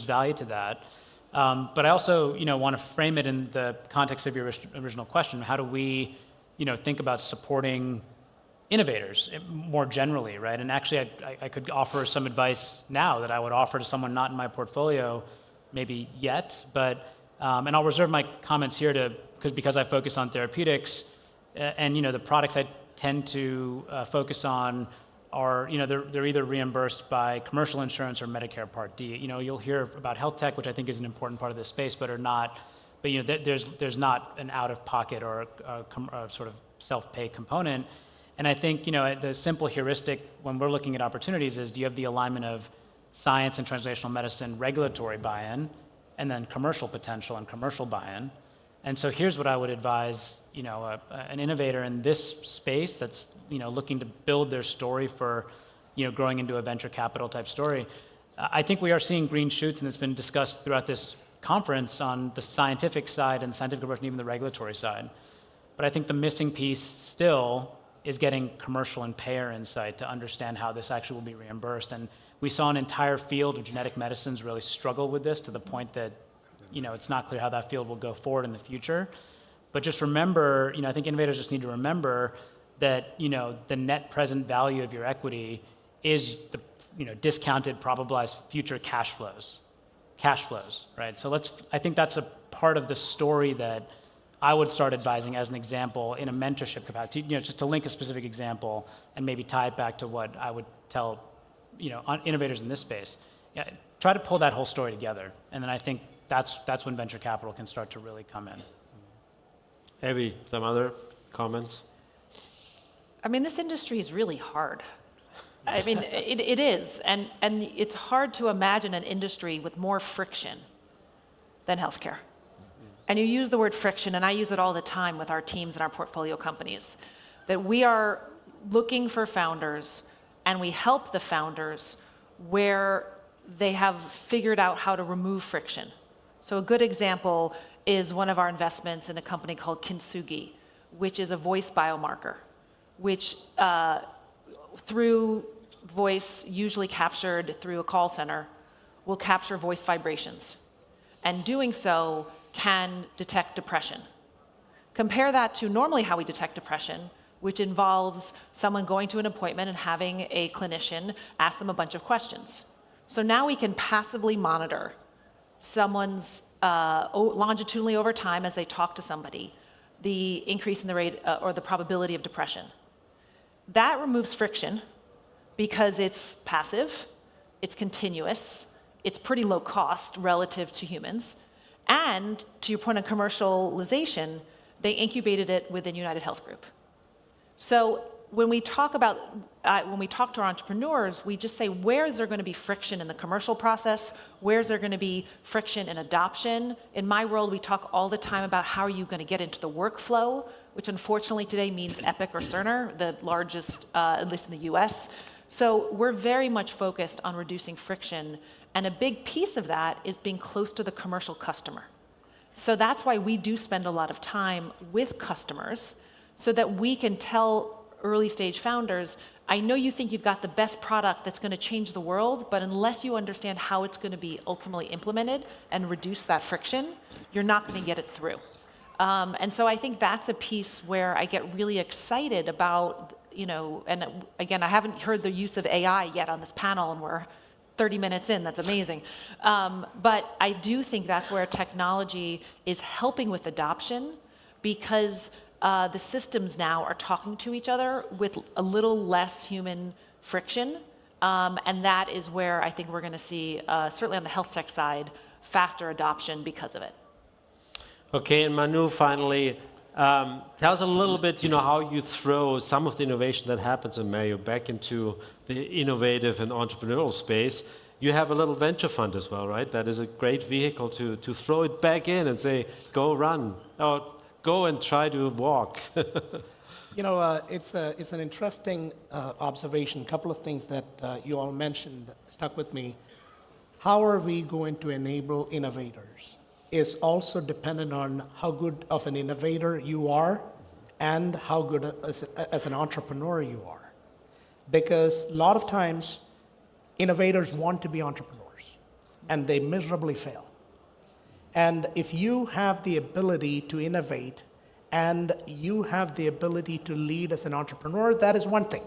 value to that. But I also, want to frame it in the context of your original question. How do we, think about supporting innovators more generally, right? And actually, I could offer some advice now that I would offer to someone not in my portfolio, maybe yet. But and I'll reserve my comments here because I focus on therapeutics, and the products I tend to focus on are, they're either reimbursed by commercial insurance or Medicare Part D. You'll hear about health tech, which I think is an important part of this space, but are not but there's not an out-of-pocket or a sort of self-pay component. And I think the simple heuristic when we're looking at opportunities is, do you have the alignment of science and translational medicine regulatory buy-in, and then commercial potential and commercial buy-in? And so here's what I would advise an innovator in this space that's looking to build their story for growing into a venture capital type story. I think we are seeing green shoots, and it's been discussed throughout this conference on the scientific side and the scientific approach and even the regulatory side. But I think the missing piece still is getting commercial and payer insight to understand how this actually will be reimbursed. And we saw an entire field of genetic medicines really struggle with this to the point that it's not clear how that field will go forward in the future. But just remember, I think innovators just need to remember that the net present value of your equity is the discounted probabilized future cash flows, right? So I think that's a part of the story that I would start advising as an example in a mentorship capacity, just to link a specific example and maybe tie it back to what I would tell, innovators in this space. Yeah, try to pull that whole story together, and then I think that's when venture capital can start to really come in. Abby, some other comments? I mean, this industry is really hard. I mean, it is, and it's hard to imagine an industry with more friction than healthcare. And you use the word friction, and I use it all the time with our teams and our portfolio companies, that we are looking for founders, and we help the founders where they have figured out how to remove friction. So a good example is one of our investments in a company called Kintsugi, which is a voice biomarker, which through voice, usually captured through a call center, will capture voice vibrations. And doing so can detect depression. Compare that to normally how we detect depression, which involves someone going to an appointment and having a clinician ask them a bunch of questions. So now we can passively monitor someone's longitudinally over time as they talk to somebody, the increase in the rate or the probability of depression. That removes friction because it's passive, it's continuous, it's pretty low cost relative to humans, and to your point on commercialization, they incubated it within United Health Group. So when we talk to our entrepreneurs, we just say, where is there going to be friction in the commercial process? Where is there going to be friction in adoption? In my world, we talk all the time about how are you going to get into the workflow, which unfortunately today means Epic or Cerner, the largest, at least in the US. So we're very much focused on reducing friction, and a big piece of that is being close to the commercial customer. So that's why we do spend a lot of time with customers so that we can tell early stage founders, I know you think you've got the best product that's going to change the world, but unless you understand how it's going to be ultimately implemented and reduce that friction, you're not going to get it through. And so I think that's a piece where I get really excited about, and again, I haven't heard the use of AI yet on this panel, and we're 30 minutes in, that's amazing. But I do think that's where technology is helping with adoption, because the systems now are talking to each other with a little less human friction. And that is where I think we're going to see, certainly on the health tech side, faster adoption because of it. Okay, and Manu, finally, tell us a little bit, how you throw some of the innovation that happens in Mayo back into the innovative and entrepreneurial space. You have a little venture fund as well, right? That is a great vehicle to throw it back in and say, go run, or go and try to walk. It's an interesting observation. A couple of things that you all mentioned stuck with me. How are we going to enable innovators is also dependent on how good of an innovator you are and how good as an entrepreneur you are. Because a lot of times, innovators want to be entrepreneurs, and they miserably fail. And if you have the ability to innovate and you have the ability to lead as an entrepreneur, that is one thing.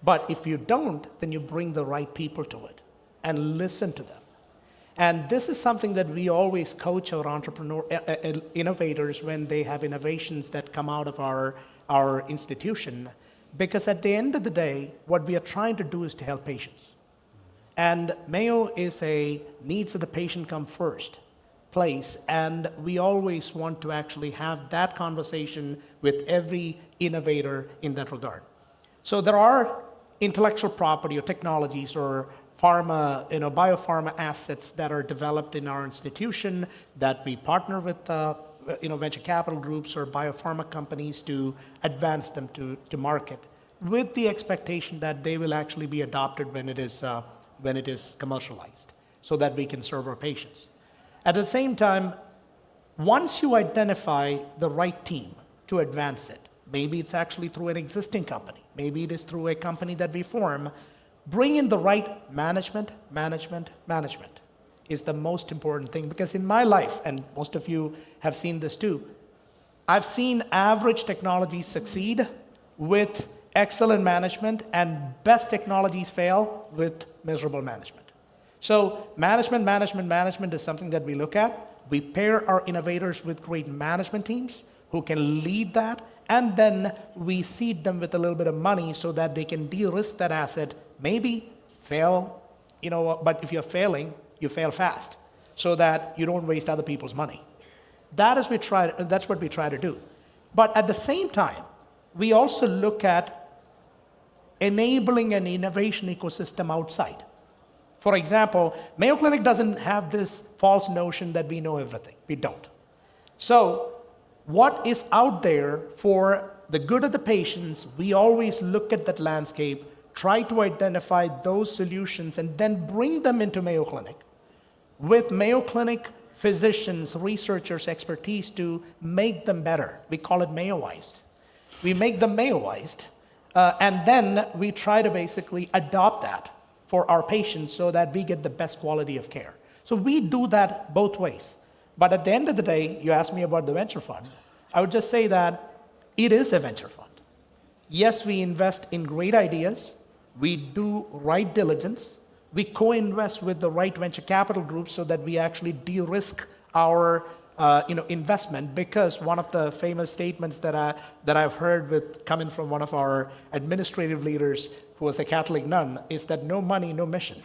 But if you don't, then you bring the right people to it and listen to them. And this is something that we always coach our innovators when they have innovations that come out of our institution. Because at the end of the day, what we are trying to do is to help patients. And Mayo is a needs of the patient come first. place, and we always want to actually have that conversation with every innovator in that regard. So there are intellectual property or technologies or biopharma assets that are developed in our institution that we partner with venture capital groups or biopharma companies to advance them to market, with the expectation that they will actually be adopted when it is commercialized, so that we can serve our patients. At the same time, once you identify the right team to advance it, maybe it's actually through an existing company, maybe it is through a company that we form, bring in the right management is the most important thing. Because in my life, and most of you have seen this too, I've seen average technologies succeed with excellent management and best technologies fail with miserable management. So management is something that we look at. We pair our innovators with great management teams who can lead that, and then we seed them with a little bit of money so that they can de-risk that asset, maybe fail, but if you're failing, you fail fast so that you don't waste other people's money. That's what we try to do. But at the same time, we also look at enabling an innovation ecosystem outside. For example, Mayo Clinic doesn't have this false notion that we know everything. We don't. So what is out there for the good of the patients, we always look at that landscape, try to identify those solutions, and then bring them into Mayo Clinic with Mayo Clinic physicians, researchers, expertise to make them better. We call it Mayoized. We make them Mayoized, and then we try to basically adopt that for our patients so that we get the best quality of care. So we do that both ways. But at the end of the day, you asked me about the venture fund. I would just say that it is a venture fund. Yes, we invest in great ideas. We do right diligence. We co-invest with the right venture capital groups so that we actually de-risk our investment, because one of the famous statements that I've heard coming from one of our administrative leaders who was a Catholic nun is that no money, no mission.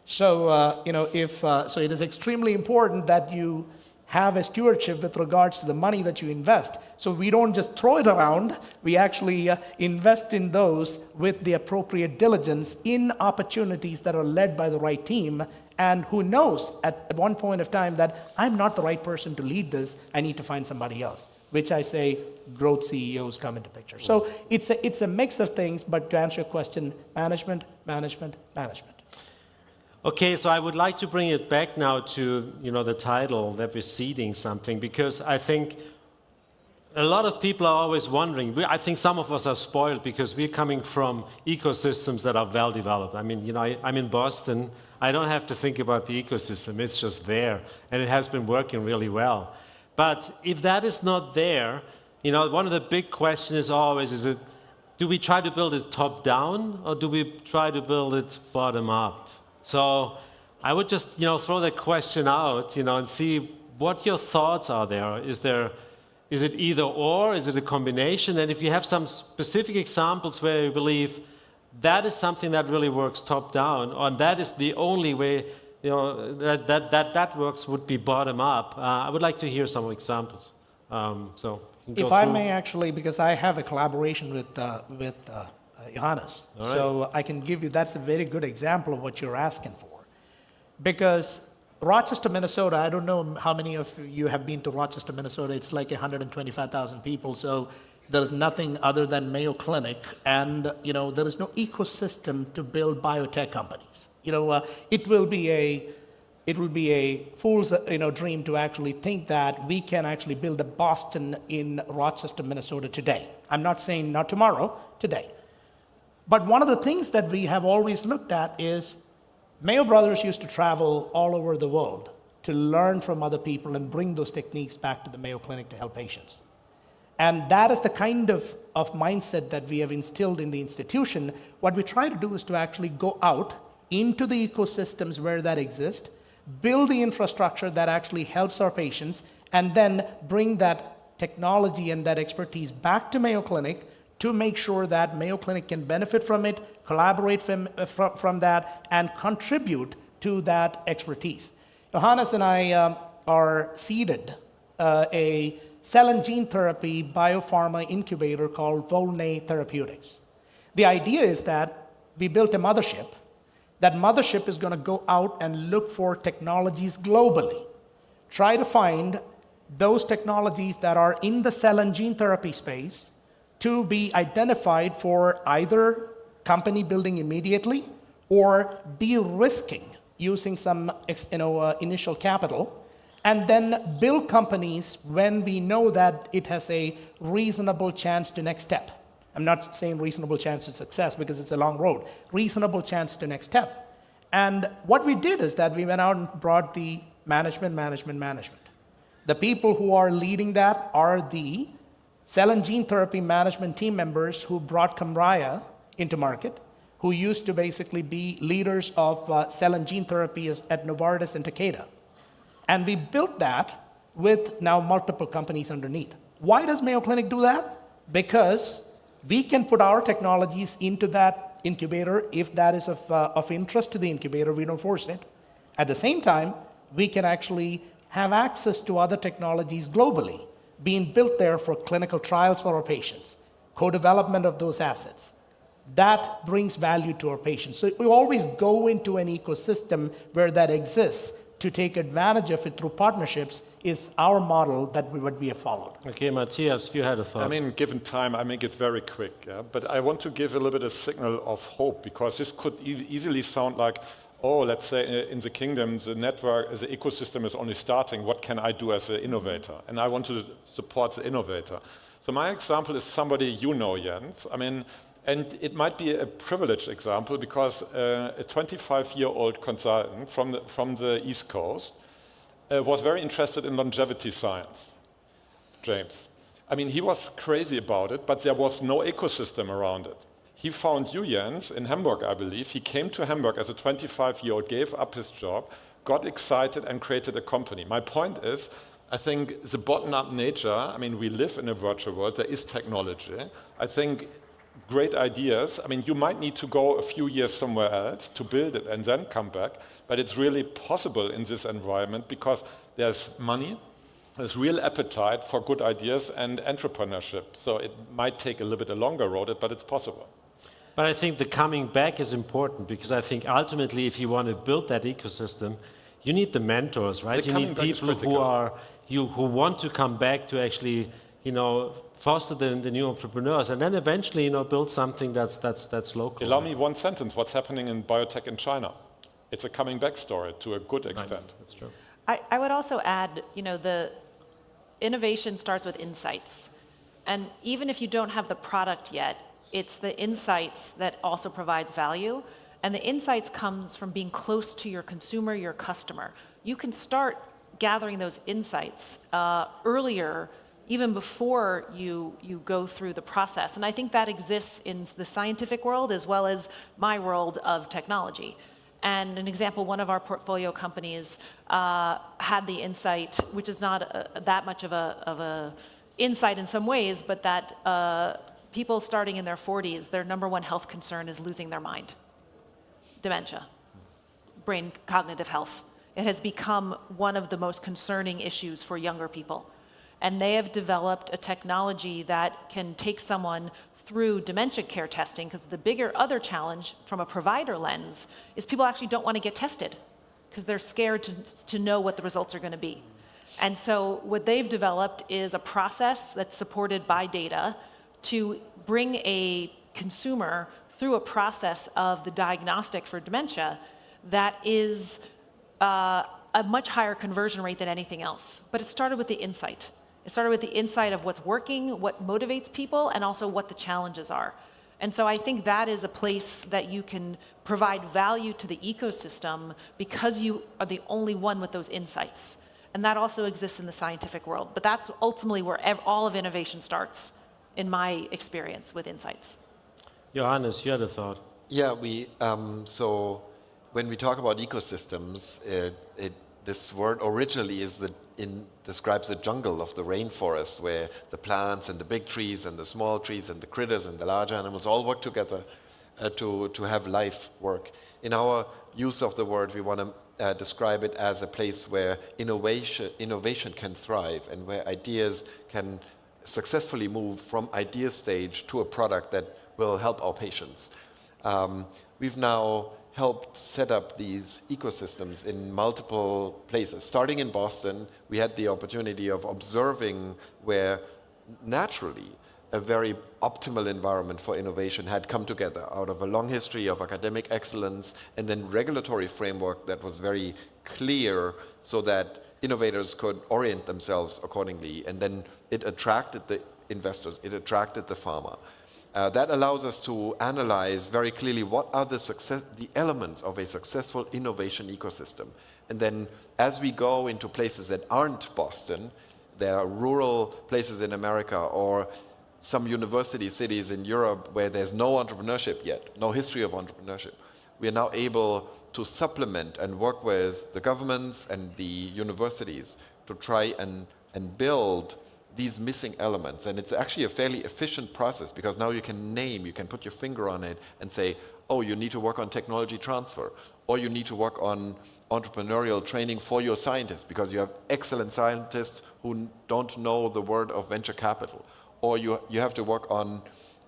So so it is extremely important that you have a stewardship with regards to the money that you invest. So we don't just throw it around, we actually invest in those with the appropriate diligence in opportunities that are led by the right team. And who knows at one point of time that I'm not the right person to lead this, I need to find somebody else, which I say growth CEOs come into picture. So it's a mix of things, but to answer your question, management. Okay, so I would like to bring it back now to the title that we're seeding something, because I think a lot of people are always wondering. I think some of us are spoiled because we're coming from ecosystems that are well developed. I mean, I'm in Boston. I don't have to think about the ecosystem. It's just there, and it has been working really well. But if that is not there, one of the big questions is always: do we try to build it top down, or do we try to build it bottom up? So I would just, throw that question out, and see what your thoughts are there. Is it either or? Is it a combination? And if you have some specific examples where you believe that is something that really works top down, or that is the only way, that works, would be bottom up. I would like to hear some examples. If I may actually, because I have a collaboration with Johannes. All right. So I can give you, that's a very good example of what you're asking for. Because Rochester, Minnesota, I don't know how many of you have been to Rochester, Minnesota. It's like 125,000 people. So there's nothing other than Mayo Clinic. And, there is no ecosystem to build biotech companies. It will be a fool's dream to actually think that we can actually build a Boston in Rochester, Minnesota today. I'm not saying not tomorrow, today. But one of the things that we have always looked at is Mayo Brothers used to travel all over the world to learn from other people and bring those techniques back to the Mayo Clinic to help patients. And that is the kind of mindset that we have instilled in the institution. What we try to do is to actually go out into the ecosystems where that exists, build the infrastructure that actually helps our patients, and then bring that technology and that expertise back to Mayo Clinic to make sure that Mayo Clinic can benefit from it, collaborate from that, and contribute to that expertise. Johannes and I are seeded a cell and gene therapy biopharma incubator called Volney Therapeutics. The idea is that we built a mothership. That mothership is going to go out and look for technologies globally, try to find those technologies that are in the cell and gene therapy space to be identified for either company building immediately or de-risking using some initial capital, and then build companies when we know that it has a reasonable chance to next step. I'm not saying reasonable chance to success because it's a long road. Reasonable chance to next step. And what we did is that we went out and brought the management. The people who are leading that are the cell and gene therapy management team members who brought Kymriah into market, who used to basically be leaders of cell and gene therapy at Novartis and Takeda. And we built that with now multiple companies underneath. Why does Mayo Clinic do that? Because we can put our technologies into that incubator. If that is of interest to the incubator, we don't force it. At the same time, we can actually have access to other technologies globally being built there for clinical trials for our patients, co-development of those assets. That brings value to our patients. So we always go into an ecosystem where that exists. To take advantage of it through partnerships is our model that we have followed. Okay, Matthias, you had a thought. I mean, given time, I make it very quick. Yeah? But I want to give a little bit of signal of hope, because this could easily sound like, oh, let's say in the kingdom, the network, the ecosystem is only starting. What can I do as an innovator? And I want to support the innovator. So my example is somebody you know, Jens. I mean, and it might be a privileged example because a 25-year-old consultant from the East Coast was very interested in longevity science, James. I mean, he was crazy about it, but there was no ecosystem around it. He found you, Jens, in Hamburg, I believe. He came to Hamburg as a 25-year-old, gave up his job, got excited, and created a company. My point is, I think the bottom-up nature, I mean, we live in a virtual world, there is technology. I think great ideas. I mean, you might need to go a few years somewhere else to build it and then come back, but it's really possible in this environment because there's money, there's real appetite for good ideas and entrepreneurship. So it might take a little bit a longer road, but it's possible. But I think the coming back is important because I think ultimately if you want to build that ecosystem, you need the mentors, right? You need people who want to come back to actually, foster the new entrepreneurs, and then eventually, build something that's local. Allow me one sentence. What's happening in biotech in China? It's a coming back story to a good extent. Right. That's true. I would also add, the innovation starts with insights. And even if you don't have the product yet, it's the insights that also provides value. And the insights comes from being close to your consumer, your customer. You can start gathering those insights earlier, even before you go through the process. And I think that exists in the scientific world as well as my world of technology. And an example, one of our portfolio companies had the insight, which is not that much of a insight in some ways, but that people starting in their 40s, their number one health concern is losing their mind. Dementia, brain cognitive health. It has become one of the most concerning issues for younger people. And they have developed a technology that can take someone through dementia care testing, because the bigger other challenge from a provider lens is people actually don't want to get tested because they're scared to know what the results are going to be. And so what they've developed is a process that's supported by data to bring a consumer through a process of the diagnostic for dementia that is a much higher conversion rate than anything else. But it started with the insight. It started with the insight of what's working, what motivates people, and also what the challenges are. And so I think that is a place that you can provide value to the ecosystem because you are the only one with those insights. And that also exists in the scientific world. But that's ultimately where all of innovation starts, in my experience, with insights. Johannes, you had a thought. Yeah, so when we talk about ecosystems, this word originally describes the jungle of the rainforest, where the plants and the big trees and the small trees and the critters and the large animals all work together to have life work. In our use of the word, we want to describe it as a place where innovation can thrive and where ideas can successfully move from idea stage to a product that will help our patients. We've now helped set up these ecosystems in multiple places. Starting in Boston, we had the opportunity of observing where naturally a very optimal environment for innovation had come together out of a long history of academic excellence and then regulatory framework that was very clear so that innovators could orient themselves accordingly. And then it attracted the investors, it attracted the pharma. That allows us to analyze very clearly what are the elements of a successful innovation ecosystem. And then as we go into places that aren't Boston, there are rural places in America or some university cities in Europe where there's no entrepreneurship yet, no history of entrepreneurship. We are now able to supplement and work with the governments and the universities to try and build these missing elements. And it's actually a fairly efficient process because now you can put your finger on it and say, oh, you need to work on technology transfer, or you need to work on entrepreneurial training for your scientists because you have excellent scientists who don't know the word of venture capital, or you have to work on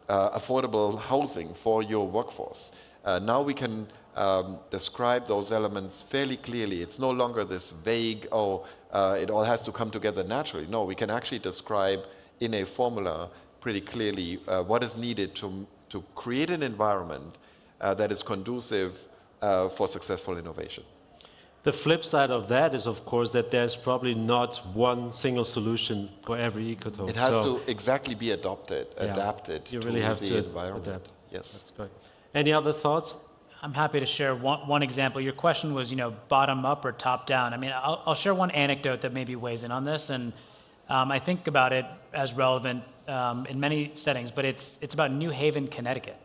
affordable housing for your workforce. Now we can describe those elements fairly clearly. It's no longer this vague, it all has to come together naturally. No, we can actually describe in a formula pretty clearly what is needed to create an environment that is conducive for successful innovation. The flip side of that is, of course, that there's probably not one single solution for every ecotope. It has to exactly be adapted you to really have the to environment. adapt. Yes. That's great. Any other thoughts? I'm happy to share one example. Your question was, bottom up or top down. I mean, I'll share one anecdote that maybe weighs in on this, and I think about it as relevant in many settings, but it's about New Haven, Connecticut.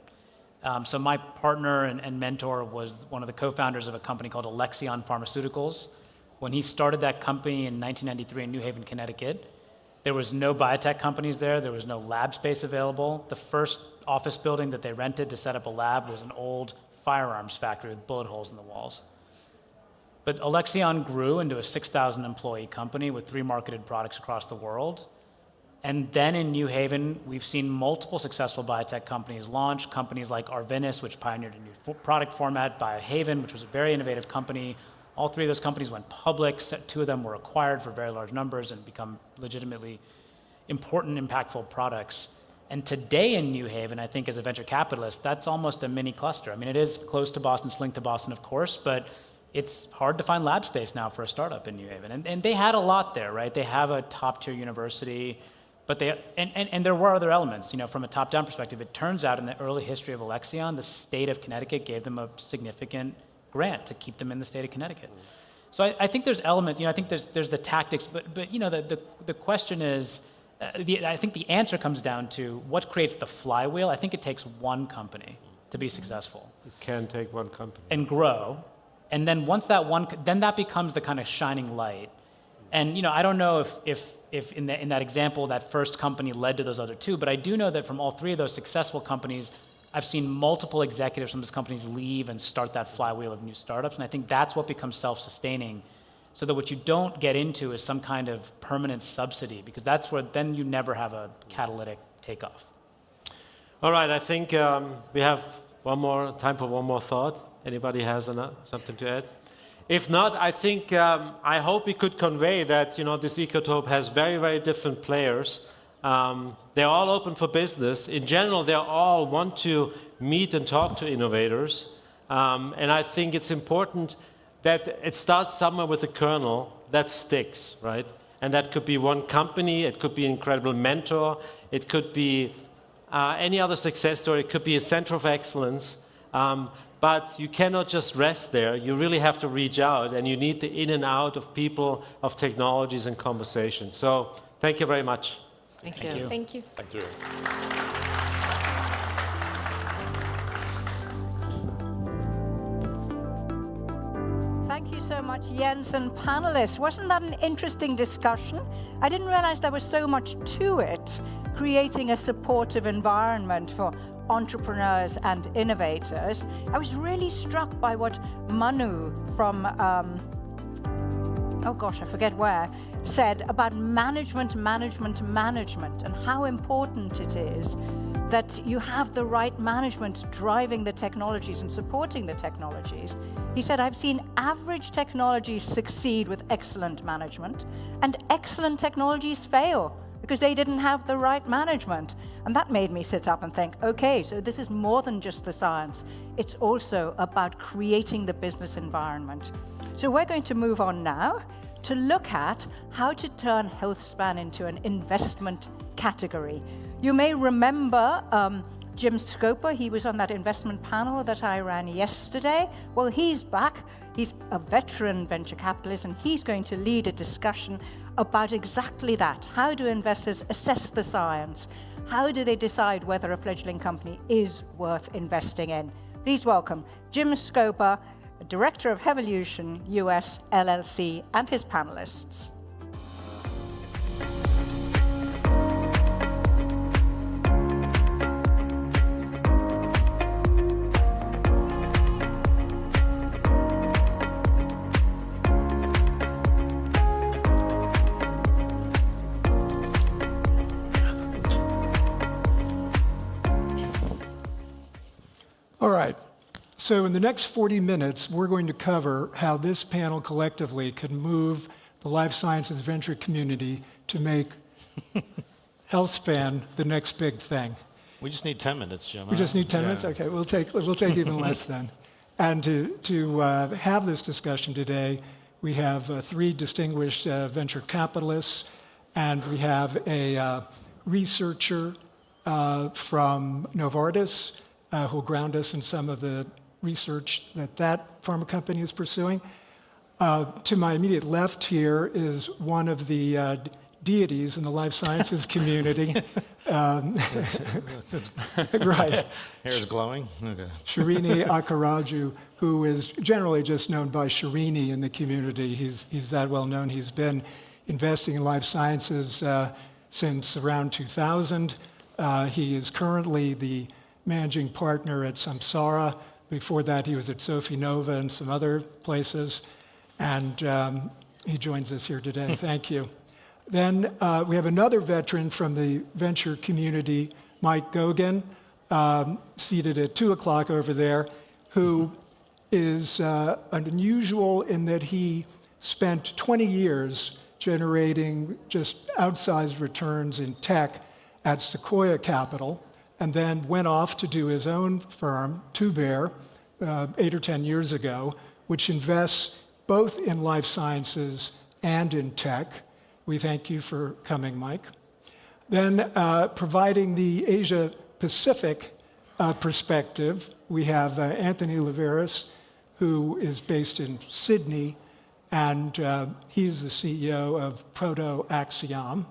So my partner and mentor was one of the co-founders of a company called Alexion Pharmaceuticals. When he started that company in 1993 in New Haven, Connecticut, there was no biotech companies there. There was no lab space available. The first office building that they rented to set up a lab was an old firearms factory with bullet holes in the walls. But Alexion grew into a 6,000 employee company with 3 marketed products across the world. And then in New Haven, we've seen multiple successful biotech companies launch, companies like Arvinas, which pioneered a new product format, Biohaven, which was a very innovative company. All 3 of those companies went public. 2 of them were acquired for very large numbers and become legitimately important, impactful products. And today in New Haven, I think as a venture capitalist, that's almost a mini cluster. I mean, it is close to Boston, it's linked to Boston, of course, but it's hard to find lab space now for a startup in New Haven. And they had a lot there, right? They have a top-tier university, but there were other elements. From a top-down perspective, it turns out in the early history of Alexion, the state of Connecticut gave them a significant grant to keep them in the state of Connecticut. So I think there's elements, I think there's the tactics, but the question is, I think the answer comes down to what creates the flywheel. I think it takes one company to be successful. It can take one company. And grow. And then once then that becomes the kind of shining light. And I don't know if in that example, that first company led to those other 2, but I do know that from all 3 of those successful companies, I've seen multiple executives from those companies leave and start that flywheel of new startups. And I think that's what becomes self-sustaining. So that what you don't get into is some kind of permanent subsidy, because that's where then you never have a catalytic takeoff. All right, I think we have time for one more thought. Anybody has something to add? If not, I think, I hope we could convey that, this ecotope has very, very different players. They're all open for business. In general, they all want to meet and talk to innovators. And I think it's important that it starts somewhere with a kernel that sticks, right? And that could be one company, it could be an incredible mentor, it could be any other success story, it could be a center of excellence. But you cannot just rest there. You really have to reach out, and you need the in and out of people, of technologies and conversations. So thank you very much. Thank you. Thank you. Thank you. Thank you so much. much, Jens and panelists. Wasn't that an interesting discussion? I didn't realize there was so much to it, creating a supportive environment for entrepreneurs and innovators. I was really struck by what Manu from, oh gosh, I forget where, said about management, and how important it is that you have the right management driving the technologies and supporting the technologies. He said, I've seen average technologies succeed with excellent management, and excellent technologies fail because they didn't have the right management. And that made me sit up and think, okay, so this is more than just the science. It's also about creating the business environment. So we're going to move on now to look at how to turn HealthSpan into an investment category. You may remember Jim Scoper. He was on that investment panel that I ran yesterday. Well, he's back. He's a veteran venture capitalist, and he's going to lead a discussion about exactly that. How do investors assess the science? How do they decide whether a fledgling company is worth investing in? Please welcome Jim Scoper, Director of Hevolution US LLC, and his panelists. All right. So in the next 40 minutes, we're going to cover how this panel collectively can move the life sciences venture community to make HealthSpan the next big thing. We just need 10 minutes, Jim. We just need 10 minutes? Okay, we'll take even less then. And to have this discussion today, we have three distinguished venture capitalists, and we have a researcher from Novartis, who'll ground us in some of the research that pharma company is pursuing. To my immediate left here is one of the deities in the life sciences community. Right. Hair is glowing? Okay. Srini Akkaraju, who is generally just known by Srini in the community. He's that well known. He's been investing in life sciences since around 2000. He is currently the managing partner at Samsara. Before that, he was at Sofinnova and some other places. And he joins us here today. Thank you. Then we have another veteran from the venture community, Mike Gogan, seated at 2 o'clock over there, who is unusual in that he spent 20 years generating just outsized returns in tech at Sequoia Capital, and then went off to do his own firm, 2Bear, 8 or 10 years ago, which invests both in life sciences and in tech. We thank you for coming, Mike. Then providing the Asia Pacific perspective, we have Anthony Liveris, who is based in Sydney, and he's the CEO of Proto-Axiom.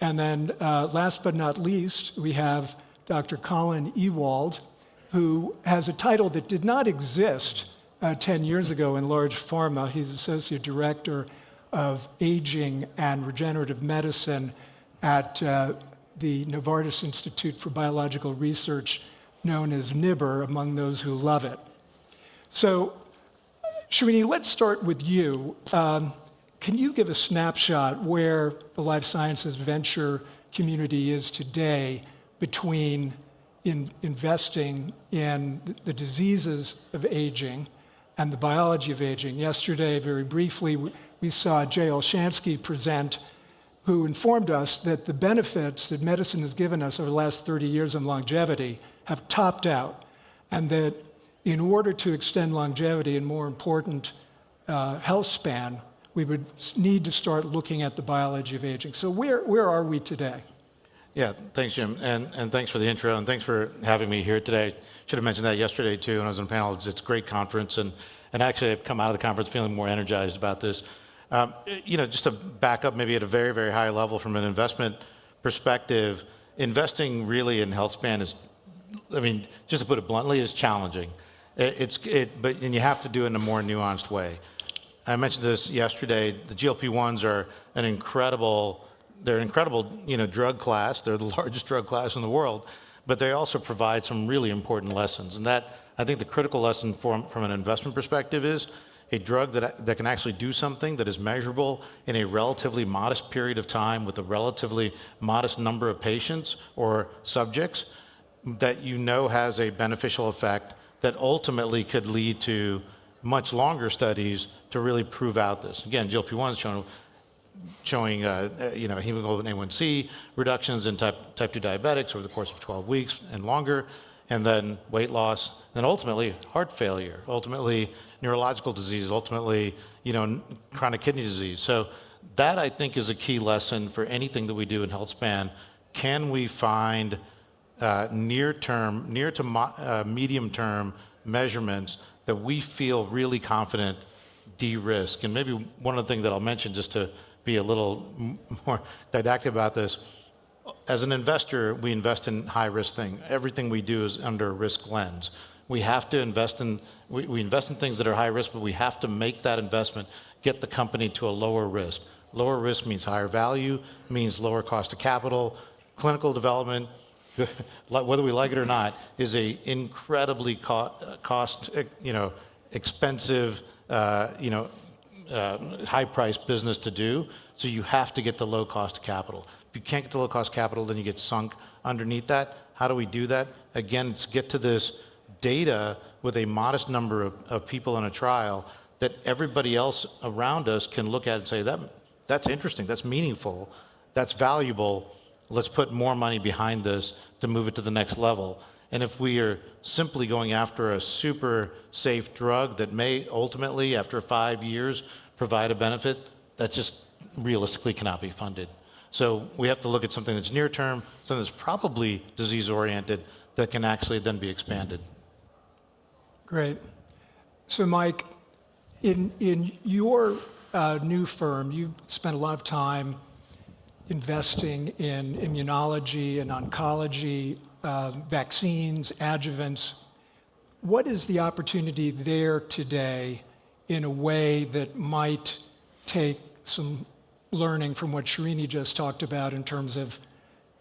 And then last but not least, we have Dr. Colin Ewald, who has a title that did not exist 10 years ago in large pharma. He's Associate Director of Aging and Regenerative Medicine at the Novartis Institute for Biological Research, known as NIBR, among those who love it. So, Srini, let's start with you. Can you give a snapshot where the life sciences venture community is today between investing in the diseases of aging and the biology of aging? Yesterday, very briefly, we saw Jay Olshansky present, who informed us that the benefits that medicine has given us over the last 30 years on longevity have topped out, and that in order to extend longevity and, more important, health span, we would need to start looking at the biology of aging. So where are we today? Yeah, thanks, Jim, and thanks for the intro, and thanks for having me here today. Should have mentioned that yesterday, too, when I was on the panel. It's a great conference, and actually I've come out of the conference feeling more energized about this. Just to back up maybe at a very, very high level from an investment perspective, investing really in HealthSpan is, just to put it bluntly, is challenging. But you have to do it in a more nuanced way. I mentioned this yesterday. The GLP-1s are an incredible drug class. They're the largest drug class in the world, but they also provide some really important lessons. And that, I think the critical lesson from an investment perspective is a drug that can actually do something that is measurable in a relatively modest period of time with a relatively modest number of patients or subjects that you know has a beneficial effect that ultimately could lead to much longer studies to really prove out this. Again, GLP-1 is showing hemoglobin A1C reductions in type 2 diabetics over the course of 12 weeks and longer, and then weight loss, then ultimately heart failure, ultimately neurological disease, ultimately chronic kidney disease. So that, I think, is a key lesson for anything that we do in HealthSpan. Can we find near to medium-term measurements that we feel really confident de-risk? And maybe one of the things that I'll mention, just to be a little more didactic about this, as an investor, we invest in high-risk things. Everything we do is under a risk lens. We have to invest in, we invest in things that are high risk, but we have to make that investment get the company to a lower risk. Lower risk means higher value, means lower cost of capital. Clinical development, whether we like it or not, is a incredibly expensive, high-priced business to do. So you have to get the low cost of capital. If you can't get the low cost of capital, then you get sunk underneath that. How do we do that? Again, it's get to this data with a modest number of people in a trial that everybody else around us can look at and say, that's interesting, that's meaningful, that's valuable. Let's put more money behind this to move it to the next level. And if we are simply going after a super safe drug that may ultimately, after 5 years, provide a benefit, that just realistically cannot be funded. So we have to look at something that's near term, something that's probably disease oriented, that can actually then be expanded. Great. So Mike, in your new firm, you spent a lot of time investing in immunology and oncology, vaccines, adjuvants. What is the opportunity there today in a way that might take some learning from what Srini just talked about in terms of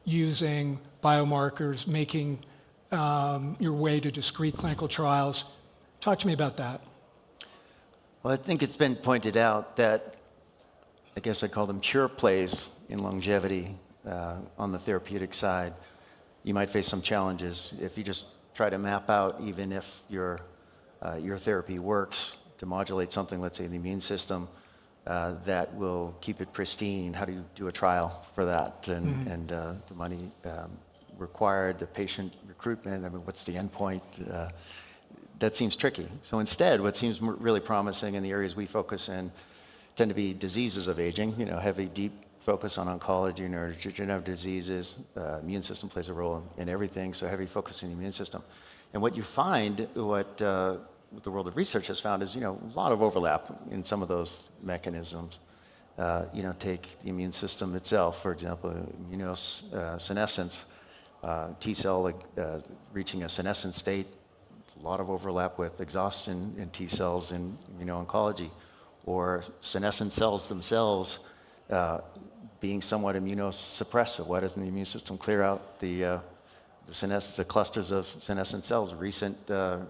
using biomarkers, making your way to discrete clinical trials? Talk to me about that. Well, I think it's been pointed out that, I guess I call them pure plays in longevity on the therapeutic side. You might face some challenges if you just try to map out, even if your therapy works to modulate something, let's say the immune system, that will keep it pristine. How do you do a trial for that? And the money required, the patient recruitment, I mean, what's the endpoint? That seems tricky. So instead, what seems really promising in the areas we focus in tend to be diseases of aging, heavy, deep focus on oncology, neurodegenerative diseases. Immune system plays a role in everything, so heavy focus on the immune system. And what you find, what the world of research has found is, a lot of overlap in some of those mechanisms. Take the immune system itself, for example, immunosenescence, T cell reaching a senescent state, a lot of overlap with exhaustion in T cells in immuno-oncology, or senescent cells themselves being somewhat immunosuppressive. Why doesn't the immune system clear out the clusters of senescent cells? Recent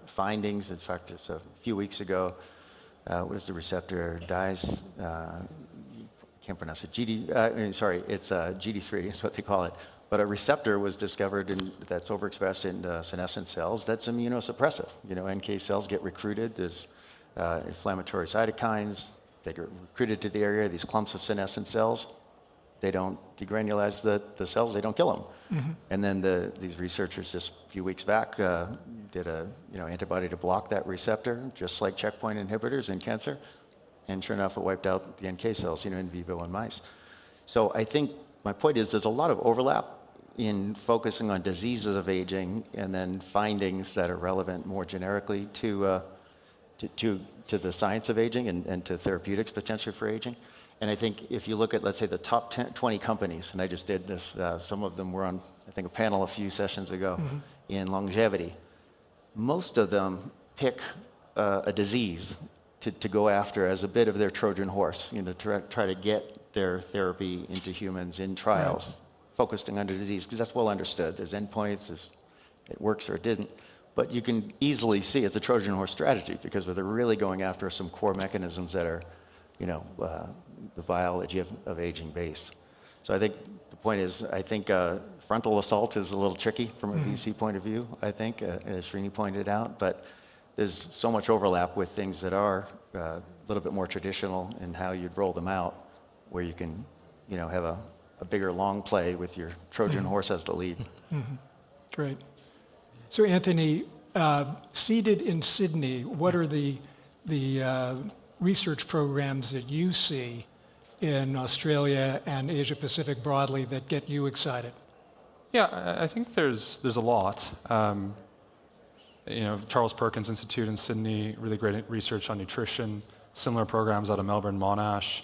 findings, in fact, it's a few weeks ago, what is the receptor? Can't pronounce it. It's GD3 is what they call it. But a receptor was discovered that's overexpressed in senescent cells that's immunosuppressive. NK cells get recruited. There's inflammatory cytokines. They get recruited to the area, these clumps of senescent cells. They don't degranulize the cells, they don't kill them. Mm-hmm. And then these researchers just a few weeks back did a antibody to block that receptor, just like checkpoint inhibitors in cancer. And sure enough, it wiped out the NK cells, in vivo in mice. So I think my point is there's a lot of overlap in focusing on diseases of aging and then findings that are relevant more generically to the science of aging and to therapeutics potentially for aging. And I think if you look at, let's say, the top 20 companies, and I just did this, some of them were on, I think, a panel a few sessions ago in longevity. Most of them pick a disease to go after as a bit of their Trojan horse, you know, to try to get their therapy into humans in trials, focusing on the disease, because that's well understood. There's endpoints, it works or it didn't. But you can easily see it's a Trojan horse strategy because they're really going after some core mechanisms that are, you know, the biology of aging based. So I think the point is, I think frontal assault is a little tricky from a VC point of view, I think, as Srini pointed out, but there's so much overlap with things that are a little bit more traditional in how you'd roll them out, where you can, you know, have a bigger long play with your Trojan horse as the lead. Great. So Anthony, seated in Sydney, what are the research programs that you see in Australia and Asia Pacific broadly that get you excited? Yeah, I think there's a lot. You know, Charles Perkins Institute in Sydney, really great research on nutrition. Similar programs out of Melbourne, Monash.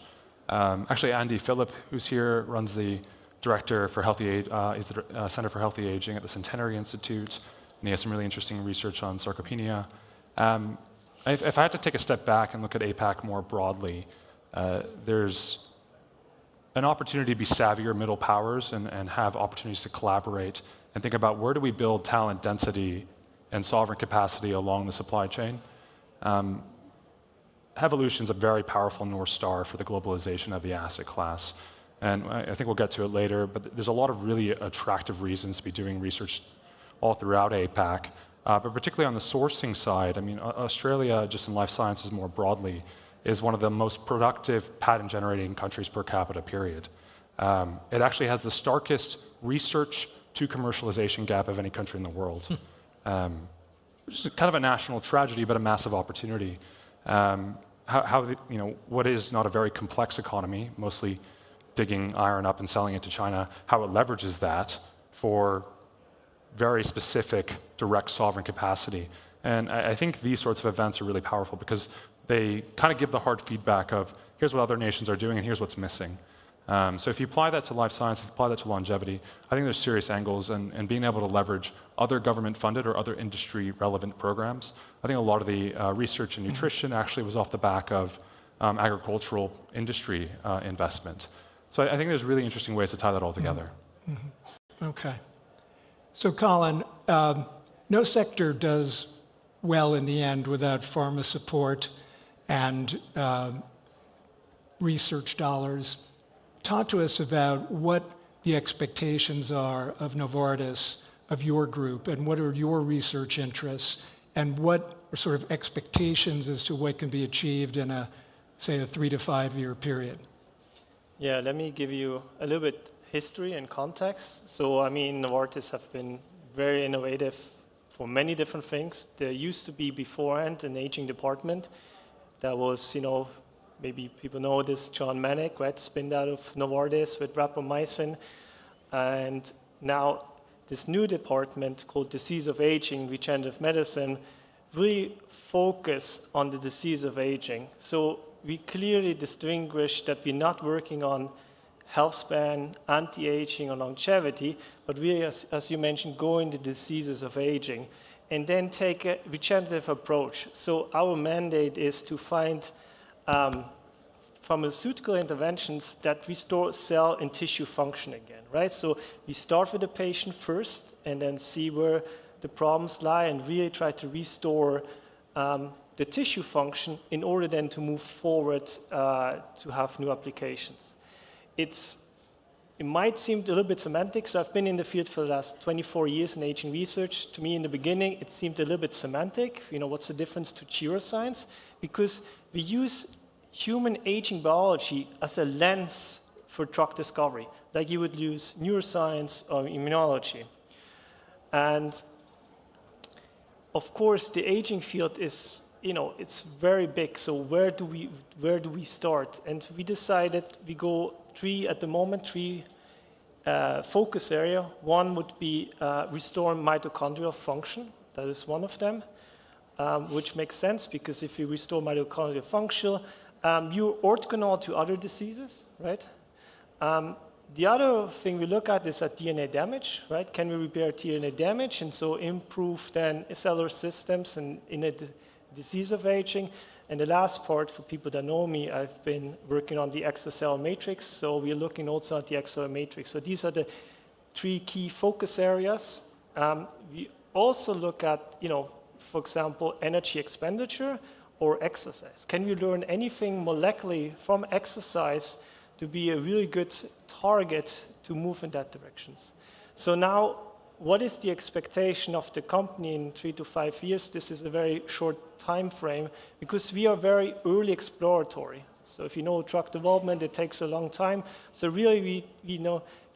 Actually, Andy Phillip, who's here, runs the director for he's the Center for Healthy Aging at the Centenary Institute, and he has some really interesting research on sarcopenia. If I had to take a step back and look at APAC more broadly, there's an opportunity to be savvier middle powers and have opportunities to collaborate and think about where do we build talent density and sovereign capacity along the supply chain. Evolution is a very powerful North Star for the globalization of the asset class. And I think we'll get to it later, but there's a lot of really attractive reasons to be doing research all throughout APAC, but particularly on the sourcing side. I mean, Australia, just in life sciences more broadly, is one of the most productive patent-generating countries per capita, period. It actually has the starkest research to commercialization gap of any country in the world, which is kind of a national tragedy, but a massive opportunity. You know, what is not a very complex economy, mostly digging iron up and selling it to China, how it leverages that for very specific direct sovereign capacity. And I think these sorts of events are really powerful because they kind of give the hard feedback of here's what other nations are doing and here's what's missing. So if you apply that to life science, if you apply that to longevity, I think there's serious angles, and being able to leverage other government-funded or other industry-relevant programs. I think a lot of the research in nutrition actually was off the back of agricultural industry investment. So I think there's really interesting ways to tie that all together. Okay. So Colin, no sector does well in the end without pharma support and research dollars. Talk to us about what the expectations are of Novartis, of your group, and what are your research interests, and what are sort of expectations as to what can be achieved in a, say, a 3 to 5 year period. Yeah, let me give you a little bit history and context. So, I mean, Novartis have been very innovative for many different things. There used to be beforehand an aging department that was, you know, maybe people know this, John Manick, right, spinned out of Novartis with rapamycin. And now this new department called Disease of Aging, Regenerative Medicine, really focus on the disease of aging. So we clearly distinguish that we're not working on health span, anti-aging, or longevity, but we, as you mentioned, go into diseases of aging and then take a regenerative approach. So our mandate is to find pharmaceutical interventions that restore cell and tissue function again, right? So we start with the patient first and then see where the problems lie and really try to restore the tissue function in order then to move forward to have new applications. It might seem a little bit semantic. So I've been in the field for the last 24 years in aging research. To me, in the beginning, it seemed a little bit semantic. You know, what's the difference to neuroscience? Because we use human aging biology as a lens for drug discovery, like you would use neuroscience or immunology. And of course, the aging field is, you know, it's very big. So where do we start? And we decided we go three focus area. One would be restore mitochondrial function. That is one of them, which makes sense because if you restore mitochondrial function, you're orthogonal to other diseases, right? The other thing we look at is at DNA damage, right? Can we repair DNA damage and so improve then cellular systems in a disease of aging? And the last part, for people that know me, I've been working on the extracellular matrix, so we're looking also at the extracellular matrix. So these are the 3 key focus areas. We also look at, for example, energy expenditure or exercise. Can we learn anything molecularly from exercise to be a really good target to move in that direction? So now, what is the expectation of the company in 3 to 5 years? This is a very short time frame because we are very early exploratory. So if you know drug development, it takes a long time. So really,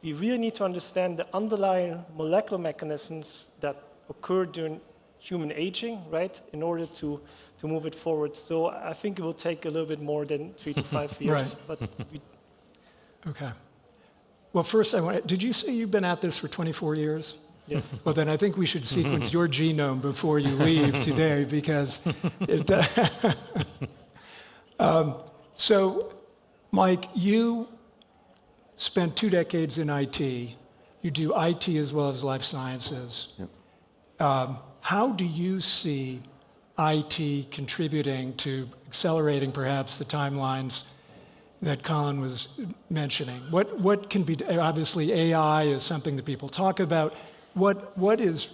we really need to understand the underlying molecular mechanisms that occur during human aging, right, in order to move it forward. So I think it will take a little bit more than 3 to 5 years. Right. But Okay. Well, first, did you say you've been at this for 24 years? Yes. Well, then I think we should sequence your genome before you leave today because it. So, Mike, you spent 2 decades in IT. You do IT as well as life sciences. Yep. How do you see IT contributing to accelerating perhaps the timelines that Colin was mentioning? What can be, obviously AI is something that people talk about. What is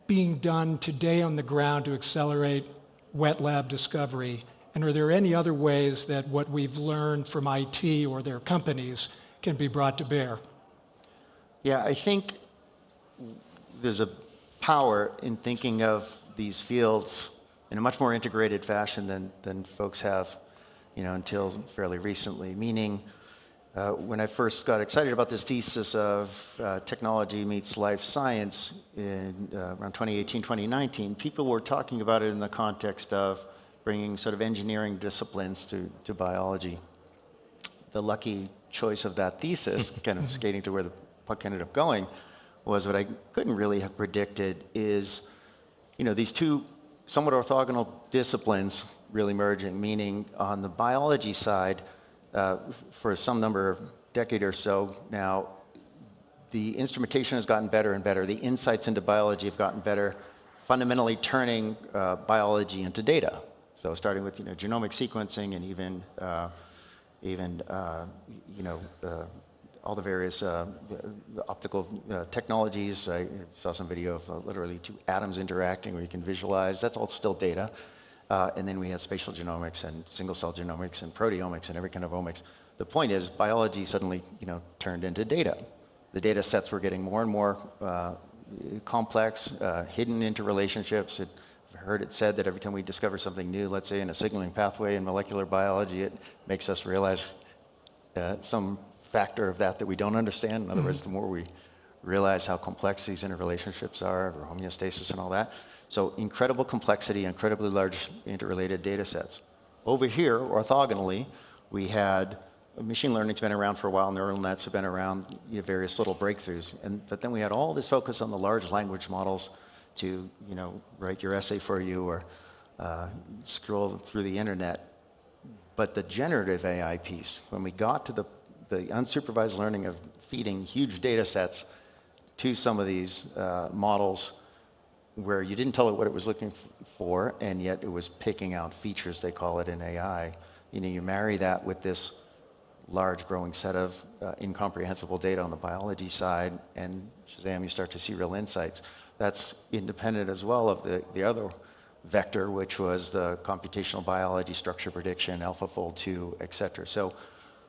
being done today on the ground to accelerate wet lab discovery? And are there any other ways that what we've learned from IT or their companies can be brought to bear? Yeah, I think there's a power in thinking of these fields in a much more integrated fashion than folks have, until fairly recently. Meaning, when I first got excited about this thesis of technology meets life science in around 2018, 2019, people were talking about it in the context of bringing sort of engineering disciplines to biology. The lucky choice of that thesis, kind of skating to where the puck ended up going, was what I couldn't really have predicted is, these 2 somewhat orthogonal disciplines really merging, meaning on the biology side, for some number of decade or so now, the instrumentation has gotten better and better. The insights into biology have gotten better, fundamentally turning biology into data. So starting with genomic sequencing and even all the various optical technologies. I saw some video of literally 2 atoms interacting where you can visualize. That's all still data. And then we had spatial genomics and single-cell genomics and proteomics and every kind of omics. The point is, biology suddenly, turned into data. The data sets were getting more and more complex, hidden interrelationships. I've heard it said that every time we discover something new, let's say in a signaling pathway in molecular biology, it makes us realize some factor of that we don't understand. In other words, the more we realize how complex these interrelationships are, or homeostasis and all that. So incredible complexity, incredibly large interrelated data sets. Over here, orthogonally, we had machine learning's been around for a while, neural nets have been around, various little breakthroughs. But then we had all this focus on the large language models to, write your essay for you or scroll through the internet. But the generative AI piece, when we got to the unsupervised learning of feeding huge data sets to some of these models where you didn't tell it what it was looking for, and yet it was picking out features, they call it in AI. You marry that with this large growing set of incomprehensible data on the biology side, and Shazam, you start to see real insights. That's independent as well of the other vector, which was the computational biology, structure prediction, AlphaFold 2, et cetera. So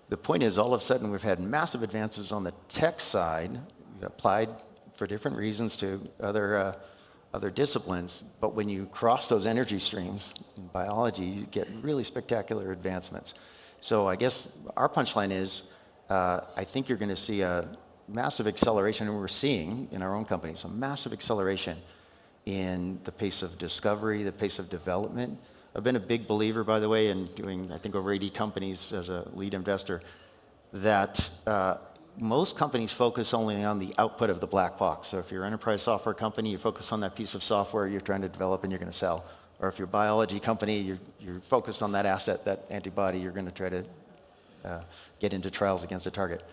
the point is, all of a sudden, we've had massive advances on the tech side, applied for different reasons to other disciplines. But when you cross those energy streams in biology, you get really spectacular advancements. So I guess our punchline is, I think you're going to see a massive acceleration, and we're seeing in our own companies, a massive acceleration in the pace of discovery, the pace of development. I've been a big believer, by the way, in doing, I think, over 80 companies as a lead investor, that most companies focus only on the output of the black box. So if you're an enterprise software company, you focus on that piece of software you're trying to develop and you're going to sell. Or if you're a biology company, you're focused on that asset, that antibody you're going to try to get into trials against a target.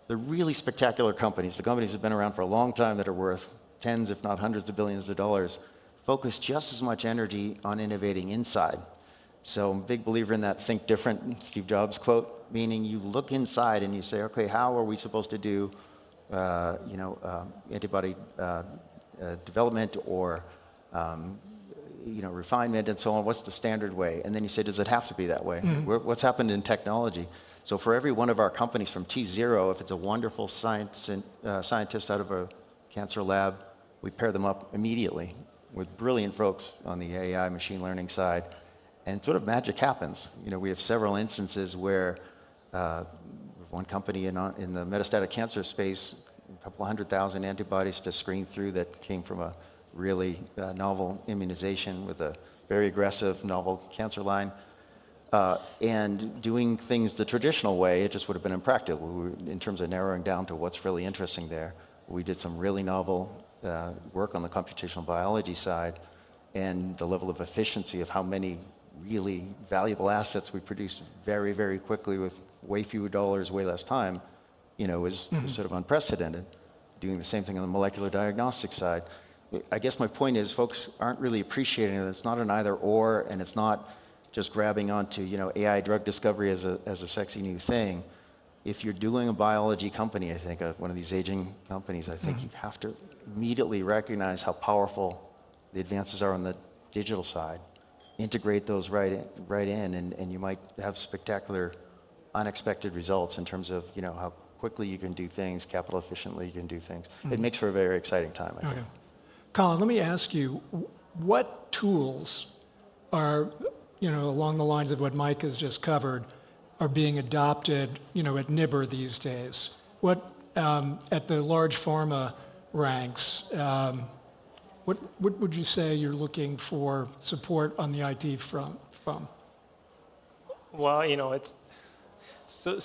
The really spectacular companies, the companies that have been around for a long time that are worth tens, if not hundreds of billions of dollars, focus just as much energy on innovating inside So I'm a big believer in that think different Steve Jobs quote, meaning you look inside and you say, okay, how are we supposed to do antibody development or refinement and so on? What's the standard way? And then you say, does it have to be that way? What's happened in technology? So for every one of our companies from T0, if it's a wonderful scientist out of a cancer lab, we pair them up immediately with brilliant folks on the AI machine learning side, and sort of magic happens. We have several instances where one company in the metastatic cancer space, a couple of 100,000 antibodies to screen through that came from a really novel immunization with a very aggressive novel cancer line. And doing things the traditional way, it just would have been impractical. In terms of narrowing down to what's really interesting there, we did some really novel work on the computational biology side, and the level of efficiency of how many really valuable assets we produced very, very quickly with way fewer dollars, way less time, is sort of unprecedented. Doing the same thing on the molecular diagnostic side. I guess my point is folks aren't really appreciating it. It's not an either or, and it's not just grabbing onto AI drug discovery as a sexy new thing. If you're doing a biology company, I think, one of these aging companies, I think you have to immediately recognize how powerful the advances are on the digital side. Integrate those right in, and you might have spectacular, unexpected results in terms of how quickly you can do things, capital efficiently you can do things. It makes for a very exciting time, I think. Colin, let me ask you, what tools are, along the lines of what Mike has just covered, are being adopted, at NIBR these days? What, at the large pharma ranks, what would you say you're looking for support on the IT front from? Well, it's so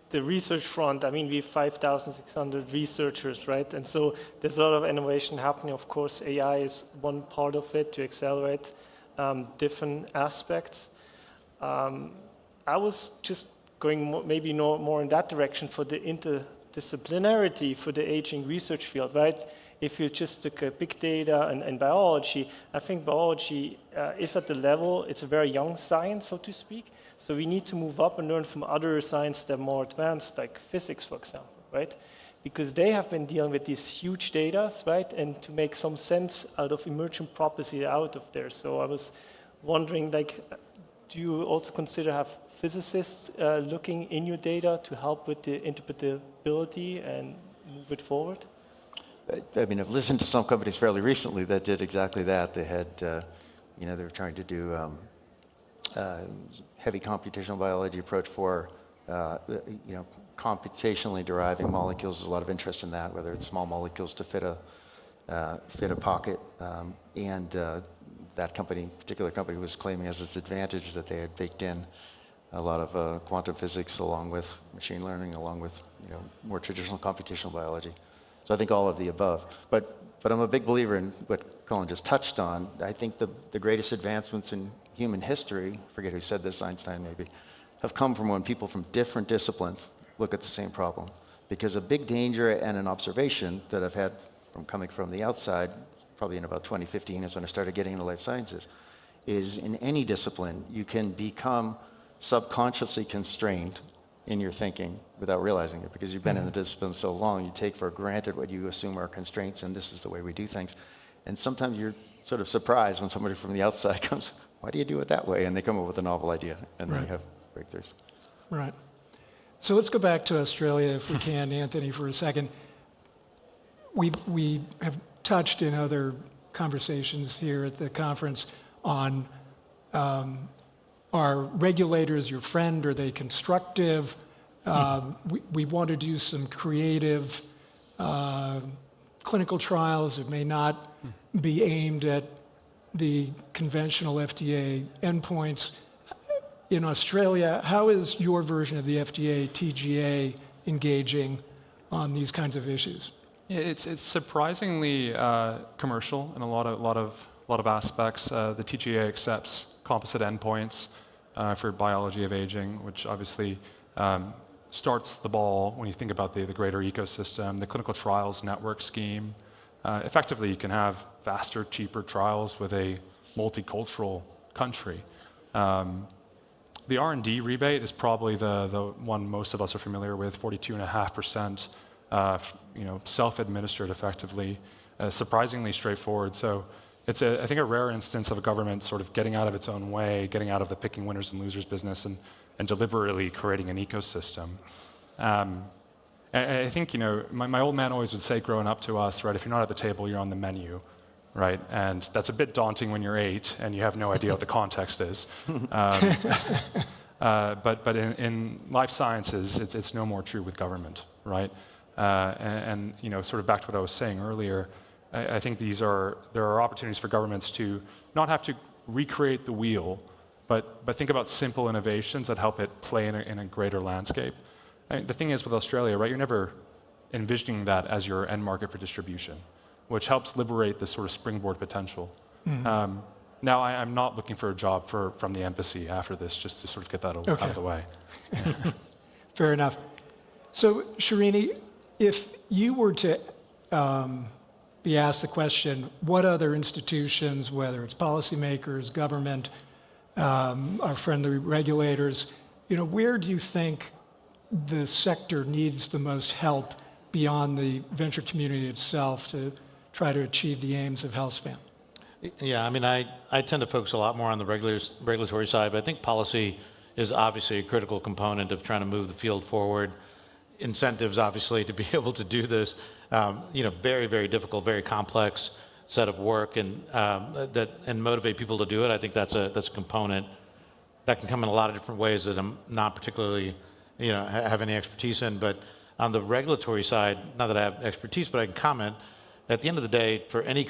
the research front. I mean, we have 5,600 researchers, right? And so there's a lot of innovation happening. Of course, AI is one part of it to accelerate different aspects. I was just going maybe more in that direction for the interdisciplinarity for the aging research field, right? If you just look at big data and biology, I think biology is at the level, it's a very young science, so to speak. So we need to move up and learn from other sciences that are more advanced, like physics, for example, right? Because they have been dealing with these huge data, right? And to make some sense out of emergent properties out of there. So I was wondering, do you also consider have physicists looking in your data to help with the interpretability and move it forward? I mean, I've listened to some companies fairly recently that did exactly that. They had, they were trying to do heavy computational biology approach for, computationally deriving molecules. There's a lot of interest in that, whether it's small molecules to fit a pocket. That particular company was claiming as its advantage that they had baked in a lot of quantum physics along with machine learning, along with more traditional computational biology. So I think all of the above. But I'm a big believer in what Colin just touched on. I think the greatest advancements in human history, I forget who said this, Einstein maybe, have come from when people from different disciplines look at the same problem. Because a big danger and an observation that I've had from coming from the outside, probably in about 2015 is when I started getting into life sciences, is in any discipline, you can become subconsciously constrained in your thinking without realizing it, because you've been in the discipline so long, you take for granted what you assume are constraints, and this is the way we do things. And sometimes you're sort of surprised when somebody from the outside comes, why do you do it that way? And they come up with a novel idea, and then you have breakthroughs. Right. So let's go back to Australia, if we can, Anthony, for a second. We have touched in other conversations here at the conference on are regulators your friend? Are they constructive? We want to do some creative clinical trials that may not be aimed at the conventional FDA endpoints. In Australia, how is your version of the FDA, TGA, engaging on these kinds of issues? Yeah, it's surprisingly commercial in a lot of aspects. The TGA accepts composite endpoints for biology of aging, which obviously starts the ball when you think about the greater ecosystem, the clinical trials network scheme. Effectively, you can have faster, cheaper trials with a multicultural country. The R&D rebate is probably the one most of us are familiar with, 42.5%, self-administered effectively, surprisingly straightforward. So it's, I think, a rare instance of a government sort of getting out of its own way, getting out of the picking winners and losers business, and deliberately creating an ecosystem. And I think, my old man always would say growing up to us, right, if you're not at the table, you're on the menu, right? And that's a bit daunting when you're 8 and you have no idea what the context is. But in life sciences, it's no more true with government, right? And sort of back to what I was saying earlier, I think there are opportunities for governments to not have to recreate the wheel, but think about simple innovations that help it play in a greater landscape. The thing is with Australia, right, you're never envisioning that as your end market for distribution, which helps liberate this sort of springboard potential. Mm-hmm. Now, I'm not looking for a job from the embassy after this, just to sort of get that out of the way. Fair enough. So, Srini, if you were to be asked the question, what other institutions, whether it's policymakers, government, our friendly regulators, where do you think the sector needs the most help beyond the venture community itself to try to achieve the aims of HealthSpan? Yeah, I mean, I tend to focus a lot more on the regulatory side, but I think policy is obviously a critical component of trying to move the field forward. Incentives, obviously, to be able to do this, very, very difficult, very complex set of work, and motivate people to do it. I think that's a component that can come in a lot of different ways that I'm not particularly, have any expertise in. But on the regulatory side, not that I have expertise, but I can comment. At the end of the day, for any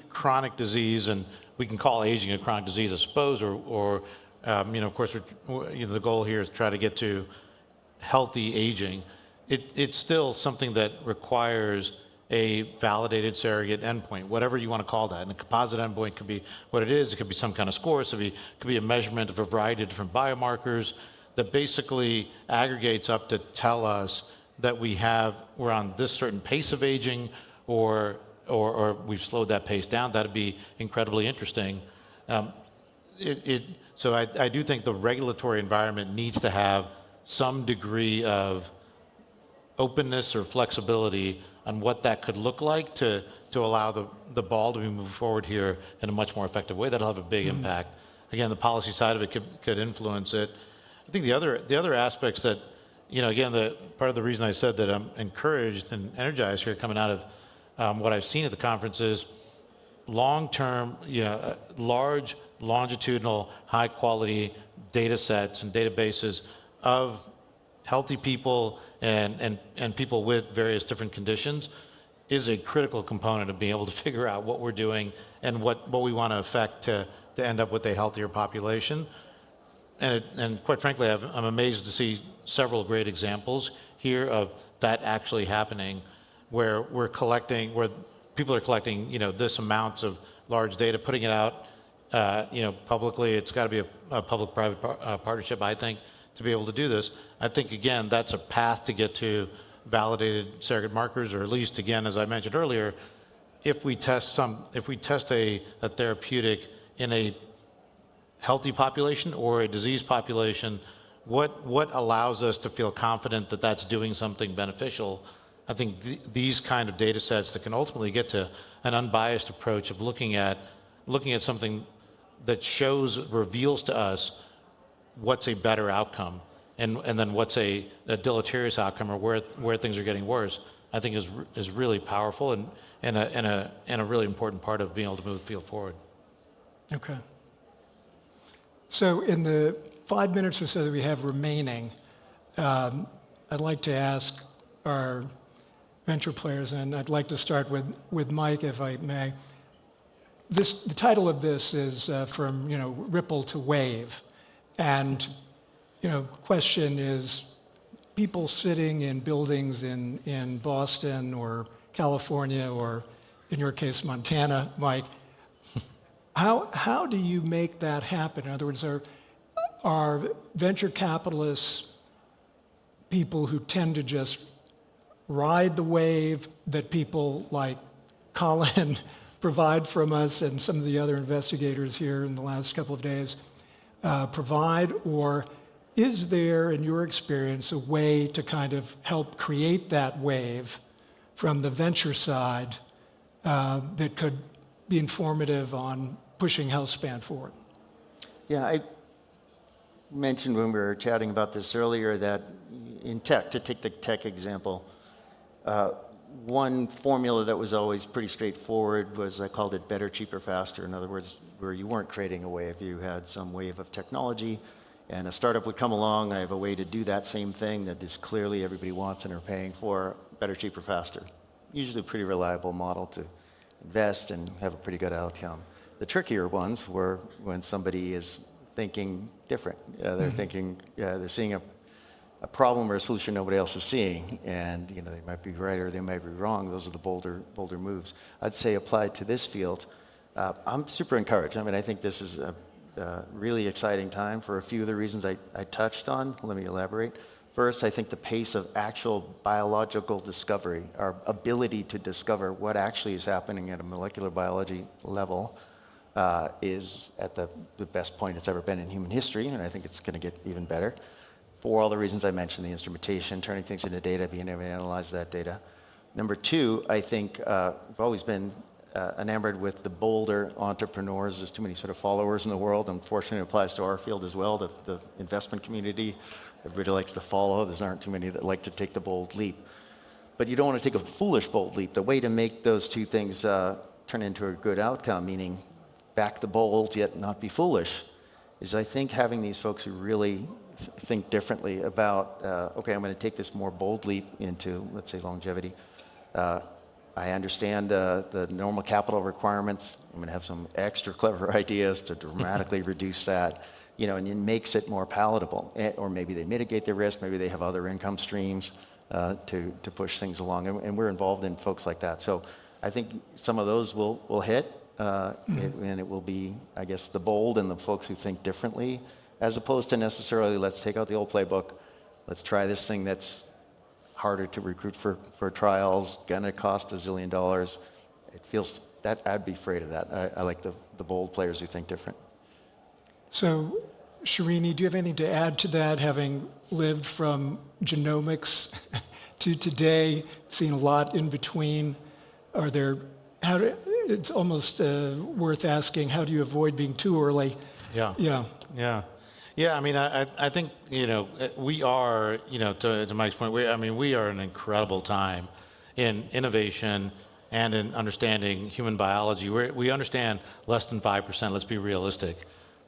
chronic disease, and we can call aging a chronic disease, I suppose, or of course, the goal here is to try to get to healthy aging. It's still something that requires a validated surrogate endpoint, whatever you want to call that. And a composite endpoint could be what it is. It could be some kind of score. So it could be a measurement of a variety of different biomarkers that basically aggregates up to tell us that we're on this certain pace of aging, or we've slowed that pace down. That'd be incredibly interesting. So I do think the regulatory environment needs to have some degree of openness or flexibility on what that could look like to allow the ball to be moved forward here in a much more effective way. That'll have a big impact. Again, the policy side of it could influence it. I think the other aspects that, again, part of the reason I said that I'm encouraged and energized here coming out of what I've seen at the conference is long-term, large, longitudinal, high-quality data sets and databases of healthy people and people with various different conditions is a critical component of being able to figure out what we're doing and what we want to affect to end up with a healthier population. And quite frankly, I'm amazed to see several great examples here of that actually happening, where people are collecting, this amounts of large data, putting it out, publicly. It's got to be a public-private partnership, I think, to be able to do this. I think, again, that's a path to get to validated surrogate markers, or at least, again, as I mentioned earlier, if we test a therapeutic in a healthy population or a diseased population, what allows us to feel confident that that's doing something beneficial? I think these kind of data sets that can ultimately get to an unbiased approach of looking at something that reveals to us what's a better outcome, and then what's a deleterious outcome, or where things are getting worse, I think is really powerful and a really important part of being able to move the field forward. Okay. So in the 5 minutes or so that we have remaining, I'd like to ask our venture players, and I'd like to start with Mike, if I may. The title of this is from ripple to wave, and question is, people sitting in buildings in Boston or California, or in your case Montana, Mike, how do you make that happen? In other words, are venture capitalists people who tend to just ride the wave that people like Colin provide from us and some of the other investigators here in the last couple of days? provide, or is there, in your experience, a way to kind of help create that wave from the venture side that could be informative on pushing HealthSpan forward? Yeah, I mentioned when we were chatting about this earlier that in tech, to take the tech example, one formula that was always pretty straightforward was, I called it better, cheaper, faster. In other words, where you weren't creating a wave, you had some wave of technology, and a startup would come along, I have a way to do that same thing that is clearly everybody wants and are paying for, better, cheaper, faster. Usually a pretty reliable model to invest and have a pretty good outcome. The trickier ones were when somebody is thinking different. They're thinking, they're seeing a problem or a solution nobody else is seeing, and they might be right or they might be wrong. Those are the bolder moves. I'd say applied to this field, I'm super encouraged. I mean, I think this is a really exciting time for a few of the reasons I touched on. Let me elaborate. First, I think the pace of actual biological discovery, our ability to discover what actually is happening at a molecular biology level, is at the best point it's ever been in human history, and I think it's going to get even better for all the reasons I mentioned, the instrumentation, turning things into data, being able to analyze that data. Number two, I think we've always been enamored with the bolder entrepreneurs. There's too many sort of followers in the world. Unfortunately, it applies to our field as well, the investment community. Everybody likes to follow. There aren't too many that like to take the bold leap. But you don't want to take a foolish bold leap. The way to make those two things turn into a good outcome, meaning back the bold yet not be foolish, is I think having these folks who really think differently about, okay, I'm going to take this more bold leap into, let's say, longevity. I understand the normal capital requirements. I'm going to have some extra clever ideas to dramatically reduce that, and it makes it more palatable. Or maybe they mitigate the risk. Maybe they have other income streams to push things along. And we're involved in folks like that. So I think some of those will hit, and it will be, I guess, the bold and the folks who think differently, as opposed to necessarily, let's take out the old playbook, let's try this thing that's harder to recruit for trials, gonna cost $1 zillion. It feels that I'd be afraid of that. I like the bold players who think different. So, Srini, do you have anything to add to that, having lived from genomics to today, seen a lot in between? It's almost worth asking, how do you avoid being too early? Yeah, I mean, I think, we are, to Mike's point, we are in an incredible time in innovation and in understanding human biology. We understand less than 5%, let's be realistic,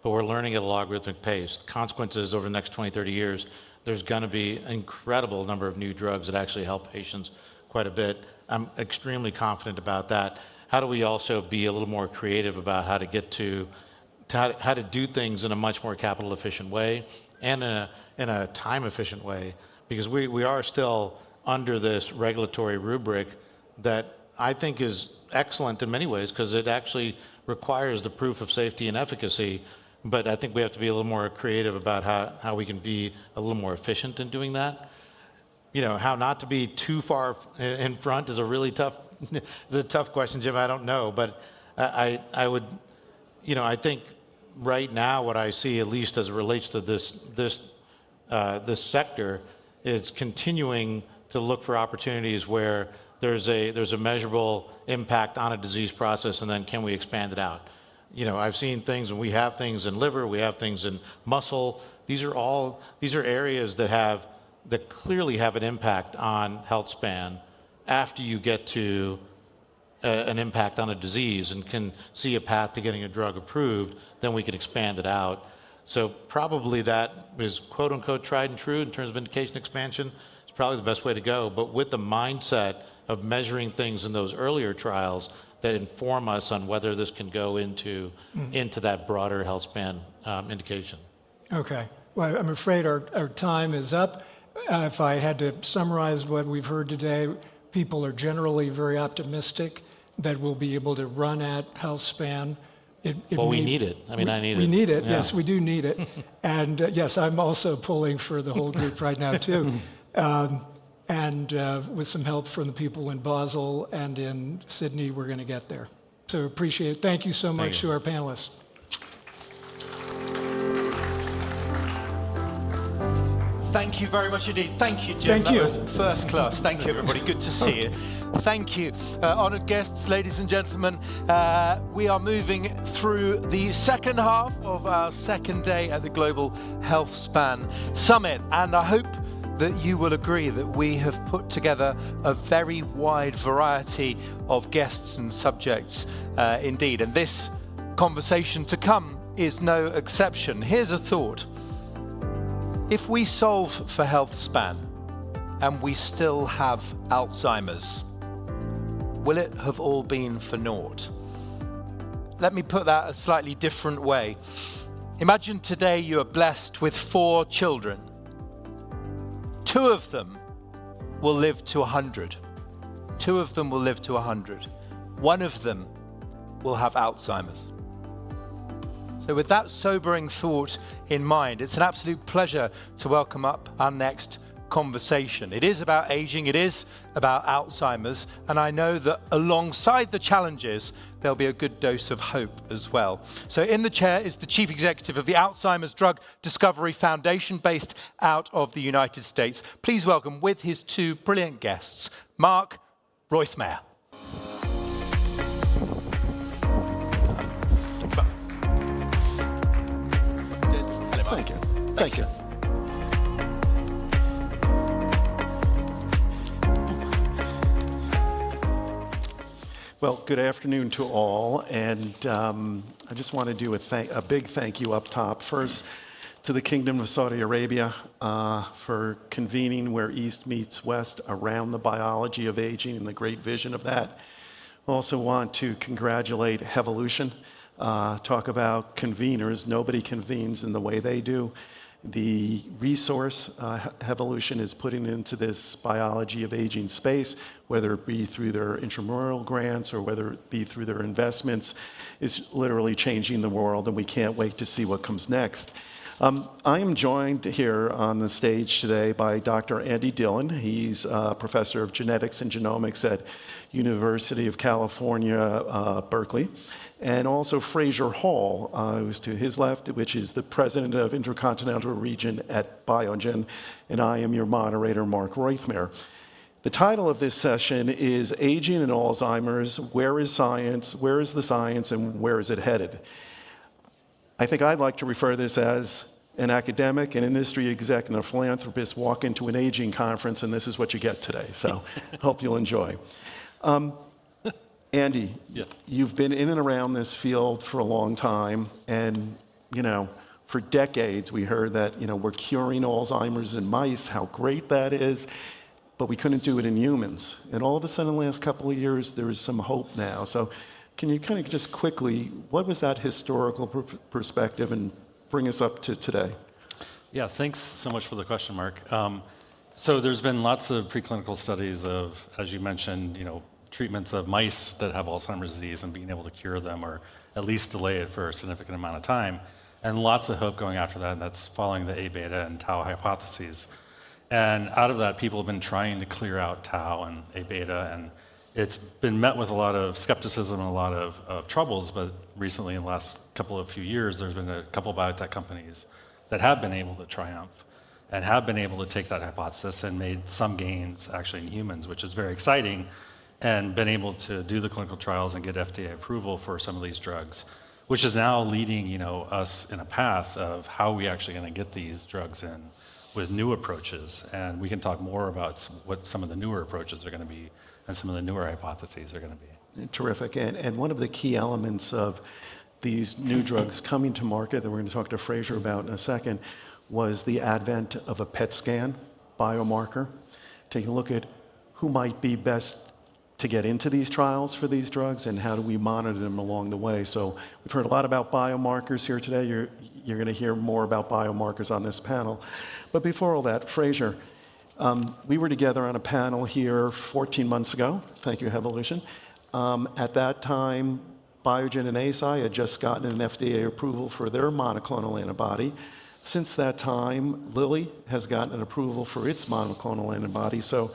but we're learning at a logarithmic pace. The consequences over the next 20, 30 years, there's going to be an incredible number of new drugs that actually help patients quite a bit. I'm extremely confident about that. How do we also be a little more creative about how to get to how to do things in a much more capital efficient way and in a time efficient way, because we are still under this regulatory rubric that I think is excellent in many ways, because it actually requires the proof of safety and efficacy, but I think we have to be a little more creative about how we can be a little more efficient in doing that. How not to be too far in front is a really tough question, Jim. I don't know, but I would, I think right now what I see, at least as it relates to this sector, is continuing to look for opportunities where there's a measurable impact on a disease process, and then can we expand it out? I've seen things, and we have things in liver, we have things in muscle. These are areas that clearly have an impact on health span after you get to an impact on a disease and can see a path to getting a drug approved, then we can expand it out. So probably that is quote unquote tried and true in terms of indication expansion. It's probably the best way to go, but with the mindset of measuring things in those earlier trials that inform us on whether this can go into that broader health span indication. Okay. Well, I'm afraid our time is up. If I had to summarize what we've heard today, people are generally very optimistic that we'll be able to run at HealthSpan. We need it. I need it. We need it. Yeah. Yes, we do need it. And yes, I'm also pulling for the whole group right now too. And with some help from the people in Basel and in Sydney, we're going to get there. So appreciate it. Thank you so much to our panelists. Thank you very much indeed. Thank you, Jim. Thank you. That was first class. Thank you, everybody. Good to see you. Thank you. Honoured guests, ladies and gentlemen, we are moving through the second half of our second day at the Global Health Span Summit, and I hope that you will agree that we have put together a very wide variety of guests and subjects indeed, and this conversation to come is no exception. Here's a thought. If we solve for health span and we still have Alzheimer's, will it have all been for naught? Let me put that a slightly different way. Imagine today you are blessed with 4 children. 2 of them will live to 100. 2 of them will live to 100. 1 of them will have Alzheimer's. So with that sobering thought in mind, it's an absolute pleasure to welcome up our next conversation. It is about aging, it is about Alzheimer's, and I know that alongside the challenges, there'll be a good dose of hope as well. So in the chair is the Chief Executive of the Alzheimer's Drug Discovery Foundation, based out of the United States. Please welcome with his 2 brilliant guests, Mark Rothmeyer. Thank you. Thank you. Well, good afternoon to all, and I just want to do a big thank you up top. First, to the Kingdom of Saudi Arabia for convening Where East Meets West around the biology of aging and the great vision of that. I also want to congratulate Hevolution. Talk about conveners. Nobody convenes in the way they do. The resource Hevolution is putting into this biology of aging space, whether it be through their intramural grants or whether it be through their investments, is literally changing the world, and we can't wait to see what comes next. I am joined here on the stage today by Dr. Andy Dillon. He's a professor of genetics and genomics at University of California, Berkeley. And also Fraser Hall, who's to his left, which is the president of Intercontinental Region at Biogen, and I am your moderator, Mark Rothmeyer. The title of this session is Aging and Alzheimer's, Where is Science, Where is the Science, and Where is it Headed? I think I'd like to refer this as an academic, an industry exec, and a philanthropist walk into an aging conference, and this is what you get today, so hope you'll enjoy. Andy, yes. You've been in and around this field for a long time, and for decades we heard that we're curing Alzheimer's in mice, how great that is, but we couldn't do it in humans. And all of a sudden, in the last couple of years, there is some hope now. So can you kind of just quickly, what was that historical perspective, and bring us up to today? Yeah, thanks so much for the question, Mark. So there's been lots of preclinical studies of, as you mentioned, treatments of mice that have Alzheimer's disease and being able to cure them or at least delay it for a significant amount of time. And lots of hope going after that, and that's following the A-beta and tau hypotheses. And out of that, people have been trying to clear out tau and A-beta, and it's been met with a lot of skepticism and a lot of troubles, but recently, in the last few years, there's been a couple of biotech companies that have been able to triumph and have been able to take that hypothesis and made some gains actually in humans, which is very exciting, and been able to do the clinical trials and get FDA approval for some of these drugs, which is now leading us in a path of how we actually going to get these drugs in with new approaches. And we can talk more about what some of the newer approaches are going to be and some of the newer hypotheses are going to be. Terrific. And one of the key elements of these new drugs coming to market that we're going to talk to Fraser about in a second was the advent of a PET scan biomarker, taking a look at who might be best to get into these trials for these drugs and how do we monitor them along the way. So we've heard a lot about biomarkers here today. You're going to hear more about biomarkers on this panel. But before all that, Fraser, we were together on a panel here 14 months ago. Thank you, Hevolution. At that time, Biogen and Eisai had just gotten an FDA approval for their monoclonal antibody. Since that time, Lilly has gotten an approval for its monoclonal antibody. So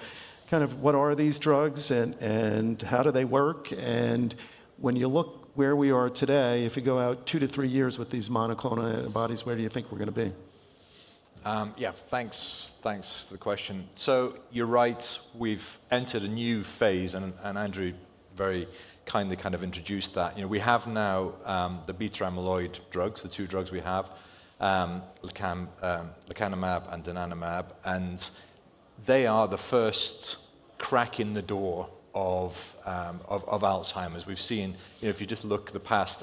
kind of what are these drugs and how do they work? And when you look where we are today, if you go out 2 to 3 years with these monoclonal antibodies, where do you think we're going to be? Yeah, thanks for the question. So you're right, we've entered a new phase, and Andrew very kindly kind of introduced that. You know, we have now the beta amyloid drugs, the two drugs we have, lecanemab and donanemab, and they are the first crack in the door of Alzheimer's. We've seen, you know, if you just look the past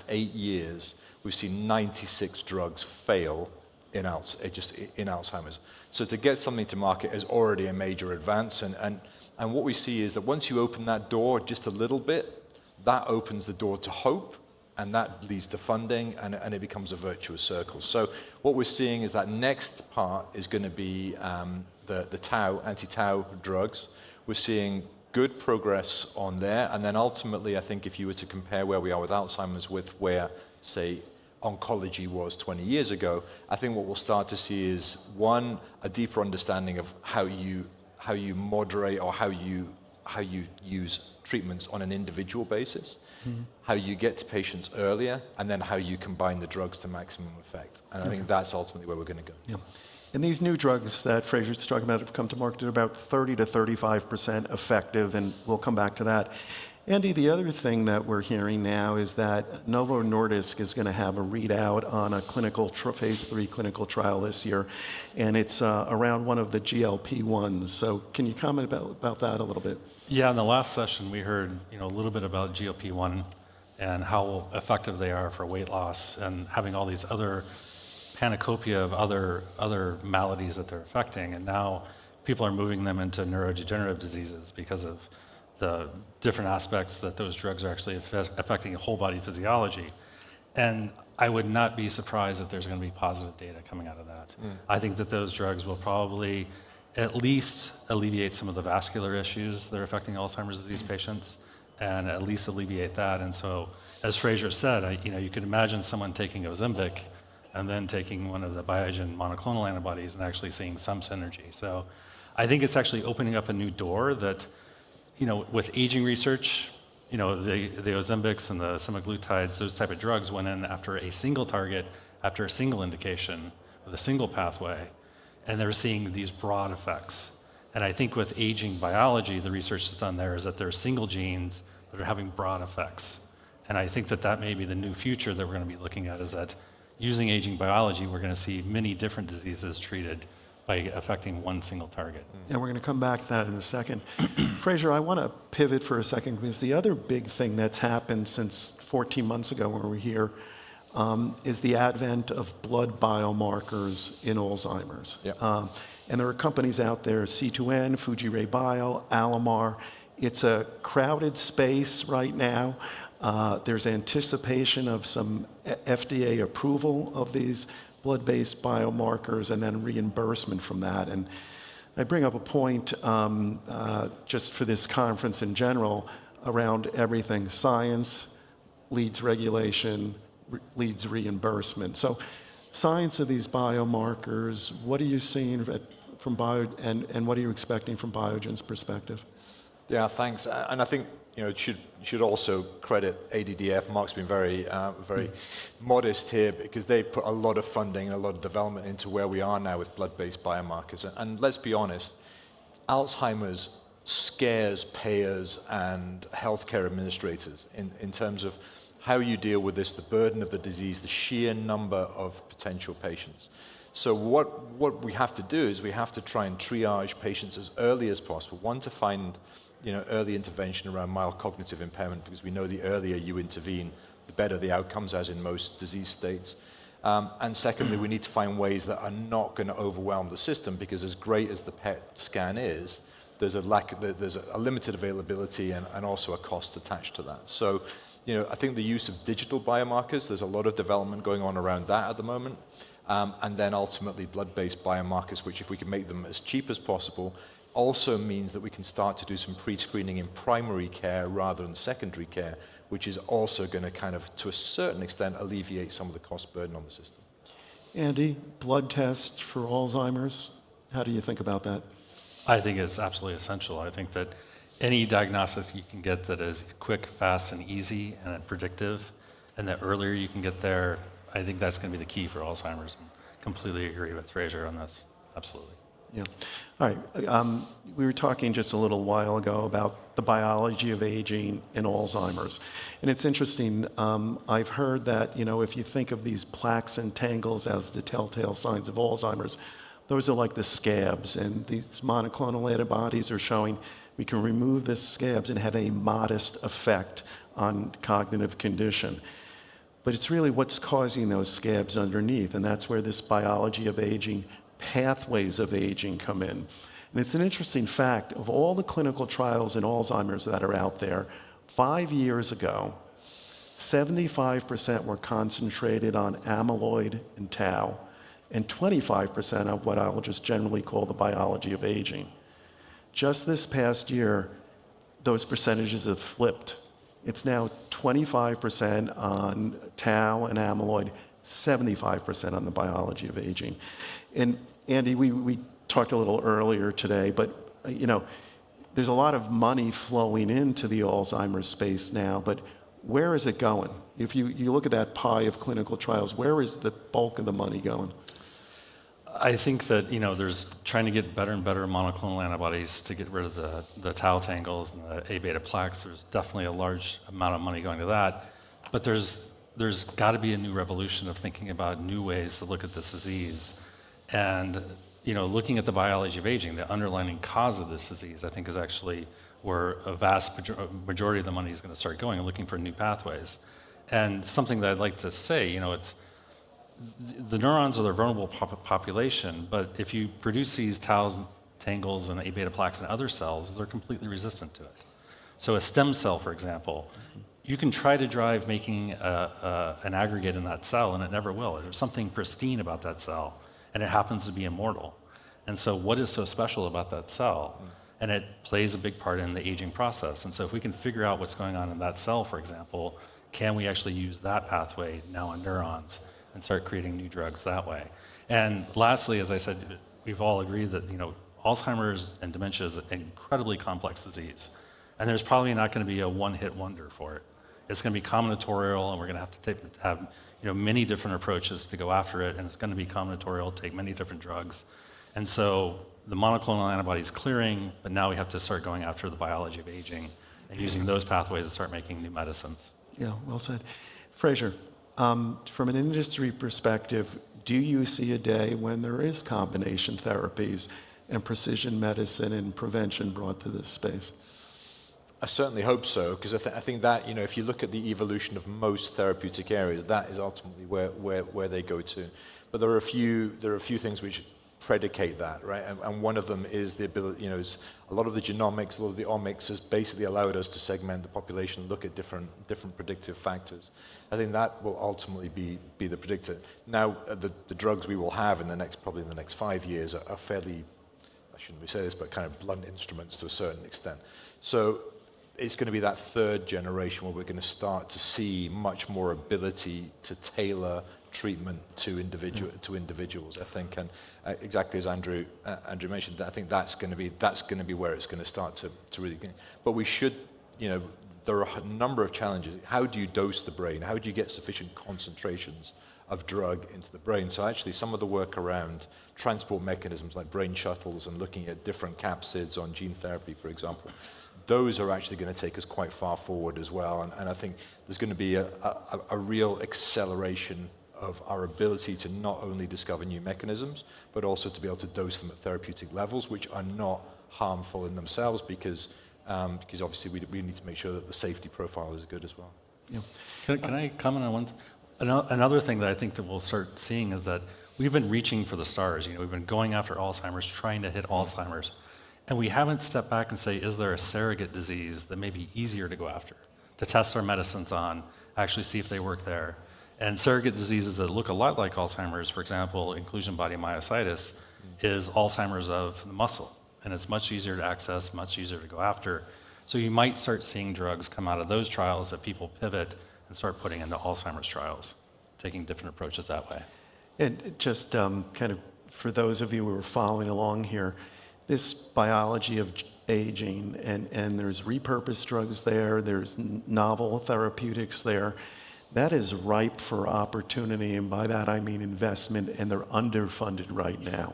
8 years, we've seen 96 drugs fail in Alzheimer's. So to get something to market is already a major advance, and what we see is that once you open that door just a little bit, that opens the door to hope, and that leads to funding, and it becomes a virtuous circle. So what we're seeing is that next part is going to be the tau, anti-tau drugs. We're seeing good progress on there, and then ultimately, I think if you were to compare where we are with Alzheimer's with where, say, oncology was 20 years ago, I think what we'll start to see is, one, a deeper understanding of how you moderate or how you use treatments on an individual basis, how you get to patients earlier, and then how you combine the drugs to maximum effect. And I think that's ultimately where we're going to go. Yeah. And these new drugs that Fraser's talking about have come to market at about 30 to 35% effective, and we'll come back to that. Andy, the other thing that we're hearing now is that Novo Nordisk is going to have a readout on a phase 3 clinical trial this year, and it's around one of the GLP-1s. So can you comment about that a little bit? Yeah, in the last session, we heard a little bit about GLP-1 and how effective they are for weight loss and having all these other panacopia of other maladies that they're affecting. And now people are moving them into neurodegenerative diseases because of the different aspects that those drugs are actually affecting whole body physiology. And I would not be surprised if there's going to be positive data coming out of that. I think that those drugs will probably at least alleviate some of the vascular issues that are affecting Alzheimer's disease patients, and at least alleviate that. And so, as Fraser said, you could imagine someone taking Ozempic and then taking one of the Biogen monoclonal antibodies and actually seeing some synergy. So I think it's actually opening up a new door that, with aging research, the Ozempics and the semaglutides, those type of drugs went in after a single target, after a single indication, with a single pathway, and they're seeing these broad effects. And I think with aging biology, the research that's done there is that there are single genes that are having broad effects. And I think that may be the new future that we're going to be looking at, is that using aging biology, we're going to see many different diseases treated by affecting one single target. And we're going to come back to that in a second. Fraser, I want to pivot for a second, because the other big thing that's happened since 14 months ago when we were here is the advent of blood biomarkers in Alzheimer's. Yep. And there are companies out there, C2N, Fujirebio Bio, Alamar. It's a crowded space right now. There's anticipation of some FDA approval of these blood-based biomarkers and then reimbursement from that. And I bring up a point just for this conference in general around everything. Science leads regulation, leads reimbursement. So science of these biomarkers, what are you seeing from and what are you expecting from Biogen's perspective? Yeah, thanks. And I think should also credit ADDF. Mark's been very modest here, because they put a lot of funding and a lot of development into where we are now with blood-based biomarkers. And let's be honest, Alzheimer's scares payers and healthcare administrators in terms of how you deal with this, the burden of the disease, the sheer number of potential patients. So what we have to do is we have to try and triage patients as early as possible. One, to find early intervention around mild cognitive impairment, because we know the earlier you intervene, the better the outcomes, as in most disease states. And secondly, we need to find ways that are not going to overwhelm the system, because as great as the PET scan is, there's a limited availability and also a cost attached to that. So, I think the use of digital biomarkers, there's a lot of development going on around that at the moment. And then ultimately blood-based biomarkers, which, if we can make them as cheap as possible, also means that we can start to do some pre-screening in primary care rather than secondary care, which is also going to kind of, to a certain extent, alleviate some of the cost burden on the system. Andy, blood tests for Alzheimer's, how do you think about that? I think it's absolutely essential. I think that any diagnosis you can get that is quick, fast, and easy and predictive, and the earlier you can get there, I think that's going to be the key for Alzheimer's. completely agree with Fraser on this. Absolutely. Yeah. All right. We were talking just a little while ago about the biology of aging and Alzheimer's. And it's interesting. I've heard that, if you think of these plaques and tangles as the telltale signs of Alzheimer's, those are like the scabs. And these monoclonal antibodies are showing we can remove the scabs and have a modest effect on cognitive condition. But it's really what's causing those scabs underneath. And that's where this biology of aging, pathways of aging come in. And it's an interesting fact, of all the clinical trials in Alzheimer's that are out there, 5 years ago, 75% were concentrated on amyloid and tau, and 25% of what I will just generally call the biology of aging. Just this past year, those percentages have flipped. It's now 25% on tau and amyloid, 75% on the biology of aging. And Andy, we talked a little earlier today, but there's a lot of money flowing into the Alzheimer's space now, but where is it going? If you look at that pie of clinical trials, where is the bulk of the money going? I think that there's trying to get better and better monoclonal antibodies to get rid of the tau tangles and the A beta plaques. There's definitely a large amount of money going to that, but there's got to be a new revolution of thinking about new ways to look at this disease, and looking at the biology of aging, the underlying cause of this disease, I think is actually where a vast majority of the money is going to start going, and looking for new pathways. And something that I'd like to say, it's the neurons are the vulnerable population, but if you produce these taus, tangles, and A beta plaques in other cells, they're completely resistant to it. So a stem cell, for example, you can try to drive making an aggregate in that cell, and it never will. There's something pristine about that cell, and it happens to be immortal. And so what is so special about that cell? And it plays a big part in the aging process. And so if we can figure out what's going on in that cell, for example, can we actually use that pathway now on neurons and start creating new drugs that way? And lastly, as I said, we've all agreed that Alzheimer's and dementia is an incredibly complex disease. And there's probably not going to be a one-hit wonder for it. It's going to be combinatorial, and we're going to have to have many different approaches to go after it, and it's going to be combinatorial, take many different drugs. And so the monoclonal antibodies clearing, but now we have to start going after the biology of aging and using those pathways to start making new medicines. Yeah, well said. Fraser, from an industry perspective, do you see a day when there is combination therapies and precision medicine and prevention brought to this space? I certainly hope so, because I think that, if you look at the evolution of most therapeutic areas, that is ultimately where they go to. But there are a few things which predicate that, right? And one of them is the ability, is a lot of the genomics, a lot of the omics has basically allowed us to segment the population, look at different predictive factors. I think that will ultimately be the predictor. Now, the drugs we will have probably in the next 5 years are fairly, I shouldn't say this, but kind of blunt instruments to a certain extent. So it's going to be that third generation where we're going to start to see much more ability to tailor treatment to individuals, I think, and exactly as Andrew mentioned, I think that's going to be where it's going to start to really. But we should, there are a number of challenges. How do you dose the brain? How do you get sufficient concentrations of drug into the brain? So actually, some of the work around transport mechanisms like brain shuttles and looking at different capsids on gene therapy, for example, those are actually going to take us quite far forward as well. And I think there's going to be a real acceleration of our ability to not only discover new mechanisms, but also to be able to dose them at therapeutic levels, which are not harmful in themselves, because obviously we need to make sure that the safety profile is good as well. Yeah. Can I comment on one? Another thing that I think that we'll start seeing is that we've been reaching for the stars. We've been going after Alzheimer's, trying to hit Alzheimer's, and we haven't stepped back and say, is there a surrogate disease that may be easier to go after, to test our medicines on, actually see if they work there? And surrogate diseases that look a lot like Alzheimer's, for example, inclusion body myositis, is Alzheimer's of the muscle. And it's much easier to access, much easier to go after. So you might start seeing drugs come out of those trials that people pivot and start putting into Alzheimer's trials, taking different approaches that way. And just kind of for those of you who are following along here, this biology of aging, and there's repurposed drugs there, there's novel therapeutics there. that is ripe for opportunity, and by that I mean investment, and they're underfunded right now.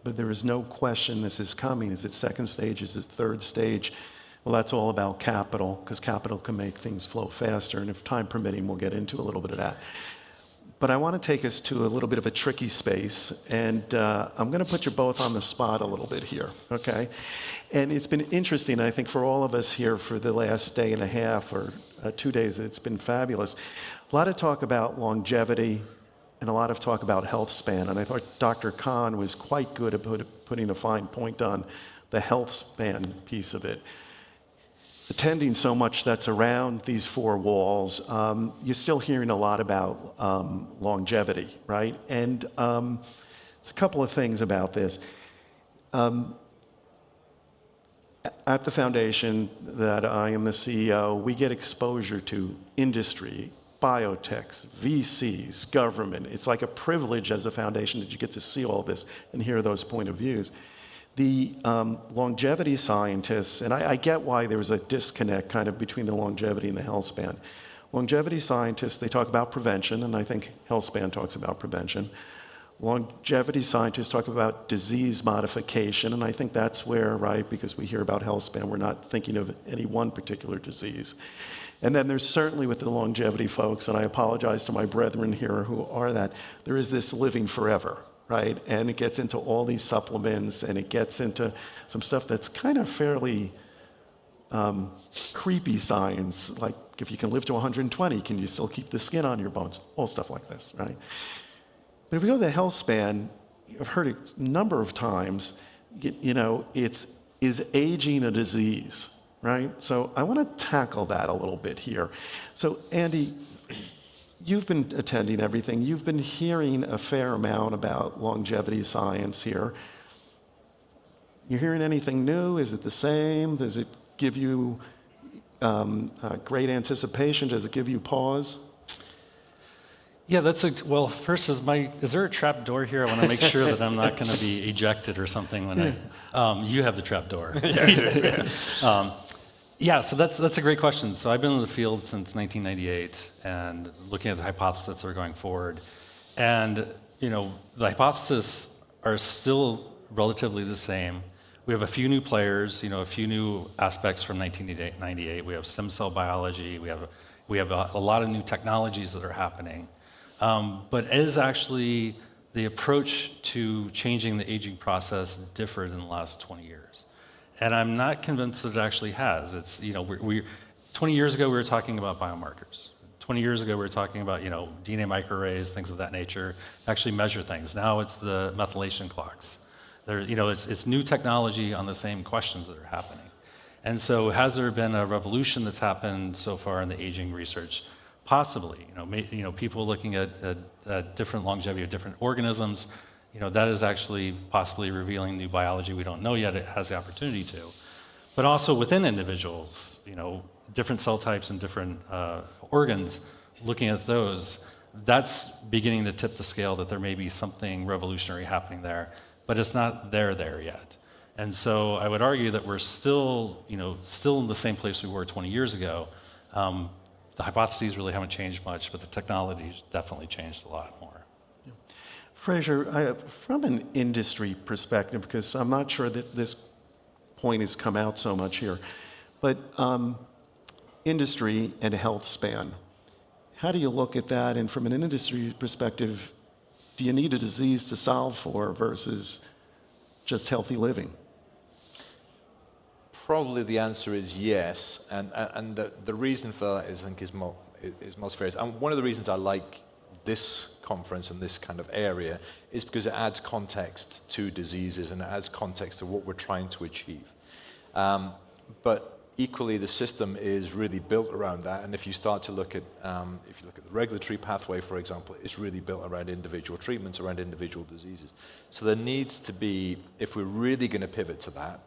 But there is no question this is coming. Is it second stage? Is it third stage? Well, that's all about capital, because capital can make things flow faster, and if time permitting, we'll get into a little bit of that. But I want to take us to a little bit of a tricky space, and I'm going to put you both on the spot a little bit here, okay? And it's been interesting, I think, for all of us here for the last day and a half or 2 days. It's been fabulous. A lot of talk about longevity and a lot of talk about health span, and I thought Dr. Khan was quite good at putting a fine point on the health span piece of it. Attending so much that's around these four walls, you're still hearing a lot about longevity, right? And it's a couple of things about this. At the foundation that I am the CEO, we get exposure to industry, biotechs, VCs, government. It's like a privilege as a foundation that you get to see all this and hear those point of views. The longevity scientists, and I get why there was a disconnect kind of between the longevity and the health span. Longevity scientists, they talk about prevention, and I think health span talks about prevention. Longevity scientists talk about disease modification, and I think that's where, right, because we hear about health span, we're not thinking of any one particular disease. And then there's certainly with the longevity folks, and I apologize to my brethren here who are that, there is this living forever. Right? And it gets into all these supplements, and it gets into some stuff that's kind of fairly creepy science, like if you can live to 120, can you still keep the skin on your bones? All stuff like this, right? But if we go to the health span, I've heard it a number of times, you know, is aging a disease, right? So I want to tackle that a little bit here. So Andy, you've been attending everything. You've been hearing a fair amount about longevity science here. You hearing anything new? Is it the same? Does it give you great anticipation? Does it give you pause? Yeah, well, first, is there a trap door here? I want to make sure that I'm not going to be ejected or something when you have the trap door. Yeah, so that's a great question. So I've been in the field since 1998 and looking at the hypotheses that are going forward. And, you know, the hypotheses are still relatively the same. We have a few new players, you know, a few new aspects from 1998. We have stem cell biology. We have a lot of new technologies that are happening. But is actually the approach to changing the aging process differed in the last 20 years? And I'm not convinced that it actually has. It's, you know, 20 years ago we were talking about biomarkers. 20 years ago we were talking about, you know, DNA microarrays, things of that nature, actually measure things. Now it's the methylation clocks. You know, it's new technology on the same questions that are happening. And so has there been a revolution that's happened so far in the aging research? Possibly. You know, people looking at different longevity of different organisms, you know, that is actually possibly revealing new biology we don't know yet. It has the opportunity to. But also within individuals, you know, different cell types and different organs, looking at those, that's beginning to tip the scale that there may be something revolutionary happening there, but it's not there yet. And so I would argue that we're still, you know, still in the same place we were 20 years ago. The hypotheses really haven't changed much, but the technology's definitely changed a lot more. Fraser, from an industry perspective, because I'm not sure that this point has come out so much here, but industry and health span, how do you look at that? And from an industry perspective, do you need a disease to solve for versus just healthy living? Probably the answer is yes, and the reason for that is, I think, is most various. And one of the reasons I like this conference and this kind of area is because it adds context to diseases and it adds context to what we're trying to achieve. But equally, the system is really built around that. And if you start to look at, if you look at the regulatory pathway, for example, it's really built around individual treatments, around individual diseases. So there needs to be, if we're really going to pivot to that,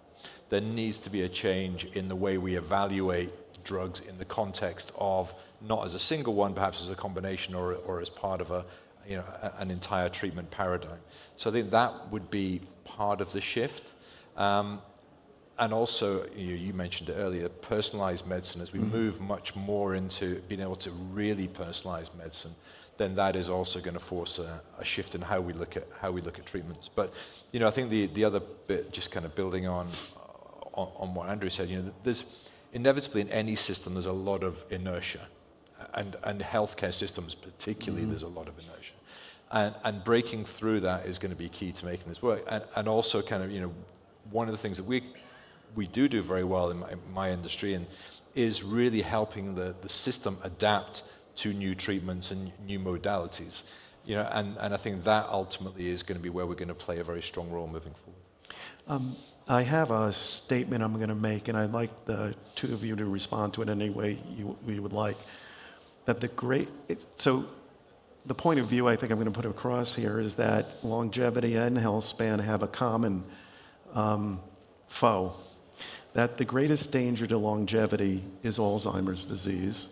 there needs to be a change in the way we evaluate drugs in the context of not as a single one, perhaps as a combination or as part of an entire treatment paradigm. So I think that would be part of the shift. and also, you mentioned it earlier, personalized medicine. As we move much more into being able to really personalize medicine, then that is also going to force a shift in how we look at treatments. But I think the other bit, just kind of building on what Andrew said, there's inevitably in any system there's a lot of inertia, and healthcare systems particularly there's a lot of inertia, and breaking through that is going to be key to making this work. And also kind of one of the things that we do very well in my industry and is really helping the system adapt to new treatments and new modalities. And I think that ultimately is going to be where we're going to play a very strong role moving forward. I have a statement I'm going to make, and I'd like the two of you to respond to it any way you would like. That so the point of view I think I'm going to put across here is that longevity and health span have a common foe. That the greatest danger to longevity is Alzheimer's disease,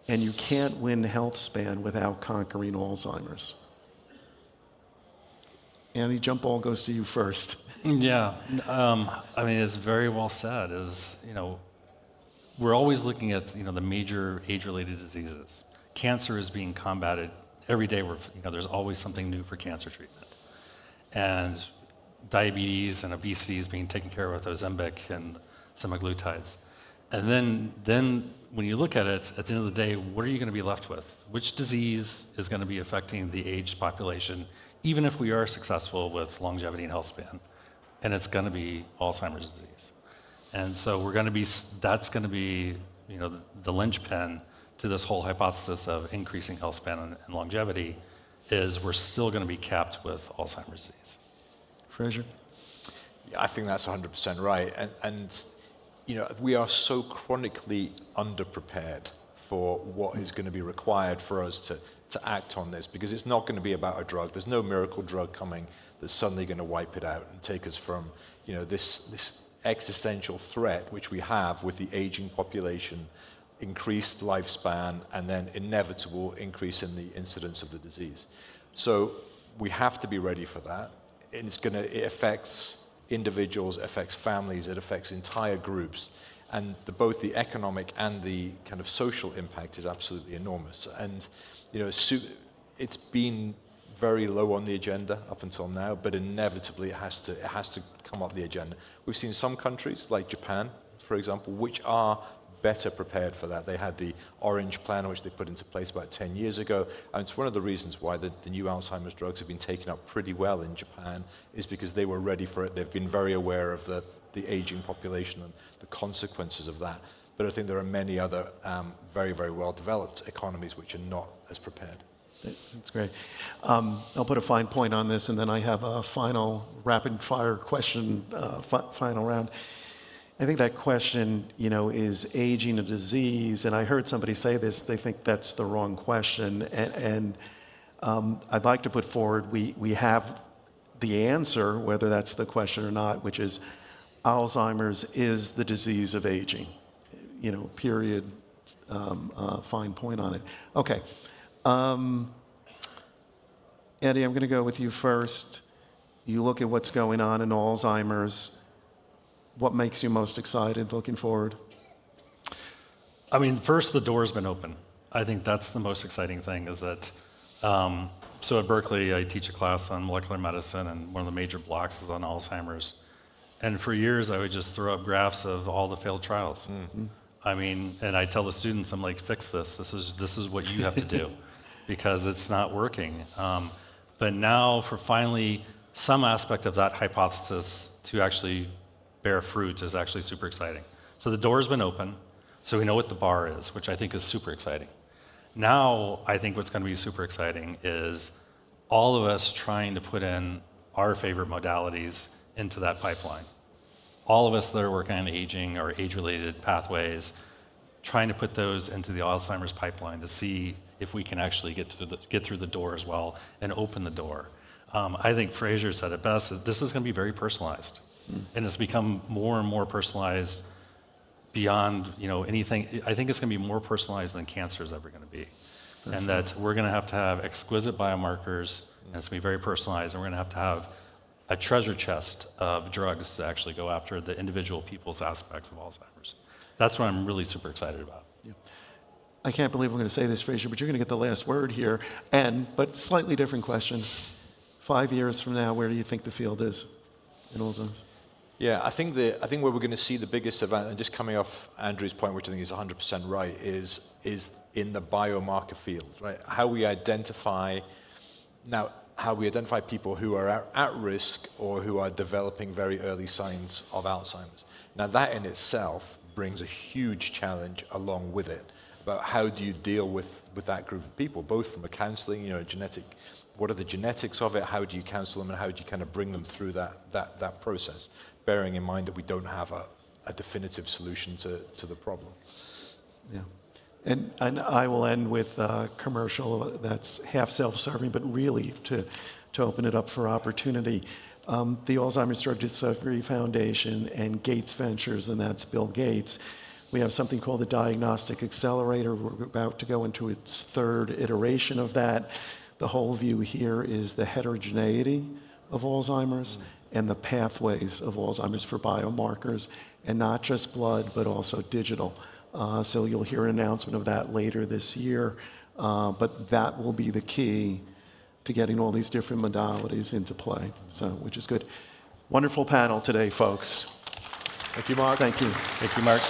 and you can't win health span without conquering Alzheimer's. Andy, jump ball goes to you first. Yeah, I mean, it's very well said. We're always looking at the major age-related diseases. Cancer is being combated every day. There's always something new for cancer treatment, and diabetes and obesity is being taken care of with Ozempic and semaglutides. And then when you look at it, at the end of the day, what are you going to be left with? Which disease is going to be affecting the aged population, even if we are successful with longevity and health span? And it's going to be Alzheimer's disease. And so that's going to be the linchpin to this whole hypothesis of increasing health span and longevity is we're still going to be capped with Alzheimer's disease. Fraser? Yeah, I think that's 100% right. And we are so chronically underprepared for what is going to be required for us to act on this, because it's not going to be about a drug. There's no miracle drug coming that's suddenly going to wipe it out and take us from this existential threat which we have with the aging population, increased lifespan, and then inevitable increase in the incidence of the disease. So we have to be ready for that. And it affects individuals, it affects families, it affects entire groups. And both the economic and the kind of social impact is absolutely enormous. And it's been very low on the agenda up until now, but inevitably it has to come up the agenda. We've seen some countries like Japan, for example, which are better prepared for that. They had the Orange Plan, which they put into place about 10 years ago, and it's one of the reasons why the new Alzheimer's drugs have been taken up pretty well in Japan, is because they were ready for it. They've been very aware of the aging population and the consequences of that. But I think there are many other very, very well-developed economies which are not as prepared. That's great. I'll put a fine point on this, and then I have a final rapid-fire question, final round. I think that question, is aging a disease? And I heard somebody say this. They think that's the wrong question. And I'd like to put forward, we have the answer, whether that's the question or not, which is Alzheimer's is the disease of aging. Period. Fine point on it. Okay. Eddie, I'm going to go with you first. You look at what's going on in Alzheimer's. What makes you most excited looking forward? I mean, first, the door's been open. I think that's the most exciting thing is that, so at Berkeley, I teach a class on molecular medicine, and one of the major blocks is on Alzheimer's. And for years, I would just throw up graphs of all the failed trials. Mm-hmm. I mean, and I tell the students, I'm like, fix this. This is what you have to do because it's not working. But now for finally some aspect of that hypothesis to actually bear fruit is actually super exciting. So the door's been open, so we know what the bar is, which I think is super exciting. Now, I think what's going to be super exciting is all of us trying to put in our favorite modalities into that pipeline. All of us that are working on aging or age-related pathways, trying to put those into the Alzheimer's pipeline to see if we can actually get through the door as well and open the door. I think Fraser said it best, this is going to be very personalized. And it's become more and more personalized beyond anything. I think it's going to be more personalized than cancer is ever going to be. And that we're going to have exquisite biomarkers, and it's going to be very personalized, and we're going to have a treasure chest of drugs to actually go after the individual people's aspects of Alzheimer's. That's what I'm really super excited about. I can't believe I'm going to say this, Fraser, but you're going to get the last word here. But slightly different question. 5 years from now, where do you think the field is in Alzheimer's? Yeah, I think where we're going to see the biggest event, and just coming off Andrew's point, which I think is 100% right, is in the biomarker field, right? How we identify people who are at risk or who are developing very early signs of Alzheimer's. Now, that in itself brings a huge challenge along with it about how do you deal with that group of people, both from a counseling, what are the genetics of it, how do you counsel them, and how do you kind of bring them through that process, bearing in mind that we don't have a definitive solution to the problem. Yeah. And I will end with a commercial that's half self-serving, but really to open it up for opportunity. The Alzheimer's Drug Discovery Foundation and Gates Ventures, and that's Bill Gates, we have something called the Diagnostic Accelerator. We're about to go into its third iteration of that. The whole view here is the heterogeneity of Alzheimer's and the pathways of Alzheimer's for biomarkers, and not just blood, but also digital. So you'll hear an announcement of that later this year, but that will be the key to getting all these different modalities into play, which is good. Wonderful panel today, folks. Thank you, Mark. Thank you. Thank you, Mark.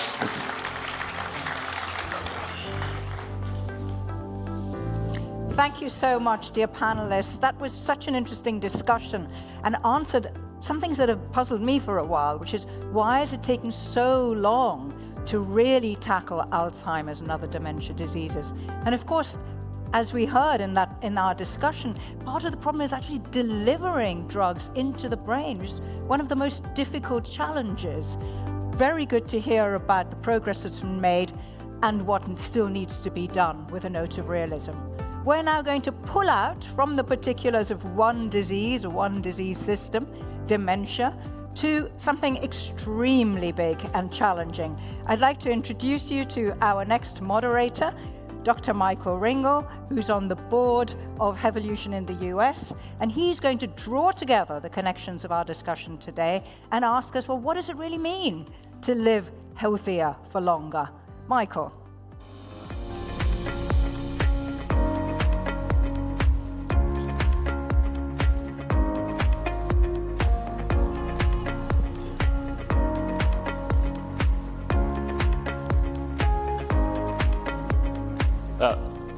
Thank you so much, dear panelists. That was such an interesting discussion and answered some things that have puzzled me for a while, which is why is it taking so long to really tackle Alzheimer's and other dementia diseases? And of course, as we heard in our discussion, part of the problem is actually delivering drugs into the brain, which is one of the most difficult challenges. Very good to hear about the progress that's been made and what still needs to be done, with a note of realism. We're now going to pull out from the particulars of one disease or one disease system, dementia, to something extremely big and challenging. I'd like to introduce you to our next moderator, Dr. Michael Ringel, who's on the board of Hevolution in the US, and he's going to draw together the connections of our discussion today and ask us, well, what does it really mean to live healthier for longer? Michael.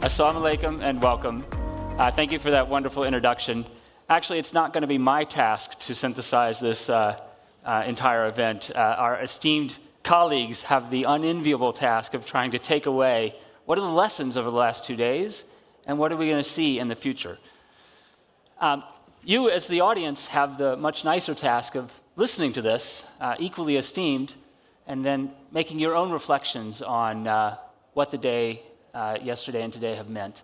Assalamu alaikum and welcome. Thank you for that wonderful introduction. Actually, it's not going to be my task to synthesize this entire event. Our esteemed colleagues have the unenviable task of trying to take away what are the lessons over the last 2 days and what are we going to see in the future. You, as the audience, have the much nicer task of listening to this, equally esteemed, and then making your own reflections on what the day yesterday and today have meant.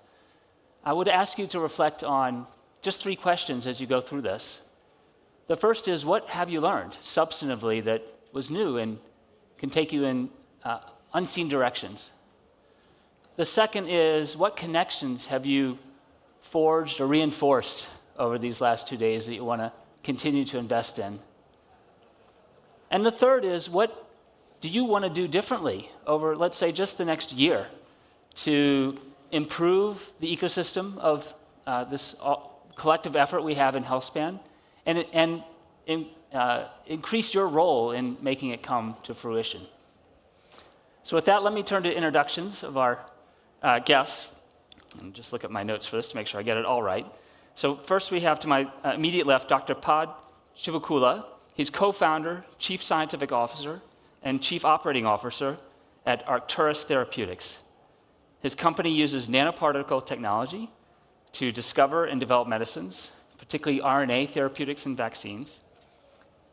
I would ask you to reflect on just 3 questions as you go through this. The first is, what have you learned substantively that was new and can take you in unseen directions? The second is, what connections have you forged or reinforced over these last 2 days that you want to continue to invest in? And the third is, what do you want to do differently over, let's say, just the next year to improve the ecosystem of this collective effort we have in HealthSpan and increase your role in making it come to fruition? So with that, let me turn to introductions of our guests. And just look at my notes for this to make sure I get it all right. So first we have to my immediate left, Dr. Pad Chivukula. He's co-founder, chief scientific officer, and chief operating officer at Arcturus Therapeutics. His company uses nanoparticle technology to discover and develop medicines, particularly RNA therapeutics and vaccines.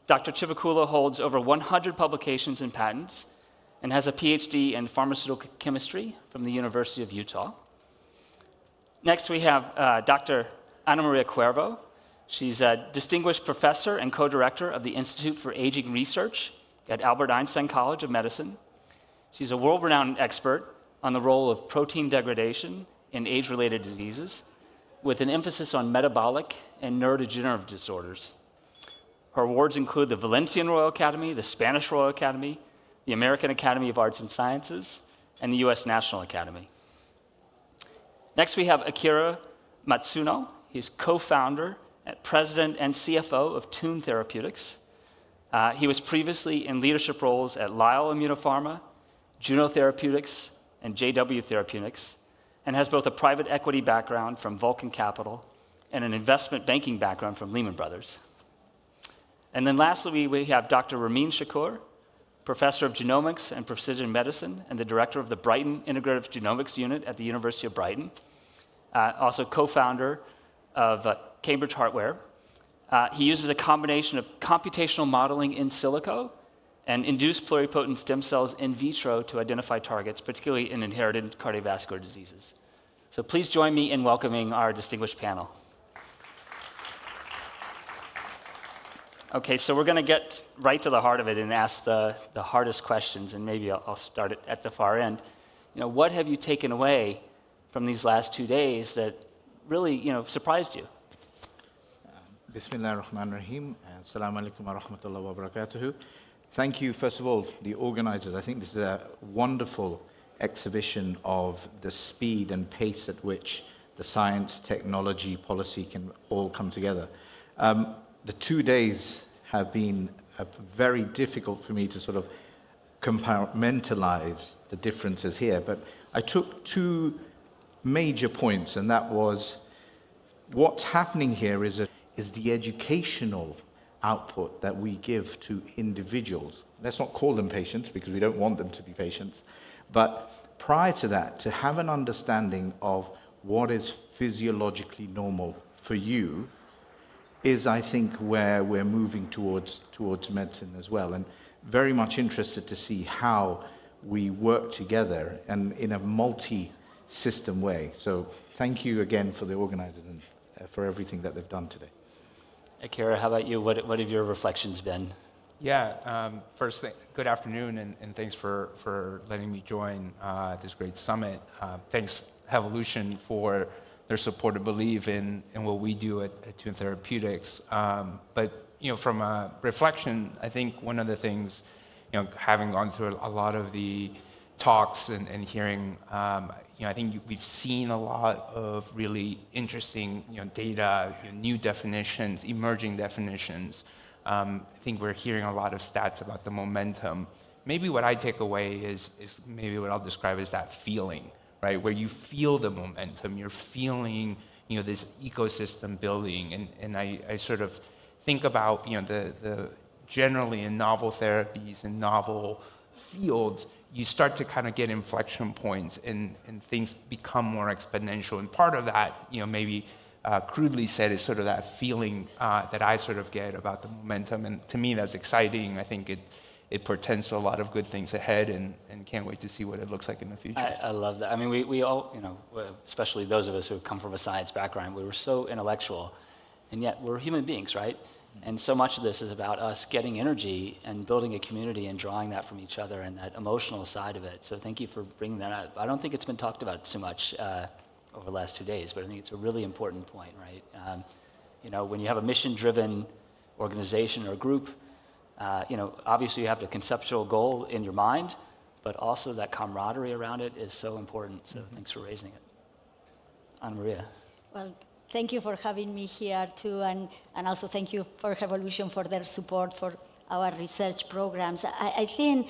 Dr. Chivukula holds over 100 publications and patents and has a PhD in pharmaceutical chemistry from the University of Utah. Next, we have Dr. Ana Maria Cuervo. She's a distinguished professor and co-director of the Institute for Aging Research at Albert Einstein College of Medicine. She's a world-renowned expert on the role of protein degradation in age-related diseases, with an emphasis on metabolic and neurodegenerative disorders. Her awards include the Valencian Royal Academy, the Spanish Royal Academy, the American Academy of Arts and Sciences, and the US National Academy. Next, we have Akira Matsuno. He's co-founder, president, and CFO of Tune Therapeutics. He was previously in leadership roles at Lyell Immunopharma, Juno Therapeutics, and JW Therapeutics, and has both a private equity background from Vulcan Capital and an investment banking background from Lehman Brothers. And then lastly, we have Dr. Ramin Shakur, professor of genomics and precision medicine and the director of the Brighton Integrative Genomics Unit at the University of Brighton, also co-founder of Cambridge Heartware. He uses a combination of computational modeling in silico and induced pluripotent stem cells in vitro to identify targets, particularly in inherited cardiovascular diseases. So please join me in welcoming our distinguished panel. Okay, so we're going to get right to the heart of it and ask the hardest questions, and maybe I'll start it at the far end. What have you taken away from these last 2 days that really, surprised you? Bismillah ar-Rahman ar-Rahim. Assalamu alaikum wa rahmatullahi wa barakatuhu. Thank you, first of all, the organizers. I think this is a wonderful exhibition of the speed and pace at which the science, technology, policy can all come together. The 2 days have been very difficult for me to sort of compartmentalize the differences here, but I took 2 major points, and that was what's happening here is the educational output that we give to individuals. Let's not call them patients because we don't want them to be patients, but prior to that, to have an understanding of what is physiologically normal for you is, I think, where we're moving towards medicine as well. And very much interested to see how we work together and in a multi-system way. So thank you again for the organizers and for everything that they've done today. Akira, how about you? What have your reflections been? Yeah, first, good afternoon, and thanks for letting me join this great summit. Thanks, Evolution, for their support and belief in what we do at Tune Therapeutics. But from a reflection, I think one of the things, having gone through a lot of the talks and hearing, I think we've seen a lot of really interesting, data, new definitions, emerging definitions. I think we're hearing a lot of stats about the momentum. Maybe what I take away is maybe what I'll describe as that feeling, right? Where you feel the momentum, you're feeling, this ecosystem building. And I sort of think about, the generally in novel therapies and novel fields, you start to kind of get inflection points and things become more exponential. And part of that, maybe crudely said, is sort of that feeling that I sort of get about the momentum. And to me, that's exciting. I think it portends to a lot of good things ahead, and can't wait to see what it looks like in the future. I love that. I mean, we all, especially those of us who come from a science background, we were so intellectual, and yet we're human beings, right? And so much of this is about us getting energy and building a community and drawing that from each other and that emotional side of it. So thank you for bringing that up. I don't think it's been talked about too much over the last 2 days, but I think it's a really important point, right? When you have a mission-driven organization or group, obviously you have the conceptual goal in your mind, but also that camaraderie around it is so important. So thanks for raising it. Ana Maria. Well, thank you for having me here too, and also thank you for Evolution for their support for our research programs. I think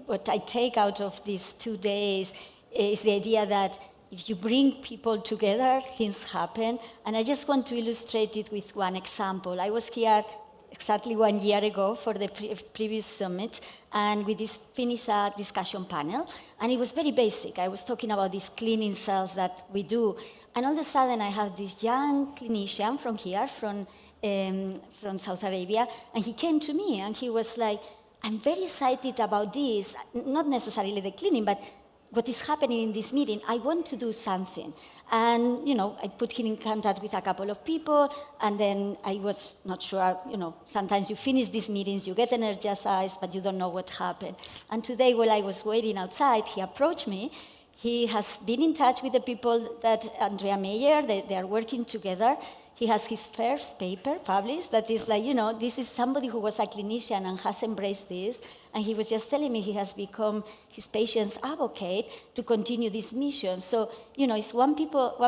what I take out of these 2 days is the idea that if you bring people together, things happen. And I just want to illustrate it with one example. I was here exactly 1 year ago for the previous summit, and we finished a discussion panel, and it was very basic. I was talking about these cleaning cells that we do, and all of a sudden I have this young clinician from here, from Saudi Arabia, and he came to me and he was like, I'm very excited about this, not necessarily the cleaning, but what is happening in this meeting, I want to do something. And, I put him in contact with a couple of people, and then I was not sure, sometimes you finish these meetings, you get energized, but you don't know what happened. And today, while I was waiting outside, he approached me. He has been in touch with the people that Andrea Meyer, they are working together. He has his first paper published that is like, this is somebody who was a clinician and has embraced this. And he was just telling me he has become his patient's advocate to continue this mission. So, it's one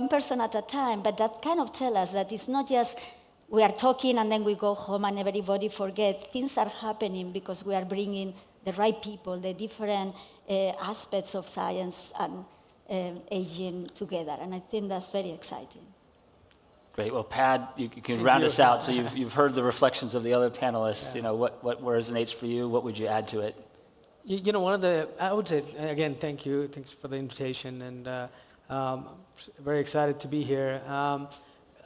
person at a time, but that kind of tells us that it's not just we are talking and then we go home and everybody forget. Things are happening because we are bringing the right people, the different aspects of science and aging together. And I think that's very exciting. Great. Well, Pad, you can round us out. So you've heard the reflections of the other panelists. What resonates for you? What would you add to it? I would say, again, thank you. Thanks for the invitation. And very excited to be here.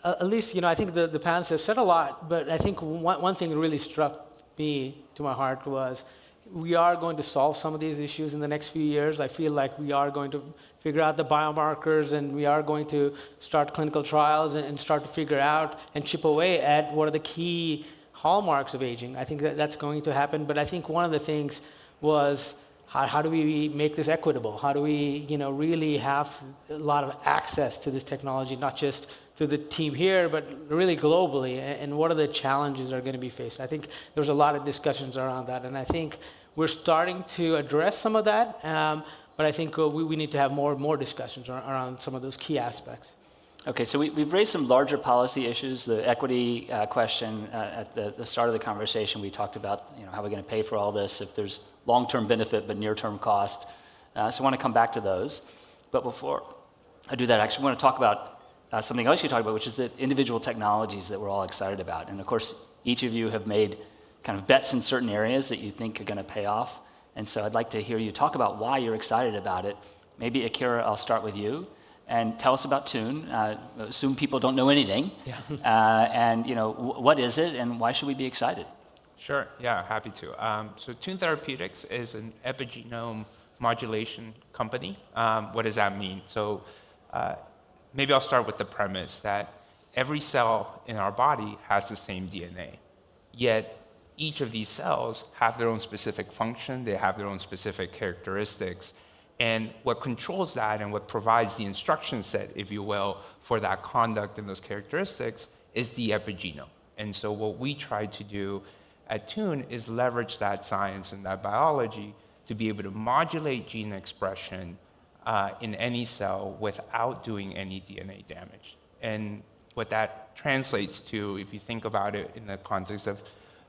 At least, I think the panelists have said a lot, but I think one thing that really struck me to my heart was we are going to solve some of these issues in the next few years. I feel like we are going to figure out the biomarkers, and we are going to start clinical trials and start to figure out and chip away at what are the key hallmarks of aging. I think that's going to happen, but I think one of the things was how do we make this equitable? How do we really have a lot of access to this technology, not just through the team here, but really globally, and what are the challenges that are going to be faced? I think there's a lot of discussions around that, and I think we're starting to address some of that, but I think we need to have more discussions around some of those key aspects. Okay, so we've raised some larger policy issues. The equity question at the start of the conversation, we talked about how we're going to pay for all this, if there's long-term benefit but near-term cost. So I want to come back to those. But before I do that, I actually want to talk about something else you talked about, which is the individual technologies that we're all excited about. And of course, each of you have made kind of bets in certain areas that you think are going to pay off. And so I'd like to hear you talk about why you're excited about it. Maybe Akira, I'll start with you. And tell us about Tune. Assume people don't know anything. Yeah. And what is it, and why should we be excited? Sure. Yeah, happy to. So Tune Therapeutics is an epigenome modulation company. What does that mean? So maybe I'll start with the premise that every cell in our body has the same DNA. Yet each of these cells have their own specific function. They have their own specific characteristics. And what controls that and what provides the instruction set, if you will, for that conduct and those characteristics is the epigenome. And so what we try to do at Tune is leverage that science and that biology to be able to modulate gene expression in any cell without doing any DNA damage. And what that translates to, if you think about it in the context of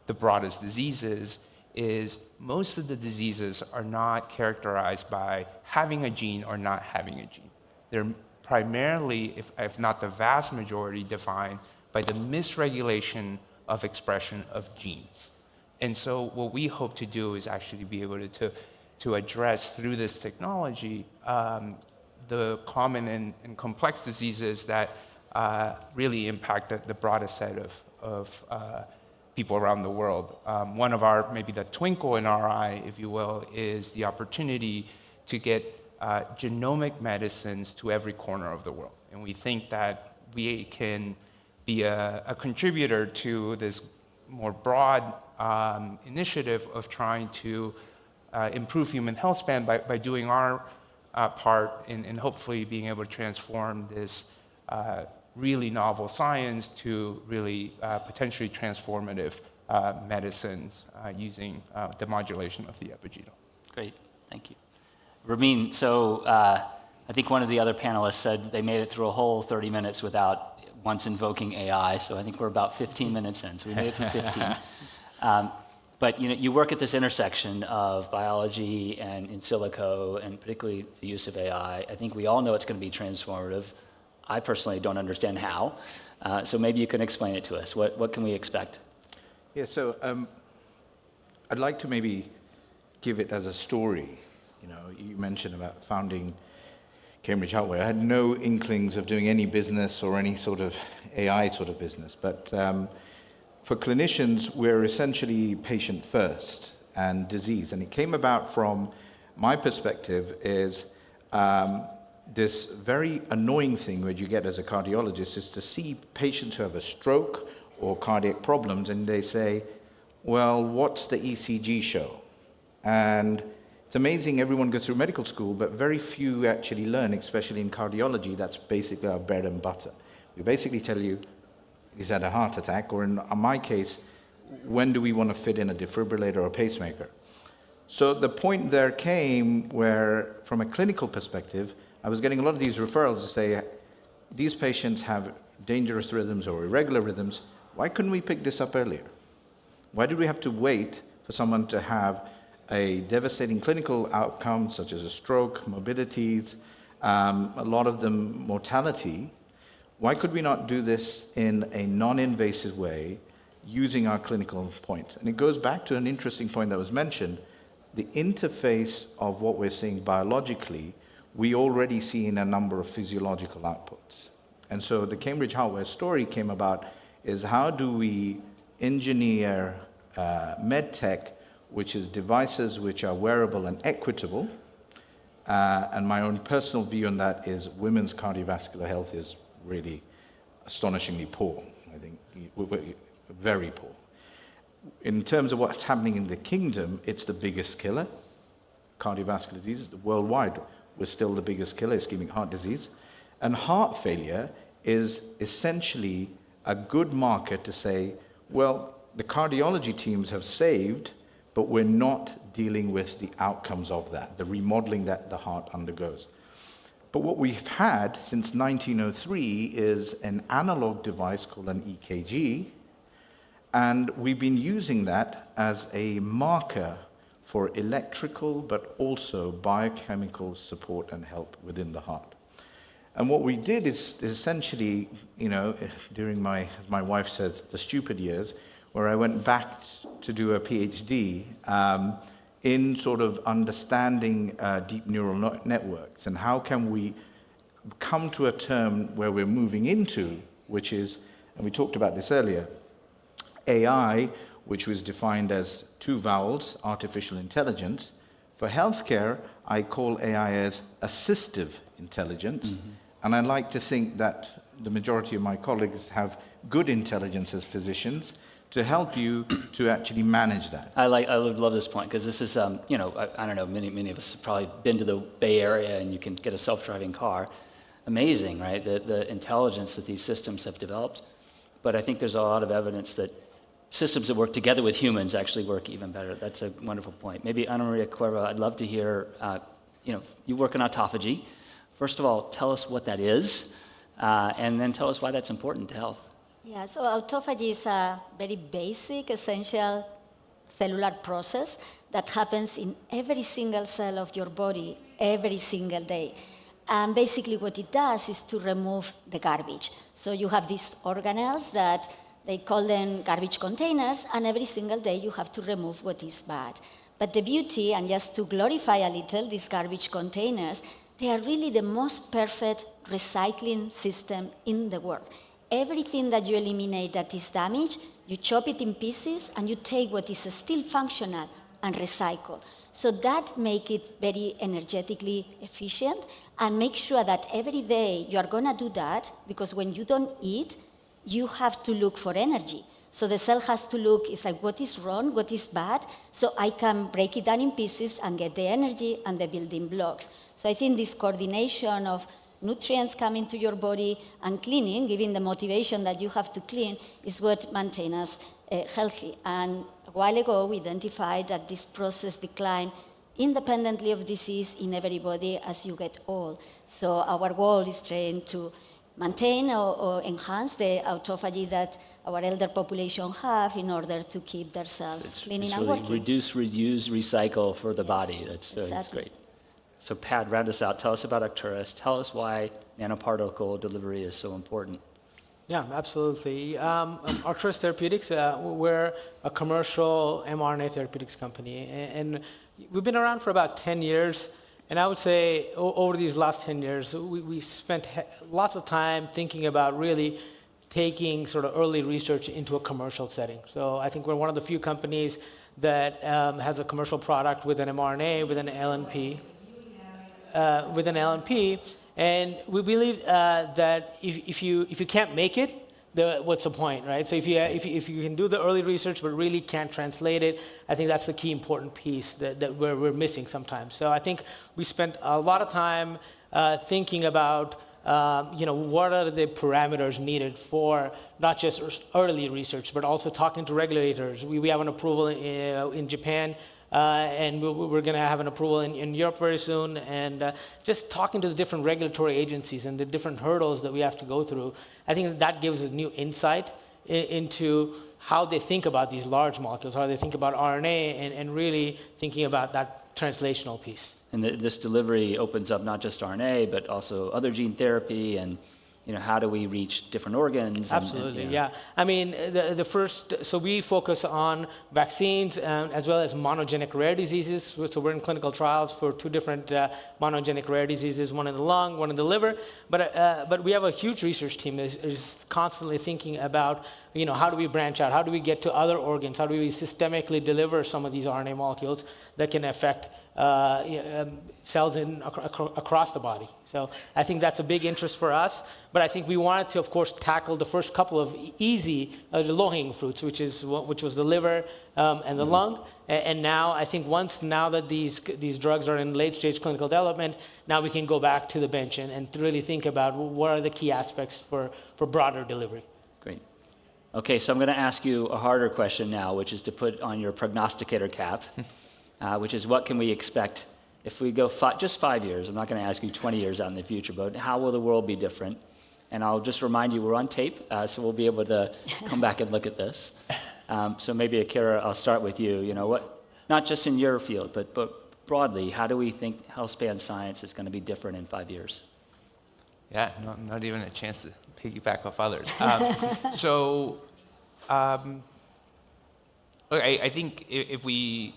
the broadest diseases, is most of the diseases are not characterized by having a gene or not having a gene. They're primarily, if not the vast majority, defined by the misregulation of expression of genes. And so what we hope to do is actually be able to address through this technology the common and complex diseases that really impact the broadest set of people around the world. One of maybe the twinkle in our eye, if you will, is the opportunity to get genomic medicines to every corner of the world. And we think that we can be a contributor to this more broad initiative of trying to improve human health span by doing our part in hopefully being able to transform this really novel science to really potentially transformative medicines using the modulation of the epigenome. Great, thank you. Ramin, so I think one of the other panelists said they made it through a whole 30 minutes without once invoking AI, so I think we're about 15 minutes in, so we made it through 15. But you work at this intersection of biology and in silico, and particularly the use of AI. I think we all know it's going to be transformative. I personally don't understand how, so maybe you can explain it to us. What can we expect? Yeah, so I'd like to maybe give it as a story. You mentioned about founding Cambridge Healthway. I had no inklings of doing any business or any sort of AI sort of business, but for clinicians, we're essentially patient first and disease. And it came about from my perspective is this very annoying thing where you get as a cardiologist is to see patients who have a stroke or cardiac problems and they say, well, what's the ECG show? And it's amazing everyone goes through medical school, but very few actually learn, especially in cardiology. That's basically our bread and butter. We basically tell you, he's had a heart attack, or in my case, when do we want to fit in a defibrillator or a pacemaker? So the point there came where, from a clinical perspective, I was getting a lot of these referrals to say, these patients have dangerous rhythms or irregular rhythms. Why couldn't we pick this up earlier? Why did we have to wait for someone to have a devastating clinical outcome, such as a stroke, morbidities, a lot of them mortality? Why could we not do this in a non-invasive way using our clinical points? And it goes back to an interesting point that was mentioned. The interface of what we're seeing biologically, we already see in a number of physiological outputs. And so the Cambridge Hardware story came about is how do we engineer medtech, which is devices which are wearable and equitable. And my own personal view on that is women's cardiovascular health is really astonishingly poor. I think very poor. In terms of what's happening in the kingdom, it's the biggest killer. Cardiovascular disease worldwide, we're still the biggest killer, ischemic heart disease. And heart failure is essentially a good marker to say, well, the cardiology teams have saved, but we're not dealing with the outcomes of that, the remodeling that the heart undergoes. But what we've had since 1903 is an analog device called an EKG, and we've been using that as a marker for electrical but also biochemical support and help within the heart. And what we did is essentially, during my wife says, the stupid years, where I went back to do a PhD in sort of understanding deep neural networks and how can we come to a term where we're moving into, which is, and we talked about this earlier, AI, which was defined as two vowels, artificial intelligence. For healthcare, I call AI as assistive intelligence. Mm-hmm. And I like to think that the majority of my colleagues have good intelligence as physicians to help you to actually manage that. I would love this point because this is, I don't know, many of us have probably been to the Bay Area and you can get a self-driving car. Amazing, right? The intelligence that these systems have developed. But I think there's a lot of evidence that systems that work together with humans actually work even better. That's a wonderful point. Maybe Ana Maria Cuervo, I'd love to hear, you work in autophagy. First of all, tell us what that is, and then tell us why that's important to health. Yeah, so autophagy is a very basic, essential cellular process that happens in every single cell of your body every single day. And basically what it does is to remove the garbage. So you have these organelles that they call them garbage containers, and every single day you have to remove what is bad. But the beauty, and just to glorify a little these garbage containers, they are really the most perfect recycling system in the world. Everything that you eliminate that is damaged, you chop it in pieces, and you take what is still functional and recycle. So that makes it very energetically efficient, and make sure that every day you are going to do that, because when you don't eat, you have to look for energy. So the cell has to look, it's like, what is wrong, what is bad, so I can break it down in pieces and get the energy and the building blocks. So I think this coordination of nutrients coming to your body and cleaning, giving the motivation that you have to clean, is what maintains us healthy. And a while ago, we identified that this process declined independently of disease in everybody as you get old. So our goal is trying to maintain or enhance the autophagy that our elder population have in order to keep their cells cleaning and really working. Reduce, reuse, recycle for the body. That's great. So Pat, round us out. Tell us about Arcturus. Tell us why nanoparticle delivery is so important. Yeah, absolutely. Arcturus Therapeutics, we're a commercial mRNA therapeutics company, and we've been around for about 10 years. And I would say over these last 10 years, we spent lots of time thinking about really taking sort of early research into a commercial setting. So I think we're one of the few companies that has a commercial product with an mRNA, with an LNP. And we believe that if you can't make it, what's the point, right? So if you can do the early research but really can't translate it, I think that's the key important piece that we're missing sometimes. So I think we spent a lot of time thinking about what are the parameters needed for not just early research, but also talking to regulators. We have an approval in Japan, and we're going to have an approval in Europe very soon, and just talking to the different regulatory agencies and the different hurdles that we have to go through, I think that gives us new insight into how they think about these large molecules, how they think about RNA, and really thinking about that translational piece. And this delivery opens up not just RNA, but also other gene therapy, and how do we reach different organs? Absolutely, yeah. I mean, the first, so we focus on vaccines as well as monogenic rare diseases. So we're in clinical trials for 2 different monogenic rare diseases, one in the lung, one in the liver. But we have a huge research team that is constantly thinking about, how do we branch out? How do we get to other organs? How do we systemically deliver some of these RNA molecules that can affect cells across the body? So I think that's a big interest for us. But I think we wanted to, of course, tackle the first couple of easy, low-hanging fruits, which was the liver and the lung. And now I think now that these drugs are in late-stage clinical development, now we can go back to the bench and really think about what are the key aspects for broader delivery. Great. Okay, so I'm going to ask you a harder question now, which is to put on your prognosticator cap, which is what can we expect if we go just 5 years? I'm not going to ask you 20 years out in the future, but how will the world be different? And I'll just remind you, we're on tape, so we'll be able to come back and look at this. So maybe, Akira, I'll start with you. Not just in your field, but broadly, how do we think healthspan science is going to be different in 5 years? Yeah, not even a chance to piggyback off others. Look, I think if we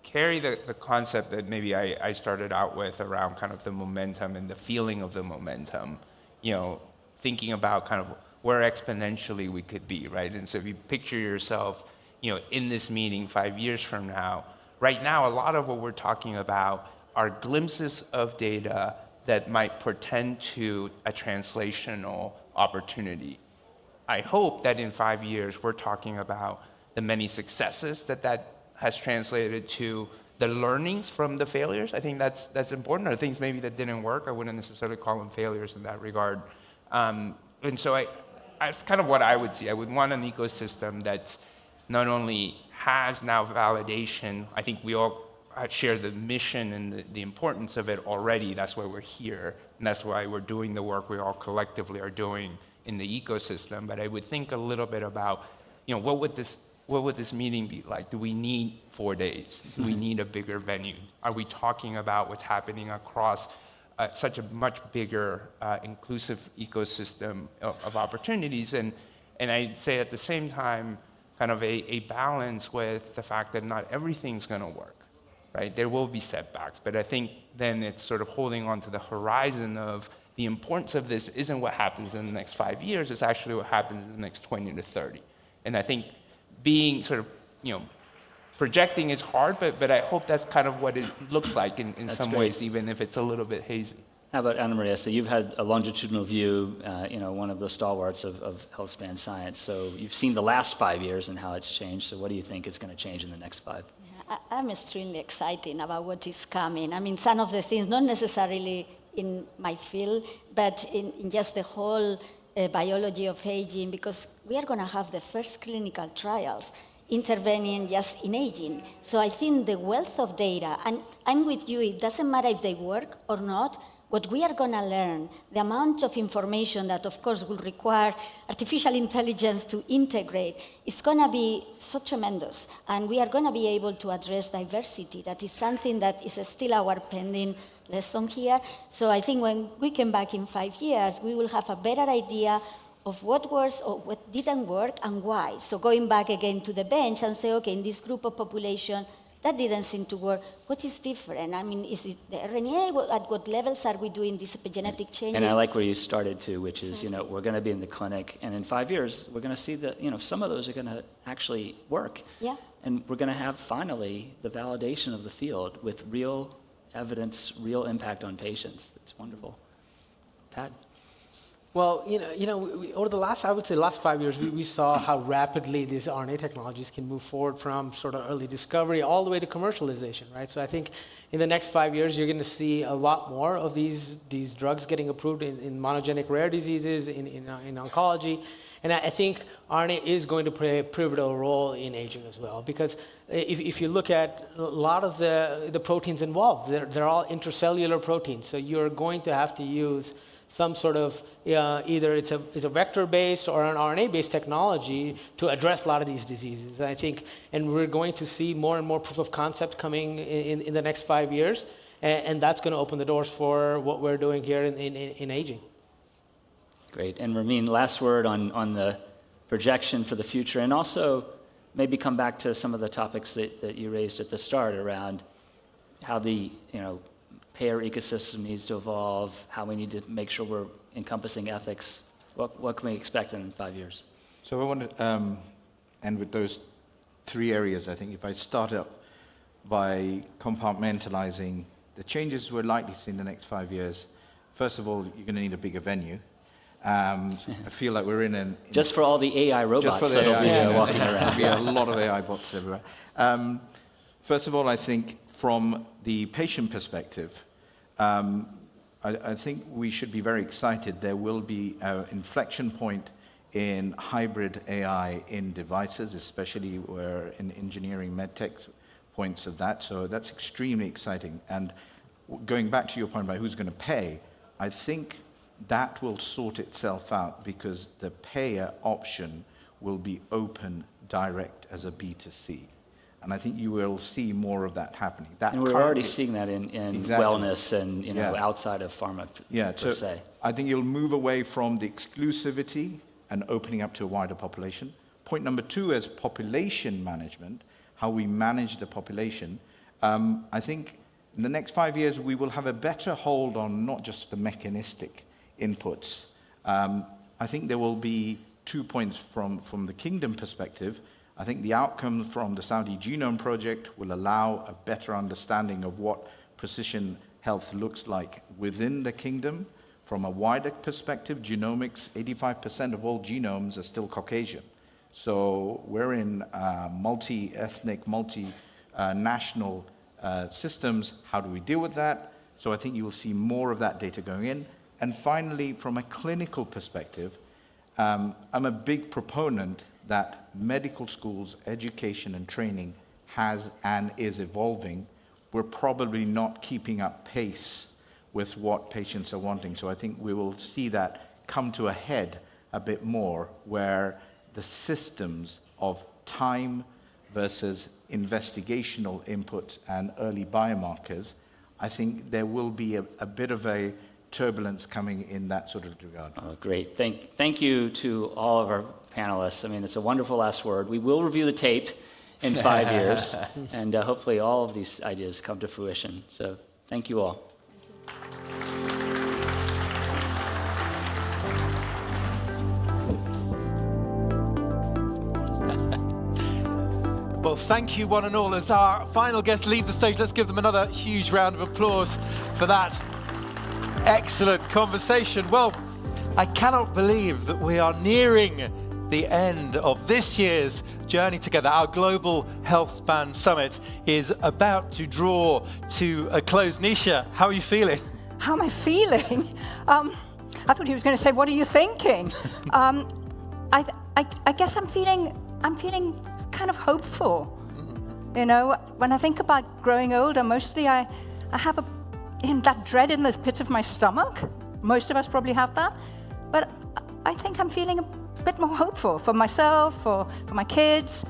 carry the concept that maybe I started out with around kind of the momentum and the feeling of the momentum, thinking about kind of where exponentially we could be, right? And so if you picture yourself, in this meeting 5 years from now, right now, a lot of what we're talking about are glimpses of data that might portend to a translational opportunity. I hope that in 5 years, we're talking about the many successes that has translated to the learnings from the failures. I think that's important. Or things maybe that didn't work, I wouldn't necessarily call them failures in that regard. And so that's kind of what I would see. I would want an ecosystem that not only has now validation, I think we all share the mission and the importance of it already. That's why we're here, and that's why we're doing the work we all collectively are doing in the ecosystem. But I would think a little bit about, what would this meeting be like? Do we need 4 days? Do we need a bigger venue? Are we talking about what's happening across such a much bigger inclusive ecosystem of opportunities? And I'd say at the same time, kind of a balance with the fact that not everything's going to work, right? There will be setbacks, but I think then it's sort of holding on to the horizon of the importance of this isn't what happens in the next 5 years, it's actually what happens in the next 20 to 30. And I think being sort of, projecting is hard, but I hope that's kind of what it looks like in some ways, even if it's a little bit hazy. How about Ana Maria? So you've had a longitudinal view, one of the stalwarts of healthspan science. So you've seen the last 5 years and how it's changed. So what do you think is going to change in the next 5? I'm extremely excited about what is coming. I mean, some of the things, not necessarily in my field, but in just the whole biology of aging, because we are going to have the first clinical trials intervening just in aging. So I think the wealth of data, and I'm with you, it doesn't matter if they work or not, what we are going to learn, the amount of information that, of course, will require artificial intelligence to integrate, is going to be so tremendous. And we are going to be able to address diversity. That is something that is still our pending lesson here. So I think when we come back in 5 years, we will have a better idea of what works or what didn't work and why. So going back again to the bench and say, okay, in this group of population, that didn't seem to work. What is different? I mean, is it the RNA? At what levels are we doing these epigenetic changes? And I like where you started to, which is, we're going to be in the clinic, and in 5 years, we're going to see that, some of those are going to actually work. Yeah. And we're going to have, finally, the validation of the field with real evidence, real impact on patients. It's wonderful. Pat? Well, over the last, I would say, last 5 years, we saw how rapidly these RNA technologies can move forward from sort of early discovery all the way to commercialization, right? So I think in the next 5 years, you're going to see a lot more of these drugs getting approved in monogenic rare diseases, in oncology. And I think RNA is going to play a pivotal role in aging as well, because if you look at a lot of the proteins involved, they're all intracellular proteins. So you're going to have to use some sort of, either it's a vector-based or an RNA-based technology to address a lot of these diseases. And I think, and we're going to see more and more proof of concept coming in the next 5 years, and that's going to open the doors for what we're doing here in aging. Great. And Ramin, last word on the projection for the future, and also maybe come back to some of the topics that you raised at the start around how the payer ecosystem needs to evolve, how we need to make sure we're encompassing ethics. What can we expect in 5 years? So I want to end with those 3 areas. I think if I start up by compartmentalizing the changes we're likely to see in the next 5 years, first of all, you're going to need a bigger venue. I feel like we're in just for all the AI robots that'll be walking around. There'll be a lot of AI bots everywhere. First of all, I think from the patient perspective, I think we should be very excited. There will be an inflection point in hybrid AI in devices, especially where in engineering medtech points of that. So that's extremely exciting. And going back to your point about who's going to pay, I think that will sort itself out because the payer option will be open direct as a B2C. And I think you will see more of that happening. And we're already seeing that in Exactly. wellness and outside of pharma per se. I think you'll move away from the exclusivity and opening up to a wider population. Point number 2 is population management, how we manage the population. I think in the next 5 years, we will have a better hold on not just the mechanistic inputs. I think there will be 2 points from the kingdom perspective. I think the outcome from the Saudi Genome Project will allow a better understanding of what precision health looks like within the kingdom. From a wider perspective, genomics, 85% of all genomes are still Caucasian. So we're in multi-ethnic, multi-national systems. How do we deal with that? So I think you will see more of that data going in. And finally, from a clinical perspective, I'm a big proponent that medical schools, education and training has and is evolving. We're probably not keeping up pace with what patients are wanting. So I think we will see that come to a head a bit more, where the systems of time versus investigational inputs and early biomarkers, I think there will be a bit of a turbulence coming in that sort of regard. Oh, great. Thank you to all of our panelists. I mean, it's a wonderful last word. We will review the tape in 5 years, and hopefully all of these ideas come to fruition. So thank you all. Well, thank you one and all. As our final guests leave the stage, let's give them another huge round of applause for that excellent conversation. Well, I cannot believe that we are nearing the end of this year's Journey Together. Our Global Healthspan Summit is about to draw to a close. Nisha, how are you feeling? How am I feeling? I thought he was going to say, "What are you thinking?" I guess I'm feeling kind of hopeful. You know, when I think about growing older, mostly I have that dread in the pit of my stomach. Most of us probably have that. But I think I'm feeling a bit more hopeful for myself, for my kids.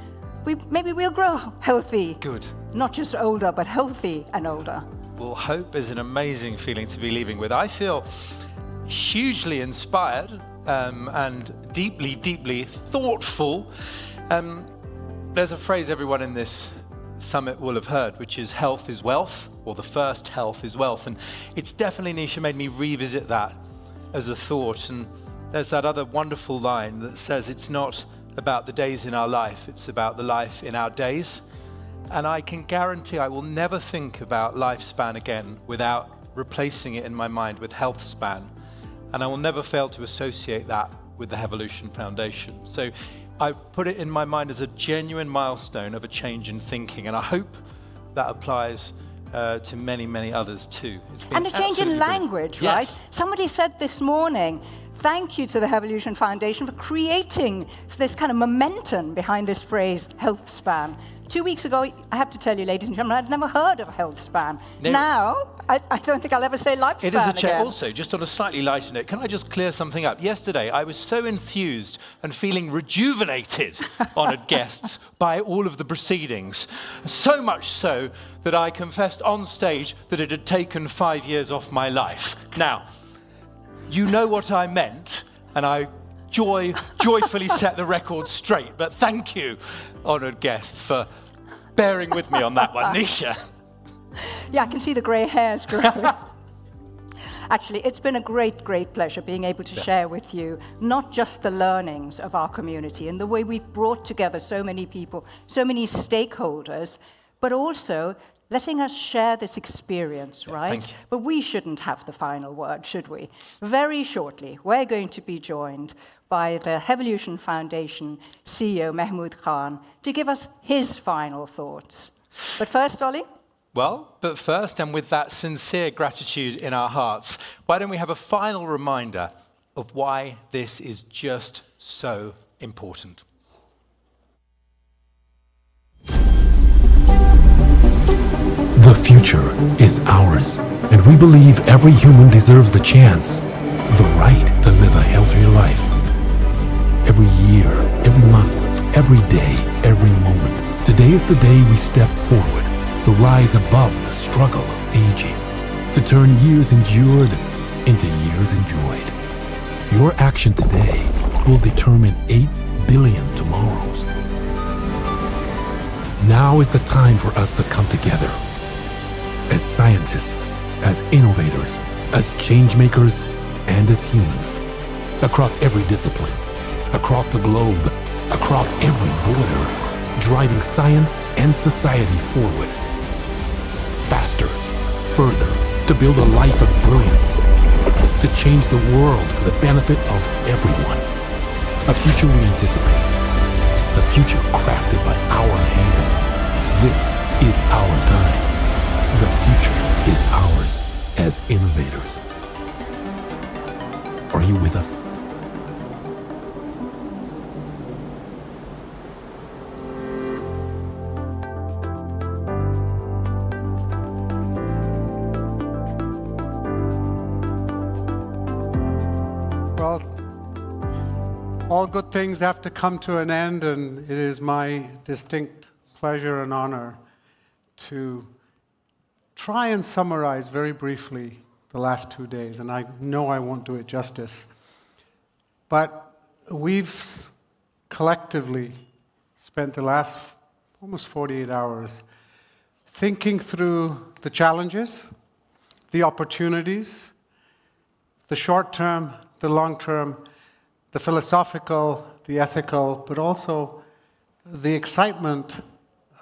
Maybe we'll grow healthy. Good. Not just older, but healthy and older. Well, hope is an amazing feeling to be leaving with. I feel hugely inspired and deeply, deeply thoughtful. There's a phrase everyone in this summit will have heard, which is health is wealth, or the first health is wealth. And it's definitely, Nisha, made me revisit that as a thought. And there's that other wonderful line that says it's not about the days in our life, it's about the life in our days. And I can guarantee I will never think about lifespan again without replacing it in my mind with health span. and I will never fail to associate that with the Hevolution Foundation. So I put it in my mind as a genuine milestone of a change in thinking, and I hope that applies to many, many others too. And a change in language, right? Somebody said this morning, thank you to the Hevolution Foundation for creating this kind of momentum behind this phrase, health span. 2 weeks ago, I have to tell you, ladies and gentlemen, I'd never heard of health span. Now, I don't think I'll ever say lifespan It is a change. again. Also, just on a slightly lighter note, can I just clear something up? Yesterday, I was so enthused and feeling rejuvenated, honoured guests, by all of the proceedings. So much so that I confessed on stage that it had taken 5 years off my life. Now, you know what I meant, and I joyfully set the record straight. But thank you, honoured guests, for bearing with me on that one. Nisha. Yeah, I can see the grey hairs growing. Actually, it's been a great, great pleasure being able to share with you not just the learnings of our community and the way we've brought together so many people, so many stakeholders, but also letting us share this experience, right? Thank you. But we shouldn't have the final word, should we? Very shortly, we're going to be joined by the Hevolution Foundation CEO, Mahmoud Khan, to give us his final thoughts. But first, Ollie? Well, but first, and with that sincere gratitude in our hearts, why don't we have a final reminder of why this is just so important? The future is ours, and we believe every human deserves the chance, the right to live a healthier life. Every year, every month, every day, every moment. Today is the day we step forward, to rise above the struggle of aging, to turn years endured into years enjoyed. Your action today will determine 8 billion tomorrows. Now is the time for us to come together. As scientists, as innovators, as change makers, and as humans. Across every discipline, across the globe, across every border, driving science and society forward. Faster, further, to build a life of brilliance, to change the world for the benefit of everyone. A future we anticipate, the future crafted by our hands. This is our time. The future is ours as innovators. Are you with us? Well, all good things have to come to an end, and it is my distinct pleasure and honor to try and summarize very briefly the last 2 days, and I know I won't do it justice. But we've collectively spent the last almost 48 hours thinking through the challenges, the opportunities, the short term, the long term, the philosophical, the ethical, but also the excitement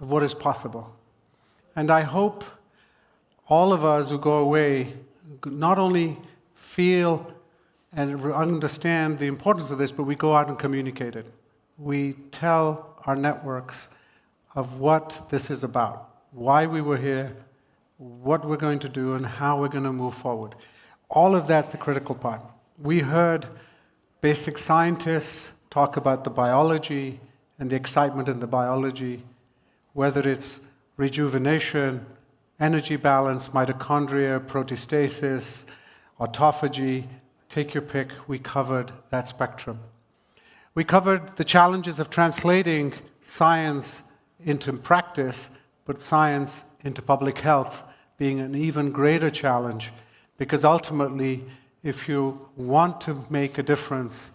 of what is possible. And I hope all of us who go away not only feel and understand the importance of this, but we go out and communicate it. We tell our networks of what this is about, why we were here, what we're going to do, and how we're going to move forward. All of that's the critical part. We heard basic scientists talk about the biology and the excitement in the biology, whether it's rejuvenation, energy balance, mitochondria, proteostasis, autophagy, take your pick, we covered that spectrum. We covered the challenges of translating science into practice, but science into public health being an even greater challenge, because ultimately, if you want to make a difference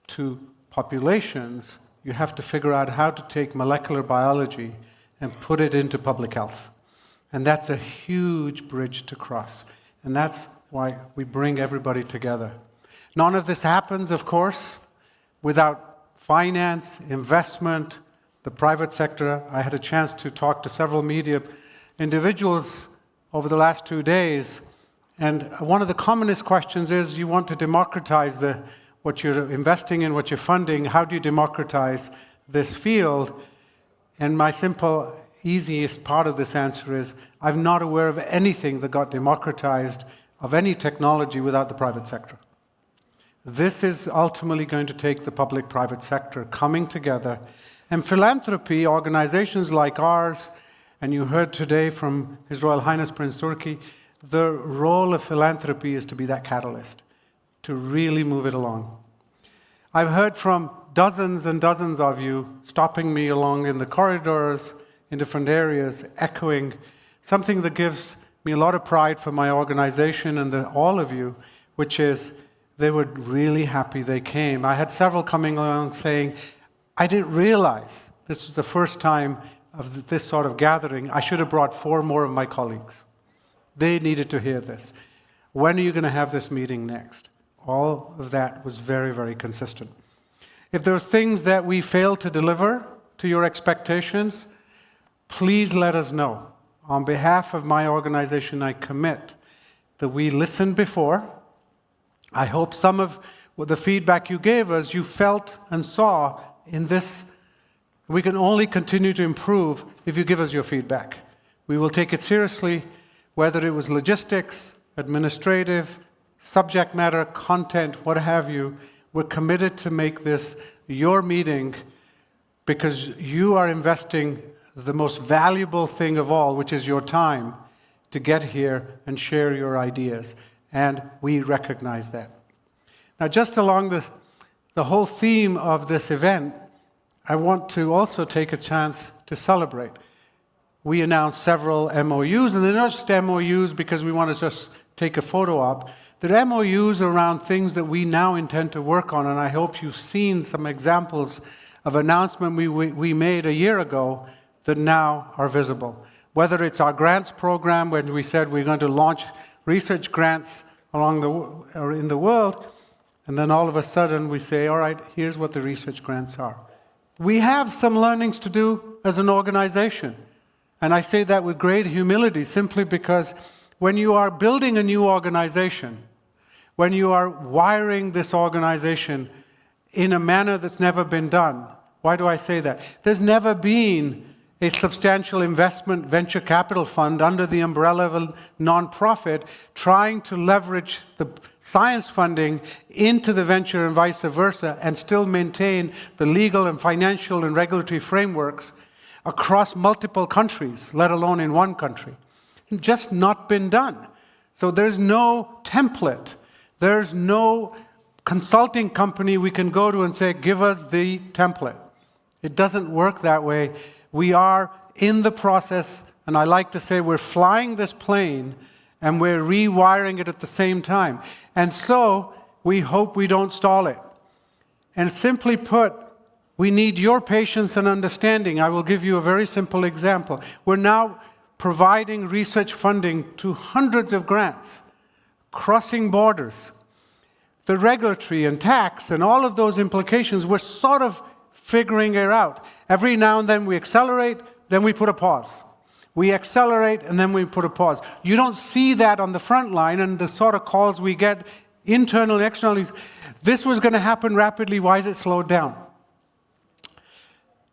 to populations, you have to figure out how to take molecular biology and put it into public health. And that's a huge bridge to cross. And that's why we bring everybody together. None of this happens, of course, without finance, investment, the private sector. I had a chance to talk to several media individuals over the last 2 days, And one of the commonest questions is, you want to democratize what you're investing in, what you're funding. How do you democratize this field? And my simple, easiest part of this answer is, I'm not aware of anything that got democratized of any technology without the private sector. This is ultimately going to take the public-private sector coming together. And philanthropy, organizations like ours, and you heard today from His Royal Highness Prince Turki, the role of philanthropy is to be that catalyst, to really move it along. I've heard from dozens and dozens of you stopping me along in the corridors, in different areas, echoing something that gives me a lot of pride for my organization and all of you, which is they were really happy they came. I had several coming along saying, I didn't realize this was the first time of this sort of gathering. I should have brought 4 more of my colleagues. They needed to hear this. When are you going to have this meeting next? All of that was very, very consistent. If there's things that we failed to deliver to your expectations, please let us know. On behalf of my organization, I commit that we listened before. I hope some of the feedback you gave us, you felt and saw in this. We can only continue to improve if you give us your feedback. We will take it seriously, whether it was logistics, administrative, subject matter, content, what have you. We're committed to make this your meeting because you are investing the most valuable thing of all, which is your time, to get here and share your ideas. And we recognize that. Now, just along the whole theme of this event, I want to also take a chance to celebrate. We announced several MOUs, and they're not just MOUs because we want to just take a photo op. They're MOUs around things that we now intend to work on, and I hope you've seen some examples of announcements we made a year ago that now are visible. Whether it's our grants program, when we said we're going to launch research grants in the world, and then all of a sudden we say, all right, here's what the research grants are. We have some learnings to do as an organization. And I say that with great humility, simply because when you are building a new organization, when you are wiring this organization in a manner that's never been done, why do I say that? There's never been a substantial investment venture capital fund under the umbrella of a nonprofit trying to leverage the science funding into the venture and vice versa and still maintain the legal and financial and regulatory frameworks across multiple countries, let alone in one country. It's just not been done. So there's no template. There's no consulting company we can go to and say, give us the template. It doesn't work that way. We are in the process, and I like to say we're flying this plane and we're rewiring it at the same time. And so we hope we don't stall it. And simply put, we need your patience and understanding. I will give you a very simple example. We're now providing research funding to hundreds of grants, crossing borders. The regulatory and tax and all of those implications, we're sort of figuring it out. Every now and then we accelerate, then we put a pause. We accelerate, and then we put a pause. You don't see that on the front line, and the sort of calls we get, internal and external, is, this was going to happen rapidly, why is it slowed down?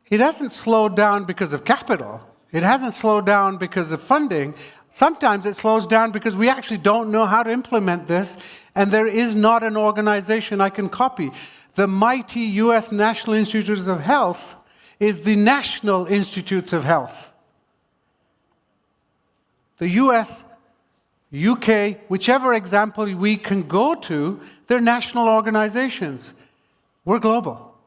It hasn't slowed down because of capital. It hasn't slowed down because of funding. Sometimes it slows down because we actually don't know how to implement this, and there is not an organization I can copy. The mighty US National Institutes of Health is the National Institutes of Health. The US, UK, whichever example we can go to, they're national organizations. We're global.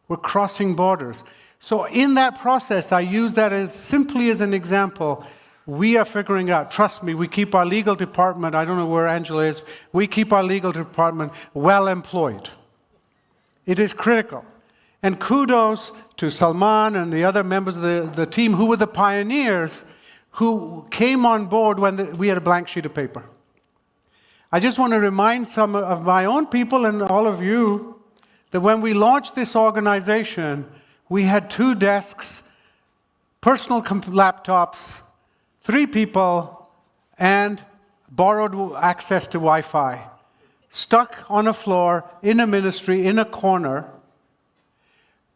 We're crossing borders. So in that process, I use that as simply as an example. We are figuring out, trust me, we keep our legal department, I don't know where Angela is, we keep our legal department well employed. It is critical. And kudos to Salman and the other members of the team who were the pioneers who came on board when we had a blank sheet of paper. I just want to remind some of my own people and all of you that when we launched this organization, we had 2 desks, personal laptops, 3 people, and borrowed access to Wi-Fi, stuck on a floor, in a ministry, in a corner,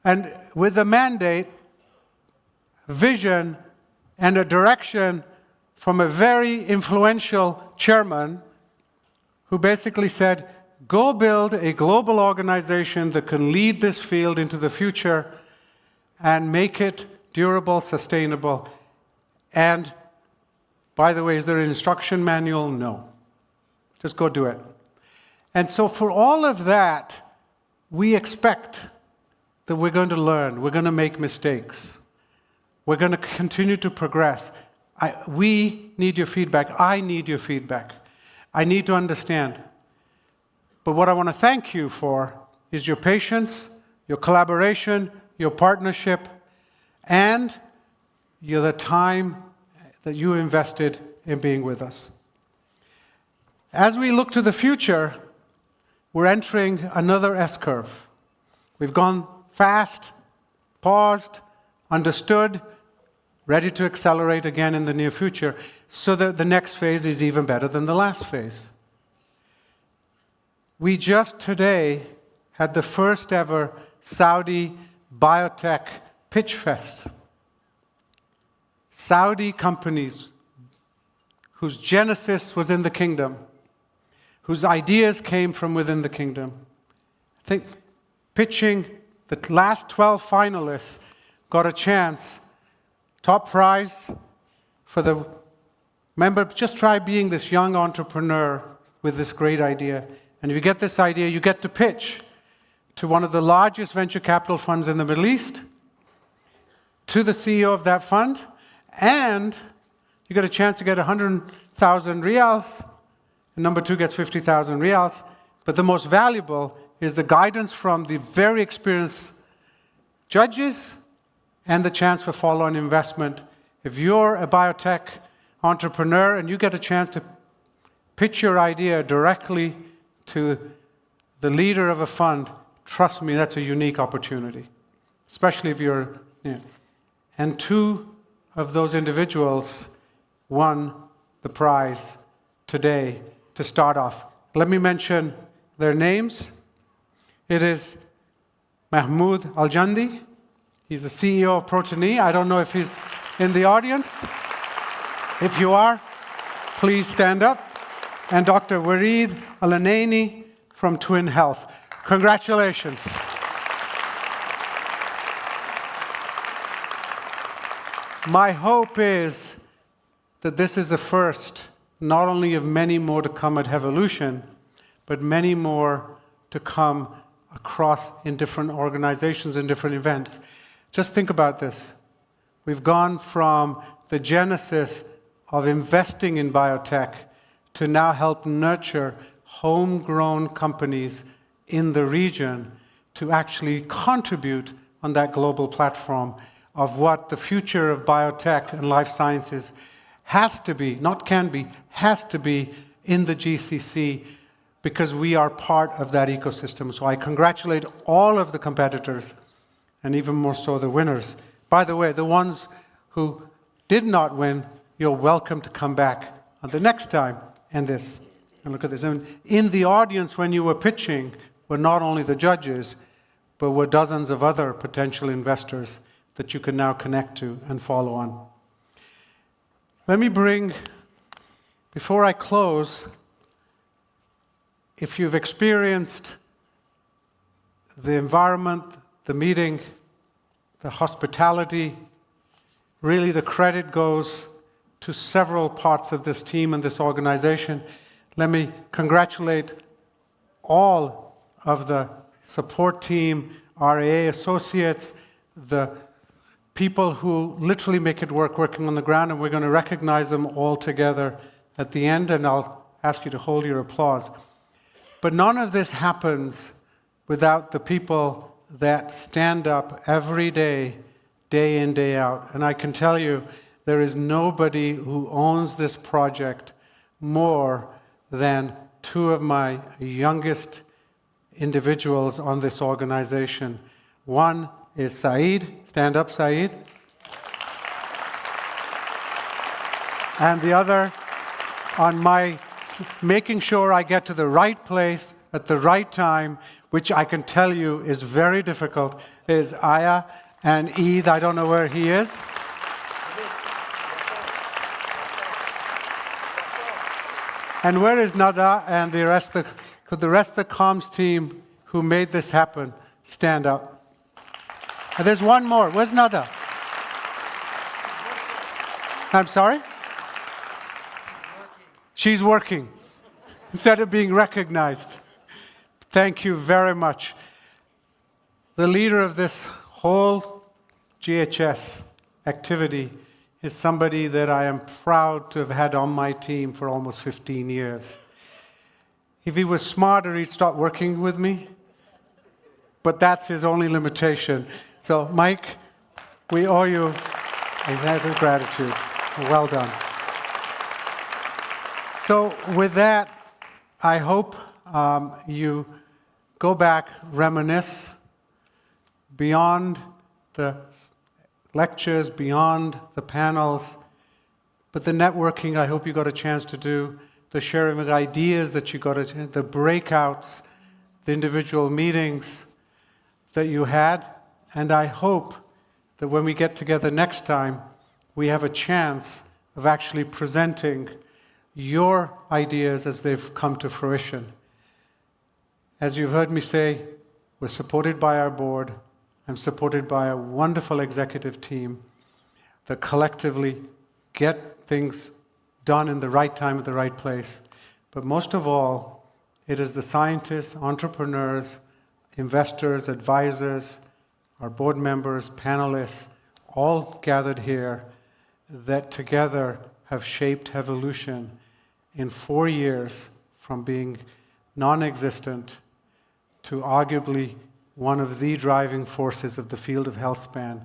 and with a mandate, vision, and a direction from a very influential chairman who basically said, go build a global organization that can lead this field into the future and make it durable, sustainable. And, by the way, is there an instruction manual? No. Just go do it. And so for all of that, we expect that we're going to learn, we're going to make mistakes, we're going to continue to progress. We need your feedback. I need your feedback. I need to understand. But what I want to thank you for is your patience, your collaboration, your partnership, and the time that you invested in being with us. As we look to the future, we're entering another S-curve. We've gone fast, paused, understood, ready to accelerate again in the near future, so that the next phase is even better than the last phase. We just today had the first ever Saudi Biotech Pitch Fest. Saudi companies whose genesis was in the kingdom, whose ideas came from within the kingdom. I think pitching, the last 12 finalists got a chance. Top prize for the member, just try being this young entrepreneur with this great idea. And if you get this idea, you get to pitch to one of the largest venture capital funds in the Middle East, to the CEO of that fund, and you get a chance to get 100,000 riyals, and number two gets 50,000 riyals. But the most valuable is the guidance from the very experienced judges and the chance for follow-on investment. If you're a biotech entrepreneur and you get a chance to pitch your idea directly to the leader of a fund, trust me, that's a unique opportunity, especially if you're... And two of those individuals won the prize today to start off. Let me mention their names. It is Mahmoud Al-Jandi. He's the CEO of Protein. I don't know if he's in the audience. If you are, please stand up. And Dr. Wareed Al-Anaini from Twin Health. Congratulations. My hope is that this is the first, not only of many more to come at Hevolution, but many more to come across in different organizations and different events. Just think about this. We've gone from the genesis of investing in biotech to now help nurture homegrown companies in the region to actually contribute on that global platform of what the future of biotech and life sciences has to be, not can be, has to be in the GCC, because we are part of that ecosystem. So I congratulate all of the competitors, and even more so the winners. By the way, the ones who did not win, you're welcome to come back on the next time and this. And look at this. And in the audience when you were pitching were not only the judges, but were dozens of other potential investors that you can now connect to and follow on. Let me bring, before I close, if you've experienced the environment, the meeting, the hospitality, really the credit goes to several parts of this team and this organization. Let me congratulate all of the support team, RAA associates, the people who literally make it work, working on the ground, and we're going to recognize them all together at the end, and I'll ask you to hold your applause. But none of this happens without the people that stand up every day, day in, day out. And I can tell you, there is nobody who owns this project more than two of my youngest individuals on this organization. One is Saeed. Stand up, Saeed. And the other, on my making sure I get to the right place at the right time, which I can tell you is very difficult, is Aya and Eid. I don't know where he is. And where is Nada and could the rest of the comms team who made this happen stand up? And there's one more. Where's Nada? I'm sorry? She's working instead of being recognized. Thank you very much. The leader of this whole GHS activity is somebody that I am proud to have had on my team for almost 15 years. If he was smarter, he'd stop working with me, but that's his only limitation. So, Mike, we owe you a debt of gratitude. Well done. So, with that, I hope you go back, reminisce beyond the lectures, beyond the panels, but the networking I hope you got a chance to do, the sharing of ideas that you got the breakouts, the individual meetings that you had, and I hope that when we get together next time, we have a chance of actually presenting your ideas as they've come to fruition. As you've heard me say, we're supported by our board. I'm supported by a wonderful executive team that collectively get things done in the right time at the right place. But most of all, it is the scientists, entrepreneurs, investors, advisors, our board members, panelists, all gathered here that together have shaped Evolution in 4 years from being non-existent to arguably one of the driving forces of the field of healthspan,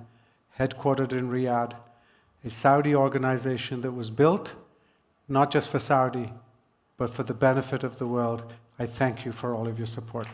headquartered in Riyadh, a Saudi organization that was built not just for Saudi, but for the benefit of the world. I thank you for all of your support.